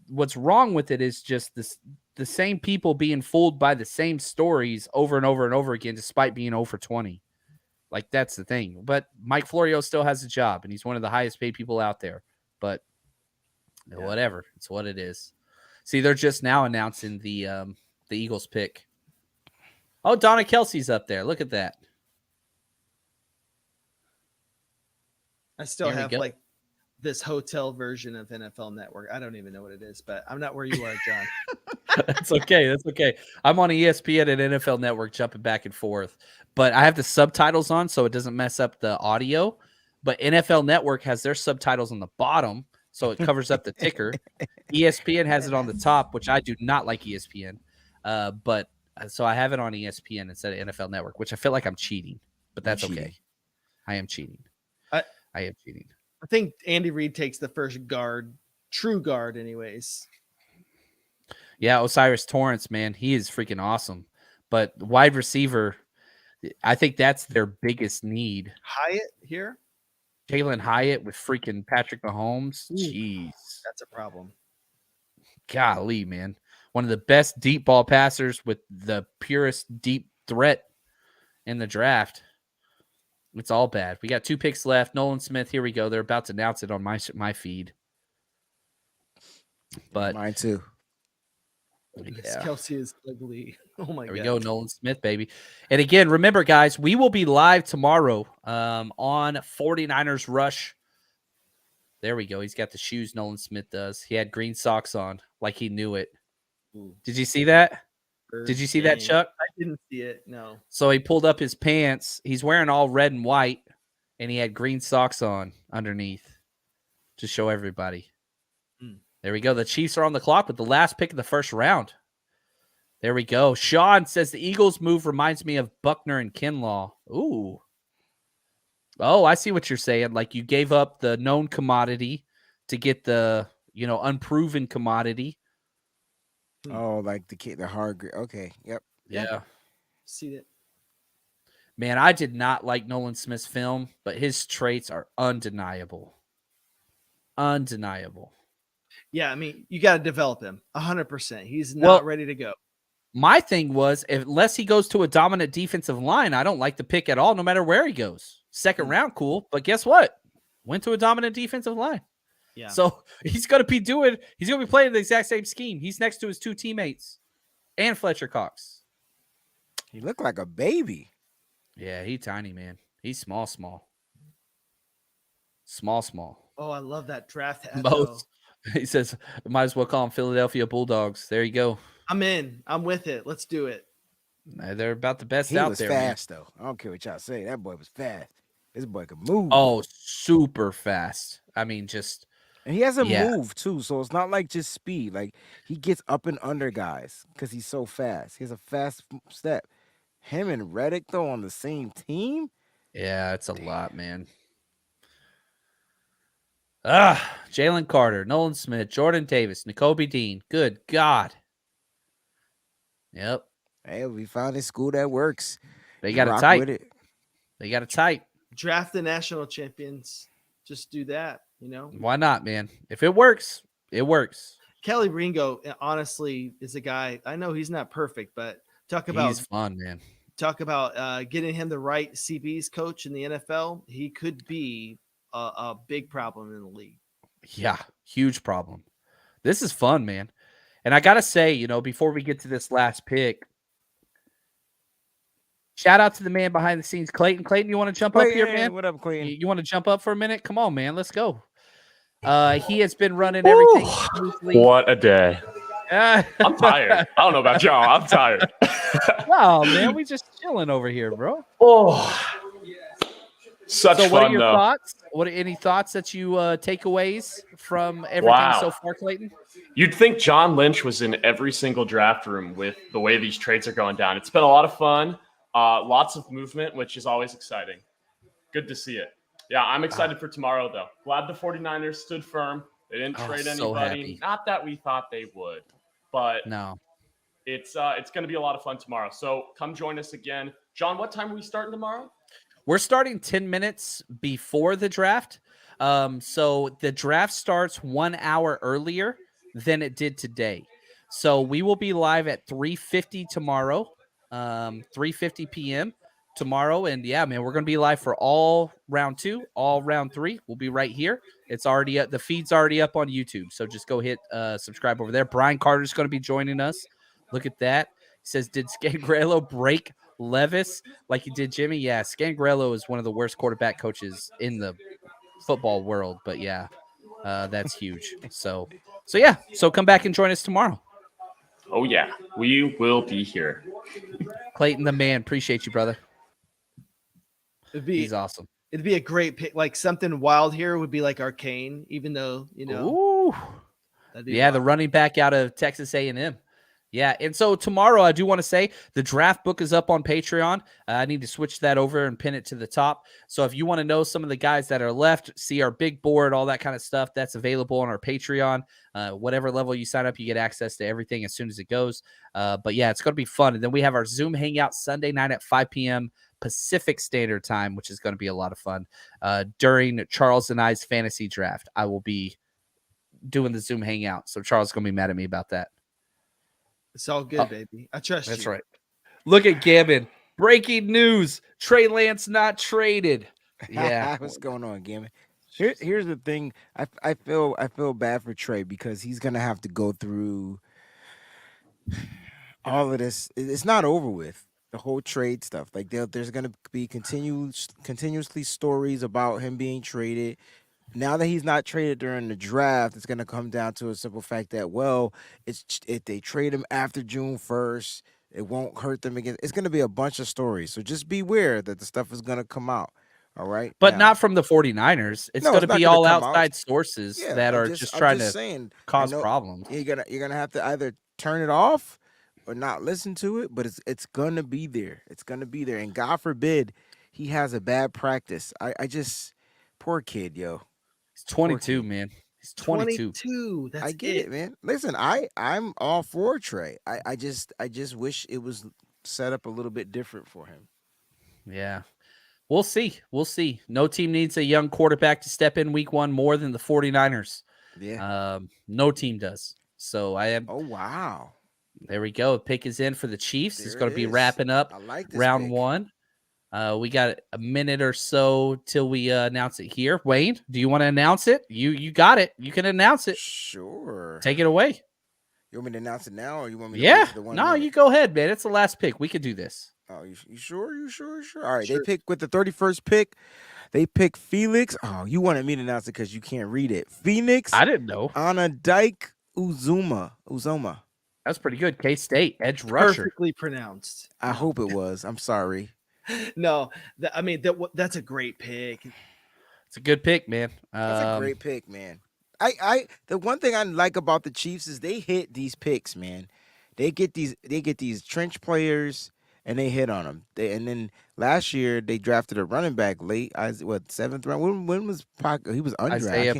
What's wrong with it is just the same people being fooled by the same stories over and over and over again, despite being 0 for 20. Like, that's the thing. But Mike Florio still has a job, and he's one of the highest paid people out there. But whatever. It's what it is. See, they're just now announcing the Eagles pick. Oh, Donna Kelsey's up there. Look at that. I still There we have go. like this hotel version of NFL Network. I don't even know what it is, but I'm not where you are, John. That's okay. That's okay. I'm on ESPN and NFL Network jumping back and forth, but I have the subtitles on so it doesn't mess up the audio. But NFL Network has their subtitles on the bottom, so it covers up the ticker. ESPN has it on the top, which I do not like ESPN. But so I have it on ESPN instead of NFL Network, which I feel like I'm cheating, but that's okay. I am cheating. I am cheating. I think Andy Reid takes the first guard, true guard, anyways. Yeah, Osiris Torrance, man, he is freaking awesome. But wide receiver, I think that's their biggest need. Hyatt here? Jalen Hyatt with freaking Patrick Mahomes. Jeez. That's a problem. Golly, man. One of the best deep ball passers with the purest deep threat in the draft. It's all bad. We got 2 picks left. Nolan Smith, here we go. They're about to announce it on my feed. But mine too. This Kelsey is ugly. Oh my god. There we go, Nolan Smith, baby. And again, remember, guys, we will be live tomorrow on 49ers Rush. There we go. He's got the shoes Nolan Smith does. He had green socks on like he knew it. Ooh. Did you see that? Did you see that, Chuck? I didn't see it, no. So he pulled up his pants. He's wearing all red and white, and he had green socks on underneath to show everybody. There we go. The Chiefs are on the clock with the last pick of the first round. There we go. Sean says the Eagles move reminds me of Buckner and Kinlaw. Ooh. Oh, I see what you're saying. Like you gave up the known commodity to get the, unproven commodity. Oh, like the hard grade. Okay. Yep. Yeah. See it. Man, I did not like Nolan Smith's film, but his traits are undeniable. Undeniable. Yeah, I mean, you got to develop him 100%. He's not ready to go. My thing was, unless he goes to a dominant defensive line, I don't like the pick at all, no matter where he goes. Second round, cool. But guess what? Went to a dominant defensive line. Yeah. So he's going to be playing the exact same scheme. He's next to his 2 teammates and Fletcher Cox. He looked like a baby. Yeah, he's tiny, man. He's small. Small. Oh, I love that draft hat. Most. He says, might as well call them Philadelphia Bulldogs. There you go. I'm in. I'm with it. Let's do it. They're about the best He out was there. Fast, though. I don't care what y'all say. That boy was fast. This boy could move. Oh, super fast. I mean, just. And he has a move, too. So it's not like just speed. Like, he gets up and under guys because he's so fast. He has a fast step. Him and Reddick, though, on the same team? Yeah, it's a lot, man. Jalen Carter, Nolan Smith, Jordan Davis, Nakobe Dean. Good God. Yep. Hey, we found a school that works. They got Rock it tight. with it. They got it tight. Draft the national champions. Just do that, Why not, man? If it works, it works. Kelly Ringo, honestly, is a guy. I know he's not perfect, but he's fun, man. Talk about getting him the right CB's coach in the NFL. He could be a big problem in the league. Yeah, huge problem. This is fun, man. And I got to say, before we get to this last pick, shout out to the man behind the scenes, Clayton. Clayton, you want to jump up here, man? What up, Clayton? You want to jump up for a minute? Come on, man. Let's go. He has been running everything smoothly. What a day. I'm tired. I don't know about y'all. I'm tired. Oh, man. We just chilling over here, bro. Such so fun, what are your though. thoughts? Any thoughts that you takeaways from everything so far, Clayton? You'd think John Lynch was in every single draft room with the way these trades are going down. It's been a lot of fun. Lots of movement, which is always exciting. Good to see it. Yeah, I'm excited for tomorrow, though. Glad the 49ers stood firm. They didn't trade anybody. Happy. Not that we thought they would, but no. It's going to be a lot of fun tomorrow. So come join us again. John, what time are we starting tomorrow? We're starting 10 minutes before the draft. So the draft starts 1 hour earlier than it did today. So we will be live at 3:50 tomorrow, 3:50 p.m. tomorrow. And yeah, man, we're going to be live for all round 2, all round 3. We'll be right here. It's already up. The feed's already up on YouTube. So just go hit subscribe over there. Brian Carter's going to be joining us. Look at that. He says, did Scangarello break Levis like he did Jimmy? Yeah, Scangarello is one of the worst quarterback coaches in the football world. But yeah, that's huge. So yeah. So come back and join us tomorrow. Oh, yeah. We will be here. Clayton the man. Appreciate you, brother. He's awesome. It'd be a great pick. Like something wild here would be like Arcane, even though, Ooh. Yeah, the running back out of Texas A&M. Yeah, and so tomorrow I do want to say the draft book is up on Patreon. I need to switch that over and pin it to the top. So if you want to know some of the guys that are left, see our big board, all that kind of stuff, that's available on our Patreon. Whatever level you sign up, you get access to everything as soon as it goes. But yeah, it's going to be fun. And then we have our Zoom Hangout Sunday night at 5 p.m. Pacific Standard Time, which is going to be a lot of fun. During Charles and I's fantasy draft, I will be doing the Zoom Hangout. So Charles is going to be mad at me about that. It's all good, baby. I trust you. That's right. Look at Gammon. Breaking news. Trey Lance not traded. Yeah. What's going on, Gammon? Here's the thing. I feel bad for Trey because he's gonna have to go through all of this. It's not over with. The whole trade stuff. Like there's gonna be continuously stories about him being traded. Now that he's not traded during the draft, it's going to come down to a simple fact that, well, if they trade him after June 1st, it won't hurt them again. It's going to be a bunch of stories. So just beware that the stuff is going to come out. All right. But not from the 49ers. It's going to be all outside sources that are just trying to cause problems. You're gonna have to either turn it off or not listen to it, but it's going to be there. It's going to be there. And God forbid he has a bad practice. I just, poor kid, yo. He's 22, man. He's 22. That's I get it, man. Listen, I'm all for Trey. I just wish it was set up a little bit different for him. Yeah. We'll see. No team needs a young quarterback to step in week 1 more than the 49ers. Yeah. No team does. So I am. Oh, wow. There we go. Pick is in for the Chiefs. There it's going to be is. wrapping up I like this round pick. 1. We got a minute or so till we announce it here. Wayne, do you want to announce it? You got it. You can announce it. Sure. Take it away. You want me to announce it now, or you want me to wait for the 1 No, minute? you go ahead, man. It's the last pick. We could do this. Oh, you sure? All right, Sure. They pick with the 31st pick. They pick Felix. Oh, you wanted me to announce it because you can't read it. Phoenix. I didn't know. Anudike-Uzomah. That's pretty good. K-State, edge rusher. Perfectly pronounced. I hope it was. I'm sorry. No, that's a great pick. It's a good pick, man. That's a great pick, man. The one thing I like about the Chiefs is they hit these picks, man. They get these trench players and they hit on them. And then last year they drafted a running back late. 7th round? When was Paco? He was undrafted. Isaiah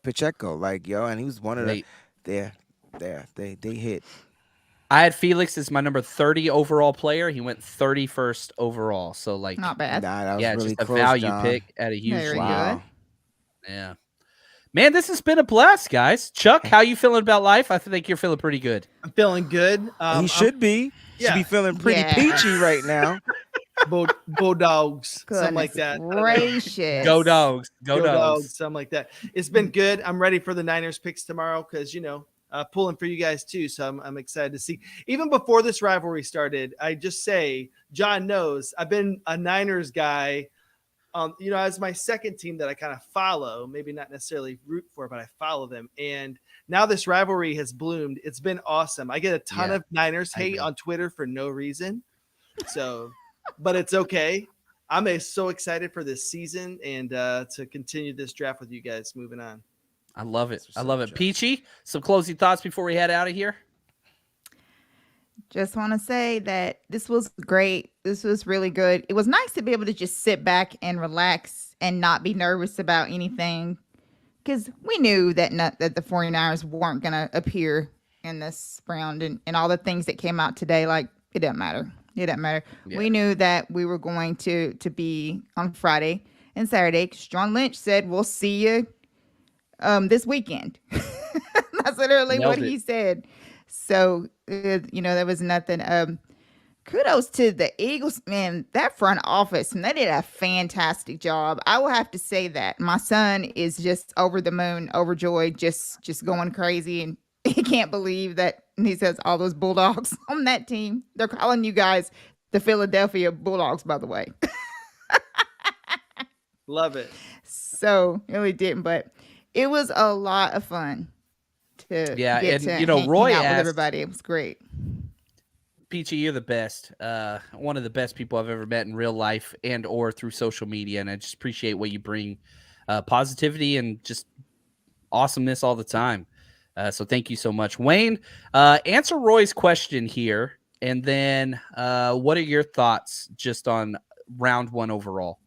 Pacheco, and he was one of Late. they hit. I had Felix as my number 30 overall player. He went 31st overall. So, like, Not bad. Nah, that was yeah, really just a close, value John. pick at a huge Very league. good. Yeah. Man, this has been a blast, guys. Chuck, how you feeling about life? I think you're feeling pretty good. I'm feeling good. He should be. Should be feeling pretty peachy right now. Bulldogs, something like that. Gracious. Go Dogs. Go Dogs. Something like that. It's been good. I'm ready for the Niners picks tomorrow because, pulling for you guys too. So I'm excited to see. Even before this rivalry started, I just say, John knows I've been a Niners guy, as my second team that I kind of follow, maybe not necessarily root for, but I follow them. And now this rivalry has bloomed. It's been awesome. I get a ton of Niners hate on Twitter for no reason. So, but it's okay. I'm so excited for this season and to continue this draft with you guys moving on. I love it. Peachy, some closing thoughts before we head out of here? Just want to say that this was great. This was really good. It was nice to be able to just sit back and relax and not be nervous about anything because we knew that that the 49ers weren't going to appear in this round and all the things that came out today. Like, it doesn't matter. It doesn't matter. Yeah. We knew that we were going to be on Friday and Saturday because John Lynch said, we'll see you this weekend. That's literally what he said. So, there was nothing Kudos to the Eagles, man. That front office, and they did a fantastic job. I will have to say that. My son is just over the moon, overjoyed, just going crazy, and he can't believe that he says all those Bulldogs on that team. They're calling you guys the Philadelphia Bulldogs, by the way. Love it. So really didn't, but it was a lot of fun to get to Roy hang out asked, with everybody. It was great. Peachy, you're the best. One of the best people I've ever met in real life and or through social media, and I just appreciate what you bring, positivity and just awesomeness all the time. So thank you so much. Wayne, answer Roy's question here, and then what are your thoughts just on round one overall?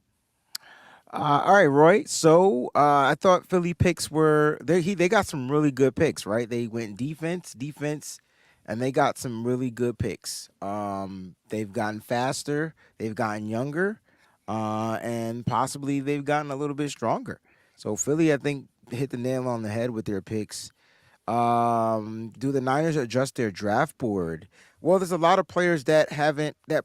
All right, Roy. So I thought Philly picks were they got some really good picks, right? They went defense, and they got some really good picks. They've gotten faster, they've gotten younger, and possibly they've gotten a little bit stronger. So Philly, I think, hit the nail on the head with their picks. Do the Niners adjust their draft board? Well, there's a lot of players that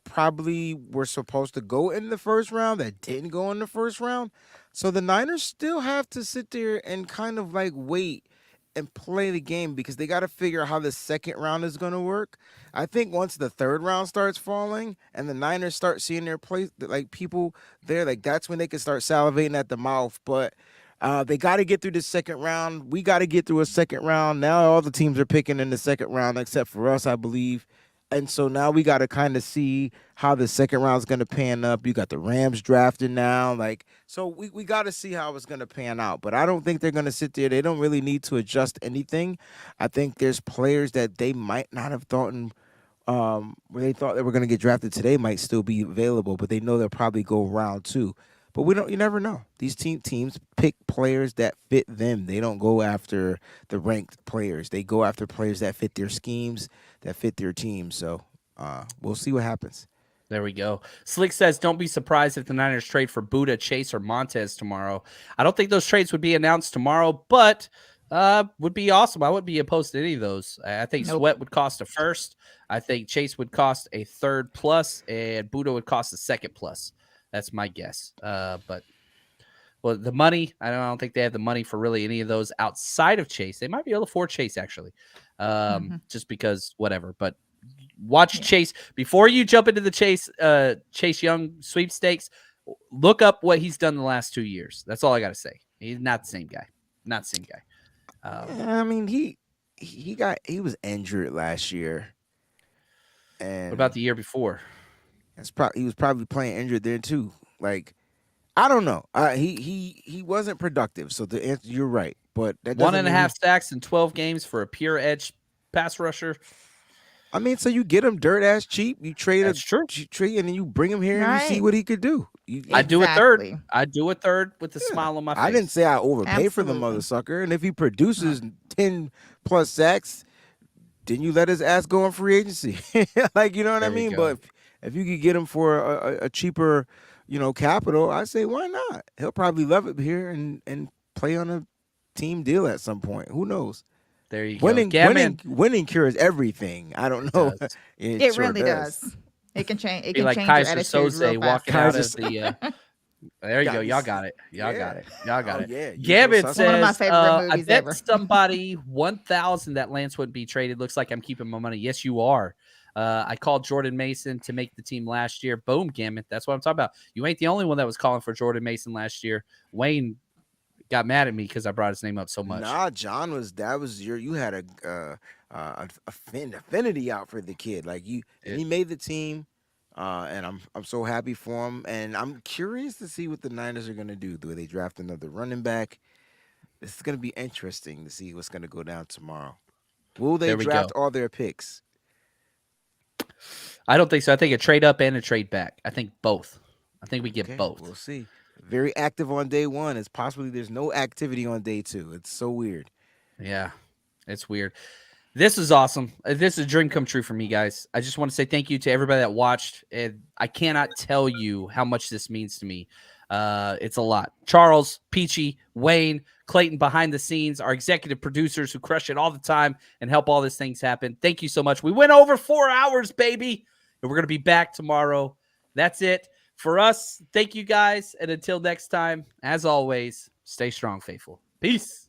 probably were supposed to go in the first round that didn't go in the first round. So the Niners still have to sit there and kind of like wait and play the game because they got to figure out how the second round is going to work. I think once the third round starts falling and the Niners start seeing their place, like people there, like that's when they can start salivating at the mouth. But they got to get through the second round. We got to get through a second round. Now all the teams are picking in the second round except for us, I believe. And so now we got to kind of see how the second round is going to pan up. You got the Rams drafted now. So we got to see how it's going to pan out. But I don't think they're going to sit there. They don't really need to adjust anything. I think there's players that they might not have thought where they thought they were going to get drafted today might still be available, but they know they'll probably go round two. But you never know. These teams pick players that fit them. They don't go after the ranked players. They go after players that fit their schemes, that fit their team. So we'll see what happens. There we go. Slick says, don't be surprised if the Niners trade for Buddha, Chase, or Montez tomorrow. I don't think those trades would be announced tomorrow, but would be awesome. I wouldn't be opposed to any of those. I think Sweat would cost a first. I think Chase would cost a third plus, and Buddha would cost a second plus. That's my guess. But the money, I don't think they have the money for really any of those outside of Chase. They might be able to afford Chase, actually, just because whatever. But watch Chase. Before you jump into the Chase Young sweepstakes, look up what he's done the last 2 years. That's all I got to say. He's not the same guy. Not the same guy. I mean, he was injured last year. And what about the year before? He was probably playing injured there too. Like, I don't know. He wasn't productive. So the answer, you're right. But that 1.5 sacks in 12 games for a pure edge pass rusher. I mean, so you get him dirt ass cheap. You trade That's true. And then you bring him here and you see what he could do. I do a third. I do a third with a smile on my face. I didn't say I overpay for the mother sucker. And if he produces 10 plus sacks, then you let his ass go on free agency. Like, you know what I mean? But if you could get him for a cheaper, capital, I say why not? He'll probably love it here and play on a team deal at some point. Who knows? There you go. Winning cures everything. I don't know. It really does. It can change. It can like change your Kaiser attitude Soze real walking fast. out of the. There you go. Y'all got it. Y'all got it. Yeah. Gavin says, one of my favorite I movies bet ever. somebody 1,000 that Lance wouldn't be traded. Looks like I'm keeping my money. Yes, you are. I called Jordan Mason to make the team last year. Boom, Gambit. That's what I'm talking about. You ain't the only one that was calling for Jordan Mason last year. Wayne got mad at me because I brought his name up so much. Nah, John you had a affinity out for the kid. Like he made the team, and I'm so happy for him. And I'm curious to see what the Niners are gonna do. Do they draft another running back? This is gonna be interesting to see what's gonna go down tomorrow. Will they draft all their picks? I don't think so. I think a trade up and a trade back. I think both. I think we get both. We'll see. Very active on day one. It's possibly there's no activity on day two. It's so weird. Yeah, it's weird. This is awesome. This is a dream come true for me, guys. I just want to say thank you to everybody that watched. And I cannot tell you how much this means to me. It's a lot. Charles, Peachy, Wayne, Clayton behind the scenes, our executive producers who crush it all the time and help all these things happen. Thank you so much. We went over 4 hours, baby. And we're going to be back tomorrow. That's it for us. Thank you guys. And until next time, as always, stay strong, faithful. Peace.